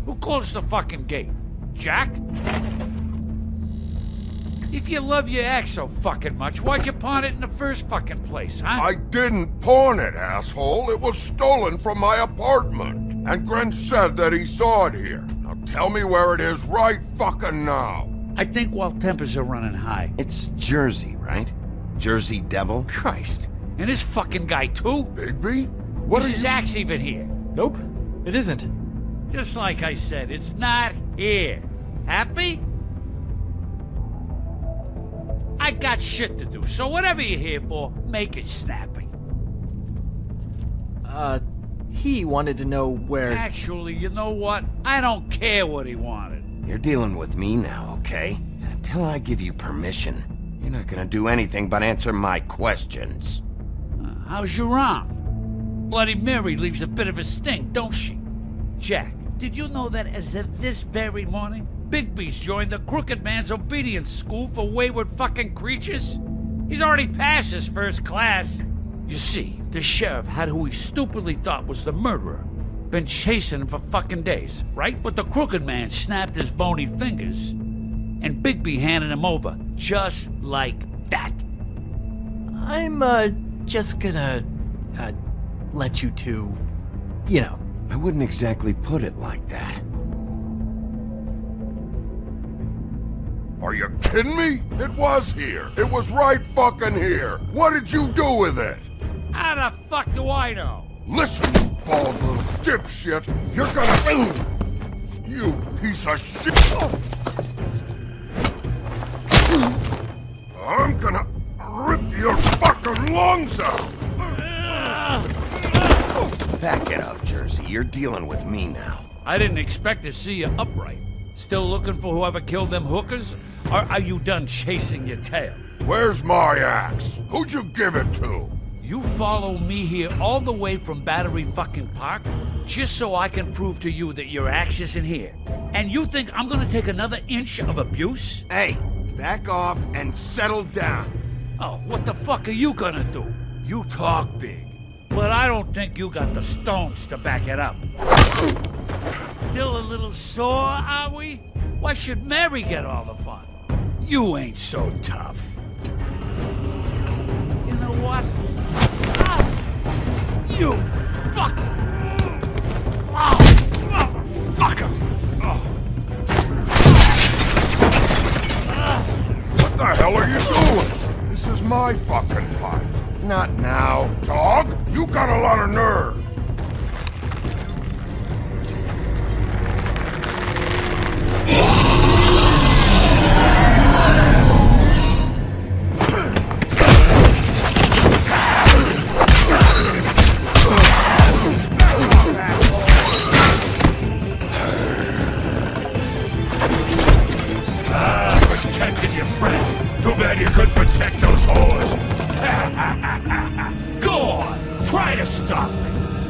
Who closed the fucking gate? Jack? If you love your axe so fucking much, why'd you pawn it in the first fucking place, huh? I didn't pawn it, asshole. It was stolen from my apartment. And Gren said that he saw it here. Now tell me where it is right fucking now. I think while tempers are running high. It's Jersey, right? Jersey Devil? Christ. And this fucking guy, too? Bigby? Is his axe even here? Nope, it isn't. Just like I said, it's not here. Happy? I got shit to do, so whatever you're here for, make it snappy. He wanted to know where... Actually, you know what? I don't care what he wanted. You're dealing with me now, okay? Until I give you permission, you're not gonna do anything but answer my questions. How's your arm? Bloody Mary leaves a bit of a stink, don't she? Jack, did you know that as of this very morning, Bigby's joined the Crooked Man's obedience school for wayward fucking creatures? He's already passed his first class. You see, the sheriff had who he stupidly thought was the murderer. Been chasing him for fucking days, right? But the Crooked Man snapped his bony fingers. And Bigby handed him over, just like that. I'm, just gonna, let you two, you know. I wouldn't exactly put it like that. Are you kidding me? It was here. It was right fucking here. What did you do with it? How the fuck do I know? Listen, you bald little dipshit. You're gonna... You piece of shit. I'm gonna rip your fucking lungs out. Back it up, Jersey. You're dealing with me now. I didn't expect to see you upright. Still looking for whoever killed them hookers? Or are you done chasing your tail? Where's my axe? Who'd you give it to? You follow me here all the way from Battery fucking Park just so I can prove to you that your axe isn't here. And you think I'm gonna take another inch of abuse? Hey, back off and settle down. Oh, what the fuck are you gonna do? You talk big, but I don't think you got the stones to back it up. Still a little sore, are we? Why should Mary get all the fun? You ain't so tough. You know what? You fuck! Oh, motherfucker! What the hell are you doing? This is my fucking fight. Not now. Dog, you got a lot of nerve. Protected your friend. Too bad you couldn't protect those whores. Go on, try to stop me.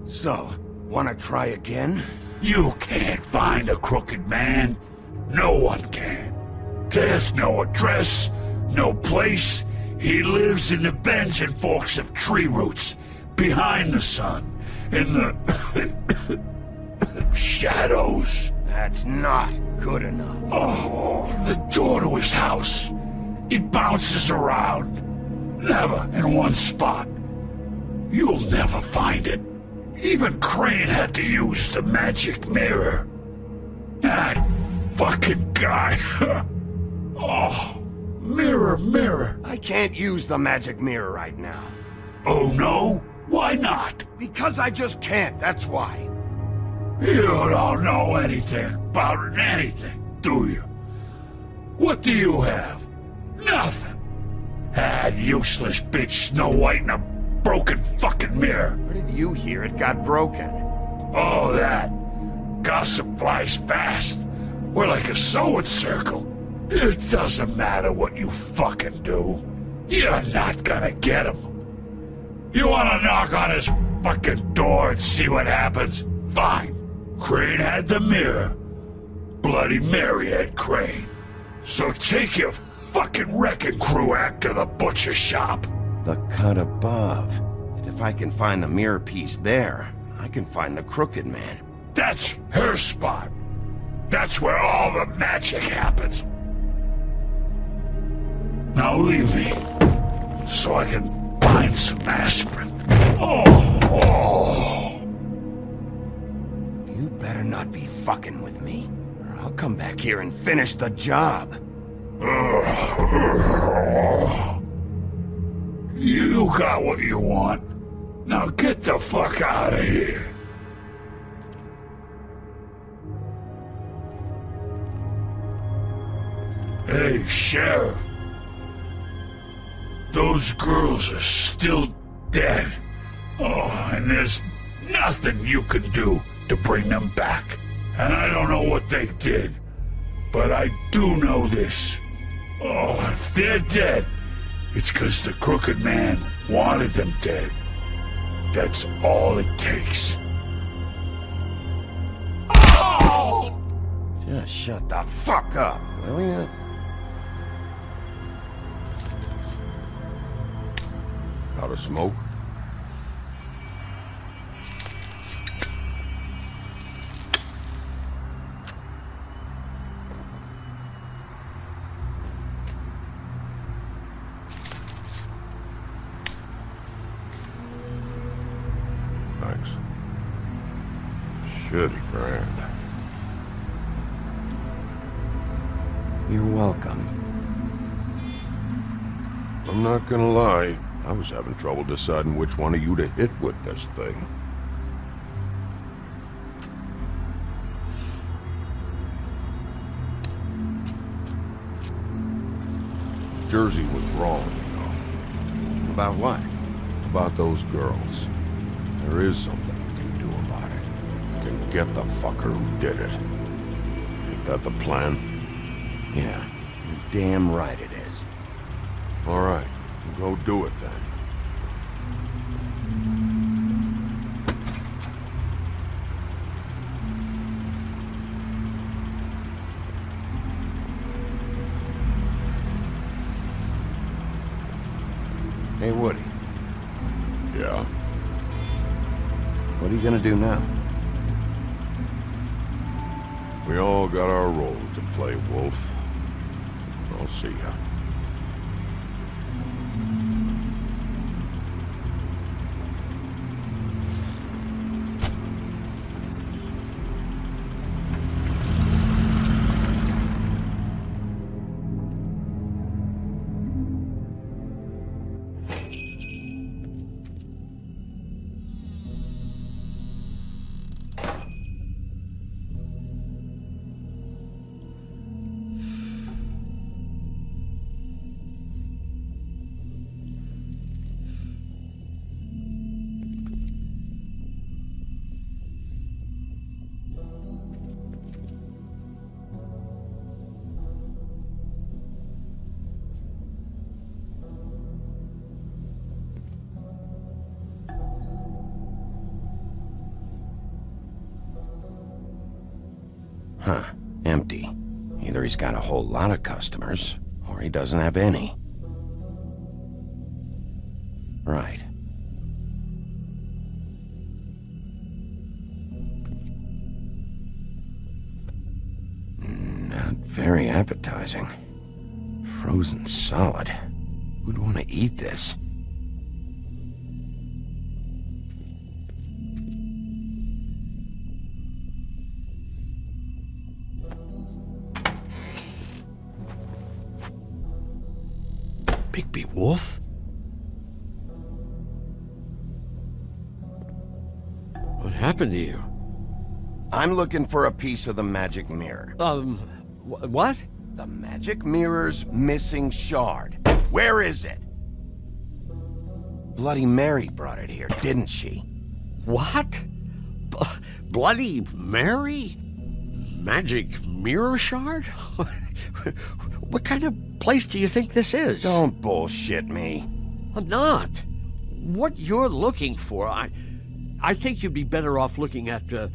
So, wanna try again? You can't find a crooked man. No one can. There's no address, no place. He lives in the bends and forks of tree roots, behind the sun, in the shadows. That's not good enough. Oh, the door to his house. It bounces around, never in one spot. You'll never find it. Even Crane had to use the magic mirror. That fucking guy. Oh, mirror, mirror. I can't use the magic mirror right now. Oh no? Why not? Because I just can't, that's why. You don't know anything about anything, do you? What do you have? Nothing. That useless bitch Snow White in a broken fucking mirror. Where did you hear it got broken? Oh, that. Gossip flies fast. We're like a sewing circle. It doesn't matter what you fucking do. You're not gonna get him. You wanna knock on his fucking door and see what happens? Fine. Crane had the mirror. Bloody Mary had Crane. So take your fucking wrecking crew act to the butcher shop. The cut above. And if I can find the mirror piece there, I can find the Crooked Man. That's her spot. That's where all the magic happens. Now leave me, so I can find some aspirin. Oh. You better not be fucking with me, or I'll come back here and finish the job. You got what you want. Now get the fuck out of here. Hey, Sheriff. Those girls are still dead. Oh, and there's nothing you can do to bring them back. And I don't know what they did, but I do know this. Oh, if they're dead, it's 'cause the Crooked Man wanted them dead. That's all it takes. Oh! Just shut the fuck up, will ya? Out of smoke? Thanks. Shitty brand. You're welcome. I'm not gonna lie. I was having trouble deciding which one of you to hit with this thing. Jersey was wrong, you know. About what? About those girls. There is something you can do about it. You can get the fucker who did it. Ain't that the plan? Yeah, you're damn right it is. All right, go do it then. Hey, Woody. Yeah? What are you gonna do now? We all got our roles to play, Wolf. I'll see ya. Huh. Empty. Either he's got a whole lot of customers, or he doesn't have any. Right. Not very appetizing. Frozen solid. Who'd want to eat this? Bigby Wolf? What happened to you? I'm looking for a piece of the magic mirror. What? The magic mirror's missing shard. Where is it? Bloody Mary brought it here, didn't she? What? Bloody Mary? Magic mirror shard? What kind of place do you think this is? Don't bullshit me. I'm not. What you're looking for, I think you'd be better off looking at the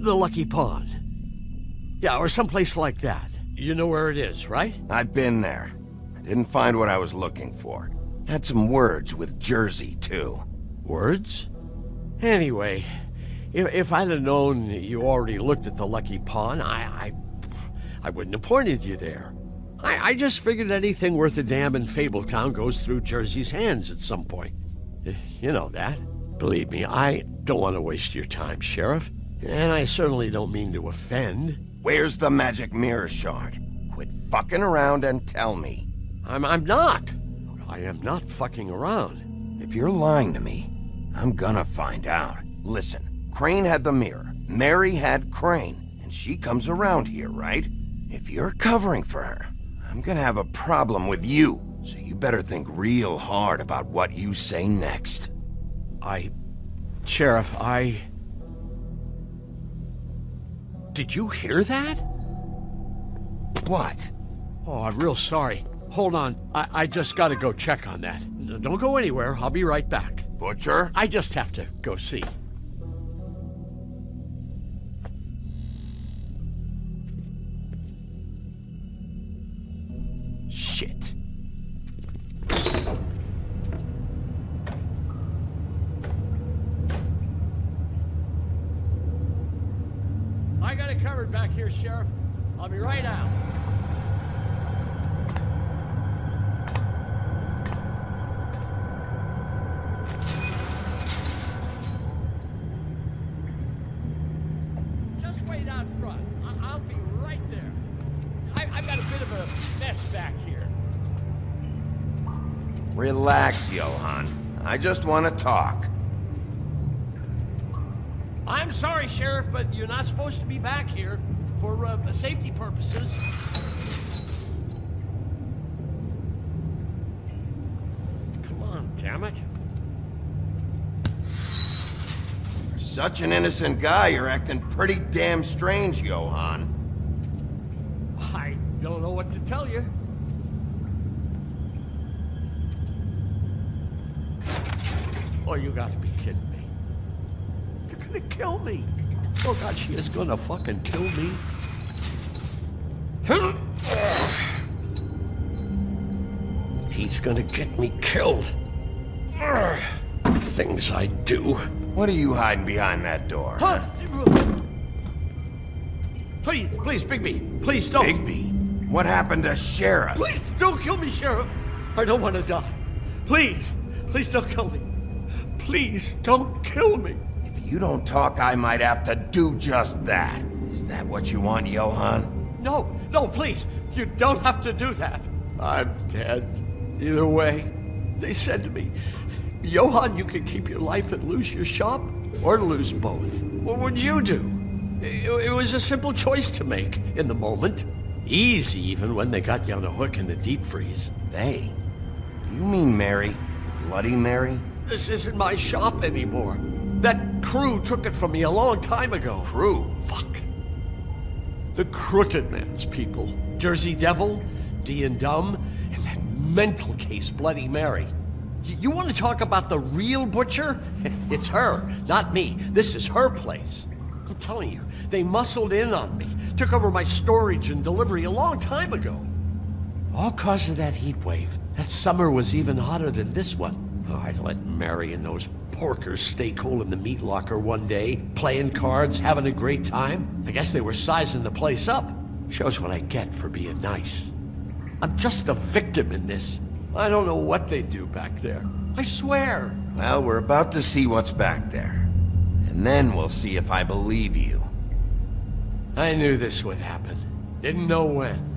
Lucky Pond. Yeah, or someplace like that. You know where it is, right? I've been there. I didn't find what I was looking for. Had some words with Jersey, too. Words? Anyway, if I'd have known you already looked at the Lucky Pond, I wouldn't have pointed you there. I just figured anything worth a damn in Fabletown goes through Jersey's hands at some point. You know that. Believe me, I don't want to waste your time, Sheriff. And I certainly don't mean to offend. Where's the magic mirror shard? Quit fucking around and tell me. I'm not. I am not fucking around. If you're lying to me, I'm gonna find out. Listen, Crane had the mirror. Mary had Crane. And she comes around here, right? If you're covering for her, I'm gonna have a problem with you. So you better think real hard about what you say next. Sheriff, Did you hear that? What? Oh, I'm real sorry. Hold on. I just gotta go check on that. Don't go anywhere. I'll be right back. Butcher? I just have to go see. Shit. I got it covered back here, Sheriff. I'll be right out. Just wait out front. I'll be right there. I've got a bit of a mess back here. Relax, Johann. I just want to talk. I'm sorry, Sheriff, but you're not supposed to be back here for safety purposes. Come on, damn it. For such an innocent guy, you're acting pretty damn strange, Johann. I don't know what to tell you. Oh, you gotta be kidding me. They're gonna kill me. Oh God, she is gonna fucking kill me. He's gonna get me killed. Things I do. What are you hiding behind that door? Huh? Please, Bigby. Please don't. Bigby? What happened to Sheriff? Please don't kill me, Sheriff. I don't want to die. Please don't kill me. Please don't kill me. If you don't talk, I might have to do just that. Is that what you want, Johann? No, please. You don't have to do that. I'm dead. Either way, they said to me, Johann, you can keep your life and lose your shop, or lose both. What would you do? It was a simple choice to make in the moment. Easy, even when they got you on a hook in the deep freeze. They? Do you mean Mary? Bloody Mary? This isn't my shop anymore. That crew took it from me a long time ago. Crew? Fuck. The Crooked Man's people. Jersey Devil, D and Dumb, and that mental case, Bloody Mary. You want to talk about the real butcher? It's her, not me. This is her place. I'm telling you, they muscled in on me, took over my storage and delivery a long time ago. All cause of that heat wave. That summer was even hotter than this one. Oh, I'd let Mary and those porkers stay cool in the meat locker one day, playing cards, having a great time. I guess they were sizing the place up. Shows what I get for being nice. I'm just a victim in this. I don't know what they do back there. I swear. Well, we're about to see what's back there. And then we'll see if I believe you. I knew this would happen. Didn't know when.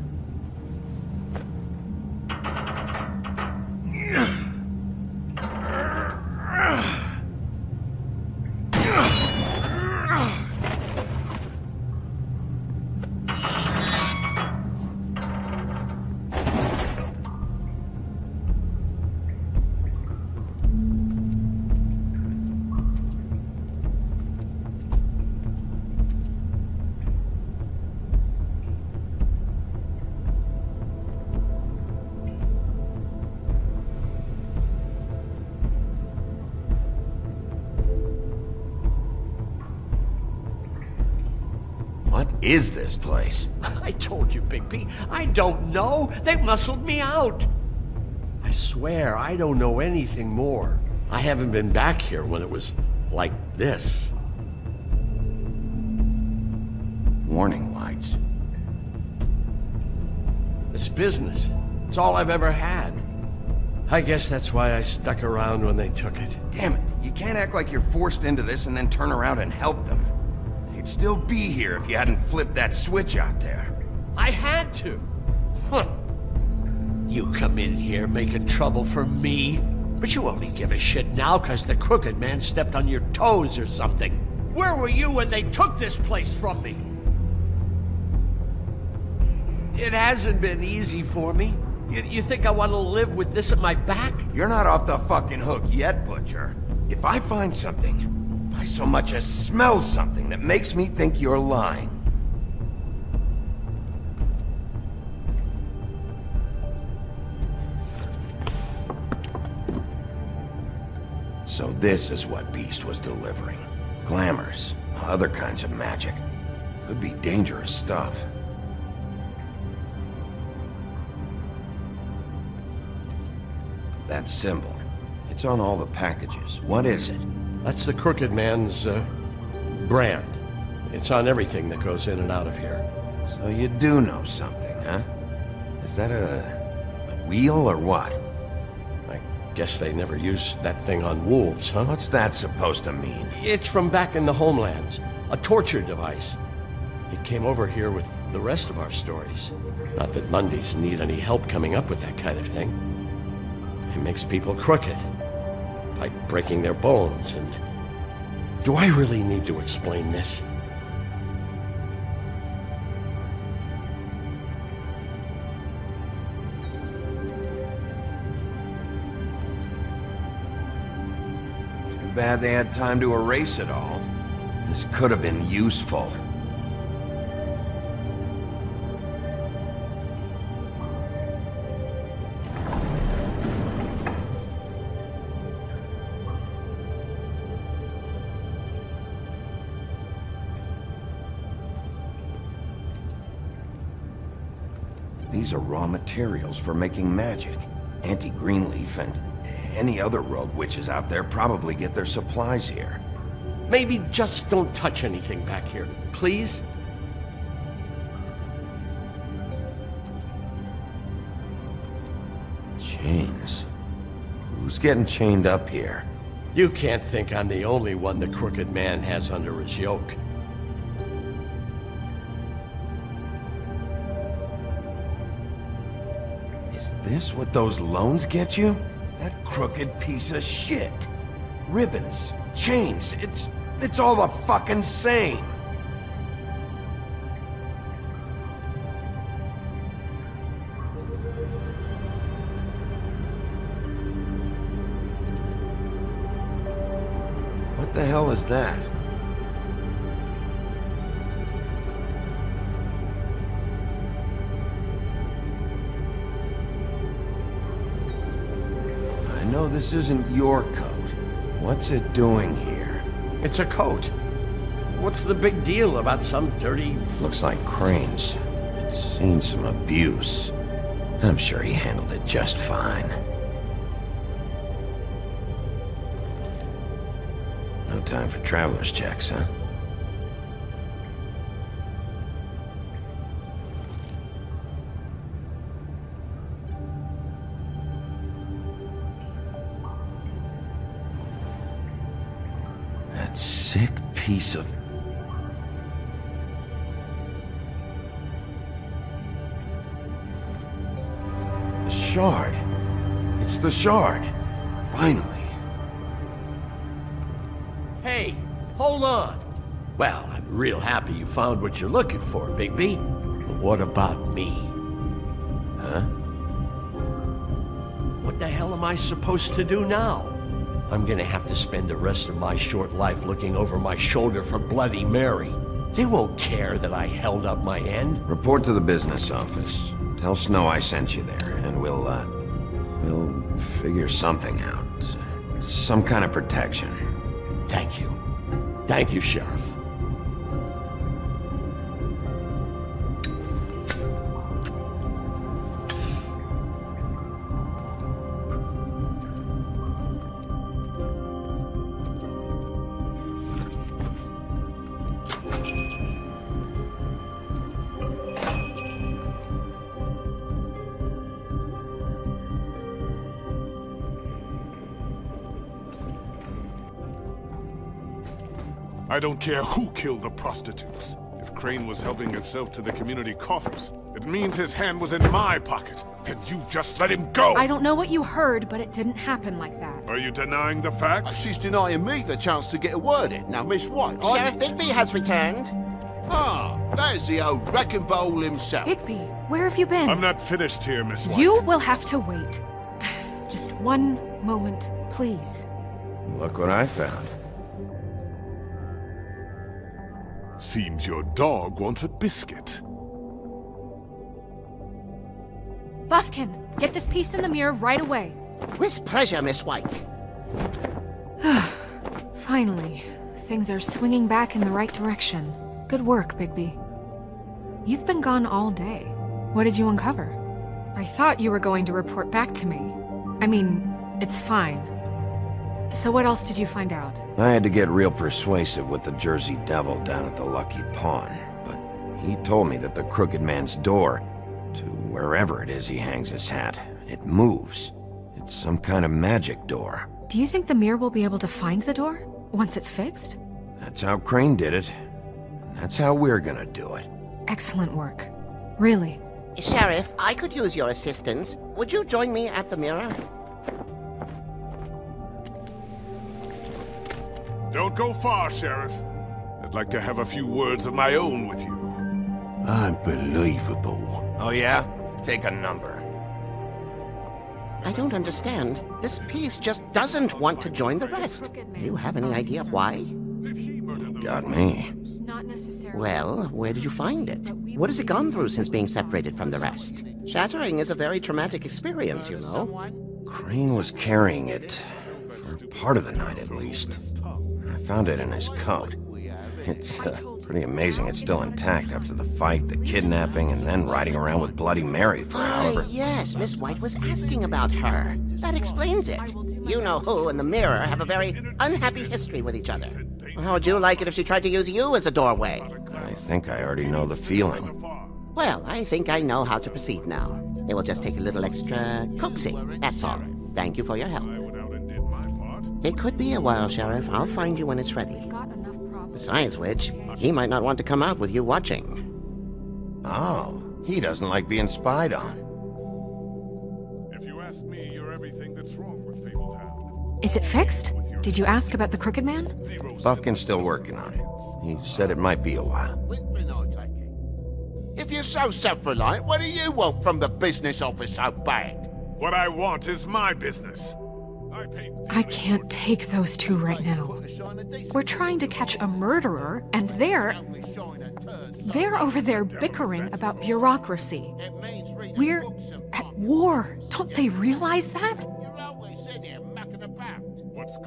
What is this place? I told you, Bigby. I don't know. They muscled me out. I swear, I don't know anything more. I haven't been back here when it was like this. Warning lights. It's business. It's all I've ever had. I guess that's why I stuck around when they took it. Damn it. You can't act like you're forced into this and then turn around and help them. You'd still be here if you hadn't flipped that switch out there. I had to. Huh. You come in here making trouble for me, but you only give a shit now because the Crooked Man stepped on your toes or something. Where were you when they took this place from me? It hasn't been easy for me. You think I want to live with this at my back? You're not off the fucking hook yet, Butcher. If I find something, if I so much as smell something that makes me think you're lying. So this is what Beast was delivering. Glamours, other kinds of magic. Could be dangerous stuff. That symbol. It's on all the packages. What is it? That's the Crooked Man's, brand. It's on everything that goes in and out of here. So you do know something, huh? Is that a wheel or what? I guess they never used that thing on wolves, huh? What's that supposed to mean? It's from back in the homelands. A torture device. It came over here with the rest of our stories. Not that Mundies need any help coming up with that kind of thing. It makes people crooked. By breaking their bones and... Do I really need to explain this? Too bad they had time to erase it all. This could have been useful. These are raw materials for making magic. Auntie Greenleaf and any other rogue witches out there probably get their supplies here. Maybe just don't touch anything back here, please? Chains. Who's getting chained up here? You can't think I'm the only one the Crooked Man has under his yoke. Is this what those loans get you? That crooked piece of shit. Ribbons, chains, it's all the fucking same. What the hell is that? I know this isn't your coat. What's it doing here? It's a coat. What's the big deal about some dirty... Looks like Crane's seen some abuse. I'm sure he handled it just fine. No time for traveler's checks, huh? That sick piece of... The shard. It's the shard. Finally. Hey, hold on. Well, I'm real happy you found what you're looking for, Bigby. But what about me? Huh? What the hell am I supposed to do now? I'm gonna have to spend the rest of my short life looking over my shoulder for Bloody Mary. They won't care that I held up my end. Report to the business office. Tell Snow I sent you there, and we'll figure something out. Some kind of protection. Thank you. Thank you, Sheriff. I don't care who killed the prostitutes. If Crane was helping himself to the community coffers, it means his hand was in my pocket, and you just let him go! I don't know what you heard, but it didn't happen like that. Are you denying the facts? She's denying me the chance to get a word in. Now, Miss White... Sheriff Bigby has returned. Ah, there's the old wrecking bowl himself. Bigby, where have you been? I'm not finished here, Miss White. You will have to wait. Just one moment, please. Look what I found. Seems your dog wants a biscuit. Buffkin, get this piece in the mirror right away. With pleasure, Miss White. Finally, things are swinging back in the right direction. Good work, Bigby. You've been gone all day. What did you uncover? I thought you were going to report back to me. I mean, it's fine. So what else did you find out? I had to get real persuasive with the Jersey Devil down at the Lucky Pawn, but he told me that the Crooked Man's door, to wherever it is he hangs his hat, it moves. It's some kind of magic door. Do you think the mirror will be able to find the door once it's fixed? That's how Crane did it. And that's how we're gonna do it. Excellent work. Really. Sheriff, I could use your assistance. Would you join me at the mirror? Don't go far, Sheriff. I'd like to have a few words of my own with you. Unbelievable. Oh yeah? Take a number. I don't understand. This piece just doesn't want to join the rest. Do you have any idea why? Got me. Not necessarily. Well, where did you find it? What has it gone through since being separated from the rest? Shattering is a very traumatic experience, you know. Crane was carrying it, for part of the night at least. I found it in his coat. It's pretty amazing it's still intact after the fight, the kidnapping, and then riding around with Bloody Mary for however... Yes, Miss White was asking about her. That explains it. You know who and the mirror have a very unhappy history with each other. How would you like it if she tried to use you as a doorway? I think I already know the feeling. Well, I think I know how to proceed now. It will just take a little extra coaxing, that's all. Thank you for your help. It could be a while, Sheriff. I'll find you when it's ready. Besides which, he might not want to come out with you watching. Oh, he doesn't like being spied on. If you ask me, you're everything that's wrong with Fabletown. Is it fixed? Did you ask about the Crooked Man? Buffkin's still working on it. He said it might be a while. If you're so self-reliant, what do you want from the business office so bad? What I want is my business. I can't take those two right now. We're trying to catch a murderer, and they're over there bickering about bureaucracy. We're at war. Don't they realize that?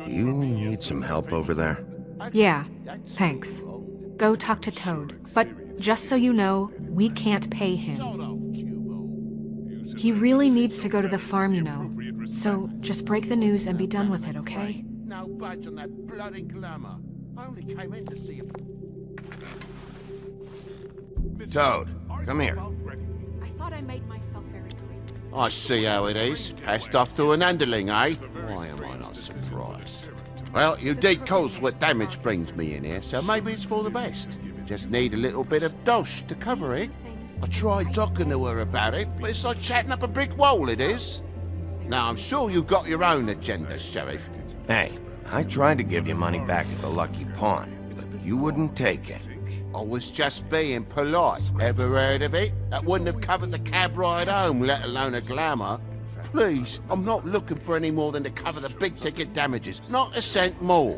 Do you need some help over there? Yeah, thanks. Go talk to Toad. But just so you know, we can't pay him. He really needs to go to the farm, you know. So just break the news and be done with it, okay? No budge on that bloody glamour. I only came in to see you. Toad, come here. I thought I made myself very clear. I see how it is. Passed off to an underling, eh? Why am I not surprised? Well, you did cause what damage brings me in here, so maybe it's for the best. Just need a little bit of dosh to cover it. I tried talking to her about it, but it's like chatting up a brick wall, it is. Now, I'm sure you've got your own agenda, Sheriff. Hey, I tried to give you money back at the Lucky Pawn, but you wouldn't take it. I was just being polite. Ever heard of it? That wouldn't have covered the cab ride home, let alone a glamour. Please, I'm not looking for any more than to cover the big-ticket damages. Not a cent more.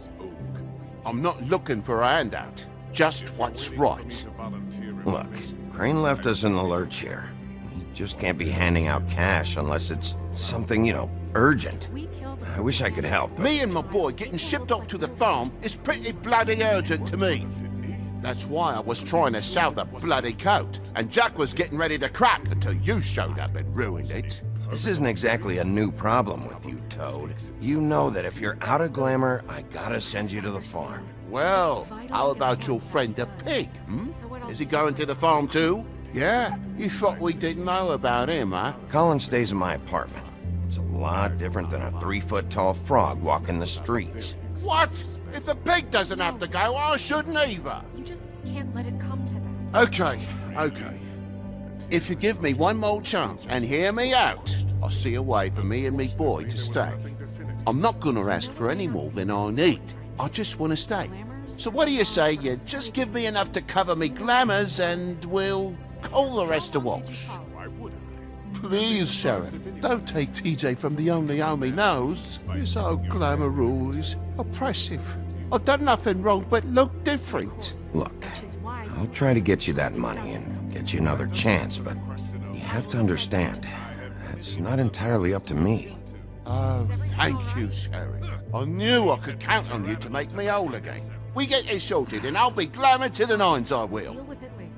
I'm not looking for a handout. Just what's right. Look, Crane left us in the lurch here. You just can't be handing out cash unless it's something, you know, urgent. I wish I could help. Me and my boy getting shipped off to the farm is pretty bloody urgent to me. That's why I was trying to sell the bloody coat, and Jack was getting ready to crack until you showed up and ruined it. This isn't exactly a new problem with you, Toad. You know that if you're out of glamour, I gotta send you to the farm. Well, how about your friend the pig, hmm? Is he going to the farm too? Yeah? You thought we didn't know about him, huh? Colin stays in my apartment. It's a lot different than a 3-foot-tall frog walking the streets. What? If the pig doesn't have to go, I shouldn't either. You just can't let it come to that. Okay. If you give me one more chance and hear me out, I'll see a way for me and me boy to stay. I'm not gonna ask for any more than I need. I just want to stay. So what do you say you just give me enough to cover me glamours and we'll call the rest a wash? Please, Sheriff, don't take TJ from the only home he knows. His old glamour rules oppressive. I've done nothing wrong but look different. Look, I'll try to get you that money and get you another chance, but you have to understand, that's not entirely up to me. Oh, thank you, Sheriff. I knew I could count on you to make me whole again. We get this sorted and I'll be glamour to the nines, I will. Deal with it later.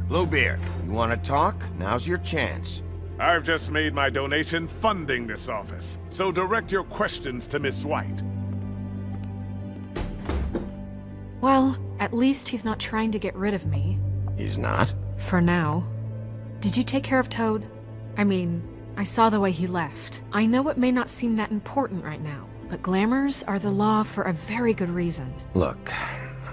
Bluebeard, you want to talk? Now's your chance. I've just made my donation funding this office, so direct your questions to Miss White. Well, at least he's not trying to get rid of me. He's not? For now. Did you take care of Toad? I mean, I saw the way he left. I know it may not seem that important right now, but glamours are the law for a very good reason. Look,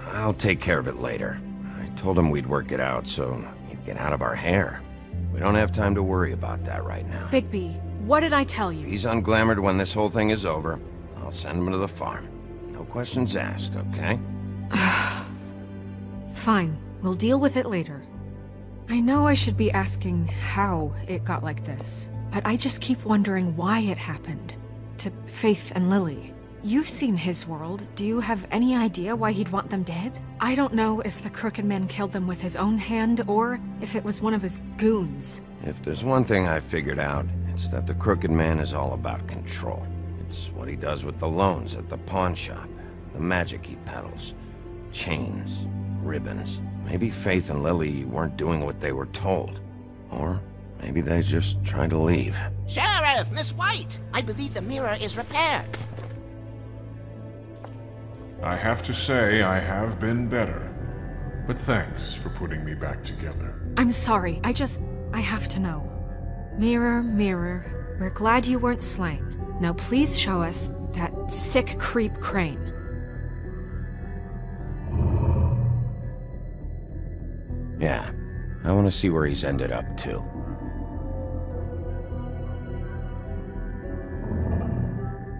I'll take care of it later. I told him we'd work it out so he'd get out of our hair. We don't have time to worry about that right now. Bigby, what did I tell you? If he's unglamored when this whole thing is over, I'll send him to the farm. No questions asked, okay? Fine, we'll deal with it later. I know I should be asking how it got like this, but I just keep wondering why it happened. To Faith and Lily. You've seen his world. Do you have any idea why he'd want them dead? I don't know if the Crooked Man killed them with his own hand or if it was one of his goons. If there's one thing I figured out, it's that the Crooked Man is all about control. It's what he does with the loans at the pawn shop, the magic he peddles, chains, ribbons. Maybe Faith and Lily weren't doing what they were told. Or maybe they just tried to leave. Sheriff, Miss White! I believe the mirror is repaired. I have to say I have been better. But thanks for putting me back together. I'm sorry, I have to know. Mirror, mirror, we're glad you weren't slain. Now please show us that sick creep Crane. Yeah, I want to see where he's ended up, too.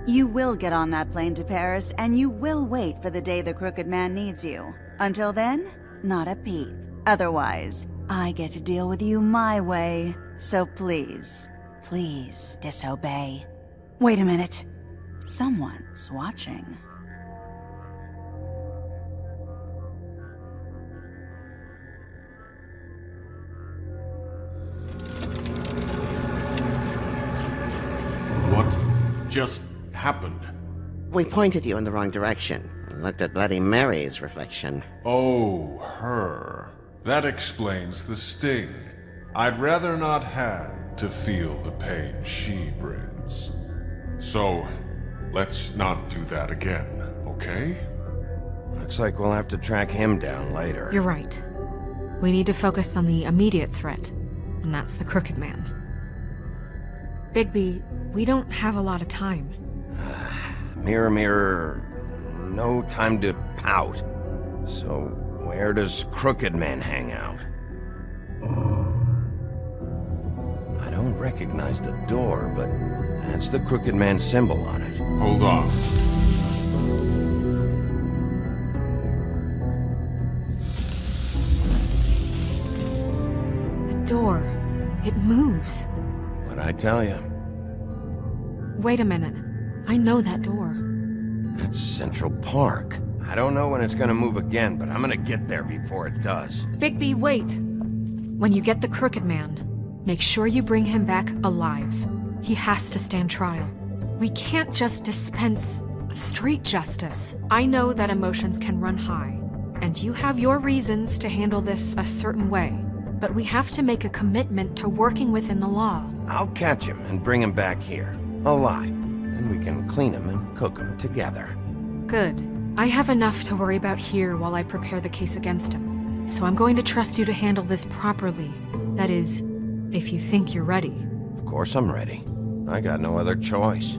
You will get on that plane to Paris, and you will wait for the day the Crooked Man needs you. Until then, not a peep. Otherwise, I get to deal with you my way. So please, please disobey. Wait a minute. Someone's watching. just happened? We pointed you in the wrong direction. Looked at Bloody Mary's reflection. Oh, her. That explains the sting. I'd rather not have to feel the pain she brings. So, let's not do that again, okay? Looks like we'll have to track him down later. You're right. We need to focus on the immediate threat, and that's the Crooked Man. Bigby, we don't have a lot of time. Mirror, mirror, no time to pout. So, where does Crooked Man hang out? I don't recognize the door, but that's the Crooked Man symbol on it. Hold on. The door. It moves. What'd I tell you? Wait a minute. I know that door. That's Central Park. I don't know when it's gonna move again, but I'm gonna get there before it does. Bigby, wait! When you get the Crooked Man, make sure you bring him back alive. He has to stand trial. We can't just dispense street justice. I know that emotions can run high, and you have your reasons to handle this a certain way, but we have to make a commitment to working within the law. I'll catch him and bring him back here, alive, and we can clean him and cook him together. Good. I have enough to worry about here while I prepare the case against him, so I'm going to trust you to handle this properly. That is, if you think you're ready. Of course I'm ready. I got no other choice.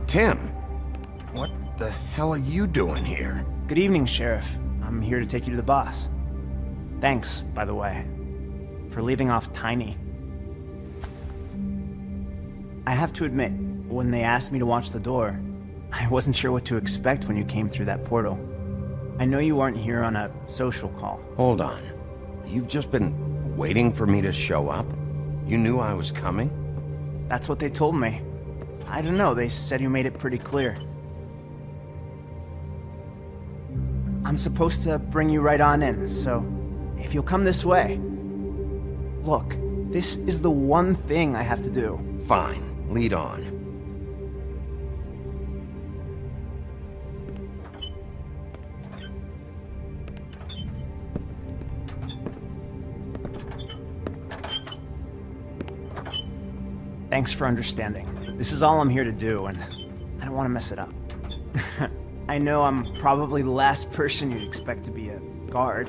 Tim, what the hell are you doing here? Good evening, Sheriff. I'm here to take you to the boss. Thanks, by the way, for leaving off Tiny. I have to admit, when they asked me to watch the door, I wasn't sure what to expect when you came through that portal. I know you aren't here on a social call. Hold on. You've just been waiting for me to show up? You knew I was coming? That's what they told me. I don't know, they said you made it pretty clear. I'm supposed to bring you right on in, so if you'll come this way. Look, this is the one thing I have to do. Fine, lead on. Thanks for understanding. This is all I'm here to do, and I don't want to mess it up. I know I'm probably the last person you'd expect to be a guard,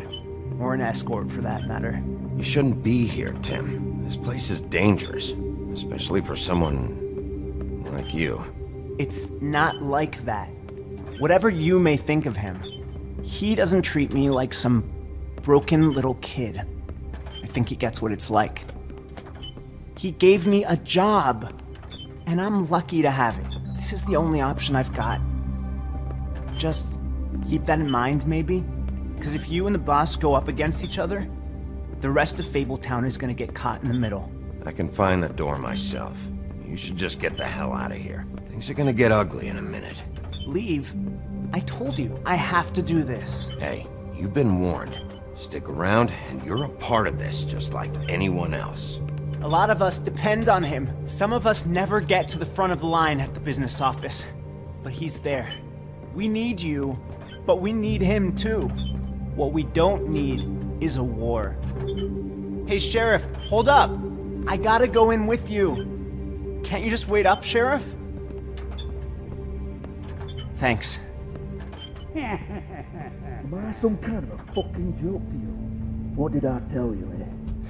or an escort for that matter. You shouldn't be here, Tim. This place is dangerous, especially for someone like you. It's not like that. Whatever you may think of him, he doesn't treat me like some broken little kid. I think he gets what it's like. He gave me a job, and I'm lucky to have it. This is the only option I've got. Just keep that in mind, maybe? Because if you and the boss go up against each other, the rest of Fabletown is gonna get caught in the middle. I can find the door myself. You should just get the hell out of here. Things are gonna get ugly in a minute. Leave? I told you, I have to do this. Hey, you've been warned. Stick around, and you're a part of this, just like anyone else. A lot of us depend on him. Some of us never get to the front of the line at the business office. But he's there. We need you, but we need him too. What we don't need is a war. Hey, Sheriff, hold up. I gotta go in with you. Can't you just wait up, Sheriff? Thanks. Am I some kind of a fucking joke to you? What did I tell you, eh?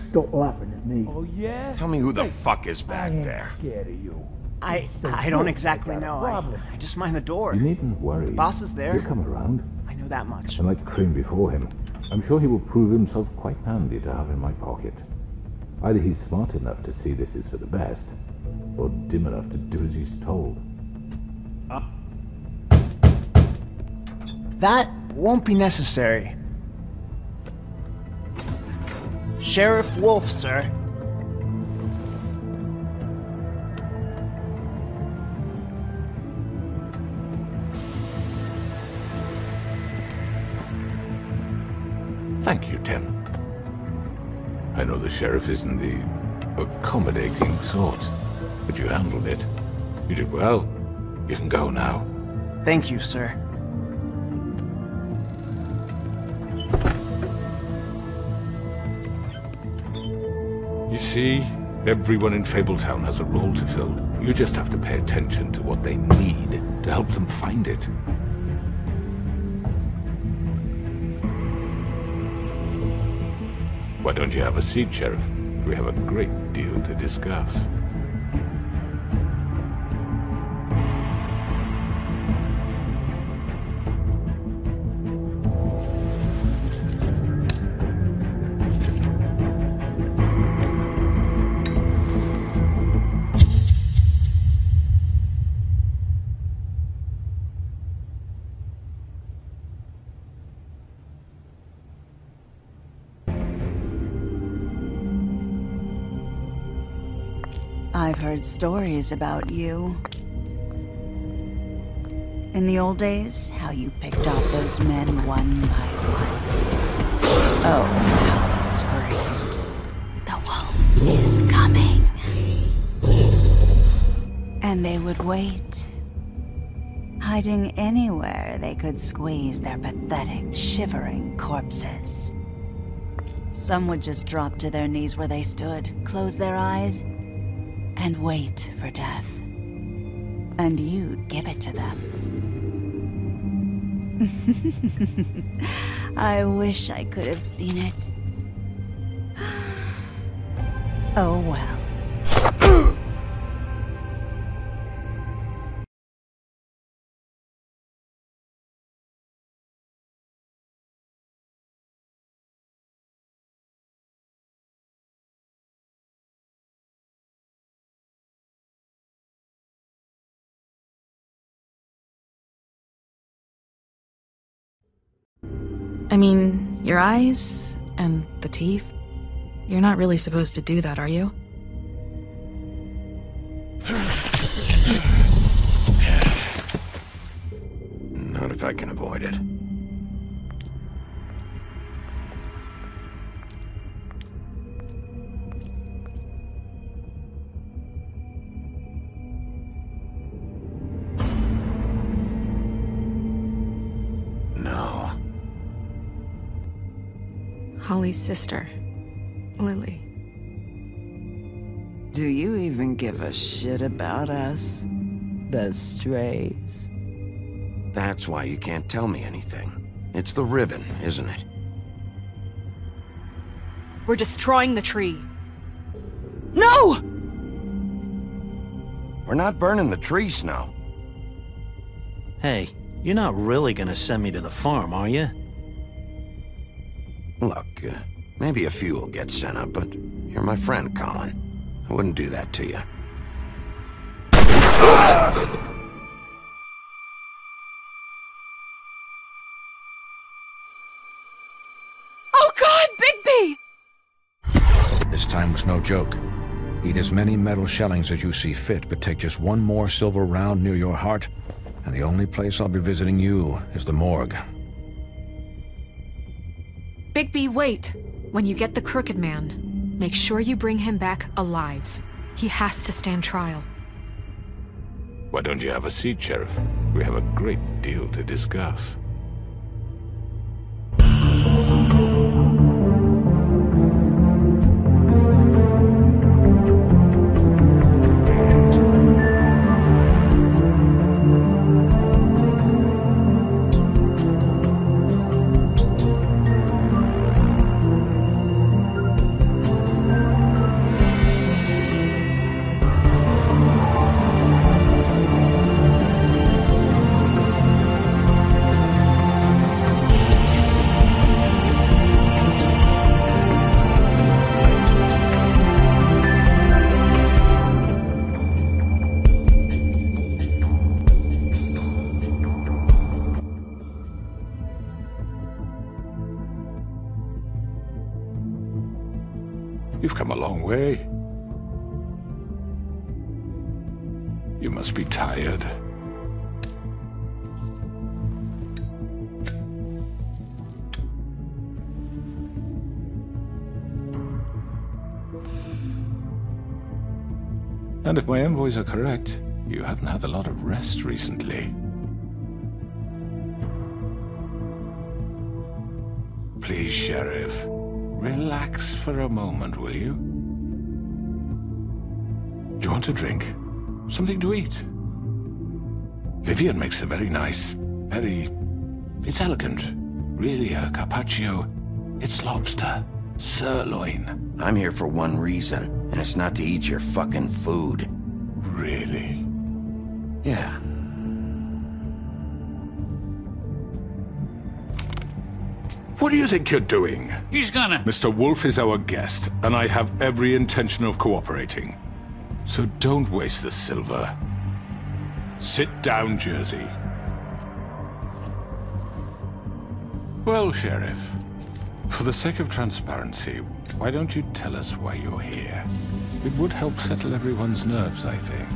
Stop laughing at me. Oh, yeah? Tell me who the fuck is back there. Scared of you. I don't exactly know. I just mind the door. You needn't worry. The boss is there. He'll come around. I know that much. And like Crane before him, I'm sure he will prove himself quite handy to have in my pocket. Either he's smart enough to see this is for the best, or dim enough to do as he's told. That won't be necessary. Sheriff Wolf, sir. Thank you, Tim. I know the sheriff isn't the accommodating sort, but you handled it. You did well. You can go now. Thank you, sir. You see, everyone in Fabletown has a role to fill. You just have to pay attention to what they need to help them find it. Why don't you have a seat, Sheriff? We have a great deal to discuss. I've heard stories about you. In the old days, how you picked off those men one by one. Oh, how they screamed. The wolf is coming. And they would wait, hiding anywhere they could squeeze their pathetic, shivering corpses. Some would just drop to their knees where they stood, close their eyes, and wait for death. And you'd give it to them. I wish I could have seen it. Oh well. I mean, your eyes and the teeth. You're not really supposed to do that, are you? Not if I can avoid it. No. Holly's sister, Lily. Do you even give a shit about us? The strays? That's why you can't tell me anything. It's the ribbon, isn't it? We're destroying the tree. No! We're not burning the tree, Snow. Hey, you're not really gonna send me to the farm, are you? Look, maybe a few will get sent up, but you're my friend, Colin. I wouldn't do that to you. Oh God, Bigby! This time was no joke. Eat as many metal shellings as you see fit, but take just one more silver round near your heart, and the only place I'll be visiting you is the morgue. Bigby, wait! When you get the Crooked Man, make sure you bring him back alive. He has to stand trial. Why don't you have a seat, Sheriff? We have a great deal to discuss. You've come a long way. You must be tired. And if my envoys are correct, you haven't had a lot of rest recently. Please, Sheriff, relax for a moment, will you? Do you want a drink? Something to eat? Vivian makes a very nice, it's elegant. Really a carpaccio. It's lobster. Sirloin. I'm here for one reason, and it's not to eat your fucking food. Really? Yeah. What do you think you're doing? He's gonna... Mr. Wolf is our guest, and I have every intention of cooperating. So don't waste the silver. Sit down, Jersey. Well, Sheriff, for the sake of transparency, why don't you tell us why you're here? It would help settle everyone's nerves, I think.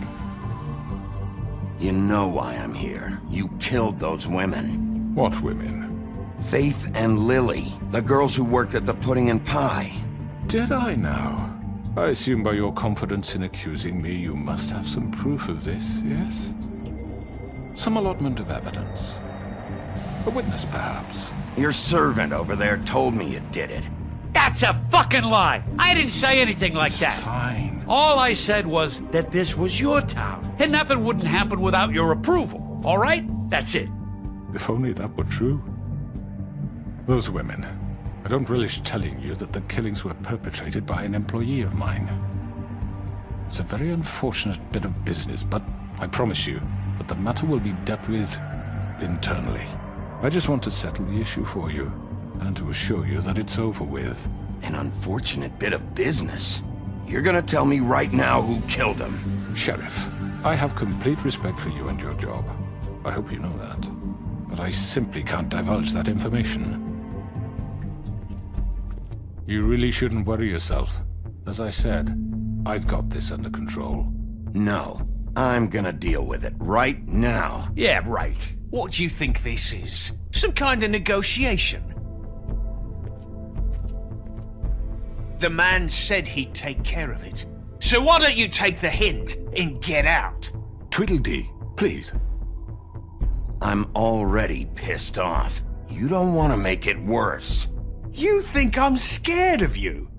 You know why I'm here. You killed those women. What women? Faith and Lily, the girls who worked at the Pudding and Pie. Did I now? I assume by your confidence in accusing me, you must have some proof of this, yes? Some allotment of evidence. A witness, perhaps. Your servant over there told me you did it. That's a fucking lie! I didn't say anything like that. Fine. All I said was that this was your town, and nothing wouldn't happen without your approval, all right? That's it. If only that were true. Those women. I don't relish telling you that the killings were perpetrated by an employee of mine. It's a very unfortunate bit of business, but I promise you that the matter will be dealt with internally. I just want to settle the issue for you, and to assure you that it's over with. An unfortunate bit of business? You're gonna tell me right now who killed him? Sheriff, I have complete respect for you and your job. I hope you know that. But I simply can't divulge that information. You really shouldn't worry yourself. As I said, I've got this under control. No, I'm gonna deal with it right now. Yeah, right. What do you think this is? Some kind of negotiation? The man said he'd take care of it. So why don't you take the hint and get out? Tweedledee, please. I'm already pissed off. You don't want to make it worse. You think I'm scared of you?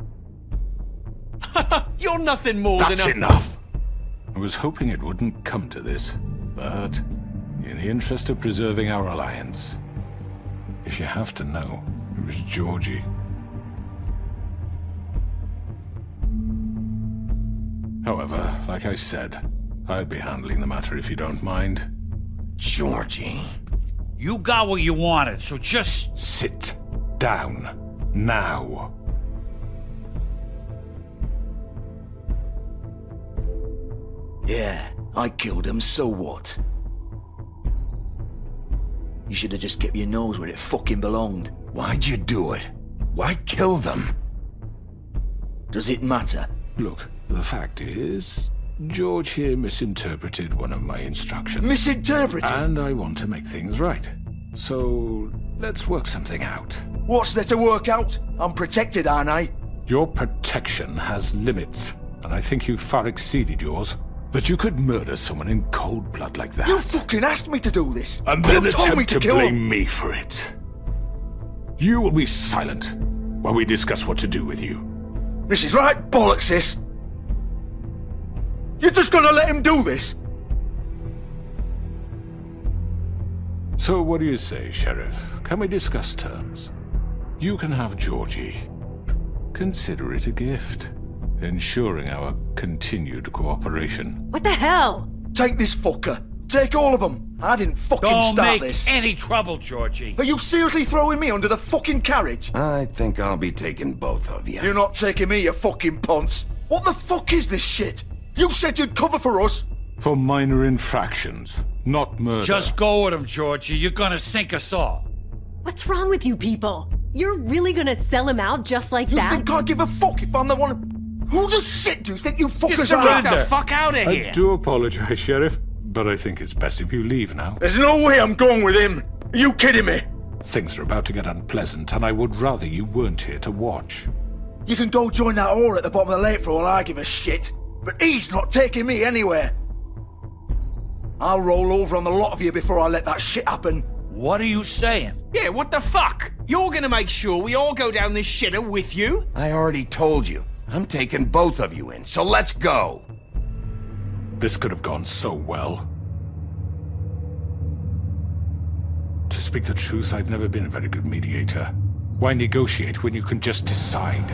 You're nothing more than a... That's enough! I was hoping it wouldn't come to this, but in the interest of preserving our alliance, if you have to know, it was Georgie. However, like I said, I'd be handling the matter if you don't mind. Georgie. You got what you wanted, so just... Sit down. Now. Yeah, I killed him, so what? You should have just kept your nose where it fucking belonged. Why'd you do it? Why kill them? Does it matter? Look, the fact is, George here misinterpreted one of my instructions. Misinterpreted? And I want to make things right. So, let's work something out. What's there to work out? I'm protected, aren't I? Your protection has limits, and I think you've far exceeded yours. That you could murder someone in cold blood like that. You fucking asked me to do this! And then you told me attempt to kill blame him. me for it. You will be silent while we discuss what to do with you. This is right bollocks, this! You're just gonna let him do this? So what do you say, Sheriff? Can we discuss terms? You can have Georgie. Consider it a gift, ensuring our continued cooperation. What the hell? Take this fucker. Take all of them. I didn't fucking Don't start make this. any trouble, Georgie. Are you seriously throwing me under the fucking carriage? I think I'll be taking both of you. You're not taking me, you fucking ponce. What the fuck is this shit? You said you'd cover for us. For minor infractions, not murder. Just go with him, Georgie. You're gonna sink us all. What's wrong with you people? You're really gonna sell him out just like that? You think I give a fuck if I'm the one... Who the shit do you think you fuckers Just are? get the fuck out of here! I do apologize, Sheriff, but I think it's best if you leave now. There's no way I'm going with him. Are you kidding me? Things are about to get unpleasant, and I would rather you weren't here to watch. You can go join that whore at the bottom of the lake for all I give a shit. But he's not taking me anywhere. I'll roll over on the lot of you before I let that shit happen. What are you saying? Yeah, what the fuck? You're gonna make sure we all go down this shitter with you? I already told you. I'm taking both of you in, so let's go. This could have gone so well. To speak the truth, I've never been a very good mediator. Why negotiate when you can just decide?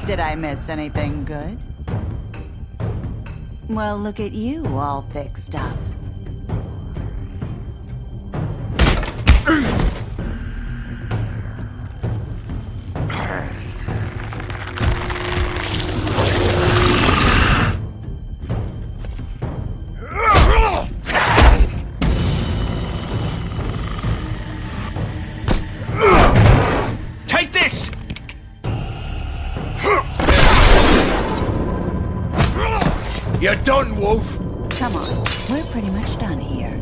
Did I miss anything good? Well, look at you, all fixed up. Take this! You're done, Wolf. Come on, we're pretty much done here.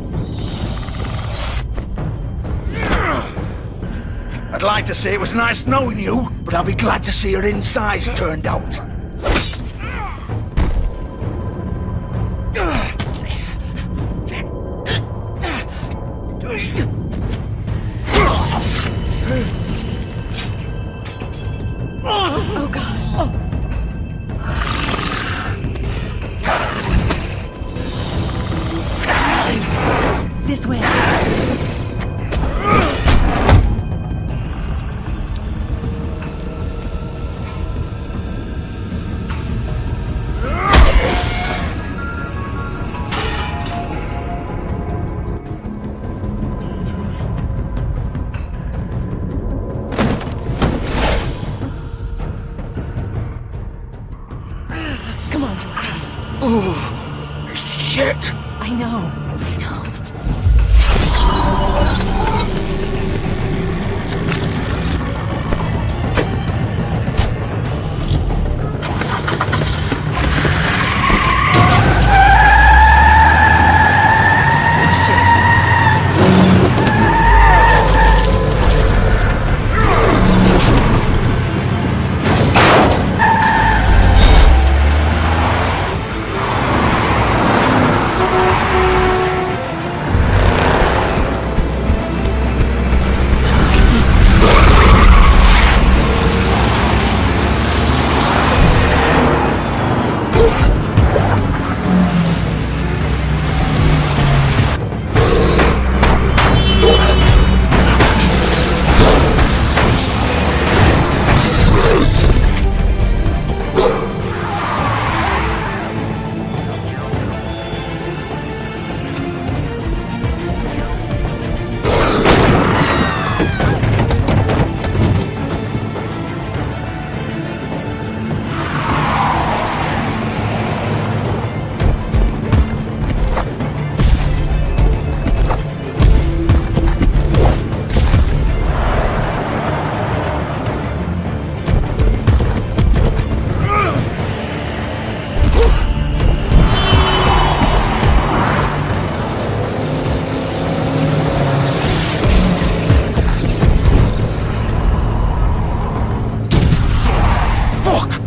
I'd like to say it was nice knowing you, but I'll be glad to see your insides turned out. Oh, God. This way. Come on, George. Oh, shit! I know.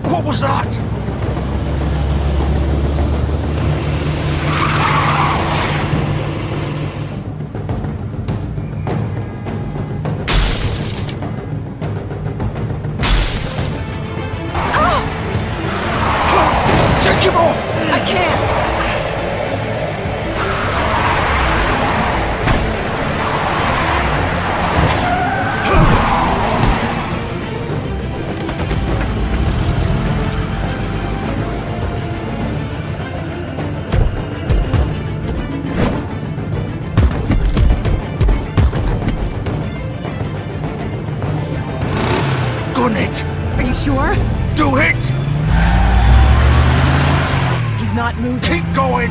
What was that? Take him off! I can't! Gun it! Are you sure? Do it! He's not moving. Keep going!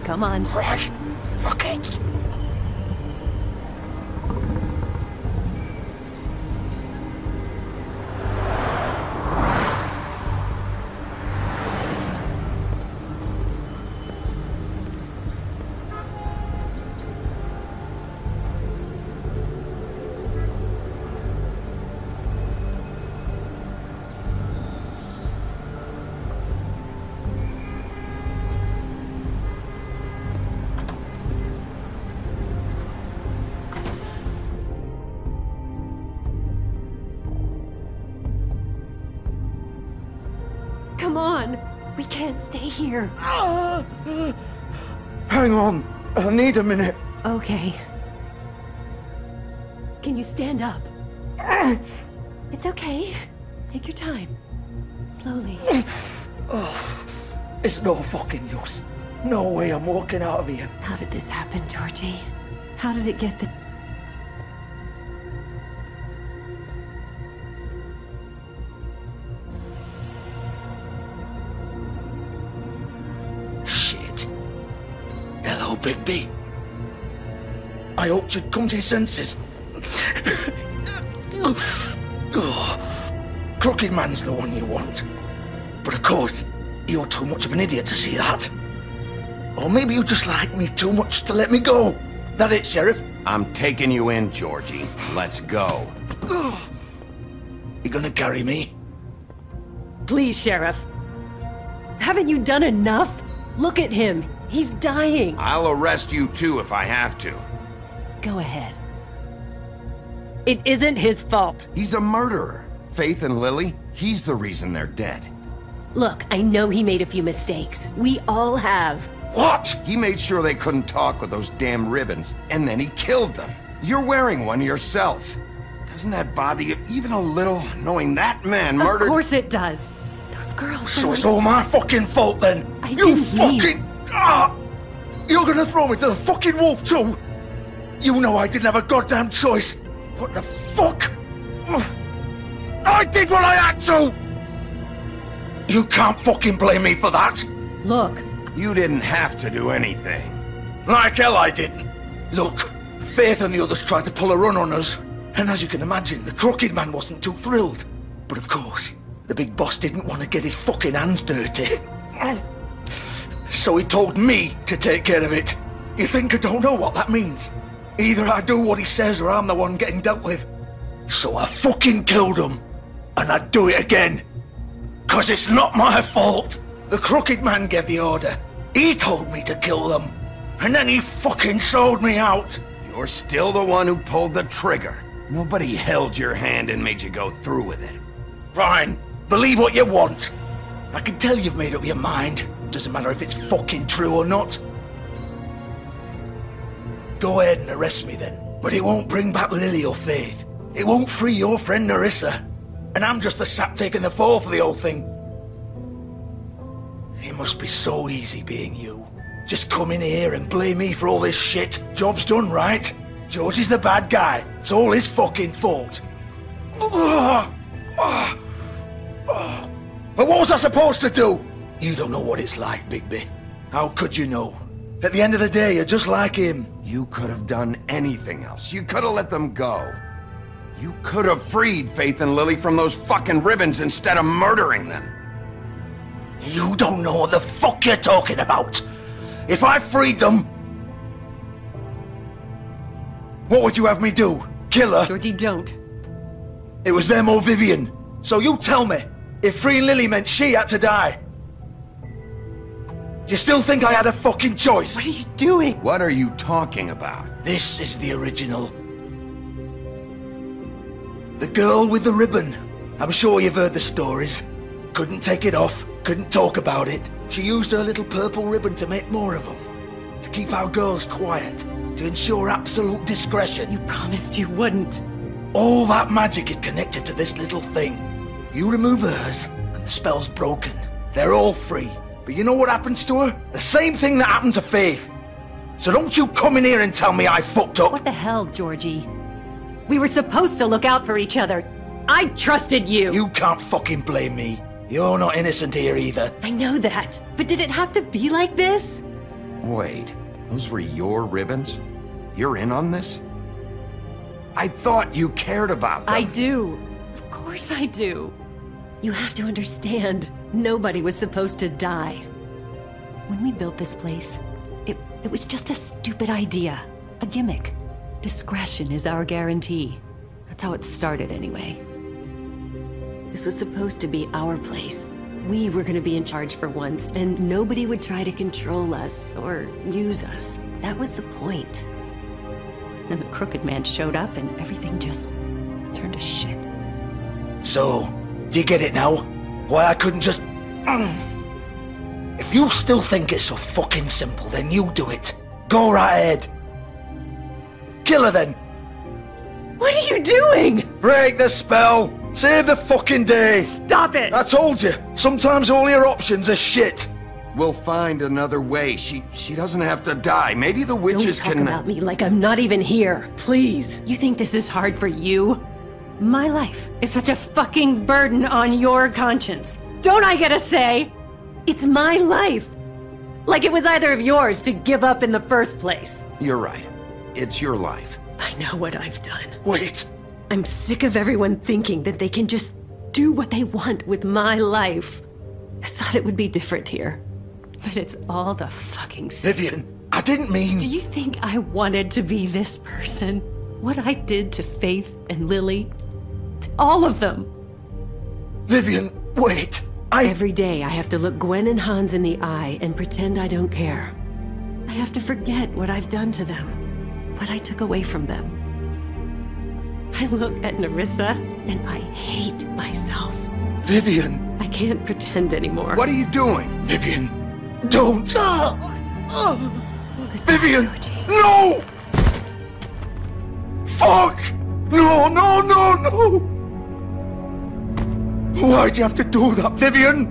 Come on. Fuck it. Come on! We can't stay here. Hang on. I need a minute. Okay. Can you stand up? It's okay. Take your time. Slowly. It's no fucking use. No way I'm walking out of here. How did this happen, Georgie? How did it get the... Shit. Hello, Bigby. I hoped you'd come to your senses. Crooked Man's the one you want. But of course, you're too much of an idiot to see that. Or maybe you just like me too much to let me go. That it, Sheriff? I'm taking you in, Georgie. Let's go. You gonna carry me? Please, Sheriff. Haven't you done enough? Look at him. He's dying. I'll arrest you too if I have to. Go ahead. It isn't his fault. He's a murderer. Faith and Lily, he's the reason they're dead. Look, I know he made a few mistakes. We all have. What? He made sure they couldn't talk with those damn ribbons, and then he killed them. You're wearing one yourself. Doesn't that bother you even a little, knowing that man murdered— Of course it does. Those girls— So it's all my fucking fault then? You didn't fucking— You're gonna throw me to the fucking wolf too? You know I didn't have a goddamn choice. What the fuck? I did what I had to! You can't fucking blame me for that. Look. You didn't have to do anything. Like hell I didn't. Look, Faith and the others tried to pull a run on us. And as you can imagine, the Crooked Man wasn't too thrilled. But of course, the big boss didn't want to get his fucking hands dirty. So he told me to take care of it. You think I don't know what that means? Either I do what he says or I'm the one getting dealt with. So I fucking killed him. And I'd do it again. 'Cause it's not my fault. The Crooked Man gave the order. He told me to kill them. And then he fucking sold me out. You're still the one who pulled the trigger. Nobody held your hand and made you go through with it. Fine. Believe what you want. I can tell you've made up your mind. Doesn't matter if it's fucking true or not. Go ahead and arrest me then. But it won't bring back Lily or Faith. It won't free your friend Nerissa. And I'm just the sap taking the fall for the whole thing. It must be so easy being you. Just come in here and blame me for all this shit. Job's done, right? George is the bad guy. It's all his fucking fault. But what was I supposed to do? You don't know what it's like, Bigby. How could you know? At the end of the day, you're just like him. You could have done anything else. You could have let them go. You could have freed Faith and Lily from those fucking ribbons instead of murdering them. You don't know what the fuck you're talking about. If I freed them, what would you have me do? Kill her? Georgie, don't. It was them or Vivian. So you tell me, if freeing Lily meant she had to die, do you still think I had a fucking choice? What are you doing? What are you talking about? This is the original. The girl with the ribbon. I'm sure you've heard the stories. Couldn't take it off, couldn't talk about it. She used her little purple ribbon to make more of them. To keep our girls quiet. To ensure absolute discretion. You promised you wouldn't. All that magic is connected to this little thing. You remove hers, and the spell's broken. They're all free. But you know what happens to her? The same thing that happened to Faith. So don't you come in here and tell me I fucked up. What the hell, Georgie? We were supposed to look out for each other. I trusted you. You can't fucking blame me. You're not innocent here either. I know that. But did it have to be like this? Wait, those were your ribbons? You're in on this? I thought you cared about them. I do. Of course I do. You have to understand, nobody was supposed to die. When we built this place, it was just a stupid idea. A gimmick. Discretion is our guarantee. That's how it started anyway. This was supposed to be our place. We were gonna be in charge for once, and nobody would try to control us or use us. That was the point. Then the Crooked Man showed up and everything just turned to shit. So, do you get it now? Why I couldn't just... If you still think it's so fucking simple, then you do it. Go right ahead. Kill her then. What are you doing? Break the spell. Save the fucking day. Stop it. I told you. Sometimes all your options are shit. We'll find another way. She doesn't have to die. Maybe the witches Don't talk about me like I'm not even here. Please. You think this is hard for you? My life is such a fucking burden on your conscience. Don't I get a say? It's my life. Like it was either of yours to give up in the first place. You're right. It's your life. I know what I've done. Wait. I'm sick of everyone thinking that they can just do what they want with my life. I thought it would be different here. But it's all the fucking same. Vivian, I didn't mean... Do you think I wanted to be this person? What I did to Faith and Lily? To all of them? Vivian, wait. Every day I have to look Gwen and Hans in the eye and pretend I don't care. I have to forget what I've done to them. What I took away from them. I look at Nerissa and I hate myself. Vivian. I can't pretend anymore. What are you doing? Vivian, don't. Vivian, no! Fuck! No, no, no, no! Why'd you have to do that, Vivian?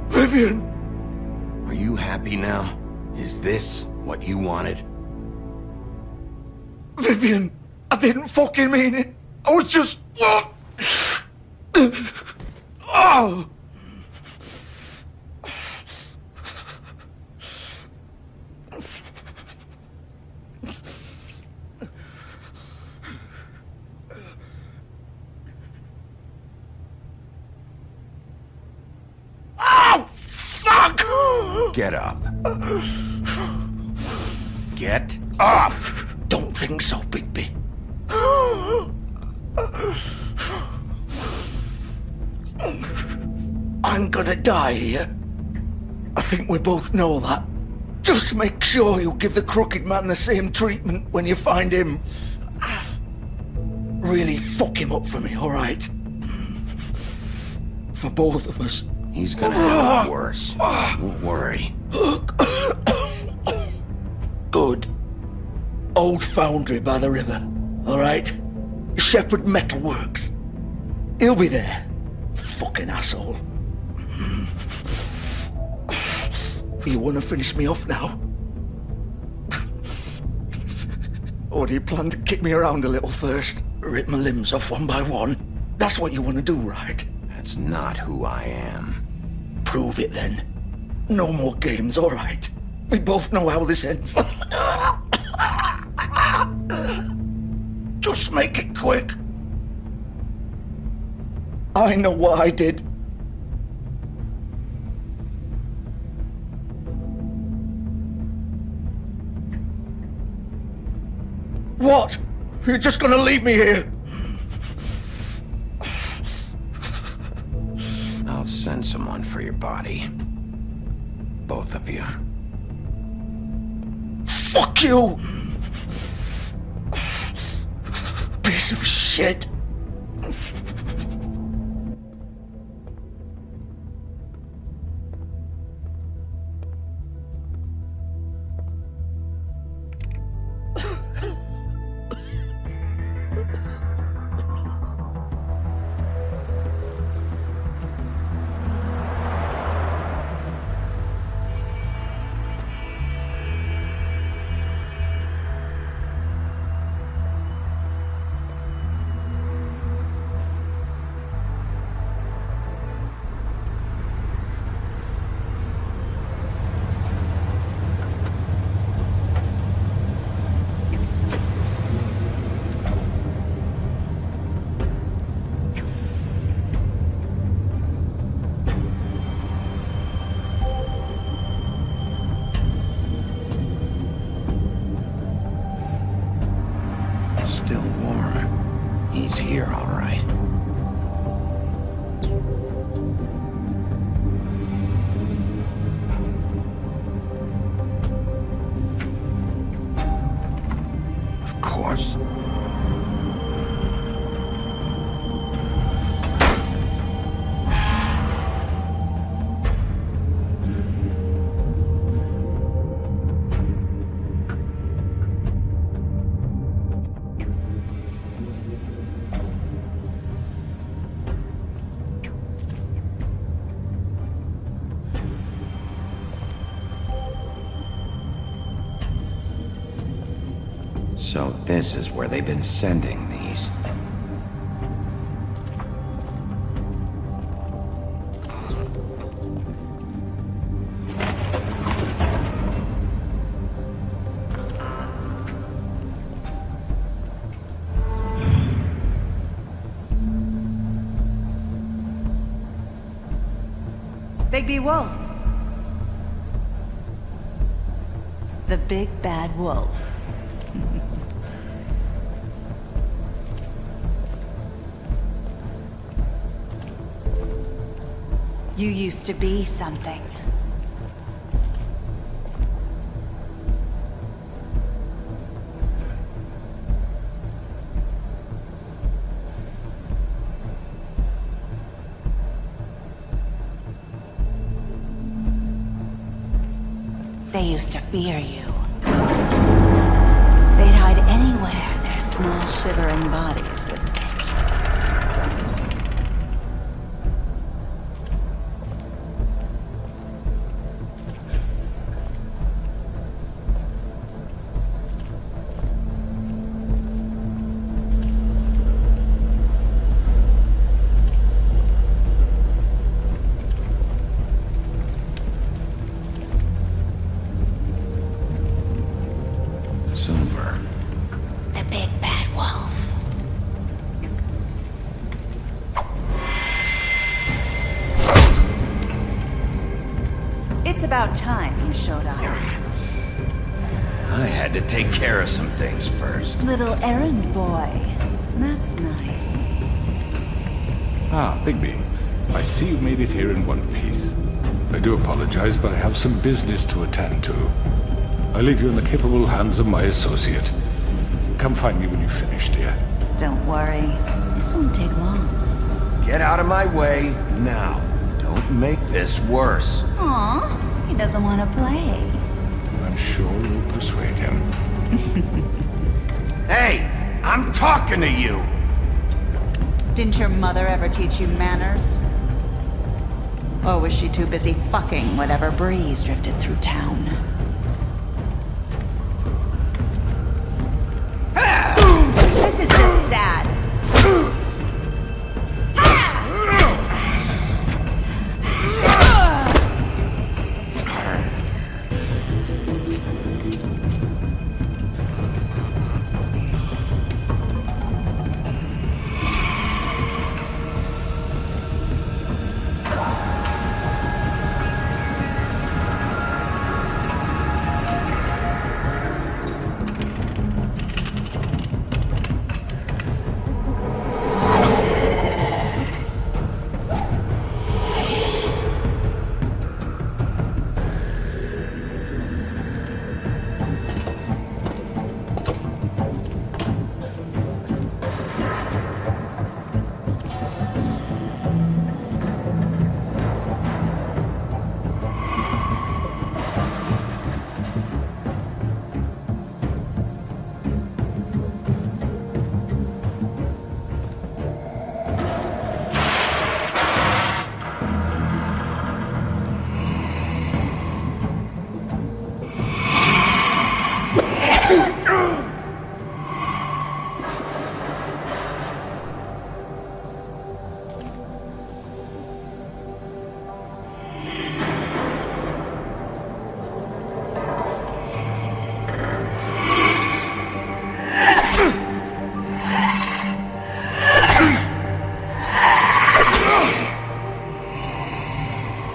Vivian! Are you happy now? Is this what you wanted? Vivian, I didn't fucking mean it. I was just... Oh! Oh, fuck! Get up. Get up! Don't think so, Bigby. I'm gonna die here. I think we both know that. Just make sure you give the Crooked Man the same treatment when you find him. Really fuck him up for me, alright? For both of us. He's gonna have it worse. Don't worry. Good. Old foundry by the river, alright? Shepherd Metalworks. He'll be there. Fucking asshole. You wanna finish me off now? Or do you plan to kick me around a little first? Rip my limbs off one by one? That's what you wanna do, right? That's not who I am. Prove it then. No more games, alright? We both know how this ends. Just make it quick. I know what I did. What? You're just gonna leave me here? I'll send someone for your body. Both of you. Fuck you! Piece of shit. here, all right. Of course. So this is where they've been sending these. Bigby Wolf. The big bad wolf. You used to be something. They used to fear you. They'd hide anywhere their small shivering bodies would fit. Silver. The big bad wolf. It's about time you showed up. I had to take care of some things first. Little errand boy. That's nice. Ah, Bigby. I see you made it here in one piece. I do apologize, but I have some business to attend to. I leave you in the capable hands of my associate. Come find me when you've finished, dear. Don't worry. This won't take long. Get out of my way now. Don't make this worse. Aw, he doesn't want to play. I'm sure you'll persuade him. Hey, I'm talking to you! Didn't your mother ever teach you manners? Or was she too busy fucking whatever breeze drifted through town? This is just sad.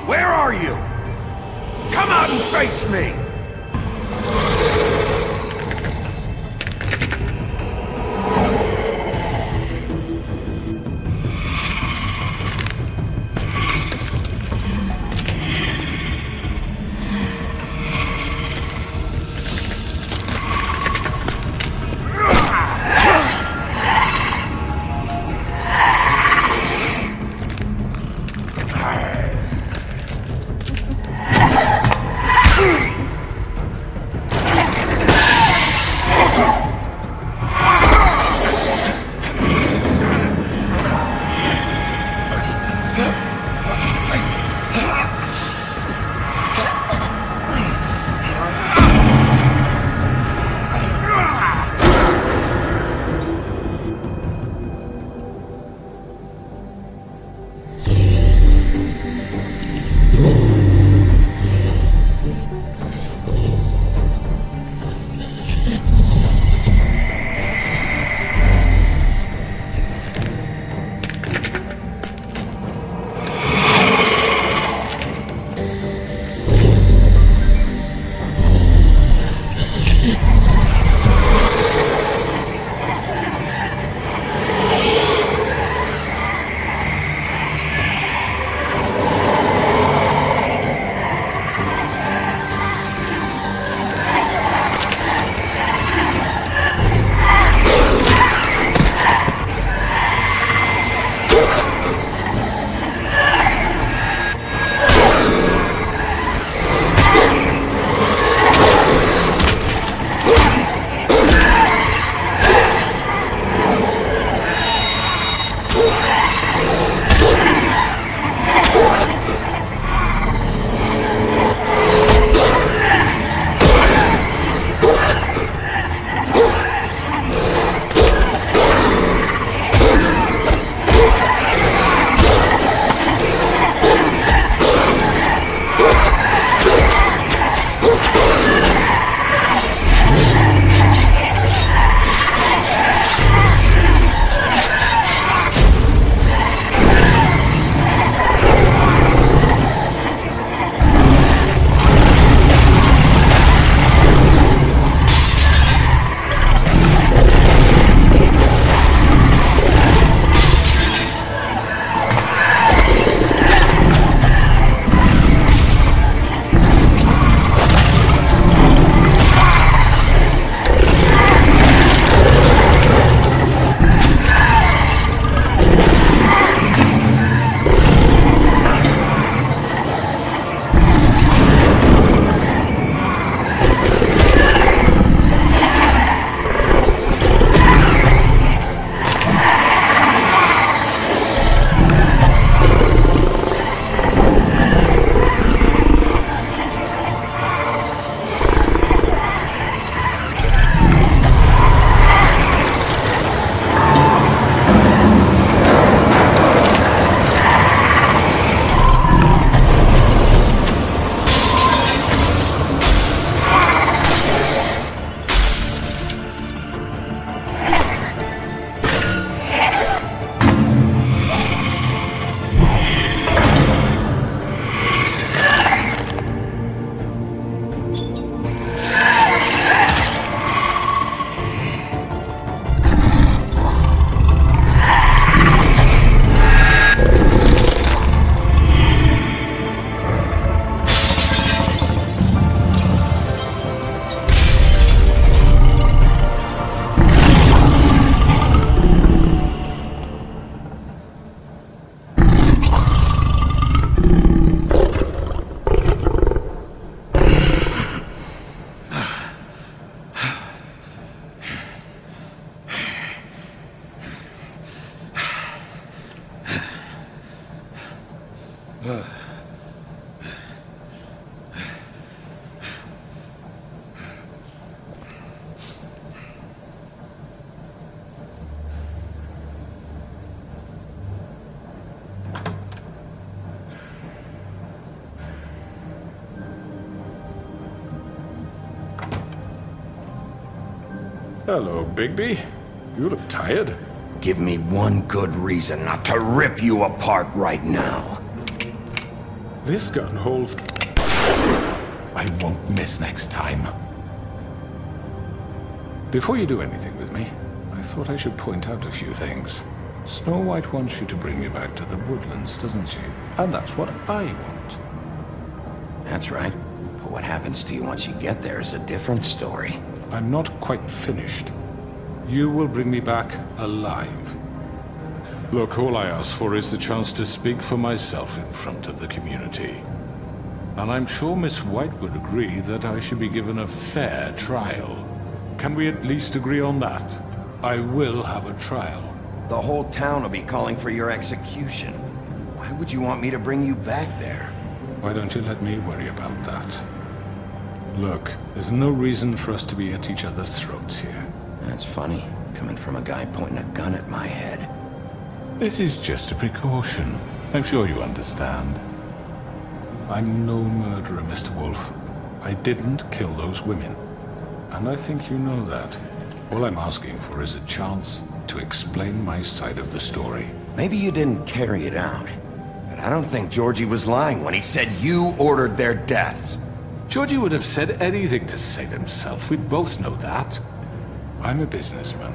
Where are you? Come out and face me! Hello, Bigby. You look tired. Give me one good reason not to rip you apart right now. This gun holds... I won't miss next time. Before you do anything with me, I thought I should point out a few things. Snow White wants you to bring me back to the woodlands, doesn't she? And that's what I want. That's right. But what happens to you once you get there is a different story. I'm not quite finished. You will bring me back alive. Look, all I ask for is the chance to speak for myself in front of the community. And I'm sure Miss White would agree that I should be given a fair trial. Can we at least agree on that? I will have a trial. The whole town will be calling for your execution. Why would you want me to bring you back there? Why don't you let me worry about that? Look, there's no reason for us to be at each other's throats here. That's funny, coming from a guy pointing a gun at my head. This is just a precaution. I'm sure you understand. I'm no murderer, Mr. Wolf. I didn't kill those women. And I think you know that. All I'm asking for is a chance to explain my side of the story. Maybe you didn't carry it out, but I don't think Georgie was lying when he said you ordered their deaths. Georgie would have said anything to save himself. We both know that. I'm a businessman,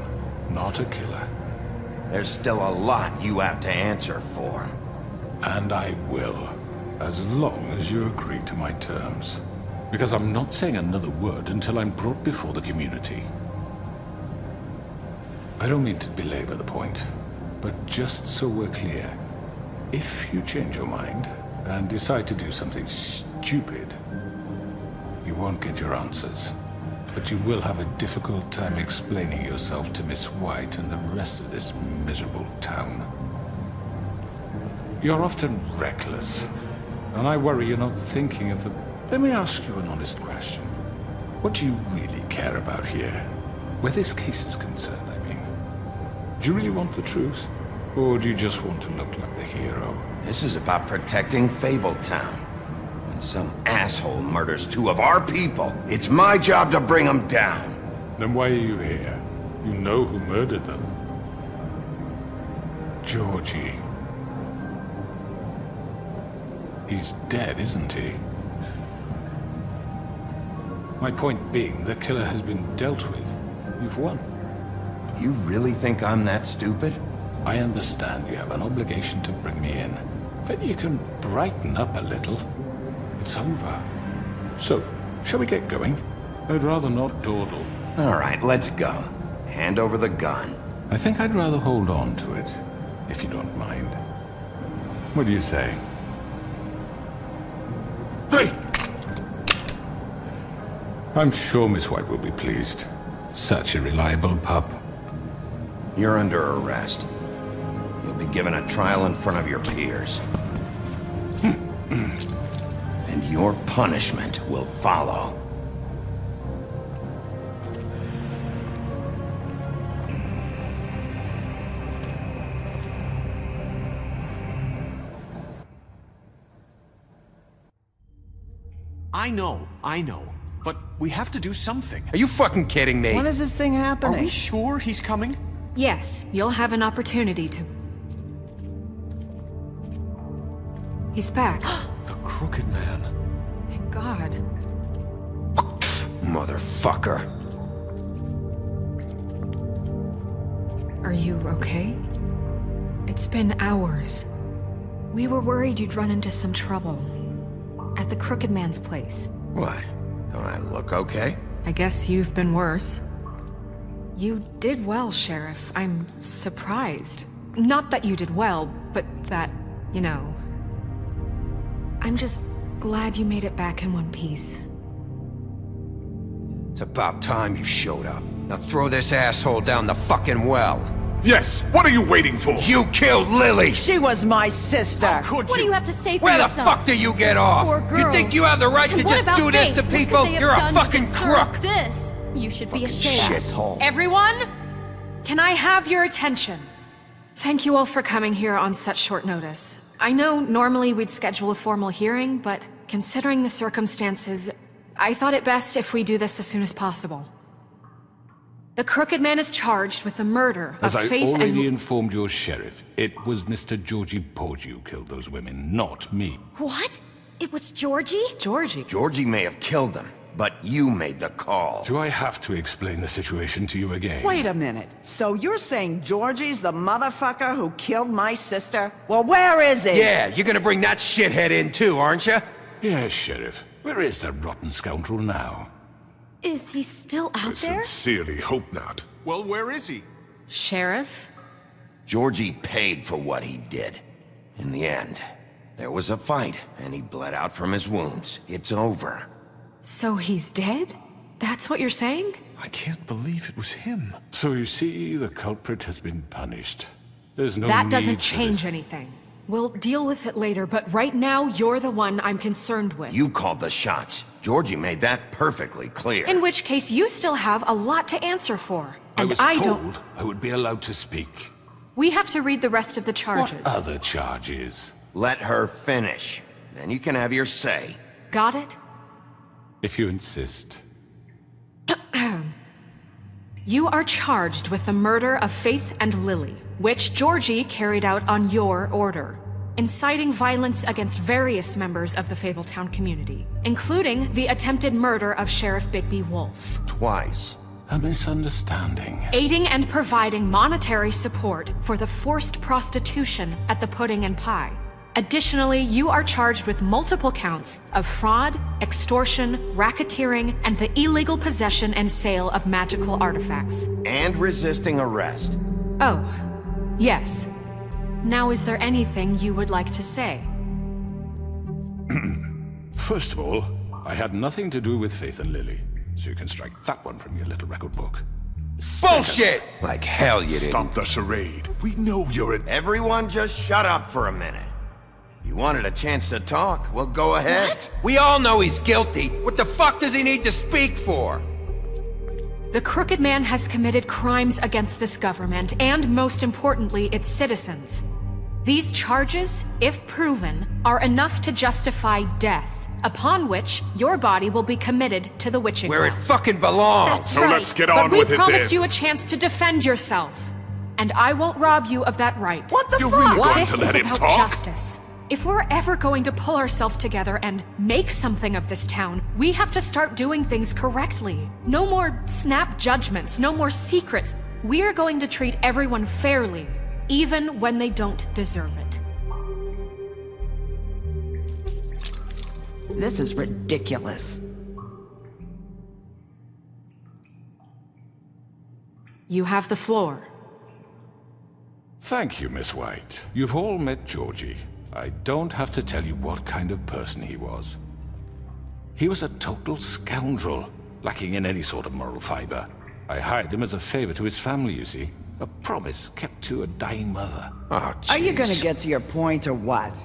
not a killer. There's still a lot you have to answer for. And I will, as long as you agree to my terms. Because I'm not saying another word until I'm brought before the community. I don't mean to belabor the point, but just so we're clear, if you change your mind and decide to do something stupid, you won't get your answers. But you will have a difficult time explaining yourself to Miss White and the rest of this miserable town. You're often reckless, and I worry you're not thinking of the... Let me ask you an honest question. What do you really care about here? Where this case is concerned, I mean. Do you really want the truth? Or do you just want to look like the hero? This is about protecting Fabletown. When some asshole murders two of our people, it's my job to bring them down. Then why are you here? You know who murdered them. Georgie. He's dead, isn't he? My point being, the killer has been dealt with. You've won. You really think I'm that stupid? I understand you have an obligation to bring me in, but you can brighten up a little. It's over. So, shall we get going? I'd rather not dawdle. All right, let's go. Hand over the gun. I think I'd rather hold on to it, if you don't mind. What do you say? Hey! I'm sure Miss White will be pleased. Such a reliable pup. You're under arrest. You'll be given a trial in front of your peers. And your punishment will follow. I know. But we have to do something. Are you fucking kidding me? When is this thing happening? Are we sure he's coming? Yes, you'll have an opportunity to... He's back. The Crooked Man. Thank God. Motherfucker. Are you okay? It's been hours. We were worried you'd run into some trouble. At the Crooked Man's place. What? Don't I look okay? I guess you've been worse. You did well, Sheriff. I'm surprised. Not that you did well, but that, you know... I'm just glad you made it back in one piece. It's about time you showed up. Now throw this asshole down the fucking well. Yes! What are you waiting for? You killed Lily! She was my sister! What do you have to say for Where yourself? the fuck do you get off? Poor You girls. think you have the right And to what just about do this Faith? to What could people? they have You're a done to fucking deserve crook! This. You should be ashamed. Shithole. Everyone, can I have your attention? Thank you all for coming here on such short notice. I know normally we'd schedule a formal hearing, but considering the circumstances, I thought it best if we do this as soon as possible. The Crooked Man is charged with the murder As of I Faith already and... informed your sheriff, it was Mr. Georgie Porgy who killed those women, not me. What? It was Georgie? Georgie? Georgie may have killed them, but you made the call. Do I have to explain the situation to you again? Wait a minute. So you're saying Georgie's the motherfucker who killed my sister? Well, where is he? Yeah, you're gonna bring that shithead in too, aren't you? Yes, Sheriff. Where is that rotten scoundrel now? Is he still out I there? sincerely hope not. Well, where is he? Sheriff? Georgie paid for what he did. In the end, there was a fight, and he bled out from his wounds. It's over. So he's dead? That's what you're saying? I can't believe it was him. So you see, the culprit has been punished. There's no That need doesn't for change this. anything. We'll deal with it later, but right now, you're the one I'm concerned with. You called the shots. Georgie made that perfectly clear. In which case, you still have a lot to answer for. I And was I told don't... I would be allowed to speak. We have to read the rest of the charges. What other charges? Let her finish. Then you can have your say. Got it? If you insist. You are charged with the murder of Faith and Lily, which Georgie carried out on your order, inciting violence against various members of the Fabletown community, including the attempted murder of Sheriff Bigby Wolf. Twice. A misunderstanding. Aiding and providing monetary support for the forced prostitution at the Pudding and Pie. Additionally, you are charged with multiple counts of fraud, extortion, racketeering, and the illegal possession and sale of magical artifacts. And resisting arrest. Oh, yes. Now, is there anything you would like to say? First of all, I had nothing to do with Faith and Lily, so you can strike that one from your little record book. Bullshit! Like hell you didn't. Stop the charade. We know you're an... Everyone just shut up for a minute. You wanted a chance to talk, well, go ahead. What? We all know he's guilty. What the fuck does he need to speak for? The Crooked Man has committed crimes against this government, and most importantly, its citizens. These charges, if proven, are enough to justify death, upon which your body will be committed to the witching Where it well. fucking belongs. That's So right, let's get on but with we it promised then. you a chance to defend yourself. And I won't rob you of that right. What the You're fuck? really going This to is let him about talk? justice. If we're ever going to pull ourselves together and make something of this town, we have to start doing things correctly. No more snap judgments, no more secrets. We're going to treat everyone fairly, even when they don't deserve it. This is ridiculous. You have the floor. Thank you, Miss White. You've all met Georgie. I don't have to tell you what kind of person he was. He was a total scoundrel, lacking in any sort of moral fiber. I hired him as a favor to his family, you see. A promise kept to a dying mother. Oh, Are you gonna jeez. get to your point or what?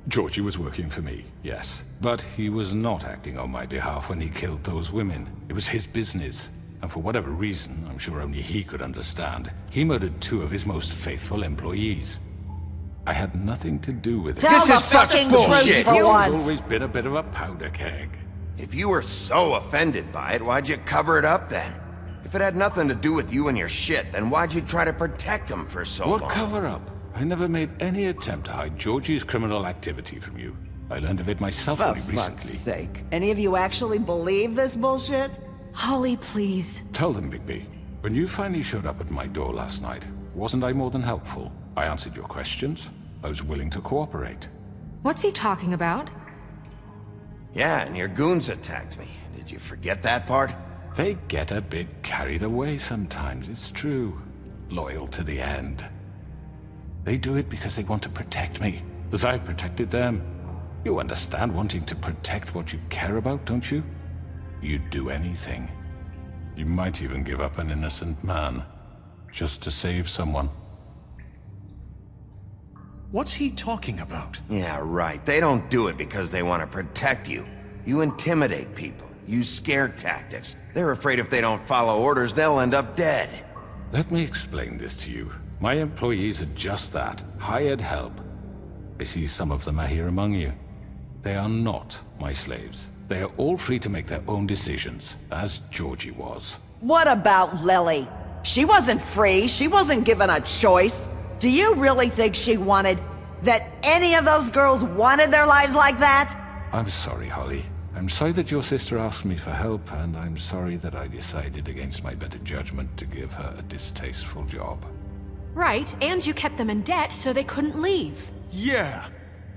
Georgie was working for me, yes. But he was not acting on my behalf when he killed those women. It was his business. And for whatever reason, I'm sure only he could understand, he murdered 2 of his most faithful employees. I had nothing to do with it. Tell This the is such fucking bullshit. truth for He's once. always been a bit of a powder keg. If you were so offended by it, why'd you cover it up then? If it had nothing to do with you and your shit, then why'd you try to protect him for so long? What cover-up? I never made any attempt to hide Georgie's criminal activity from you. I learned of it myself For only fuck's recently. sake. Any of you actually believe this bullshit? Holly, please. Tell them, Bigby. When you finally showed up at my door last night, wasn't I more than helpful? I answered your questions. I was willing to cooperate. What's he talking about? Yeah, and your goons attacked me. Did you forget that part? They get a bit carried away sometimes, it's true. Loyal to the end. They do it because they want to protect me, as I've protected them. You understand wanting to protect what you care about, don't you? You'd do anything. You might even give up an innocent man, just to save someone. What's he talking about? Yeah, right. They don't do it because they want to protect you. You intimidate people, use scare tactics. They're afraid if they don't follow orders, they'll end up dead. Let me explain this to you. My employees are just that, hired help. I see some of them are here among you. They are not my slaves. They are all free to make their own decisions, as Georgie was. What about Lily? She wasn't free. She wasn't given a choice. Do you really think she wanted... that any of those girls wanted their lives like that? I'm sorry, Holly. I'm sorry that your sister asked me for help, and I'm sorry that I decided against my better judgment to give her a distasteful job. Right, and you kept them in debt so they couldn't leave. Yeah.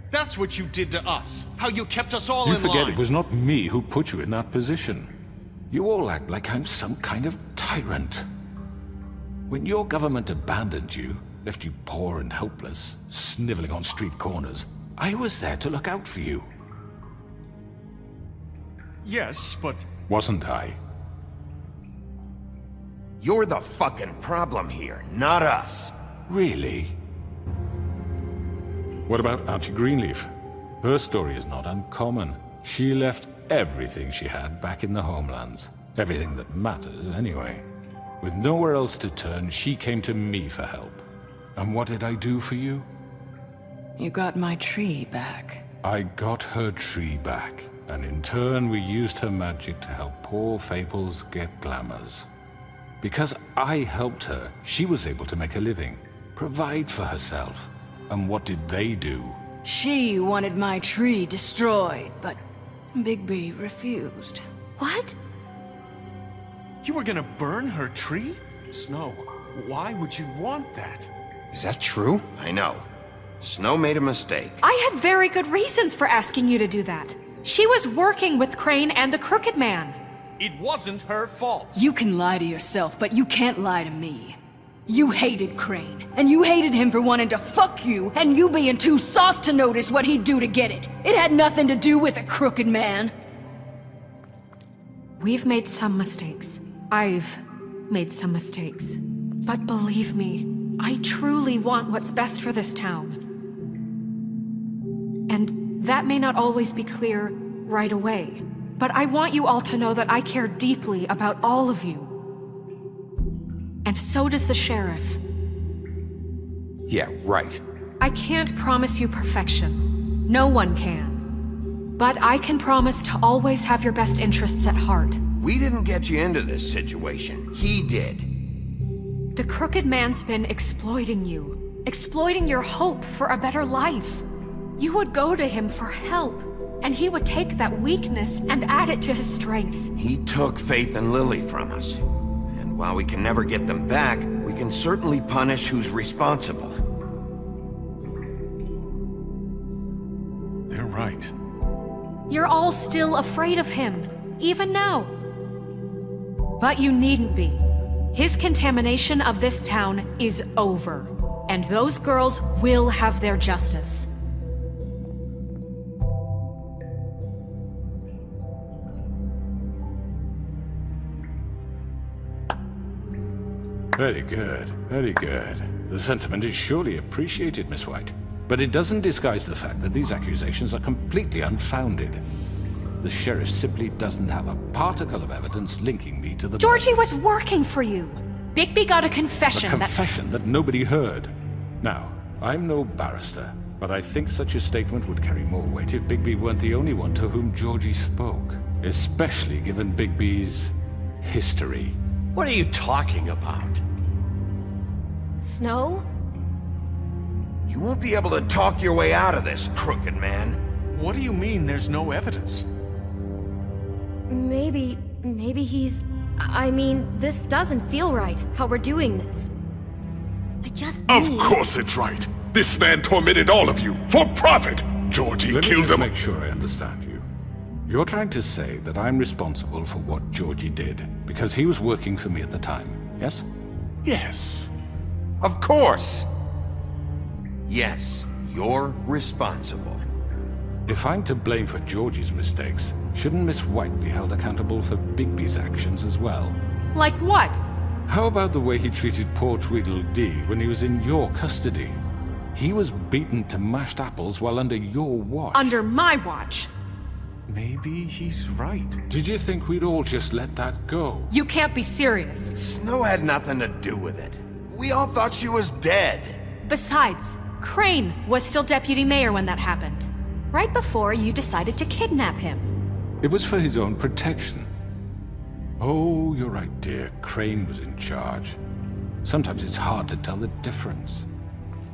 That's what you did to us. How you kept us all in line. You forget it was not me who put you in that position. You all act like I'm some kind of tyrant. When your government abandoned you, left you poor and helpless, sniveling on street corners, I was there to look out for you. Yes, but... Wasn't I? You're the fucking problem here, not us. Really? What about Archie Greenleaf? Her story is not uncommon. She left everything she had back in the homelands. Everything that matters, anyway. With nowhere else to turn, she came to me for help. And what did I do for you? You got my tree back. I got her tree back, and in turn we used her magic to help poor Fables get glamours. Because I helped her, she was able to make a living, provide for herself. And what did they do? She wanted my tree destroyed, but Bigby refused. What? You were gonna burn her tree? Snow, why would you want that? Is that true? I know. Snow made a mistake. I had very good reasons for asking you to do that. She was working with Crane and the Crooked Man. It wasn't her fault. You can lie to yourself, but you can't lie to me. You hated Crane, and you hated him for wanting to fuck you, and you being too soft to notice what he'd do to get it. It had nothing to do with the Crooked Man. We've made some mistakes. I've made some mistakes. But believe me, I truly want what's best for this town. And that may not always be clear right away, but I want you all to know that I care deeply about all of you. And so does the sheriff. Yeah, right. I can't promise you perfection. No one can. But I can promise to always have your best interests at heart. We didn't get you into this situation. He did. The Crooked Man's been exploiting you. Exploiting your hope for a better life. You would go to him for help, and he would take that weakness and add it to his strength. He took Faith and Lily from us. And while we can never get them back, we can certainly punish who's responsible. They're right. You're all still afraid of him, even now. But you needn't be. His contamination of this town is over, and those girls will have their justice. Very good, very good. The sentiment is surely appreciated, Miss White. But it doesn't disguise the fact that these accusations are completely unfounded. The sheriff simply doesn't have a particle of evidence linking me to the... Georgie was working for you. Bigby got a confession A confession that nobody heard. Now, I'm no barrister, but I think such a statement would carry more weight if Bigby weren't the only one to whom Georgie spoke. Especially given Bigby's history. What are you talking about? Snow? You won't be able to talk your way out of this, Crooked Man. What do you mean there's no evidence? Maybe he's... I mean, this doesn't feel right, how we're doing this. I just Of course it's right. This man tormented all of you, for profit! Georgie killed him. Let me just make sure I understand you. You're trying to say that I'm responsible for what Georgie did, because he was working for me at the time, yes? Yes. Of course! Yes, you're responsible. If I'm to blame for Georgie's mistakes, shouldn't Miss White be held accountable for Bigby's actions as well? Like what? How about the way he treated poor Tweedledee when he was in your custody? He was beaten to mashed apples while under your watch. Under my watch. Maybe he's right. Did you think we'd all just let that go? You can't be serious. Snow had nothing to do with it. We all thought she was dead. Besides, Crane was still deputy mayor when that happened. Right before you decided to kidnap him. It was for his own protection. Oh, you're right, dear. Crane was in charge. Sometimes it's hard to tell the difference.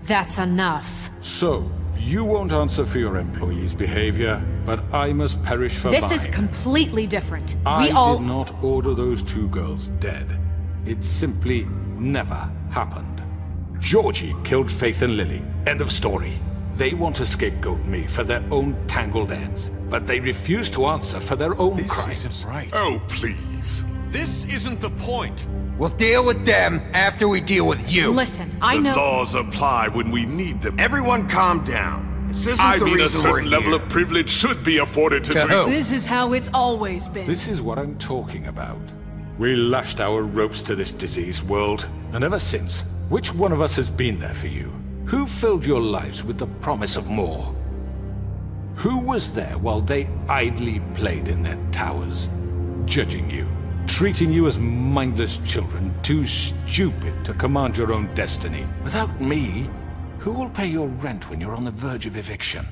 That's enough. So, you won't answer for your employees' behavior, but I must perish for mine. This is completely different. I did not order those 2 girls dead. It simply never happened. Georgie killed Faith and Lily. End of story. They want to scapegoat me for their own tangled ends, but they refuse to answer for their own crimes. This isn't right. Oh, please. This isn't the point. We'll deal with them after we deal with you. Listen, I know... The laws apply when we need them. Everyone calm down. This isn't I the mean, a reason we're certain level here. of privilege should be afforded to who? This is how it's always been. This is what I'm talking about. We lashed our ropes to this diseased world, and ever since, which one of us has been there for you? Who filled your lives with the promise of more? Who was there while they idly played in their towers, judging you, treating you as mindless children, too stupid to command your own destiny? Without me, who will pay your rent when you're on the verge of eviction?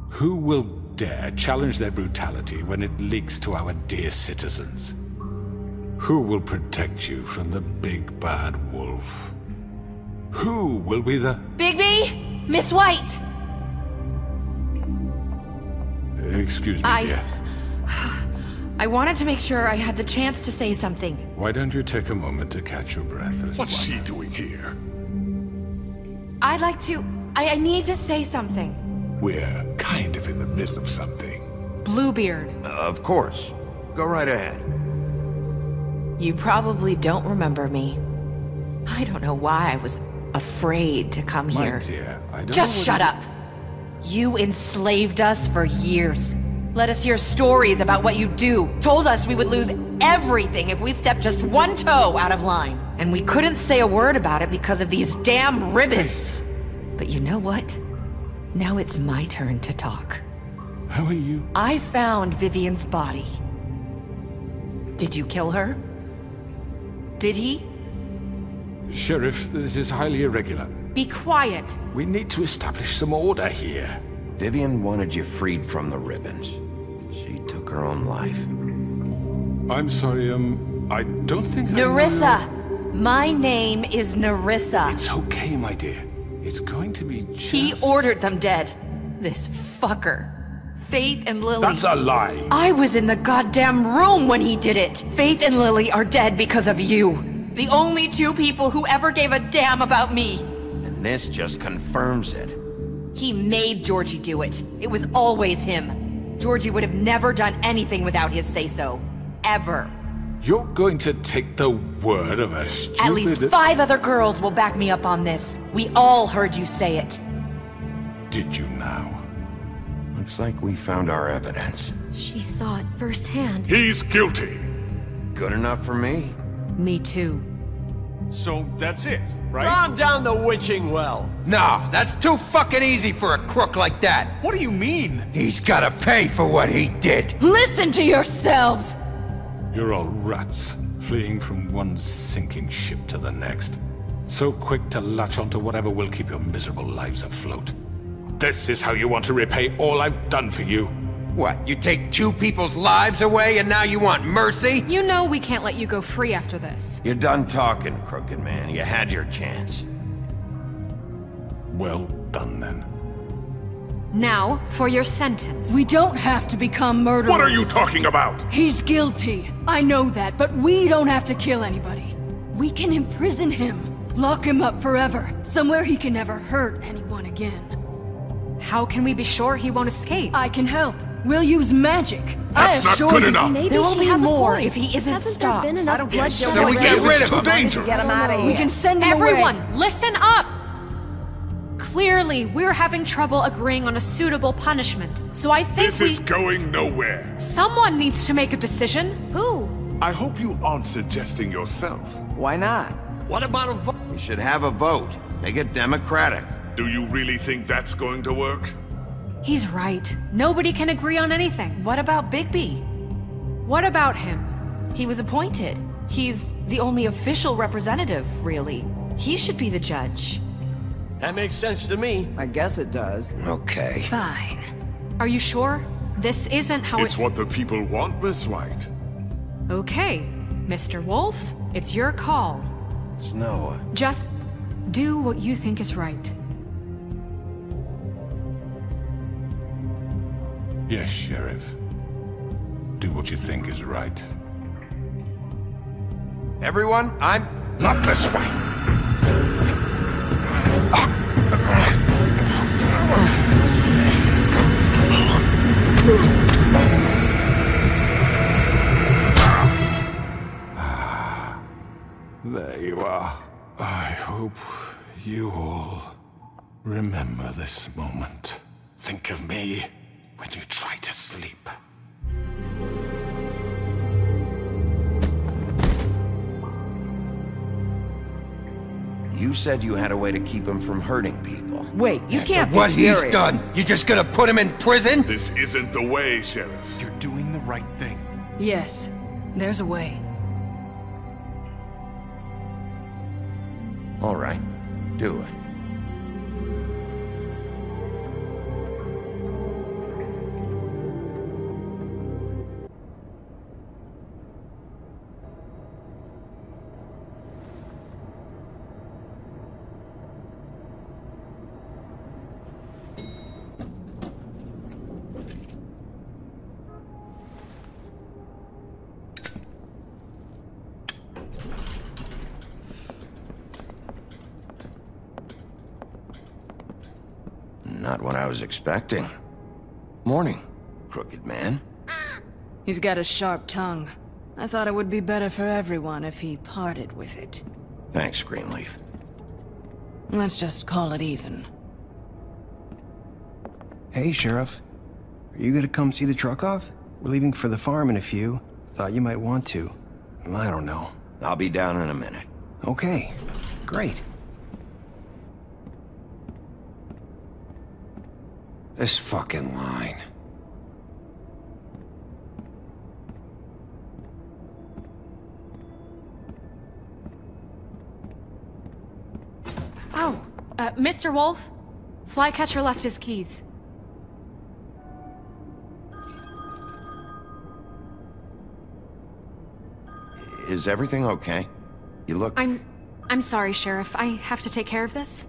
Who will dare challenge their brutality when it leaks to our dear citizens? Who will protect you from the big bad wolf? Who will be the... Bigby! Miss White! Excuse me, dear. I wanted to make sure I had the chance to say something. Why don't you take a moment to catch your breath? What's she doing here? I'd like to... I need to say something. We're kind of in the middle of something. Bluebeard. Of course. Go right ahead. You probably don't remember me. I don't know why I was afraid to come My here. dear, I don't Just know shut up! You enslaved us for years. Let us hear stories about what you do. Told us we would lose everything if we stepped just one toe out of line. And we couldn't say a word about it because of these damn ribbons. But you know what? Now it's my turn to talk. How are you? I found Vivian's body. Did you kill her? Did he? Sheriff, this is highly irregular. Be quiet. We need to establish some order here. Vivian wanted you freed from the ribbons. She took her own life. I'm sorry, I don't think Nerissa! My name is Nerissa. It's okay, my dear. It's going to be just... He ordered them dead. This fucker. Faith and Lily... That's a lie! I was in the goddamn room when he did it! Faith and Lily are dead because of you. The only 2 people who ever gave a damn about me. And this just confirms it. He made Georgie do it. It was always him. Georgie would have never done anything without his say-so. Ever. You're going to take the word of a stupid... At least 5 other girls will back me up on this. We all heard you say it. Did you now? Looks like we found our evidence. She saw it firsthand. He's guilty. Good enough for me. Me too. So that's it, right? Calm down the witching well. No, that's too fucking easy for a crook like that. What do you mean? He's gotta pay for what he did. Listen to yourselves! You're all rats, fleeing from one sinking ship to the next. So quick to latch onto whatever will keep your miserable lives afloat. This is how you want to repay all I've done for you? What, you take 2 people's lives away and now you want mercy? You know we can't let you go free after this. You're done talking, Crooked Man. You had your chance. Well done, then. Now, for your sentence. We don't have to become murderers. What are you talking about? He's guilty. I know that, but we don't have to kill anybody. We can imprison him. Lock him up forever. Somewhere he can never hurt anyone again. How can we be sure he won't escape? I can help. We'll use magic. That's not good enough. Maybe there will she be has more a point. if he isn't Hasn't stopped. there been enough bloodshed So we get rid of him. Too dangerous. Get him out of here. We can send him Everyone, away. listen up! Clearly, we're having trouble agreeing on a suitable punishment, so I think This is going nowhere. Someone needs to make a decision. Who? I hope you aren't suggesting yourself. Why not? What about a vote? We should have a vote. Make it democratic. Do you really think that's going to work? He's right. Nobody can agree on anything. What about Bigby? What about him? He was appointed. He's the only official representative, really. He should be the judge. That makes sense to me. I guess it does. Okay. Fine. Are you sure? This isn't how It's what the people want, Miss White. Okay, Mr. Wolf, it's your call. It's Noah. Just do what you think is right. Yes, Sheriff. Do what you think is right. Everyone, I'm... Not this way! There you are. I hope you all remember this moment. Think of me when you try to sleep. You said you had a way to keep him from hurting people. Wait, you can't be What serious. he's done, you just gonna put him in prison? This isn't the way, Sheriff. You're doing the right thing. Yes, there's a way. All right, do it. Not what I was expecting. Morning, crooked man. He's got a sharp tongue. I thought it would be better for everyone if he parted with it. Thanks, Greenleaf. Let's just call it even. Hey, Sheriff. Are you gonna come see the truck off? We're leaving for the farm in a few. Thought you might want to. I don't know. I'll be down in a minute. Okay, great. This fucking line. Oh, Mr. Wolf, Flycatcher left his keys. Is everything okay? You look... I'm sorry, Sheriff. I have to take care of this.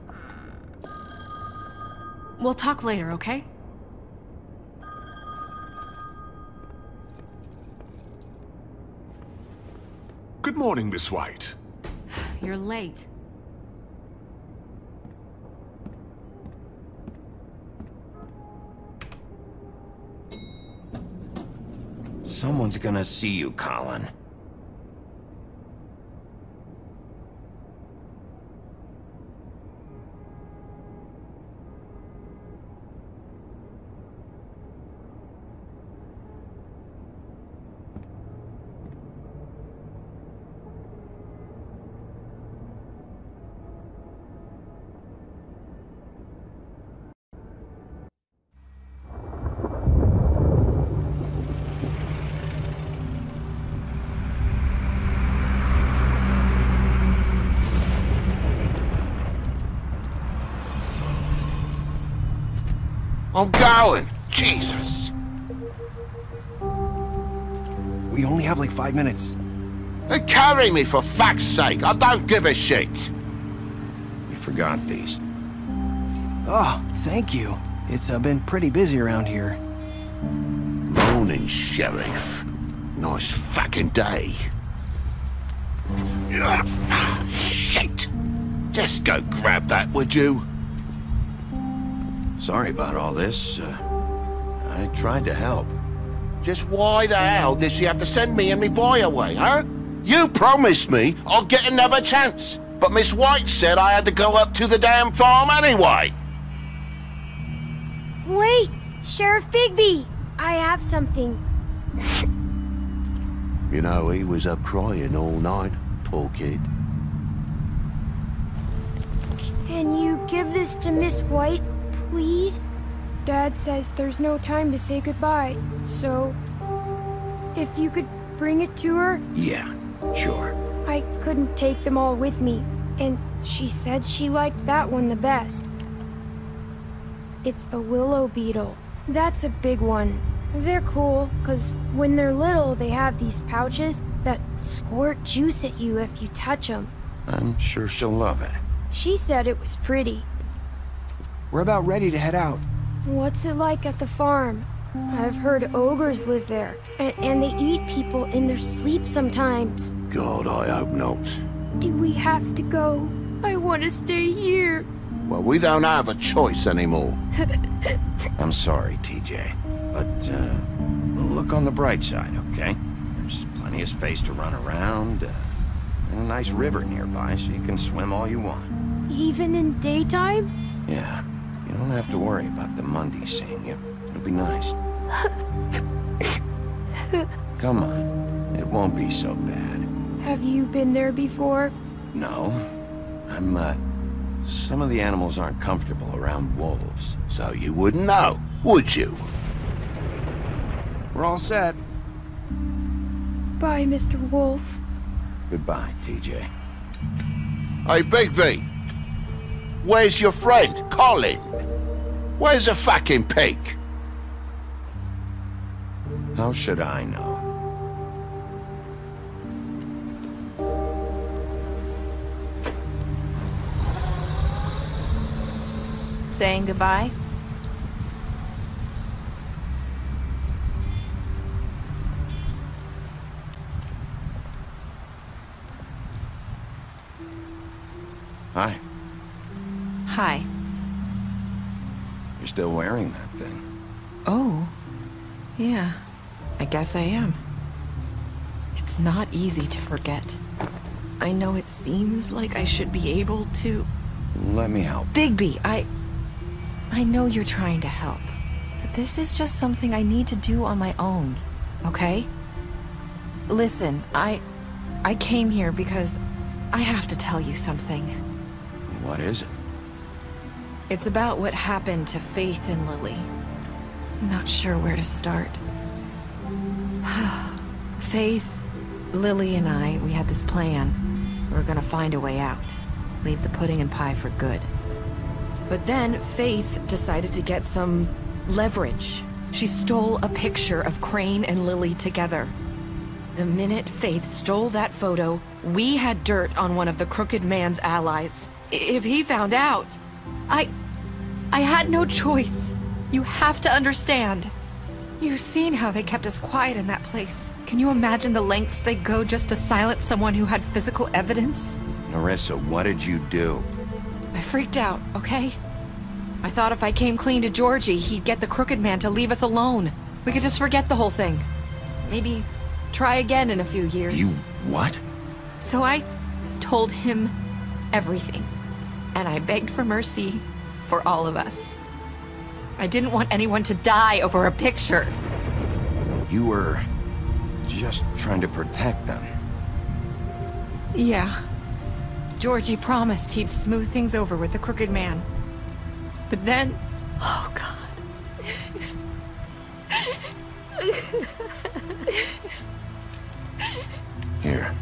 We'll talk later, okay? Good morning, Miss White. You're late. Someone's gonna see you, Colin. I'm going! Jesus! We only have like 5 minutes. They carry me for fuck's sake! I don't give a shit! You forgot these. Oh, thank you. It's been pretty busy around here. Morning, Sheriff. Nice fucking day. Shit! Just go grab that, would you? Sorry about all this. I tried to help. Just why the hell did she have to send me and me boy away, huh? You promised me I'd get another chance, but Miss White said I had to go up to the damn farm anyway. Wait! Sheriff Bigby! I have something. You know, he was up crying all night, poor kid. Can you give this to Miss White, please? Dad says there's no time to say goodbye, so... if you could bring it to her? Yeah, sure. I couldn't take them all with me, and she said she liked that one the best. It's a willow beetle. That's a big one. They're cool, because when they're little, they have these pouches that squirt juice at you if you touch them. I'm sure she'll love it. She said it was pretty. We're about ready to head out. What's it like at the farm? I've heard ogres live there, and they eat people in their sleep sometimes. God, I hope not. Do we have to go? I want to stay here. Well, we don't have a choice anymore. I'm sorry, TJ, but look on the bright side, okay? There's plenty of space to run around, and a nice river nearby, so you can swim all you want. Even in daytime? Yeah, you don't have to worry about the Mundy seeing you. It'll be nice. Come on, it won't be so bad. Have you been there before? No, some of the animals aren't comfortable around wolves. So you wouldn't know, would you? We're all set. Bye, Mr. Wolf. Goodbye, TJ. Hey, Bigby! Where's your friend, Colin? Where's the fucking pig? How should I know? Saying goodbye? Hi. Hi. You're still wearing that thing. Oh. Yeah. I guess I am. It's not easy to forget. I know it seems like I should be able to... Let me help. Bigby, I know you're trying to help, but this is just something I need to do on my own, okay? Listen, I came here because I have to tell you something. What is it? It's about what happened to Faith and Lily. I'm not sure where to start. Faith, Lily, and I, we had this plan. We were gonna find a way out. Leave the pudding and pie for good. But then Faith decided to get some leverage. She stole a picture of Crane and Lily together. The minute Faith stole that photo, we had dirt on one of the Crooked Man's allies. If he found out, I had no choice. You have to understand. You've seen how they kept us quiet in that place. Can you imagine the lengths they'd go just to silence someone who had physical evidence? Nerissa, what did you do? I freaked out, okay? I thought if I came clean to Georgie, he'd get the Crooked Man to leave us alone. We could just forget the whole thing. Maybe try again in a few years. You what? So I told him everything. And I begged for mercy for all of us. I didn't want anyone to die over a picture. You were just trying to protect them. Yeah. Georgie promised he'd smooth things over with the Crooked Man. But then... Oh, God. Here.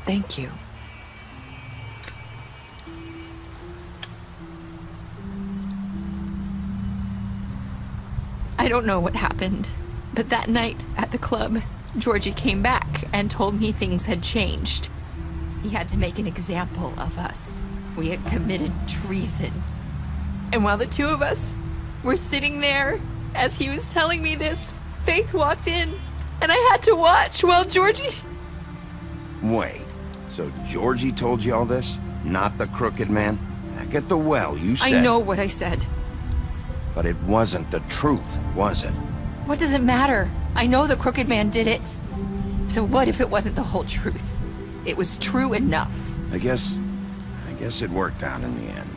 Thank you. I don't know what happened, but that night at the club, Georgie came back and told me things had changed. He had to make an example of us. We had committed treason. And while the two of us were sitting there, as he was telling me this, Faith walked in, and I had to watch while Georgie... Wait, so Georgie told you all this? Not the Crooked Man? Back at the well, you said... I know what I said. But it wasn't the truth, was it? What does it matter? I know the Crooked Man did it. So what if it wasn't the whole truth? It was true enough. I guess it worked out in the end.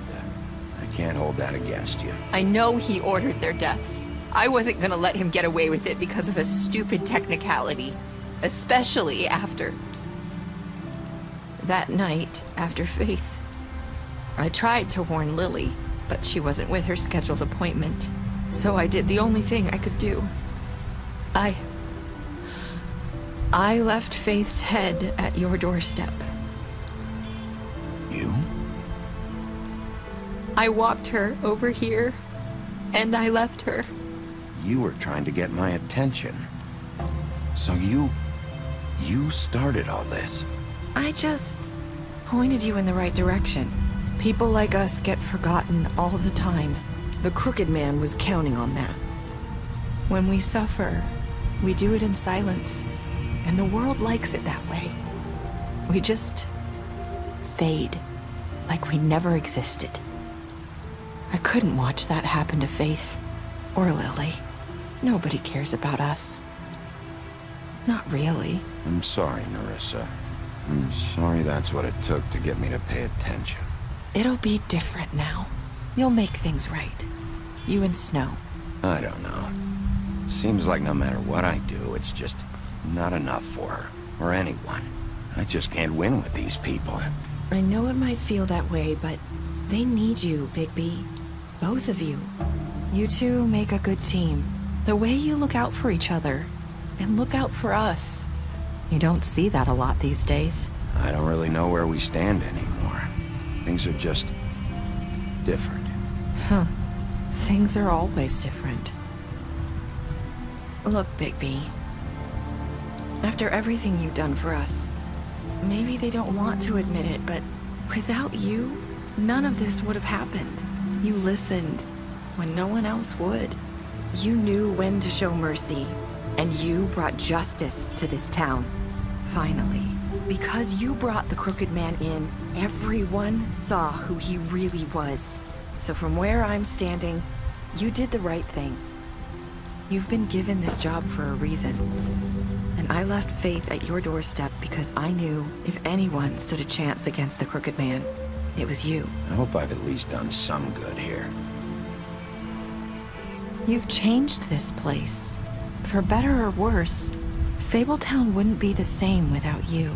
I can't hold that against you. I know he ordered their deaths. I wasn't gonna let him get away with it because of a stupid technicality. Especially after... that night, after Faith. I tried to warn Lily, but she wasn't with her scheduled appointment. So I did the only thing I could do. I left Faith's head at your doorstep. You? I walked her over here And I left her. You were trying to get my attention. So you started all this. I just pointed you in the right direction. People like us get forgotten all the time. The Crooked Man was counting on that. When we suffer, we do it in silence. And the world likes it that way. We just fade, like we never existed. I couldn't watch that happen to Faith, or Lily. Nobody cares about us. Not really. I'm sorry, Nerissa. I'm sorry that's what it took to get me to pay attention. It'll be different now. You'll make things right. You and Snow. I don't know. Seems like no matter what I do, it's just not enough for her, or anyone. I just can't win with these people. I know it might feel that way, but they need you, Bigby. Both of you. You two make a good team. The way you look out for each other, and look out for us. You don't see that a lot these days. I don't really know where we stand anymore. Things are just different. Huh. Things are always different. Look, Bigby. After everything you've done for us, maybe they don't want to admit it, but without you, none of this would have happened. You listened when no one else would. You knew when to show mercy, and you brought justice to this town. Finally. Because you brought the Crooked Man in, everyone saw who he really was. So from where I'm standing, you did the right thing. You've been given this job for a reason. And I left Faith at your doorstep because I knew if anyone stood a chance against the Crooked Man, it was you. I hope I've at least done some good here. You've changed this place. For better or worse, Fabletown wouldn't be the same without you.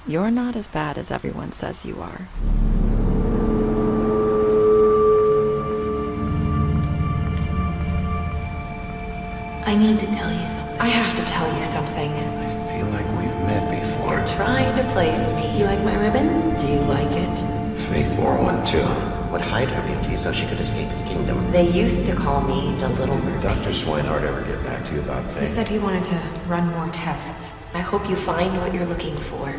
You're not as bad as everyone says you are. I need to tell you something. I have to tell you something. I feel like we've met before. You're trying to place me. You like my ribbon? Do you like it? Faith wore one too. Would hide her beauty so she could escape his kingdom. They used to call me the Little Mermaid. Dr. Swinehart ever get back to you about Faith? He said he wanted to run more tests. I hope you find what you're looking for.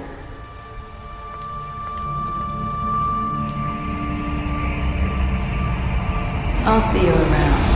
I'll see you around.